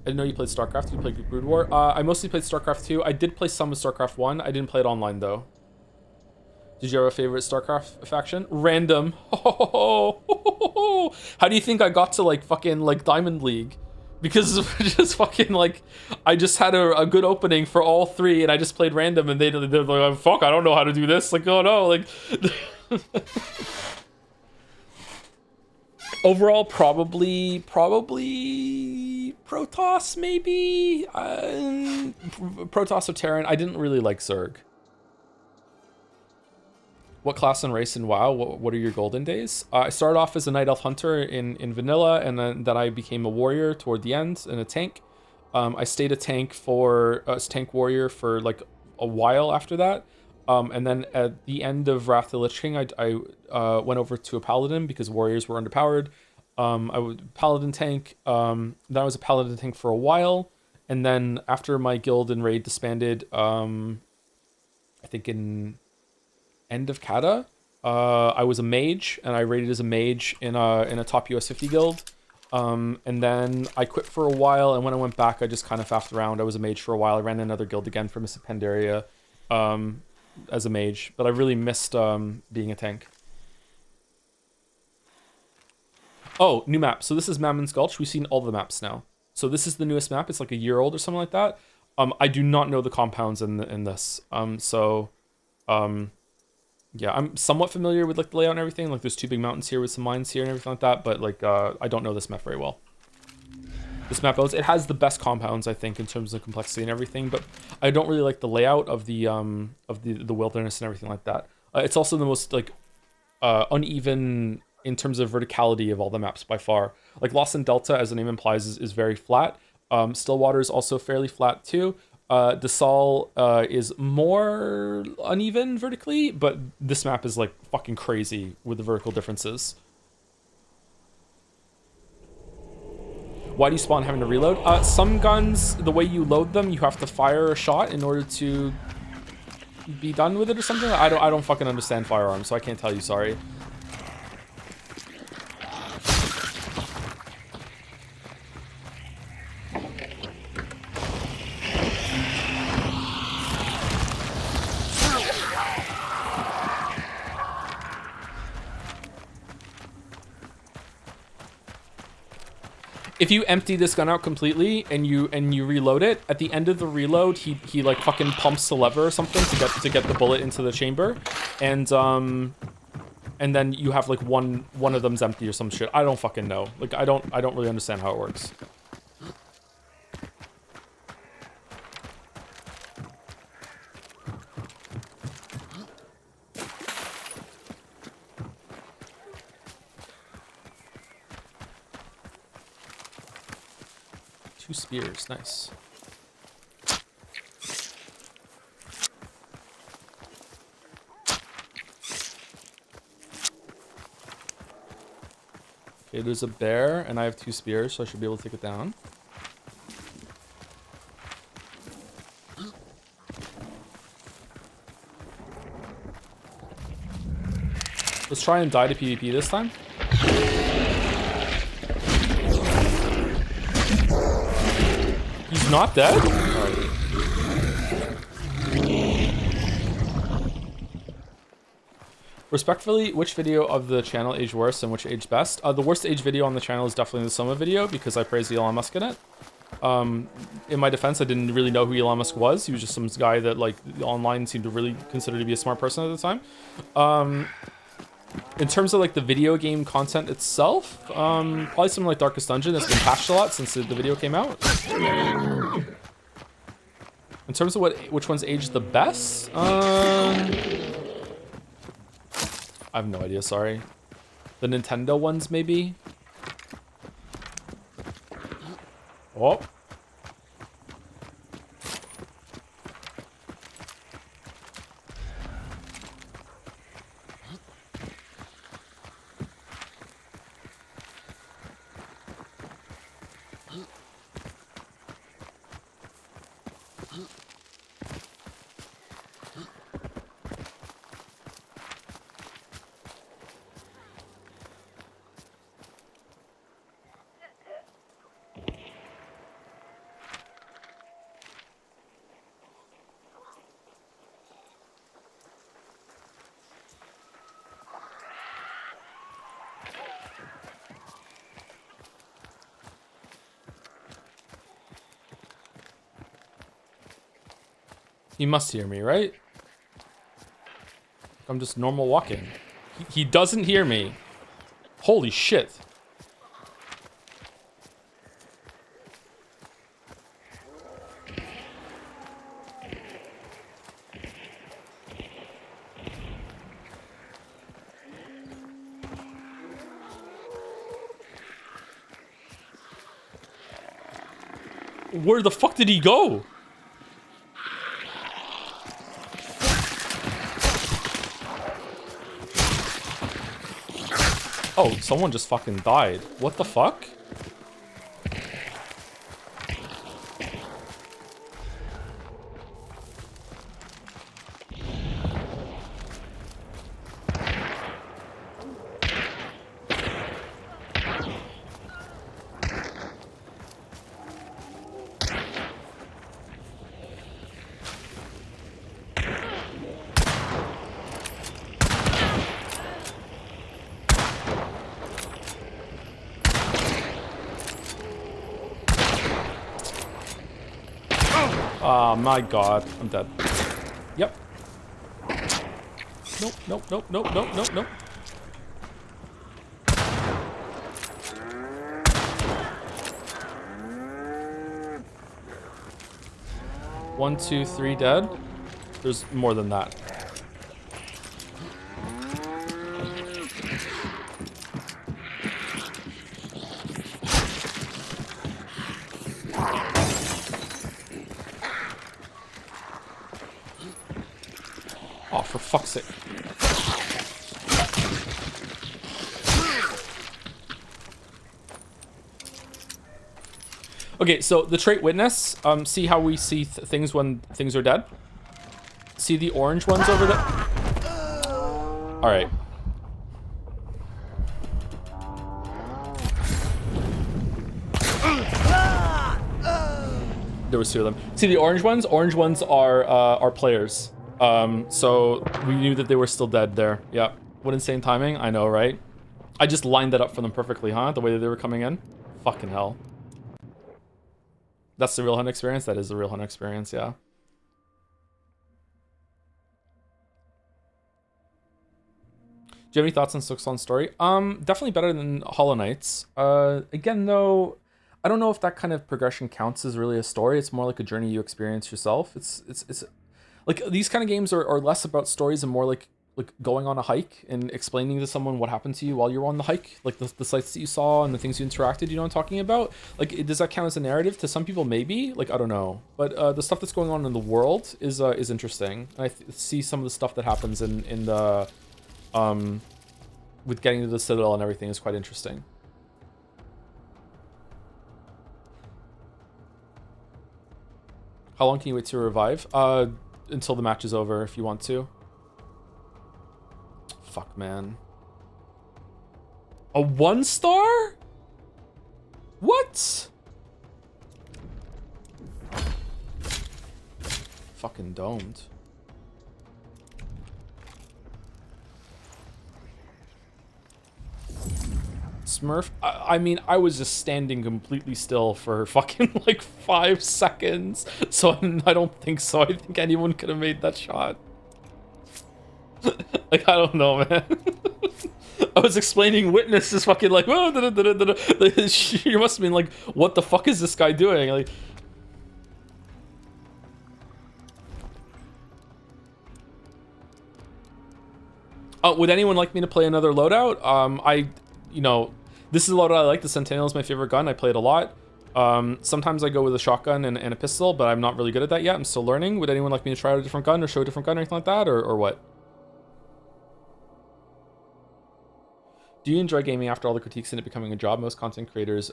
didn't know you played StarCraft. You played Brood War. I mostly played StarCraft 2. I did play some of StarCraft 1. I didn't play it online, though. Did you have a favorite StarCraft faction? Random. How do you think I got to like fucking like Diamond League? Because just fucking like I just had a good opening for all three and I just played random and they're like, fuck, I don't know how to do this. Like, oh no, like overall probably Protoss maybe. Protoss or Terran. I didn't really like Zerg. What class and race in WoW? What are your golden days? I started off as a Night Elf Hunter in vanilla, and then I became a warrior toward the end and a tank. I stayed a tank warrior for like a while after that. And then at the end of Wrath of the Lich King, I went over to a paladin because warriors were underpowered. I was paladin tank. Then I was a paladin tank for a while, and then after my guild and raid disbanded, I think in end of Kata, I was a mage and I raided as a mage in a top US 50 guild. And then I quit for a while, and when I went back, I just kind of faffed around. I was a mage for a while. I ran another guild again for Miss Pandaria as a mage, but I really missed being a tank. Oh, new map. So this is Mammon's Gulch. We've seen all the maps now. So this is the newest map. It's like a year old or something like that. I do not know the compounds in this. Yeah, I'm somewhat familiar with like the layout and everything. Like there's two big mountains here with some mines here and everything like that. But like I don't know this map very well. This map it has the best compounds, I think, in terms of complexity and everything. But I don't really like the layout of the wilderness and everything like that. It's also the most like uneven in terms of verticality of all the maps by far. Like Lost in Delta, as the name implies, is very flat. Stillwater is also fairly flat too. Desal is more uneven vertically, but this map is like fucking crazy with the vertical differences. Why do you spawn having to reload? Some guns, the way you load them, you have to fire a shot in order to be done with it or something. I don't fucking understand firearms, so I can't tell you, sorry. if you empty this gun out completely and you reload it, at the end of the reload, he like fucking pumps the lever or something to get the bullet into the chamber, and then you have like one of them's empty or some shit. I don't fucking know. Like I don't really understand how it works. Two spears, nice. Okay, there's a bear, and I have 2 spears, so I should be able to take it down. Let's try and die to PvP this time. He's not dead? Alright. Respectfully, which video of the channel aged worse and which aged best? The worst aged video on the channel is definitely the Soma video because I praised Elon Musk in it. In my defense, I didn't really know who Elon Musk was. He was just some guy that like online seemed to really consider to be a smart person at the time. In terms of like the video game content itself, probably something like Darkest Dungeon that's been patched a lot since the video came out. In terms of which one's aged the best, I have no idea, sorry. The Nintendo ones, maybe? Oh. He must hear me, right? I'm just normal walking. He doesn't hear me. Holy shit. Where the fuck did he go? Oh, someone just fucking died. What the fuck? Oh my god, I'm dead. Yep. Nope, nope, nope, nope, nope, nope, nope. One, two, three dead. There's more than that. Oh, for fuck's sake. Okay, so the trait witness, see how we see things when things are dead? See the orange ones over there? Alright. There was 2 of them. See the orange ones? Orange ones are players. So we knew that they were still dead there. Yeah. What insane timing? I know, right? I just lined that up for them perfectly, huh? The way that they were coming in. Fucking hell. That's the real hunt experience. That is the real hunt experience. Yeah. Do you have any thoughts on Silksong's story? Definitely better than Hollow Knights. Again, though, I don't know if that kind of progression counts as really a story. It's more like a journey you experience yourself. It's like these kind of games are less about stories and more like going on a hike and explaining to someone what happened to you while you were on the hike, like the sights that you saw and the things you interacted. You know what I'm talking about? Like, does that count as a narrative? To some people, maybe. Like, I don't know. But the stuff that's going on in the world is interesting. And I see some of the stuff that happens in the with getting to the Citadel and everything is quite interesting. How long can you wait to revive? Until the match is over, if you want to. Fuck, man. A 1-star? What? Fucking domed. Smurf? I mean, I was just standing completely still for fucking like 5 seconds. So I don't think so. I think anyone could have made that shot. Like, I don't know, man. I was explaining Witness is fucking like, oh, you must have been like, what the fuck is this guy doing? Like, would anyone like me to play another loadout? You know, this is a loadout I like. The Centennial is my favorite gun. I play it a lot. Sometimes I go with a shotgun and a pistol, but I'm not really good at that yet. I'm still learning. Would anyone like me to try out a different gun or show a different gun or anything like that, or what? Do you enjoy gaming after all the critiques and it becoming a job? Most content creators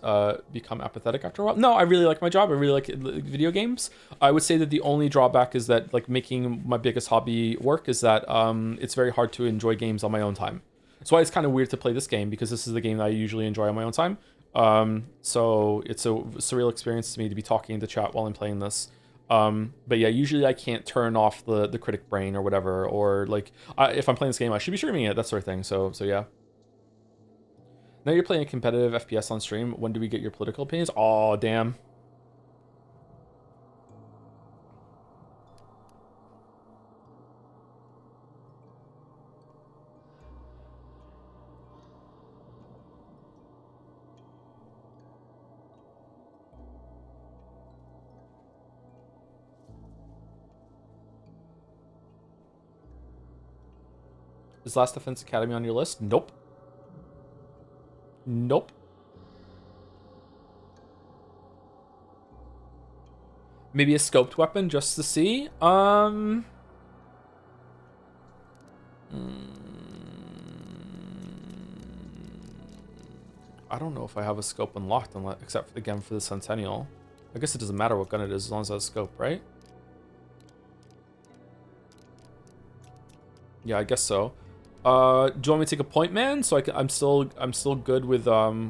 become apathetic after a while. No, I really like my job. I really like video games. I would say that the only drawback is that, like, making my biggest hobby work is that it's very hard to enjoy games on my own time. That's why it's kind of weird to play this game, because this is the game that I usually enjoy on my own time. So it's a surreal experience to me to be talking in the chat while I'm playing this. But yeah, usually I can't turn off the critic brain or whatever, or like if I'm playing this game, I should be streaming it, that sort of thing. So yeah. Now you're playing a competitive FPS on stream. When do we get your political opinions? Oh, damn. Is Last Defense Academy on your list? Nope. Nope. Maybe a scoped weapon just to see. I don't know if I have a scope unlocked, except again for the Centennial. I guess it doesn't matter what gun it is as long as it has a scope, right? Yeah, I guess so. Do you want me to take a point man? So I'm still good with Should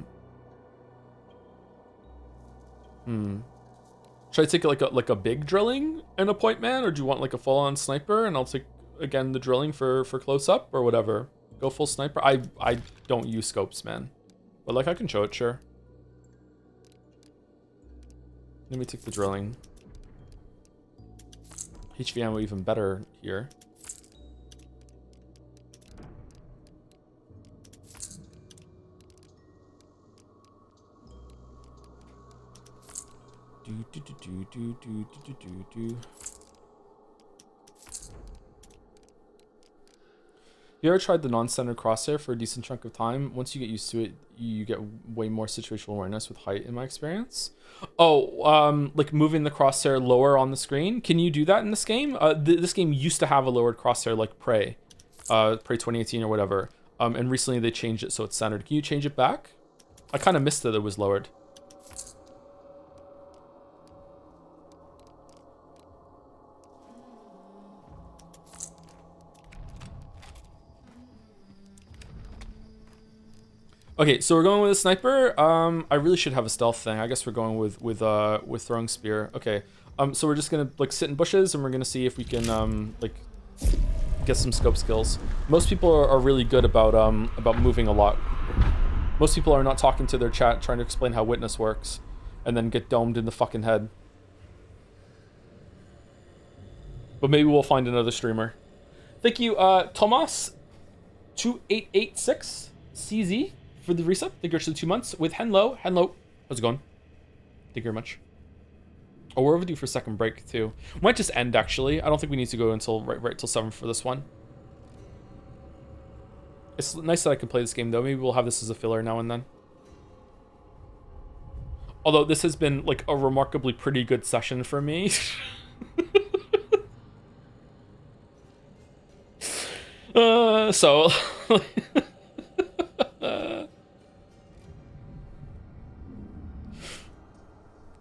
I take like a big drilling and a point man, or do you want like a full on sniper and I'll take again the drilling for close up or whatever? Go full sniper. I don't use scopes, man. But like I can show it, sure. Let me take the drilling. HV ammo even better here. You ever tried the non-standard crosshair for a decent chunk of time? Once you get used to it, you get way more situational awareness with height, in my experience. Oh, like moving the crosshair lower on the screen. Can you do that in this game? This game used to have a lowered crosshair like Prey 2018 or whatever. And recently they changed it so it's centered. Can you change it back? I kind of missed that it was lowered. Okay, so we're going with a sniper. I really should have a stealth thing. I guess we're going with throwing spear. Okay. So we're just gonna like sit in bushes and we're gonna see if we can like get some scope skills. Most people are really good about moving a lot. Most people are not talking to their chat, trying to explain how Witness works, and then get domed in the fucking head. But maybe we'll find another streamer. Thank you, Tomas2886 CZ for the resub. Thank you for the 2 months with Henlo. Henlo, how's it going? Thank you very much. Oh, we're overdue for second break too. Might just end actually. I don't think we need to go until right till 7 for this one. It's nice that I can play this game though. Maybe we'll have this as a filler now and then. Although this has been like a remarkably pretty good session for me. So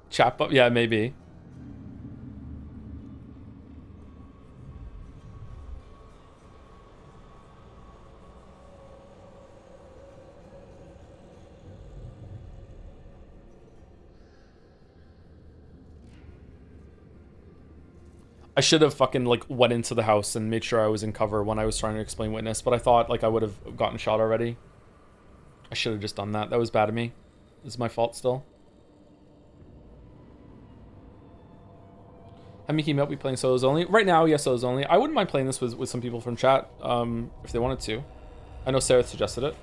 chap up, yeah, maybe. I should have fucking like went into the house and made sure I was in cover when I was trying to explain witness, but I thought like I would have gotten shot already. I should have just done that. That was bad of me. It's my fault still. How many came out? We playing solos only right now? Yes, solos only. I wouldn't mind playing this with some people from chat, if they wanted to. I know Sarah suggested it.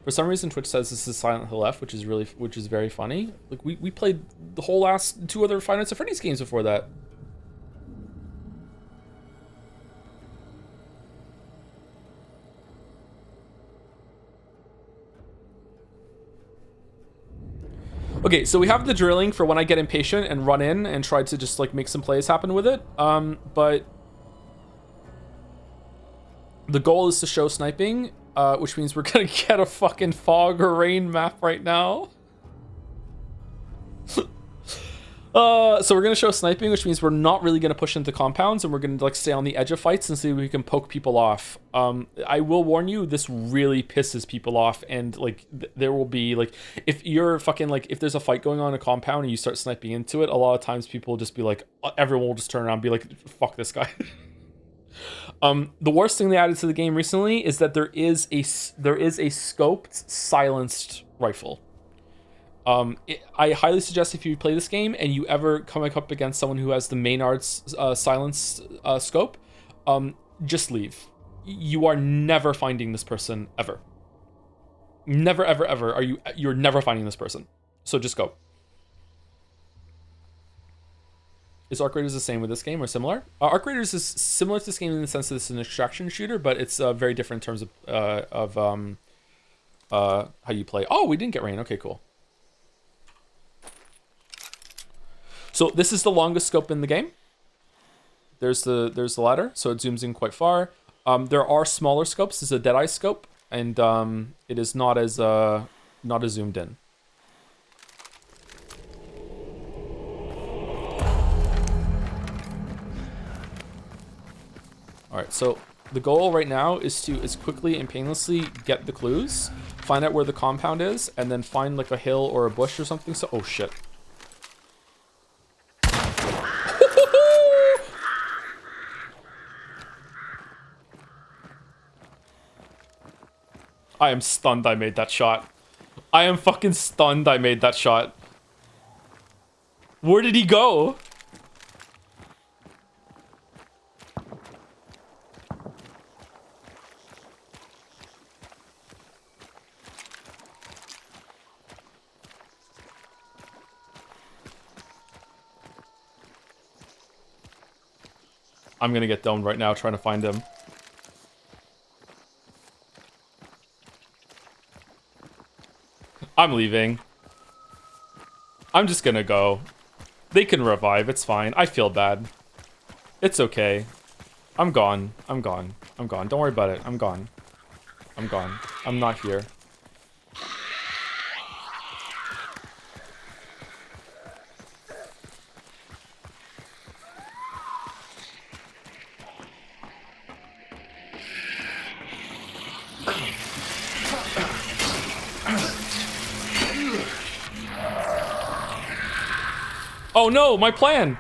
For some reason, Twitch says this is Silent Hill F, which is very funny. Like we played the whole last 2 other Five Nights at Freddy's games before that. Okay, so we have the drilling for when I get impatient and run in and try to just like make some plays happen with it. But the goal is to show sniping, which means we're gonna get a fucking fog or rain map right now. So we're gonna show sniping, which means we're not really gonna push into compounds, and we're gonna like stay on the edge of fights and see if we can poke people off. I will warn you, this really pisses people off, and like there will be like if you're fucking like if there's a fight going on in a compound and you start sniping into it, a lot of times people will just be like, everyone will just turn around and be like, fuck this guy. The worst thing they added to the game recently is that there is a scoped silenced rifle. I highly suggest if you play this game and you ever come up against someone who has the Maynard's silence scope, just leave. You are never finding this person ever. Never, ever, ever you're never finding this person. So just go. Is Arc Raiders the same with this game or similar? Arc Raiders is similar to this game in the sense that it's an extraction shooter, but it's very different in terms of how you play. Oh, we didn't get rain. Okay, cool. So this is the longest scope in the game. There's the ladder, so it zooms in quite far. There are smaller scopes. This is a Deadeye scope, and it is not as zoomed in. All right, so the goal right now is to quickly and painlessly get the clues, find out where the compound is, and then find like a hill or a bush or something. So, oh shit. I am stunned I made that shot. I am fucking stunned I made that shot. Where did he go? I'm gonna get domed right now trying to find him. I'm leaving. I'm just gonna go. They can revive, it's fine. I feel bad. It's okay. I'm gone. I'm gone. I'm gone. Don't worry about it. I'm gone. I'm gone. I'm not here. Oh no, my plan!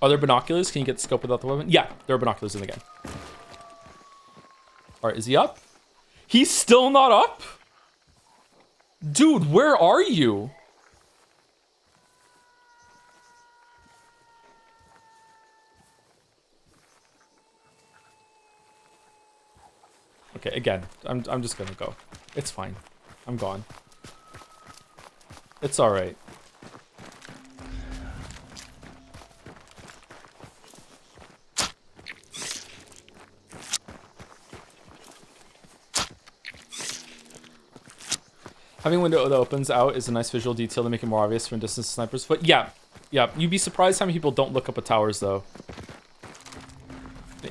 Are there binoculars? Can you get the scope without the weapon? Yeah, there are binoculars in the game. All right, is he up? He's still not up? Dude, where are you? Okay, again, I'm just gonna go. It's fine. I'm gone. It's alright. Having a window that opens out is a nice visual detail to make it more obvious from distance snipers. But yeah, you'd be surprised how many people don't look up at towers though.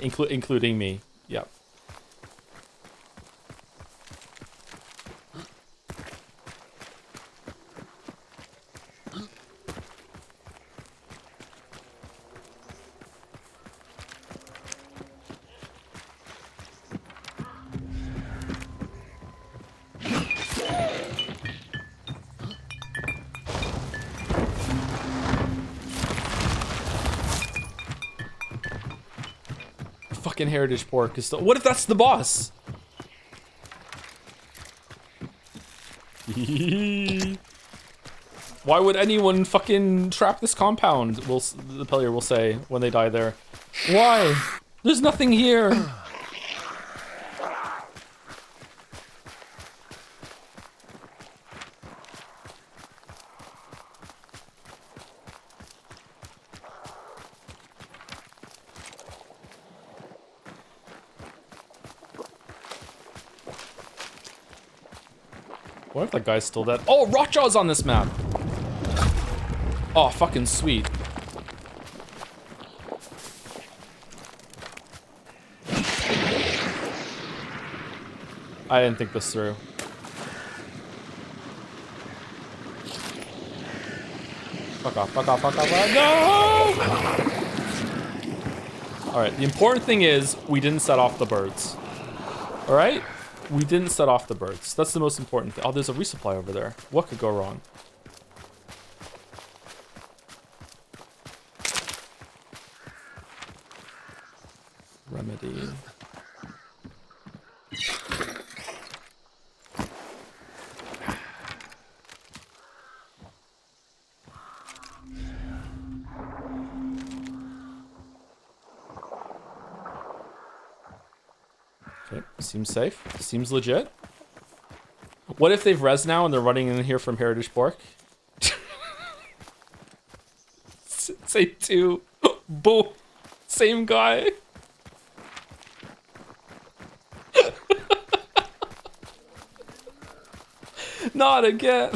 Including me. Yeah. Fucking heritage pork is still. What if that's the boss? Why would anyone fucking trap this compound? The player will say when they die there. Why? There's nothing here. What if that guy's still dead? Oh, Rotjaw's on this map. Oh, fucking sweet. I didn't think this through. Fuck off, fuck off, fuck off. No! Alright, the important thing is we didn't set off the birds. Alright? We didn't set off the birds. That's the most important thing. Oh, there's a resupply over there. What could go wrong? Remedy. Okay, seems safe. Seems legit. What if they've res now and they're running in here from Heritage Pork? Say two. Boom. Same guy. Not again.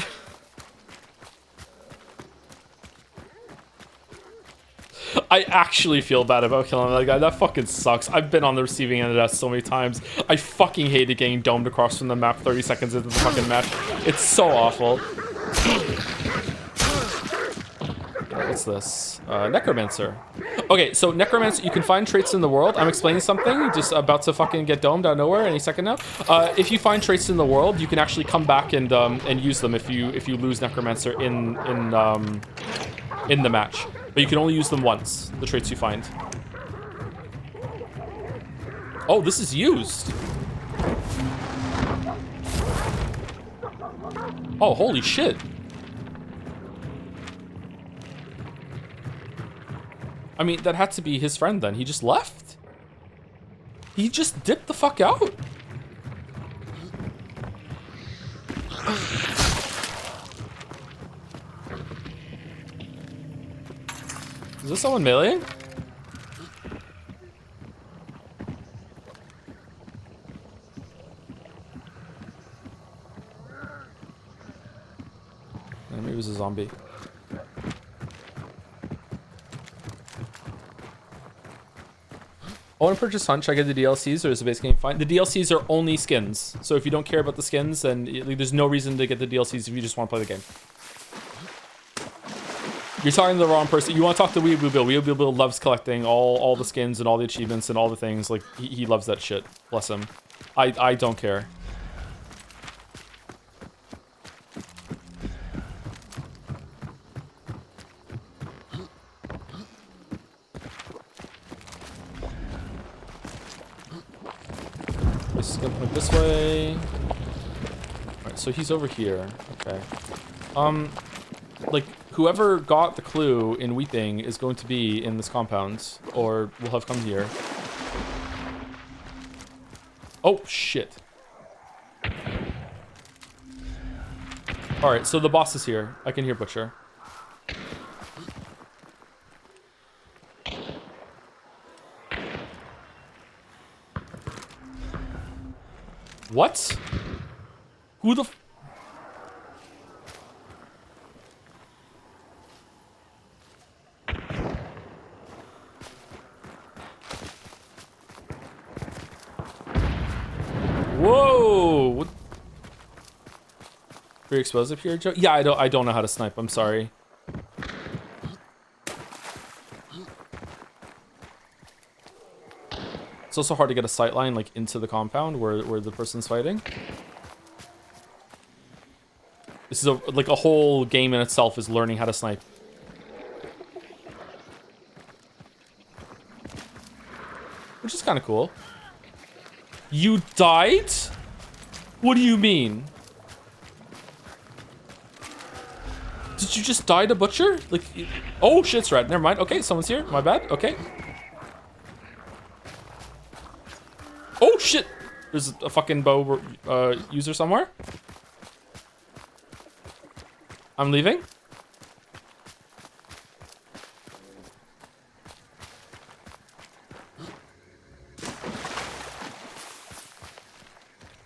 I actually feel bad about killing that guy. That fucking sucks. I've been on the receiving end of that so many times. I fucking hated getting domed across from the map 30 seconds into the fucking match. It's so awful. What's this? Necromancer. Okay, so Necromancer, you can find traits in the world. I'm explaining something, just about to fucking get domed out of nowhere any second now. If you find traits in the world, you can actually come back and use them if you lose Necromancer in the match. But you can only use them once, the traits you find. Oh, this is used. Oh, holy shit. I mean, that had to be his friend then. He just left? He just dipped the fuck out? Is this someone meleeing? Maybe it was a zombie. I want to purchase Hunt. Should I get the DLCs or is the base game fine? The DLCs are only skins. So if you don't care about the skins, then there's no reason to get the DLCs if you just want to play the game. You're talking to the wrong person. You want to talk to Weeaboo Bill. Weeaboo Bill loves collecting all the skins and all the achievements and all the things. Like, he loves that shit. Bless him. I don't care. this is gonna point this way. Alright, so he's over here. Okay. Like, whoever got the clue in Weeping is going to be in this compound, or will have come here. Oh, shit. Alright, so the boss is here. I can hear Butcher. What? Who the f- Whoa! What? Very explosive here, Joe? Yeah, I don't know how to snipe. I'm sorry. It's also hard to get a sight line like into the compound where the person's fighting. This is like a whole game in itself is learning how to snipe. Which is kind of cool. You died? What do you mean? Did you just die to Butcher? Like, oh shit, it's red. Never mind. Okay, someone's here. My bad. Okay. Oh shit! There's a fucking bow user somewhere. I'm leaving.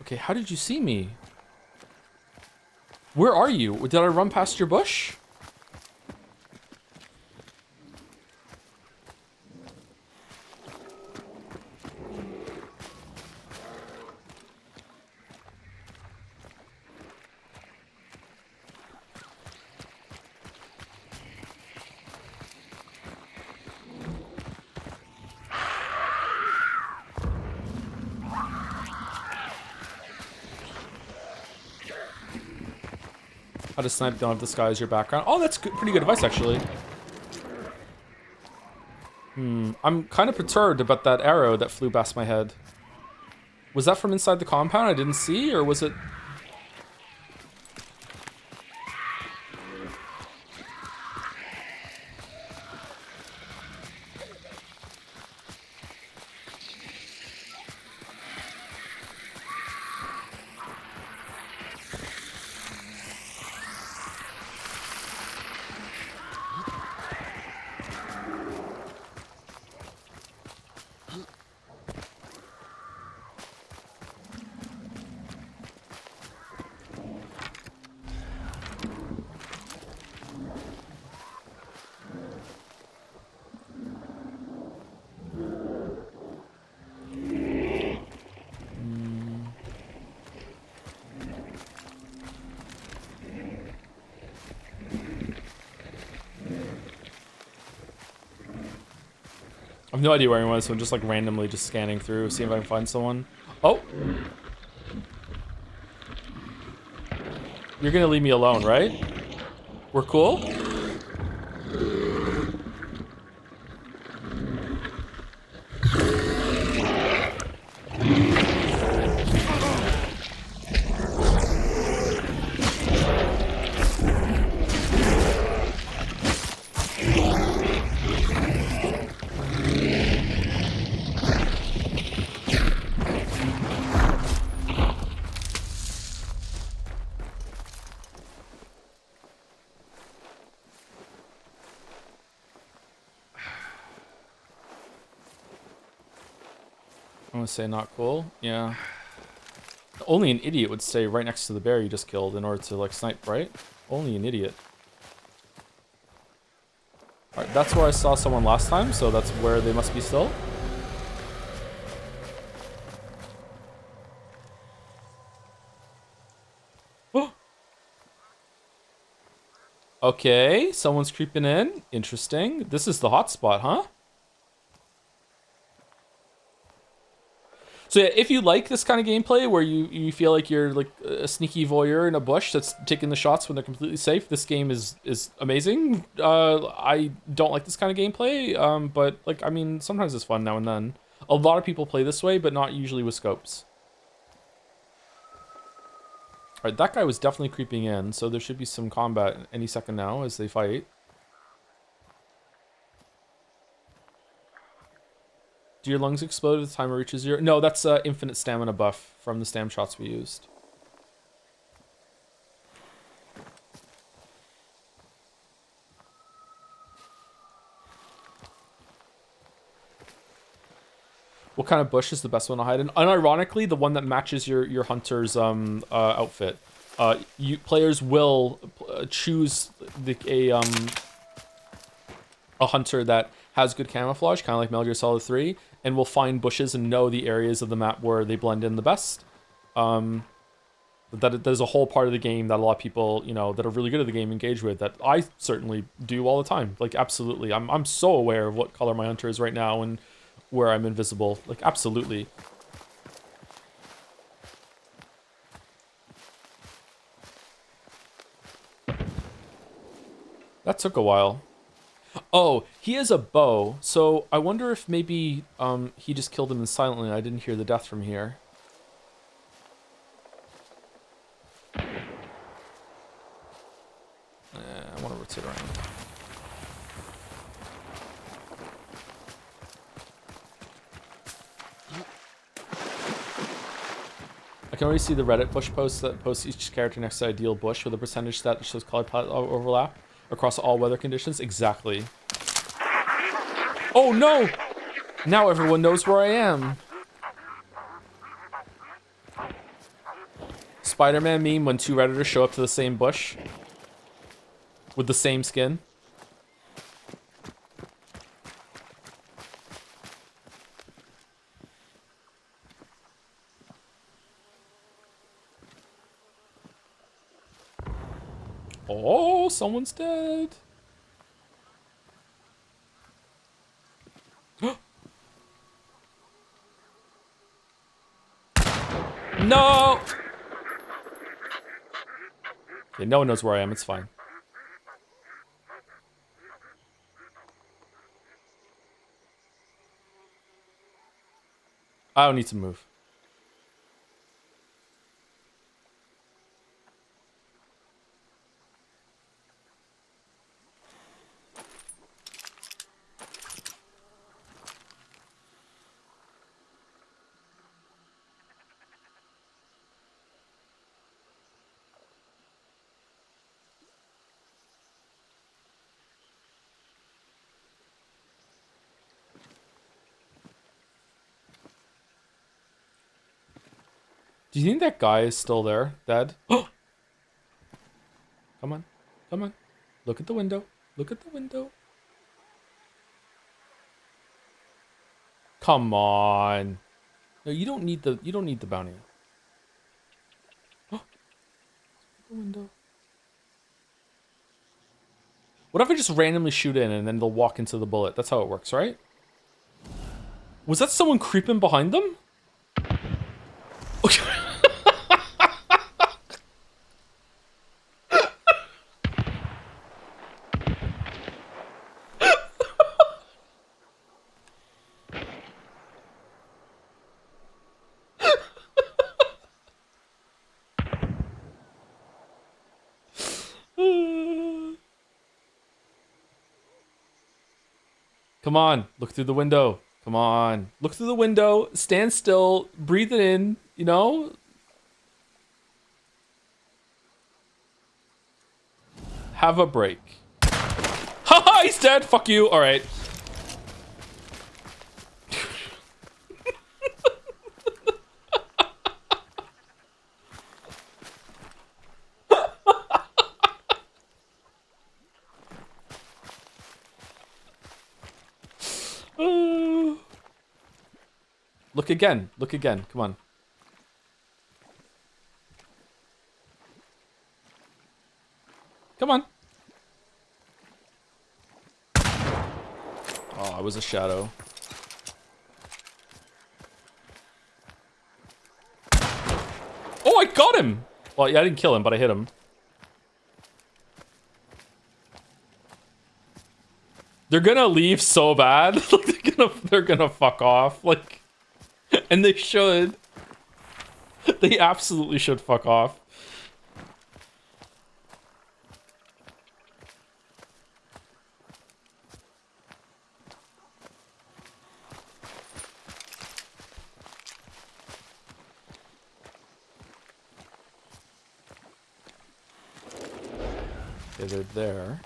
Okay, how did you see me? Where are you? Did I run past your bush? How to snipe, don't disguise your background. Oh, that's good, pretty good advice, actually. I'm kind of perturbed about that arrow that flew past my head. Was that from inside the compound I didn't see, or was it... I have no idea where anyone is, so I'm just like randomly just scanning through, see if I can find someone. Oh! You're gonna leave me alone, right? We're cool? I'm gonna say not cool. Yeah. Only an idiot would stay right next to the bear you just killed in order to like snipe, right? Only an idiot. Alright, that's where I saw someone last time, so that's where they must be still. Okay, someone's creeping in. Interesting. This is the hot spot, huh? So yeah, if you like this kind of gameplay where you feel like you're like a sneaky voyeur in a bush that's taking the shots when they're completely safe, this game is amazing. I don't like this kind of gameplay, but like I mean sometimes it's fun now and then. A lot of people play this way, but not usually with scopes. Alright, that guy was definitely creeping in, so there should be some combat any second now as they fight. Do your lungs explode at the time it reaches 0? No, that's infinite stamina buff from the stam shots we used. What kind of bush is the best one to hide in? Unironically, the one that matches your hunter's outfit. You players will choose a hunter that has good camouflage, kind of like Metal Gear Solid 3, and will find bushes and know the areas of the map where they blend in the best. There's a whole part of the game that a lot of people, you know, that are really good at the game engage with, that I certainly do all the time. Like, absolutely. I'm so aware of what color my hunter is right now and where I'm invisible. Like, absolutely. That took a while. Oh, he has a bow, so I wonder if maybe he just killed him silently and I didn't hear the death from here. I want to rotate around. I can already see the Reddit push posts that post each character next to ideal bush with a percentage that shows color palette overlap across all weather conditions. Exactly. Oh no! Now everyone knows where I am. Spider-Man meme when two Redditors show up to the same bush with the same skin. Oh, someone's dead. No! Okay, no one knows where I am. It's fine. I don't need to move. Do you think that guy is still there, dead? Come on. Come on. Look at the window. Look at the window. Come on. No, you don't need the bounty. The window. What if I just randomly shoot in and then they'll walk into the bullet? That's how it works, right? Was that someone creeping behind them? Come on, look through the window. Come on, look through the window, stand still, breathe it in, you know? Have a break. Haha, he's dead, fuck you, all right. Look again, come on. Come on. Oh, I was a shadow. Oh, I got him! Well, yeah, I didn't kill him, but I hit him. They're gonna leave so bad. They're gonna fuck off. Like, and they should. They absolutely should fuck off. Okay, they're there.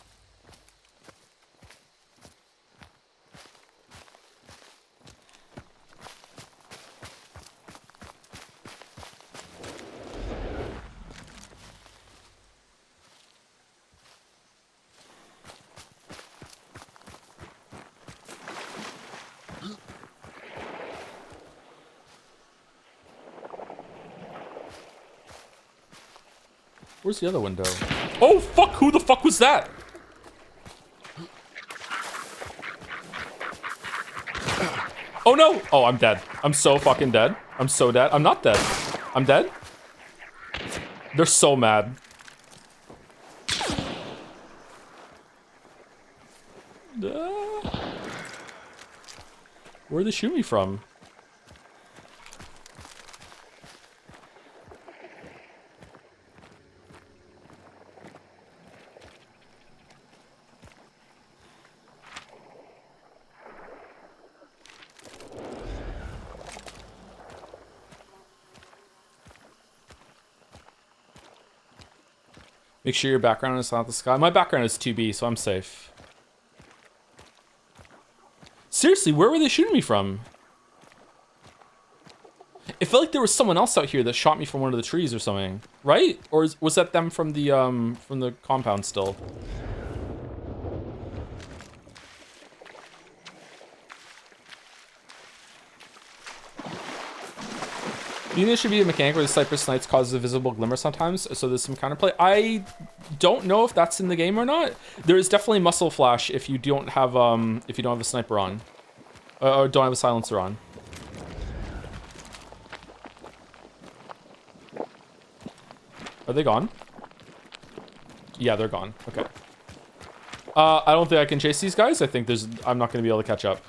Where's the other window? Oh, fuck! Who the fuck was that? Oh, no! Oh, I'm dead. I'm so fucking dead. I'm so dead. I'm not dead. I'm dead? They're so mad. Where'd they shoot me from? Make sure your background is not the sky. My background is 2B, so I'm safe. Seriously, where were they shooting me from? It felt like there was someone else out here that shot me from one of the trees or something, right? Or was that them from the compound still? Do you think there should be a mechanic where the sniper snipes causes a visible glimmer sometimes, so there's some counterplay? I don't know if that's in the game or not. There is definitely muscle flash if you don't have a sniper on, or don't have a silencer on. Are they gone? Yeah, they're gone. Okay. I don't think I can chase these guys. I think I'm not going to be able to catch up.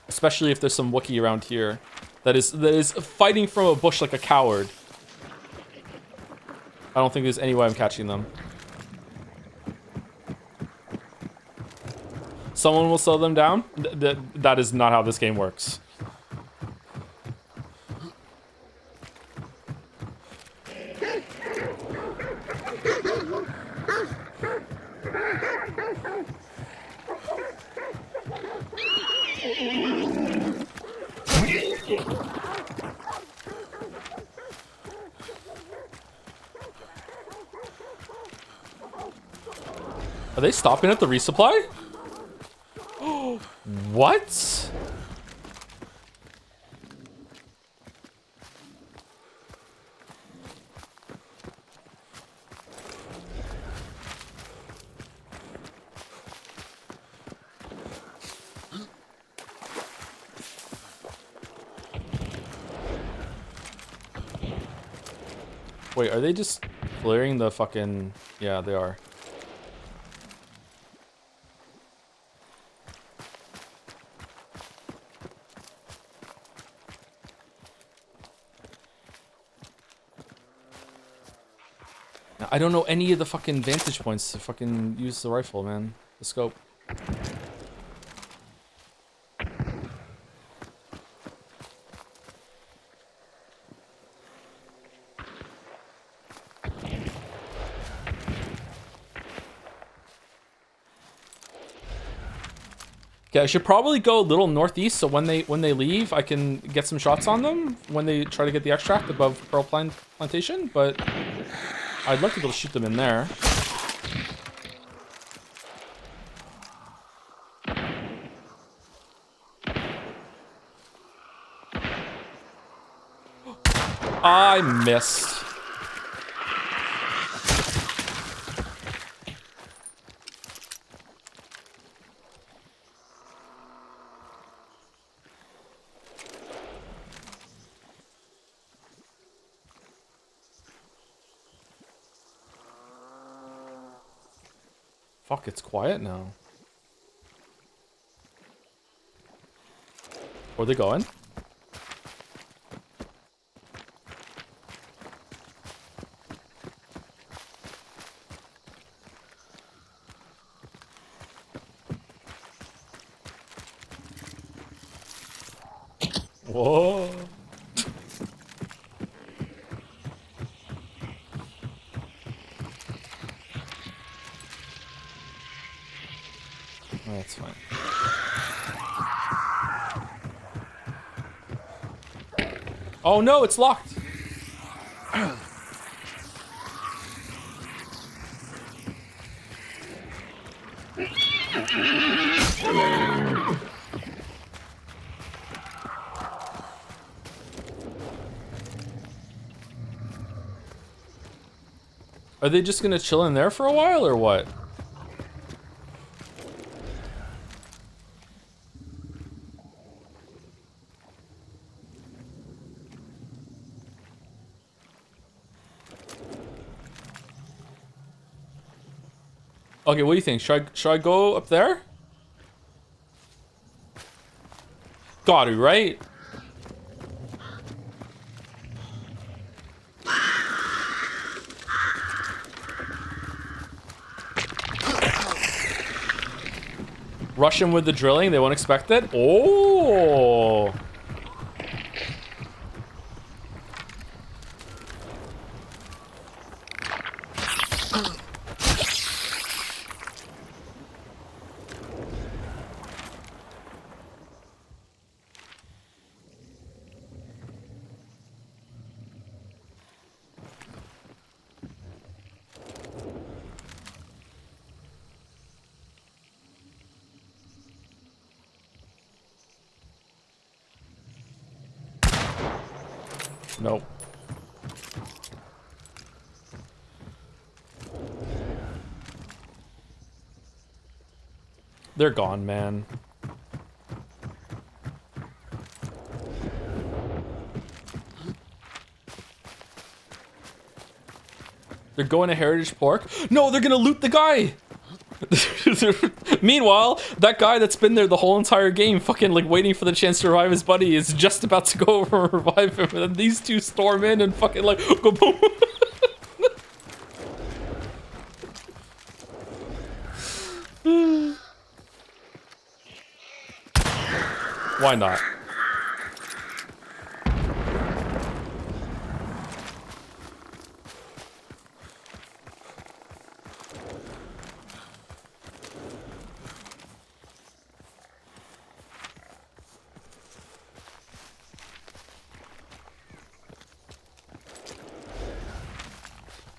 Especially if there's some Wookiee around here that is fighting from a bush like a coward. I don't think there's any way I'm catching them. Someone will slow them down? That is not how this game works. Are they stopping at the resupply? What? Wait, are they just clearing the fucking... Yeah, they are. I don't know any of the fucking vantage points to fucking use the rifle, man. The scope. Okay, I should probably go a little northeast so when they leave, I can get some shots on them when they try to get the extract above Pearl Plantation, but I'd love to be able to shoot them in there. I missed. Fuck, it's quiet now. Where are they going? Whoa. Oh no, it's locked. Are they just gonna chill in there for a while or what? Okay, what do you think? Should I go up there? Got to, right? Rush him with the drilling, they won't expect it. Oh! Nope. They're gone, man. They're going to Heritage Pork. No, they're gonna loot the guy! Meanwhile, that guy that's been there the whole entire game, fucking like waiting for the chance to revive his buddy, is just about to go over and revive him, and then these two storm in and fucking like go boom. Why not?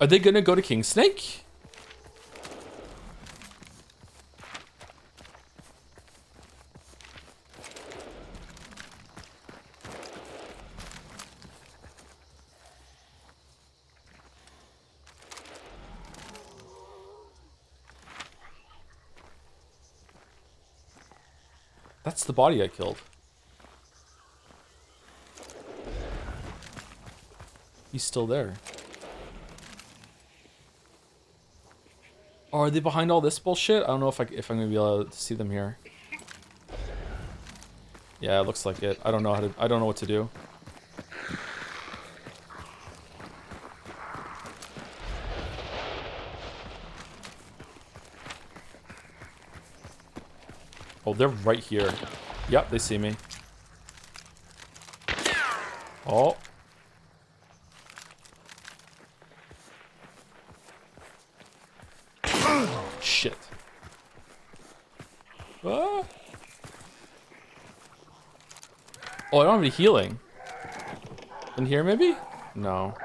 Are they gonna go to King Snake? That's the body I killed. He's still there. Oh, are they behind all this bullshit? I don't know if I'm gonna be able to see them here. Yeah, it looks like it. I don't know what to do. Oh, they're right here. Yep, they see me. Oh. Shit. Ah. Oh, I don't have any healing. In here, maybe? No.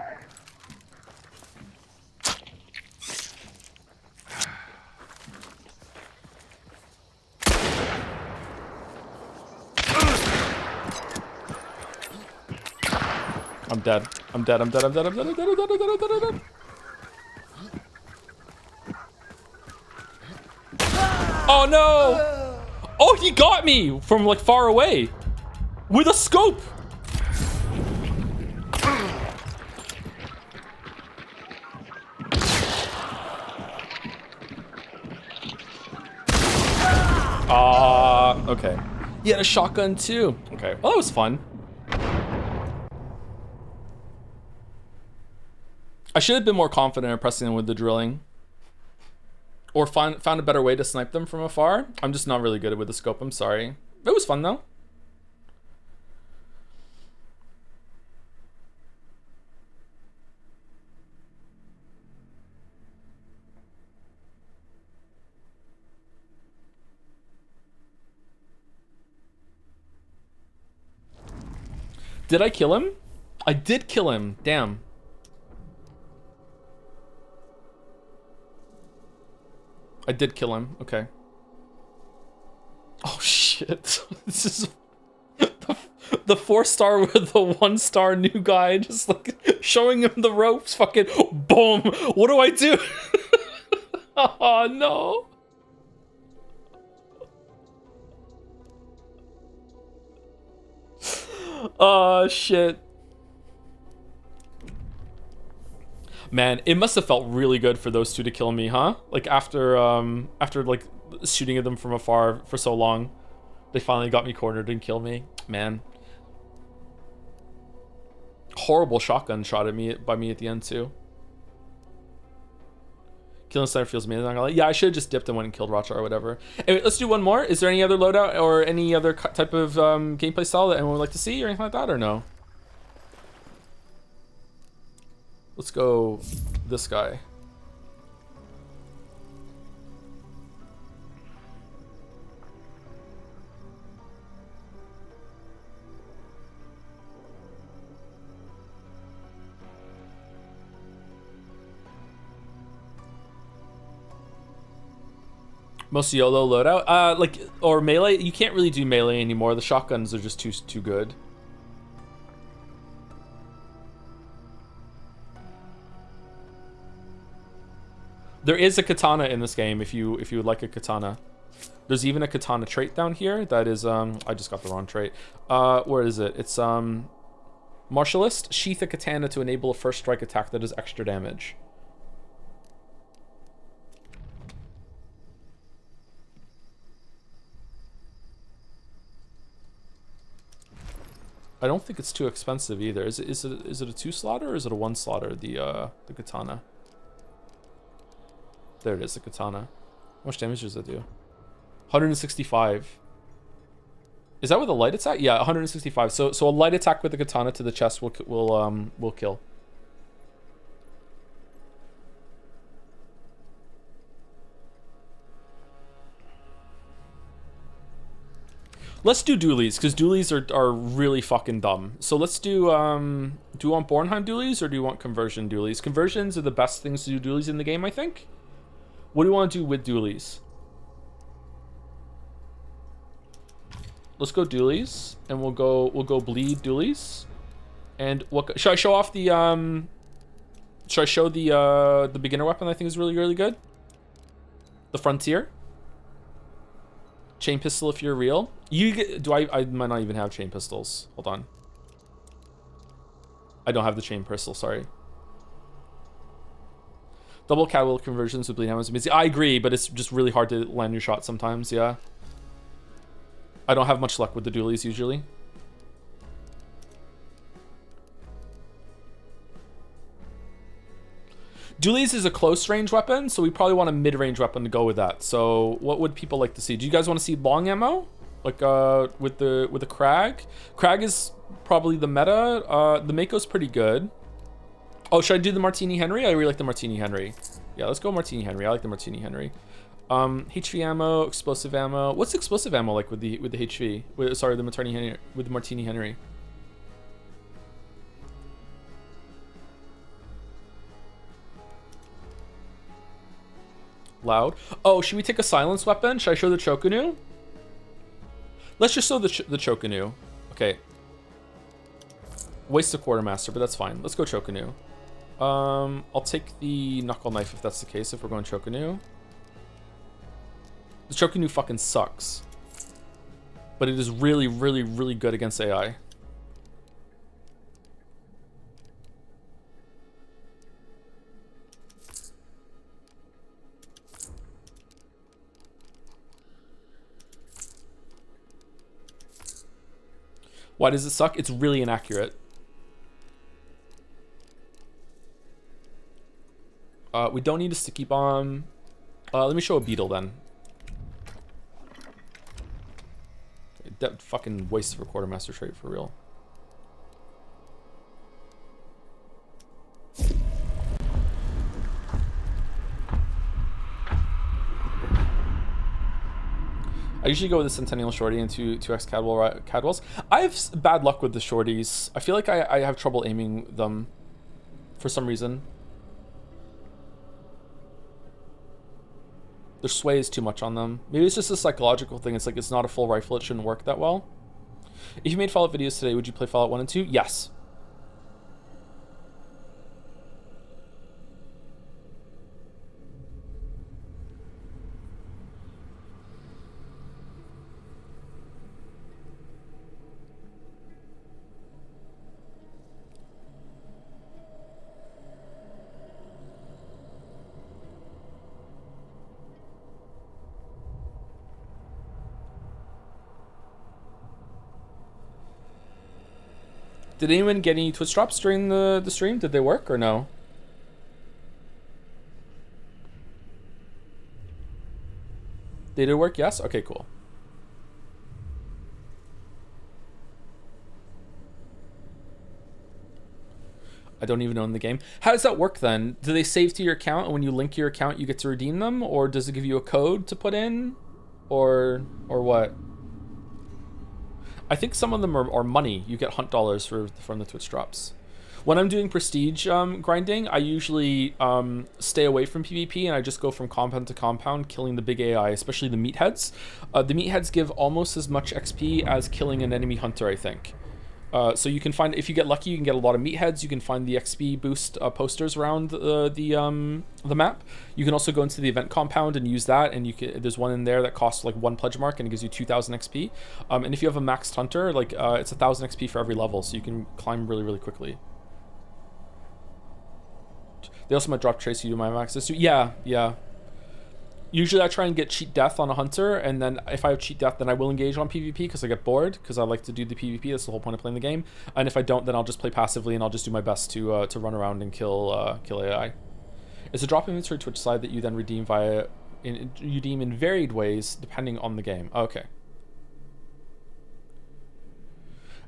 I'm dead. I'm dead. I'm dead. I'm dead. I'm dead. I'm dead. I'm dead. I'm dead. I'm dead. I'm dead. Oh no! Oh, he got me from like far away with a scope. Okay. He had a shotgun too. Okay. Well, that was fun. I should have been more confident in pressing them with the drilling. Or found a better way to snipe them from afar. I'm just not really good with the scope, I'm sorry. It was fun though. Did I kill him? I did kill him. Damn. I did kill him. Okay. Oh shit. This is the 4-star with the 1-star new guy just like showing him the ropes. Fucking boom. What do I do? Oh no. Oh shit. Man, it must have felt really good for those two to kill me, huh? Like after like shooting at them from afar for so long, they finally got me cornered and killed me. Man. Horrible shotgun shot at me by me at the end too. Killing Sniper feels amazing. I'm not gonna lie. Yeah, I should have just dipped and went and killed Rotchar or whatever. Anyway, let's do one more. Is there any other loadout or any other type of gameplay style that anyone would like to see or anything like that, or no? Let's go this guy. Most YOLO loadout, like, or melee. You can't really do melee anymore. The shotguns are just too good. There is a katana in this game if you would like a katana. There's even a katana trait down here that is I just got the wrong trait. Where is it? It's Martialist. Sheath a katana to enable a first strike attack that does extra damage. I don't think it's too expensive either. Is it a 2-slaughter or is it a 1-slaughter? The katana. There it is, the katana. How much damage does that do? 165. Is that with a light attack? Yeah, 165. So a light attack with the katana to the chest will kill. Let's do dualies, because dualies are really fucking dumb. So let's do you want Bornheim dualies or do you want conversion dualies? Conversions are the best things to do dualies in the game, I think. What do you want to do with dualies? Let's go dualies, and we'll go bleed dualies. And what should I show off the should I show the beginner weapon I think is really good? The Frontier. Chain pistol if you're real. I might not even have chain pistols. Hold on. I don't have the chain pistol, sorry. Double catwheel conversions with bleed ammo is amazing. I agree, but it's just really hard to land your shot sometimes, yeah. I don't have much luck with the dualies usually. Dualies is a close range weapon, so we probably want a mid-range weapon to go with that. So what would people like to see? Do you guys want to see long ammo? Like with the Krag? Krag is probably the meta. The Mako's pretty good. Oh, should I do the Martini Henry? I really like the Martini Henry. Yeah, let's go Martini Henry. I like the Martini Henry. HV ammo, explosive ammo. What's explosive ammo like with the HV? Sorry, the Martini Henry with the Martini Henry. Loud. Oh, should we take a silence weapon? Should I show the Chokunu? Let's just show the Chokunu. Okay. Waste of Quartermaster, but that's fine. Let's go Chokunu. I'll take the Knuckle Knife if that's the case, if we're going Chokunu. The Chokunu fucking sucks. But it is really good against AI. Why does it suck? It's really inaccurate. We don't need a sticky bomb. Let me show a beetle then. That fucking waste of a Quartermaster trait for real. I usually go with the Centennial Shorty and 2x Cadwells. I have bad luck with the Shorties. I feel like I have trouble aiming them for some reason. Their sway is too much on them. Maybe it's just a psychological thing. It's like it's not a full rifle. It shouldn't work that well. If you made Fallout videos today, would you play Fallout 1 and 2? Yes. Did anyone get any Twitch drops during the stream? Did they work or no? They did work, yes? Okay, cool. I don't even own the game. How does that work then? Do they save to your account, and when you link your account you get to redeem them? Or does it give you a code to put in? Or what? I think some of them are money. You get hunt dollars from the Twitch drops. When I'm doing prestige grinding, I usually stay away from PvP and I just go from compound to compound, killing the big AI, especially the meatheads. The meatheads give almost as much XP as killing an enemy hunter, I think. So you can find, if you get lucky, you can get a lot of meatheads. You can find the XP boost posters around the map. You can also go into the event compound and use that, and there's one in there that costs like 1 pledge mark and it gives you 2,000 XP. And if you have a maxed hunter, like it's 1,000 XP for every level, so you can climb really, really quickly. They also might drop trace you do my access to. Yeah. Usually I try and get cheat death on a hunter, and then if I have cheat death, then I will engage on PvP because I get bored, because I like to do the PvP. That's the whole point of playing the game. And if I don't, then I'll just play passively and I'll just do my best to run around and kill AI. It's a drop inventory Twitch side that you then redeem in varied ways depending on the game. Okay.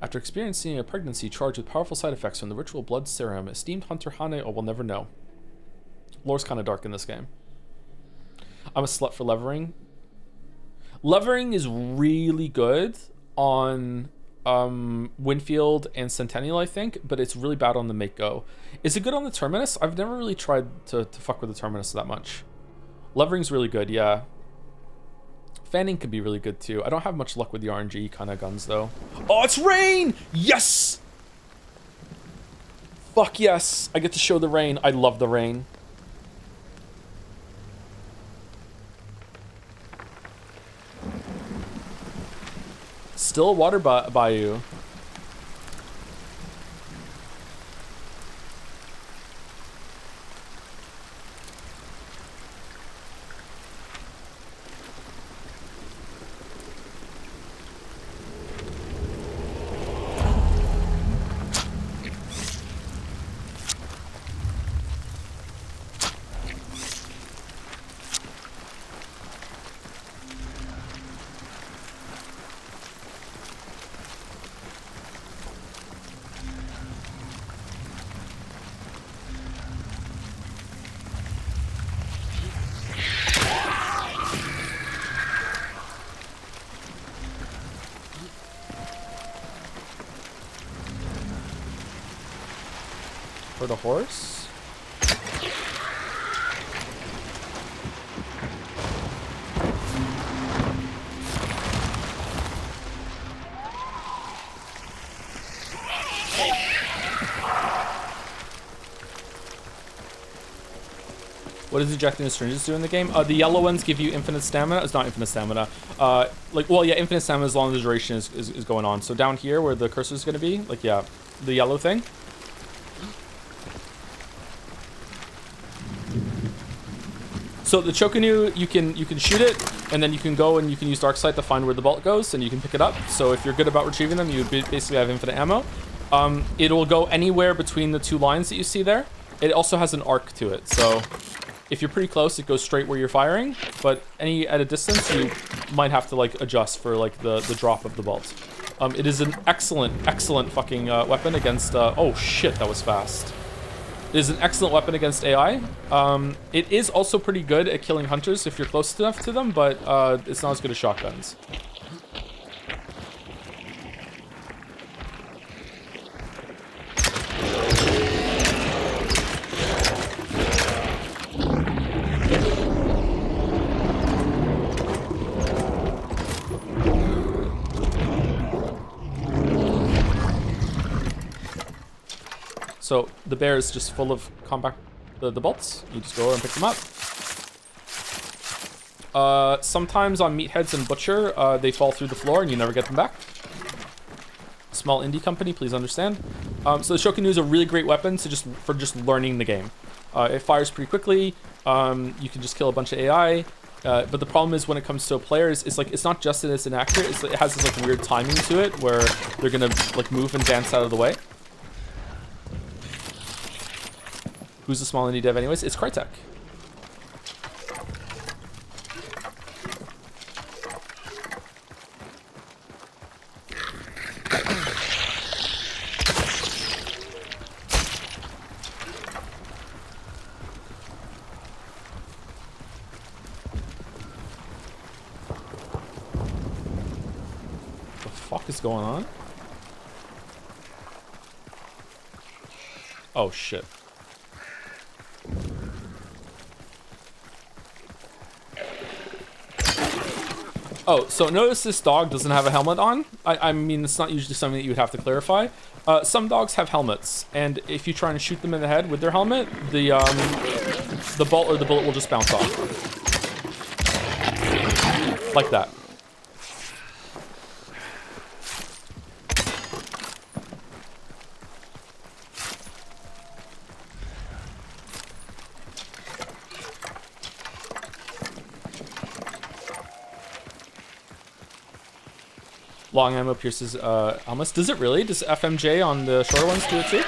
After experiencing a pregnancy charged with powerful side effects from the ritual blood serum, esteemed hunter Hane will never know. Lore's kind of dark in this game. I'm a slut for levering. Levering is really good on Winfield and Centennial, I think, but it's really bad on the Mako. Is it good on the Terminus? I've never really tried to fuck with the Terminus that much. Levering's really good, yeah. Fanning could be really good too. I don't have much luck with the RNG kind of guns though. Oh, it's rain! Yes! Fuck yes! I get to show the rain. I love the rain. Still water bayou. For the horse? What does ejecting the syringes do in the game? The yellow ones give you infinite stamina. It's not infinite stamina. Infinite stamina as long as the duration is going on. So down here where the cursor is going to be, like, yeah, the yellow thing. So the Chokanu, you can shoot it, and then you can go and you can use Darksight to find where the bolt goes, and you can pick it up. So if you're good about retrieving them, you basically have infinite ammo. It'll go anywhere between the two lines that you see there. It also has an arc to it, so if you're pretty close, it goes straight where you're firing. But at a distance, you might have to like adjust for like the drop of the bolt. It is an excellent fucking weapon against. Oh shit, that was fast. It is an excellent weapon against AI. It is also pretty good at killing hunters if you're close enough to them, but it's not as good as shotguns. So the bear is just full of combat, the bolts. You just go over and pick them up. Sometimes on meatheads and butcher, they fall through the floor and you never get them back. Small indie company, please understand. So the Shokunnu is a really great weapon for just learning the game. It fires pretty quickly. You can just kill a bunch of AI. But the problem is when it comes to players, it's not just that it's inaccurate. It has this like weird timing to it where they're gonna like move and dance out of the way. Who's a small indie dev anyways? It's Crytek. What the fuck is going on? Oh shit. Oh, so notice this dog doesn't have a helmet on. I mean, it's not usually something that you would have to clarify. Some dogs have helmets, and if you try and shoot them in the head with their helmet, the bolt or the bullet will just bounce off. Like that. Long ammo pierces helmets. Does it really? Does FMJ on the shorter ones do it too?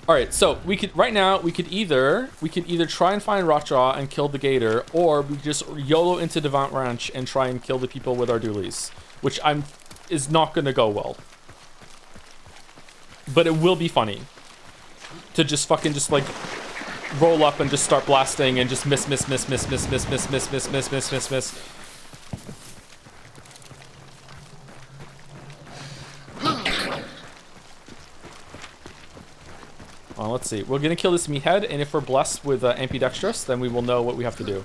All right, so we could either try and find Rotjaw and kill the gator, or we just YOLO into Devant Ranch and try and kill the people with our dualies, which is not gonna go well. But it will be funny to just fucking just like roll up and just start blasting and just miss. Well, let's see. We're gonna kill this meathead, and if we're blessed with ambidextrous, then we will know what we have to do.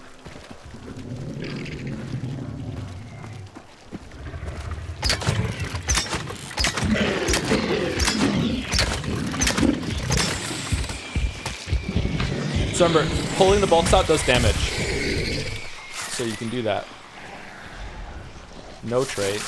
So remember, pulling the bolts out does damage. So you can do that. No trait.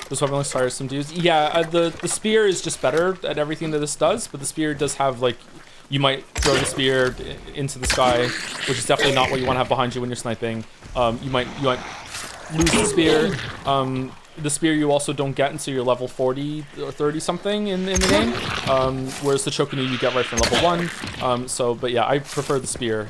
This weapon looks tiresome to use. Yeah, the spear is just better at everything that this does, but the spear does have, like, you might throw the spear into the sky, which is definitely not what you want to have behind you when you're sniping. You might lose the spear. The spear you also don't get until you're level 40 or 30 something in the game, whereas the Shokunnu you get right from level 1. But yeah, I prefer the spear.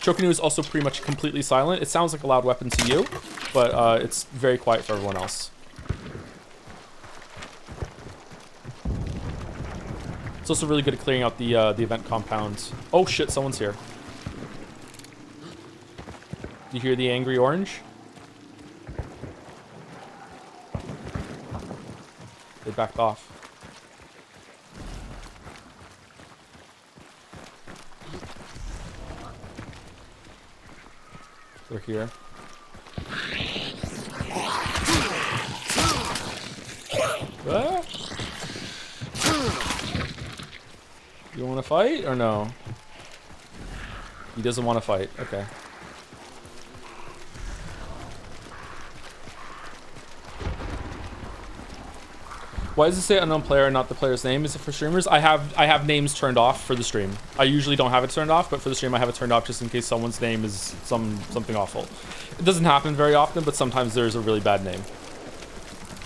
Shokunnu is also pretty much completely silent. It sounds like a loud weapon to you, but it's very quiet for everyone else. It's also really good at clearing out the event compound. Oh shit, someone's here. You hear the angry orange? They backed off. They're here. Ah. You want to fight or no? He doesn't want to fight. Okay. Why does it say unknown player and not the player's name? Is it for streamers? I have names turned off for the stream. I usually don't have it turned off, but for the stream I have it turned off just in case someone's name is something awful. It doesn't happen very often, but sometimes there's a really bad name.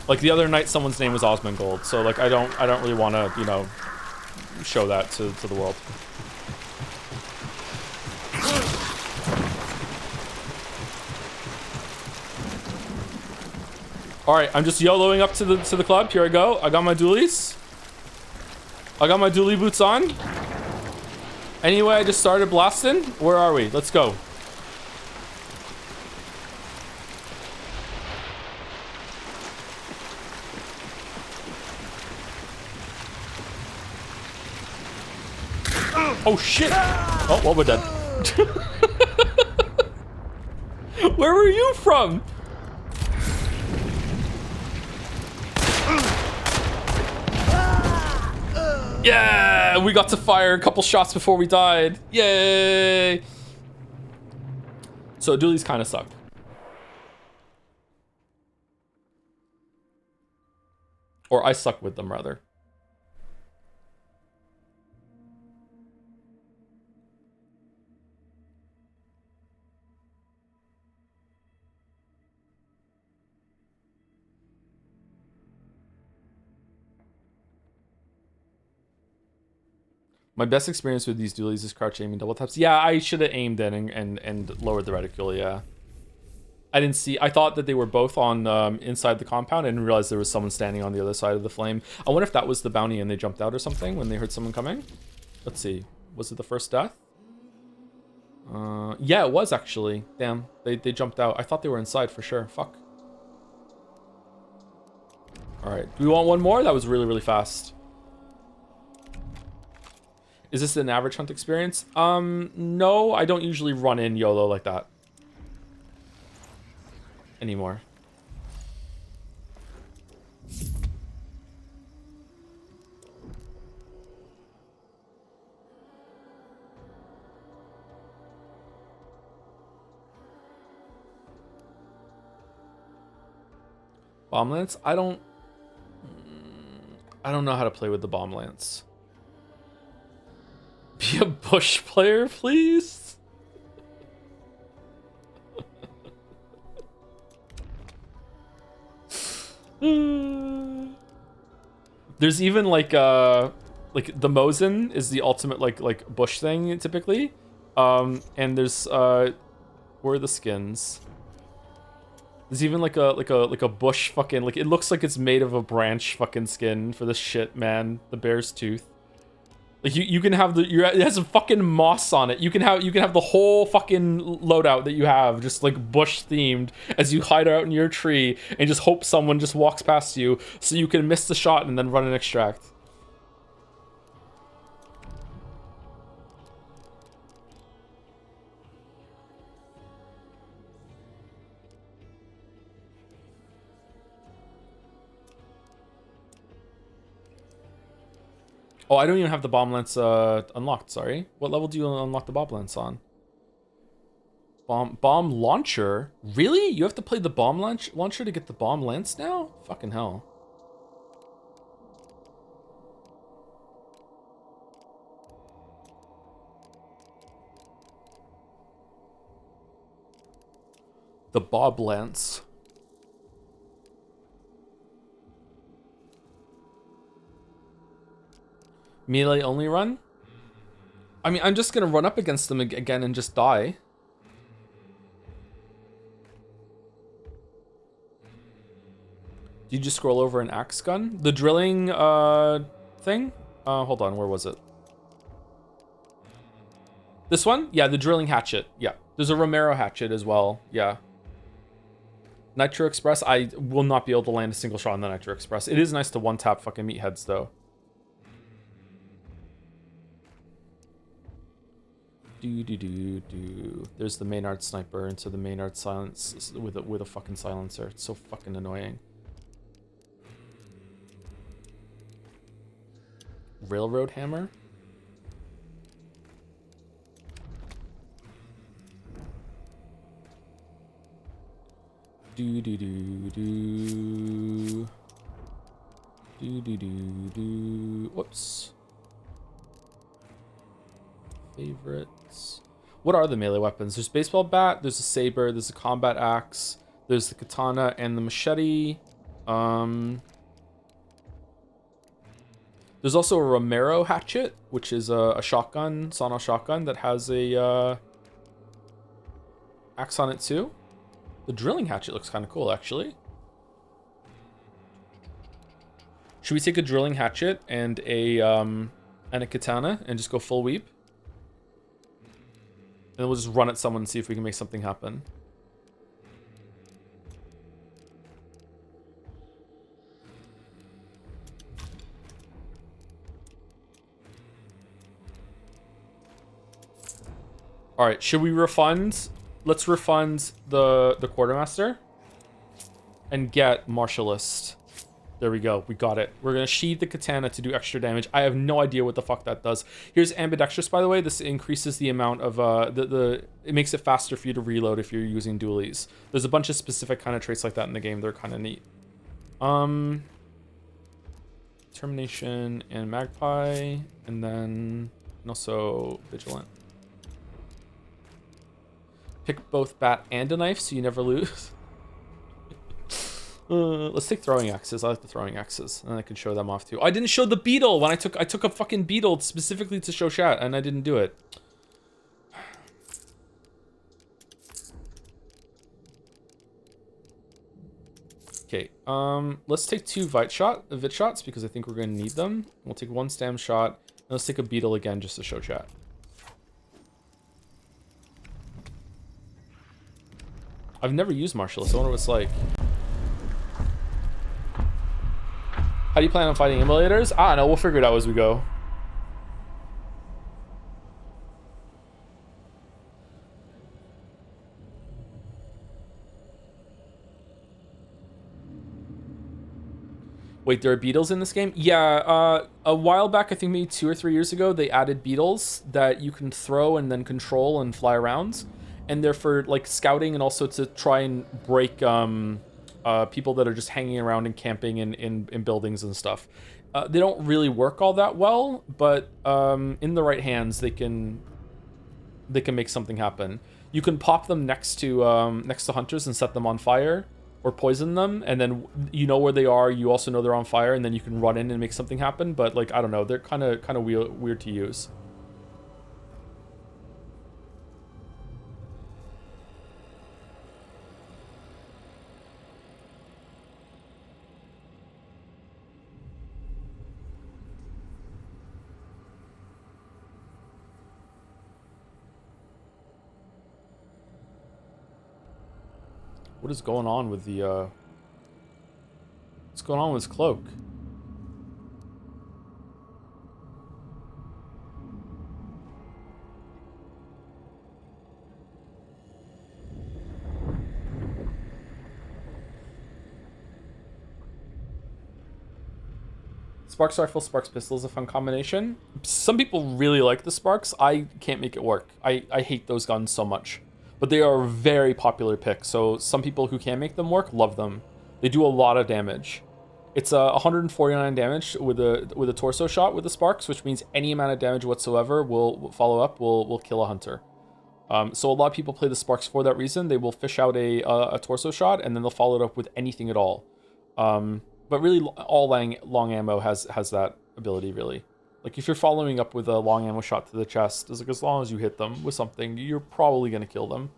Like the other night, someone's name was Osmongold, so like I don't really want to, you know, show that to the world. All right, I'm just YOLOing up to the club. Here I go. I got my dualies. I got my dually boots on. Anyway, I just started blasting. Where are we? Let's go. Oh shit! Oh, well, we're dead. Where were you from? Yeah, we got to fire a couple shots before we died. Yay! So dualies kind of suck. Or I suck with them, rather. My best experience with these dualies is crouch aiming double taps. Yeah, I should have aimed in and lowered the reticule, yeah. I didn't see, I thought that they were both on inside the compound. I didn't realize there was someone standing on the other side of the flame. I wonder if that was the bounty and they jumped out or something when they heard someone coming. Let's see, was it the first death? Yeah, it was actually. Damn, they jumped out. I thought they were inside for sure, fuck. All right, do we want one more? That was really, really fast. Is this an average hunt experience? No, I don't usually run in YOLO like that anymore. Bomb lance? I don't know how to play with the bomb lance. Be a bush player, please. There's even like the Mosin is the ultimate like bush thing typically. And there's where are the skins? There's even like a bush fucking, like, it looks like it's made of a branch fucking skin for this shit, man. The bear's tooth. Like you can have it has a fucking moss on it. You can have the whole fucking loadout that you have just like bush themed as you hide out in your tree and just hope someone just walks past you so you can miss the shot and then run and extract. Oh, I don't even have the bomb lance unlocked, sorry. What level do you unlock the bomb lance on? Bomb launcher? Really? You have to play the bomb launcher to get the bomb lance now? Fucking hell. The bob lance. Melee only run? I mean, I'm just gonna run up against them again and just die. Did you just scroll over an axe gun? The drilling thing? Hold on, where was it? This one? Yeah, the drilling hatchet. Yeah. There's a Romero hatchet as well. Yeah. Nitro Express? I will not be able to land a single shot on the Nitro Express. It is nice to one-tap fucking meatheads, though. There's the Maynard sniper into the Maynard silence with a fucking silencer. It's so fucking annoying. Railroad hammer. Do do do do. Do do do do. Whoops. Favorites. What are the melee weapons? There's baseball bat, there's a saber, there's a combat axe, there's the katana and the machete. There's also a Romero hatchet, which is a shotgun, Sawed-off shotgun that has a axe on it too. The drilling hatchet looks kind of cool, actually. Should we take a drilling hatchet and a katana and just go full weep? And then we'll just run at someone and see if we can make something happen. All right, should we refund? Let's refund the quartermaster and get martialist. There we go. We got it. We're going to sheathe the katana to do extra damage. I have no idea what the fuck that does. Here's ambidextrous, by the way. This increases the amount of it makes it faster for you to reload if you're using dualies. There's a bunch of specific kind of traits like that in the game. They're kind of neat. Determination and magpie, and then also vigilant. Pick both bat and a knife so you never lose. Let's take throwing axes. I like the throwing axes, and I can show them off too. I didn't show the beetle when I took a fucking beetle specifically to show chat, and I didn't do it. Okay, let's take 2 vit shots because I think we're gonna need them. We'll take 1 stam shot, and let's take a beetle again just to show chat. I've never used martialist. I wonder what it's like. How do you plan on fighting emulators? I don't know. We'll figure it out as we go. Wait, there are beetles in this game? Yeah, a while back, I think maybe 2 or 3 years ago, they added beetles that you can throw and then control and fly around. And they're for like scouting and also to try and break people that are just hanging around and camping in buildings and stuff. They don't really work all that well, but in the right hands, they can make something happen. You can pop them next to hunters and set them on fire or poison them, and then you know where they are. You also know they're on fire, and then you can run in and make something happen. But like, I don't know, they're kind of weird to use. What is going on with the, what's going on with his cloak? Sparks rifle, Sparks pistol is a fun combination. Some people really like the Sparks. I can't make it work. I hate those guns so much. But they are a very popular pick, so some people who can make them work love them. They do a lot of damage. It's 149 damage with a torso shot with the Sparks, which means any amount of damage whatsoever will follow up, will kill a hunter. So a lot of people play the Sparks for that reason. They will fish out a torso shot, and then they'll follow it up with anything at all. But really, all long ammo has that ability, really. Like, if you're following up with a long ammo shot to the chest, it's like, as long as you hit them with something, you're probably going to kill them.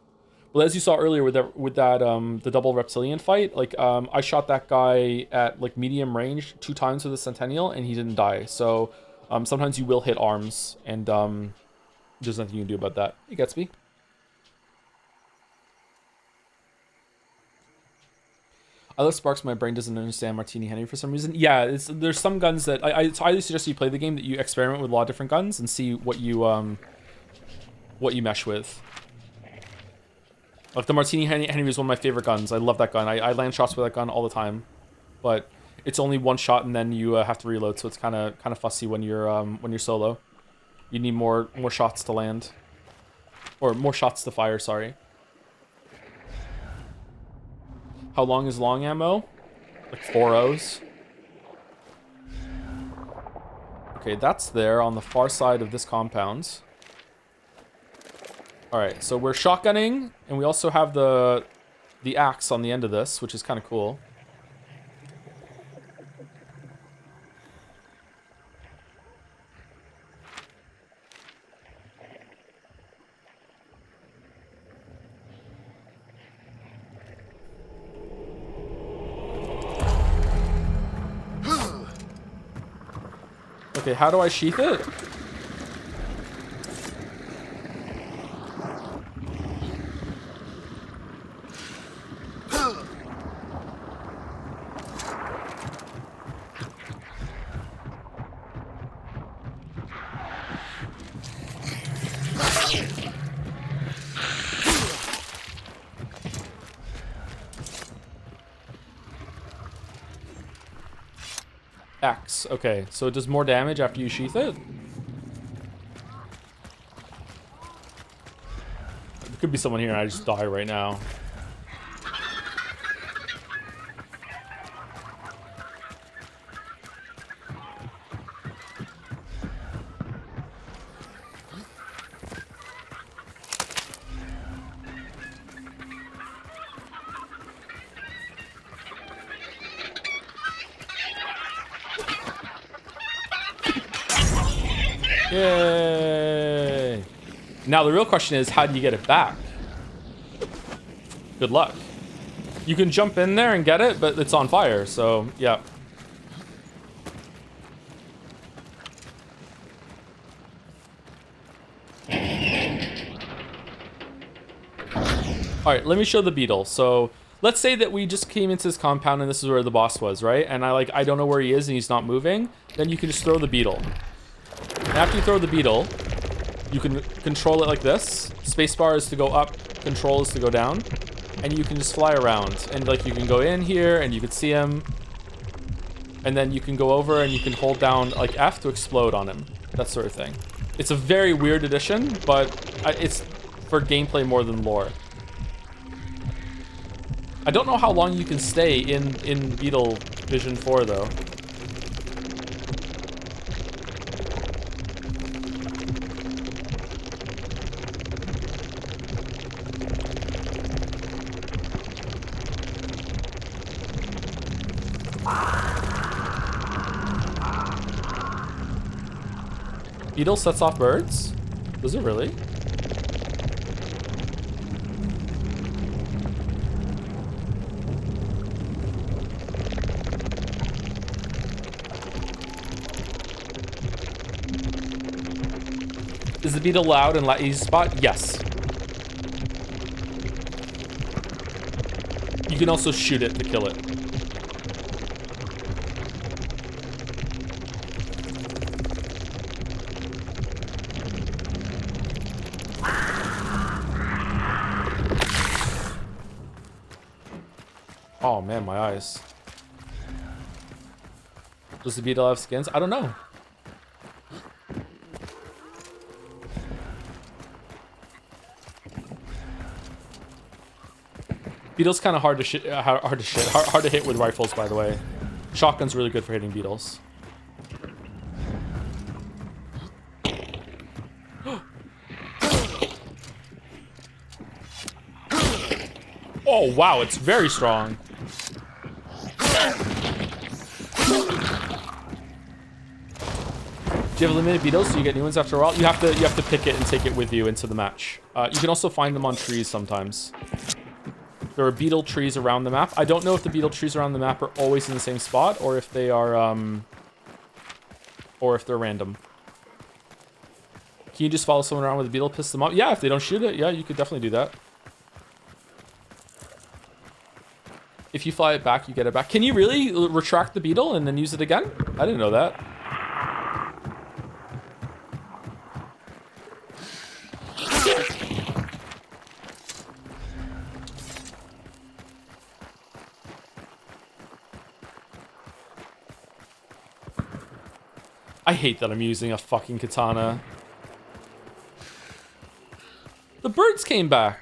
But as you saw earlier with that the double reptilian fight, like, I shot that guy at, like, medium range 2 times with a Centennial, and he didn't die. So, sometimes you will hit arms, and there's nothing you can do about that. Hey, Gatsby. I love Sparks, my brain doesn't understand Martini Henry for some reason. Yeah, there's some guns that I highly suggest you play the game, that you experiment with a lot of different guns and see what you mesh with. Like the Martini Henry is one of my favorite guns. I love that gun. I land shots with that gun all the time. But it's only one shot and then you have to reload, so it's kind of fussy when you're solo. You need more shots to land, or more shots to fire. Sorry. How long is long ammo? Like 4 O's. Okay, that's there on the far side of this compound. All right, so we're shotgunning, and we also have the axe on the end of this, which is kind of cool. Okay, how do I sheath it? X. Okay, so it does more damage after you sheath it? There could be someone here and I just die right now. Yay! Now the real question is, how do you get it back? Good luck. You can jump in there and get it, but it's on fire, so yeah. All right, let me show the beetle. So let's say that we just came into this compound and this is where the boss was, right? And I don't know where he is and he's not moving. Then you can just throw the beetle. And after you throw the beetle, you can control it like this. Spacebar is to go up, control is to go down. And you can just fly around. And like you can go in here and you can see him. And then you can go over and you can hold down like F to explode on him. That sort of thing. It's a very weird addition, but it's for gameplay more than lore. I don't know how long you can stay in Beetle Vision 4 though. Beetle sets off birds? Does it really? Is the beetle loud and easy spot? Yes. You can also shoot it to kill it. Oh man, my eyes. Does the beetle have skins? I don't know. Beetle's kind of hard to hit with rifles, by the way. Shotgun's really good for hitting beetles. Oh wow, it's very strong. Do you have limited beetles? Do you get new ones after a while? You have to pick it and take it with you into the match. You can also find them on trees sometimes. There are beetle trees around the map. I don't know if the beetle trees around the map are always in the same spot or if they are or if they're random. Can you just follow someone around with a beetle, piss them off? Yeah, if they don't shoot it, yeah, you could definitely do that. If you fly it back, you get it back. Can you really retract the beetle and then use it again? I didn't know that. I hate that I'm using a fucking katana. The birds came back.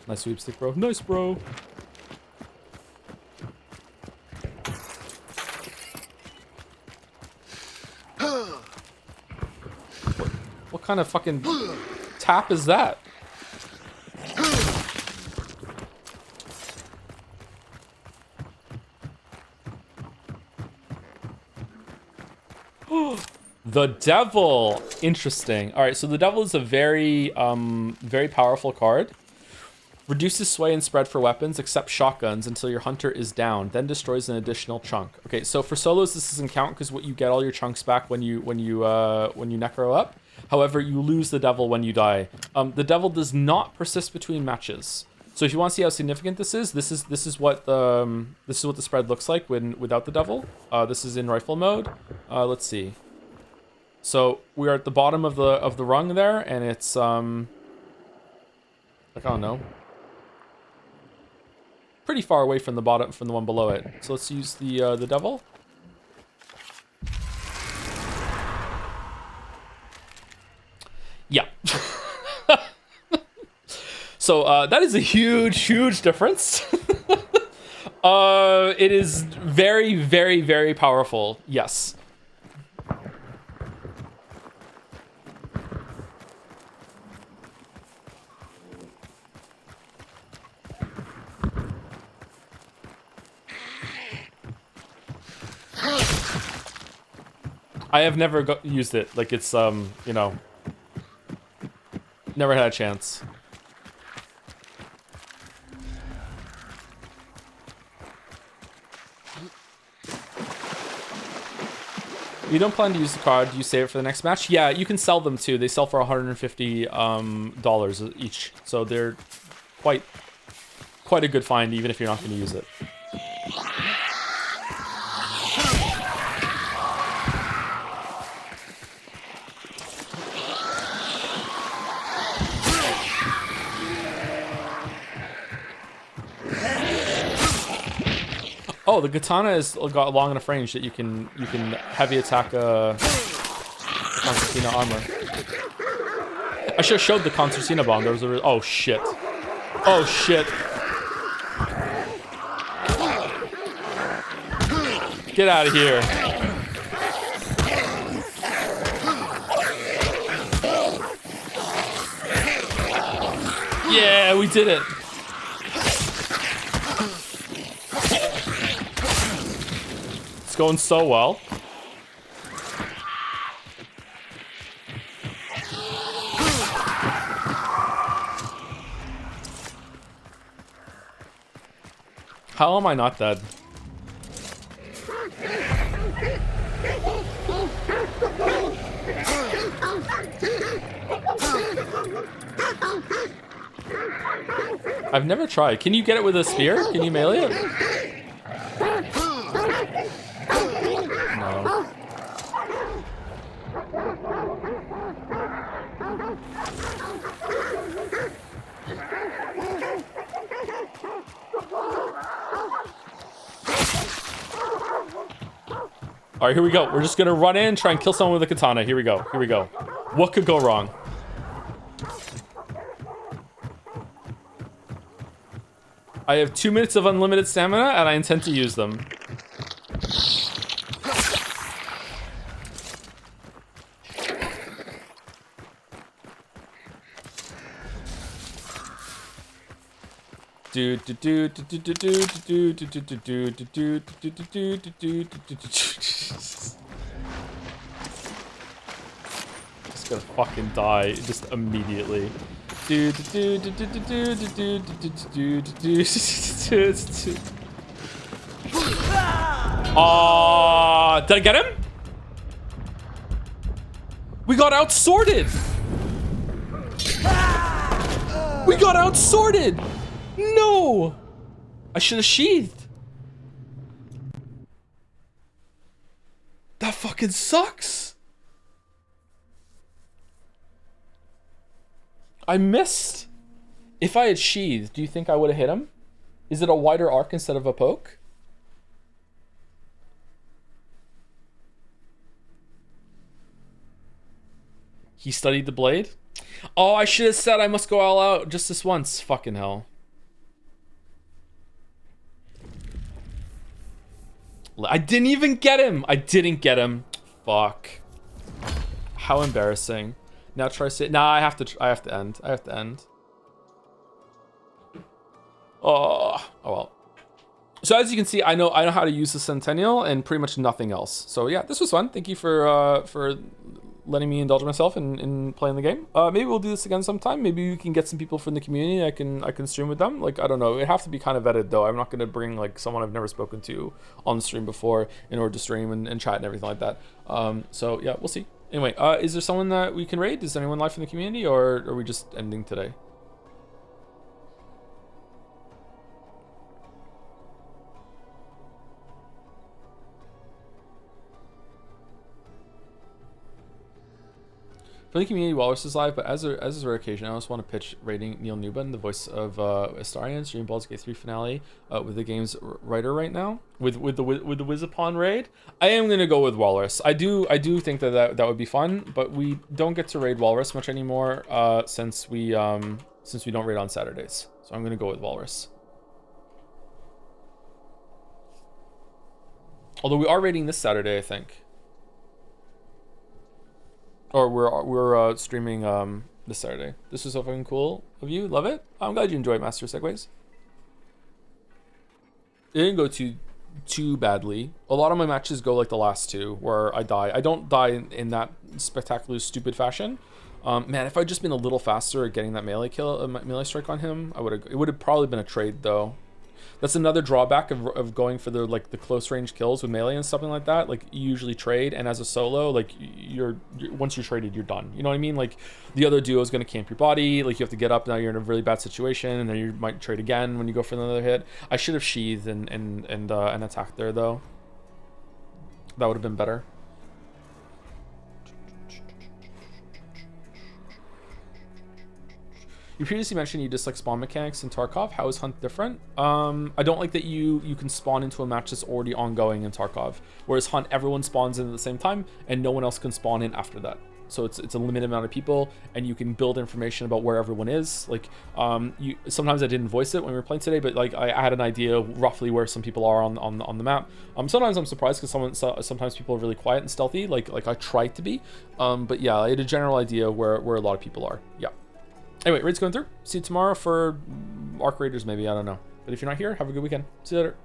Nice sweepstick, bro. Nice, bro. What kind of fucking tap is that? The devil. Interesting. All right, so the devil is a very, very powerful card. Reduces sway and spread for weapons, except shotguns, until your hunter is down. Then destroys an additional chunk. Okay, so for solos this doesn't count because you get all your chunks back when you necro up. However, you lose the devil when you die. The devil does not persist between matches. So if you want to see how significant this is what the spread looks like without the devil. This is in rifle mode. Let's see. So we are at the bottom of the rung there, and it's like, I don't know, pretty far away from the bottom, from the one below it. So let's use the devil. Yeah. So that is a huge difference. It is very, very, very powerful. Yes. I have never used it. Like, it's, you know, never had a chance. You don't plan to use the card, do you save it for the next match? Yeah, you can sell them too. They sell for $150 each. So they're quite a good find, even if you're not going to use it. Oh, the katana has got long enough range that you can heavy attack concertina armor. I should have showed the concertina bomb. There was a oh shit. Oh shit. Get out of here. Yeah, we did it. It's going so well. How am I not dead? I've never tried. Can you get it with a spear? Can you melee it? No. All right, here we go. We're just gonna run in and try and kill someone with a katana. Here we go. Here we go. What could go wrong? I have 2 minutes of unlimited stamina, and I intend to use them. Just gonna fucking die just immediately. Did I get him? We got outsorted. We got outsorted. No! I should have sheathed. That fucking sucks. I missed. If I had sheathed, do you think I would have hit him? Is it a wider arc instead of a poke? He studied the blade? Oh, I should have said I must go all out just this once. Fucking hell. I didn't even get him. I didn't get him. Fuck. How embarrassing. Now try to say. Nah, I have to end. I have to end. Oh well. So as you can see, I know how to use the Centennial and pretty much nothing else. So yeah, this was fun. Thank you for letting me indulge myself in playing the game. Maybe we'll do this again sometime. Maybe we can get some people from the community. I can stream with them. Like, I don't know. It have to be kind of vetted though. I'm not gonna bring like someone I've never spoken to on the stream before in order to stream and chat and everything like that. So yeah, we'll see. Anyway, is there someone that we can raid? Is anyone live from the community, or are we just ending today? For the community, Walrus is live, but as a rare occasion, I also want to pitch rating Neil Newbin, the voice of Astarion, streaming Baldur's Gate 3 finale, with the game's writer right now, with the Wizapon raid. I am gonna go with Walrus. I do think that would be fun, but we don't get to raid Walrus much anymore since we don't raid on Saturdays. So I'm gonna go with Walrus. Although we are raiding this Saturday, I think. Or we're streaming this Saturday. This was so fucking cool of you. Love it. I'm glad you enjoyed Master Segways. It didn't go too badly. A lot of my matches go like the last two where I die. I don't die in that spectacularly stupid fashion. Man, if I'd just been a little faster at getting that melee kill, melee strike on him, it would have probably been a trade though. That's another drawback of going for the close range kills with melee and something like that. Like, you usually trade, and as a solo, like you're once you're traded, you're done. You know what I mean? Like, the other duo is going to camp your body. Like, you have to get up. Now you're in a really bad situation, and then you might trade again when you go for another hit. I should have sheathed and attacked there though. That would have been better. You previously mentioned you dislike spawn mechanics in Tarkov. How is Hunt different? I don't like that you can spawn into a match that's already ongoing in Tarkov, whereas Hunt, everyone spawns in at the same time and no one else can spawn in after that. So it's a limited amount of people, and you can build information about where everyone is. Like, sometimes I didn't voice it when we were playing today, but like I had an idea roughly where some people are on the map. Sometimes I'm surprised because sometimes people are really quiet and stealthy, like I try to be. But yeah, I had a general idea where a lot of people are. Yeah. Anyway, raid's going through. See you tomorrow for Arc Raiders, maybe. I don't know. But if you're not here, have a good weekend. See you later.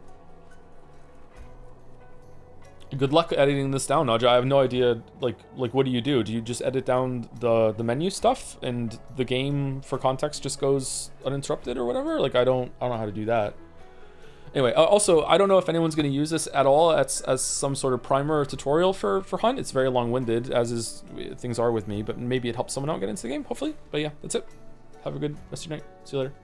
Good luck editing this down, Naja. I have no idea, like what do? Do you just edit down the menu stuff and the game for context just goes uninterrupted or whatever? Like, I don't know how to do that. Anyway, also, I don't know if anyone's going to use this at all as some sort of primer or tutorial for Hunt. It's very long-winded, as things are with me, but maybe it helps someone out get into the game, hopefully. But yeah, that's it. Have a good rest of your night. See you later.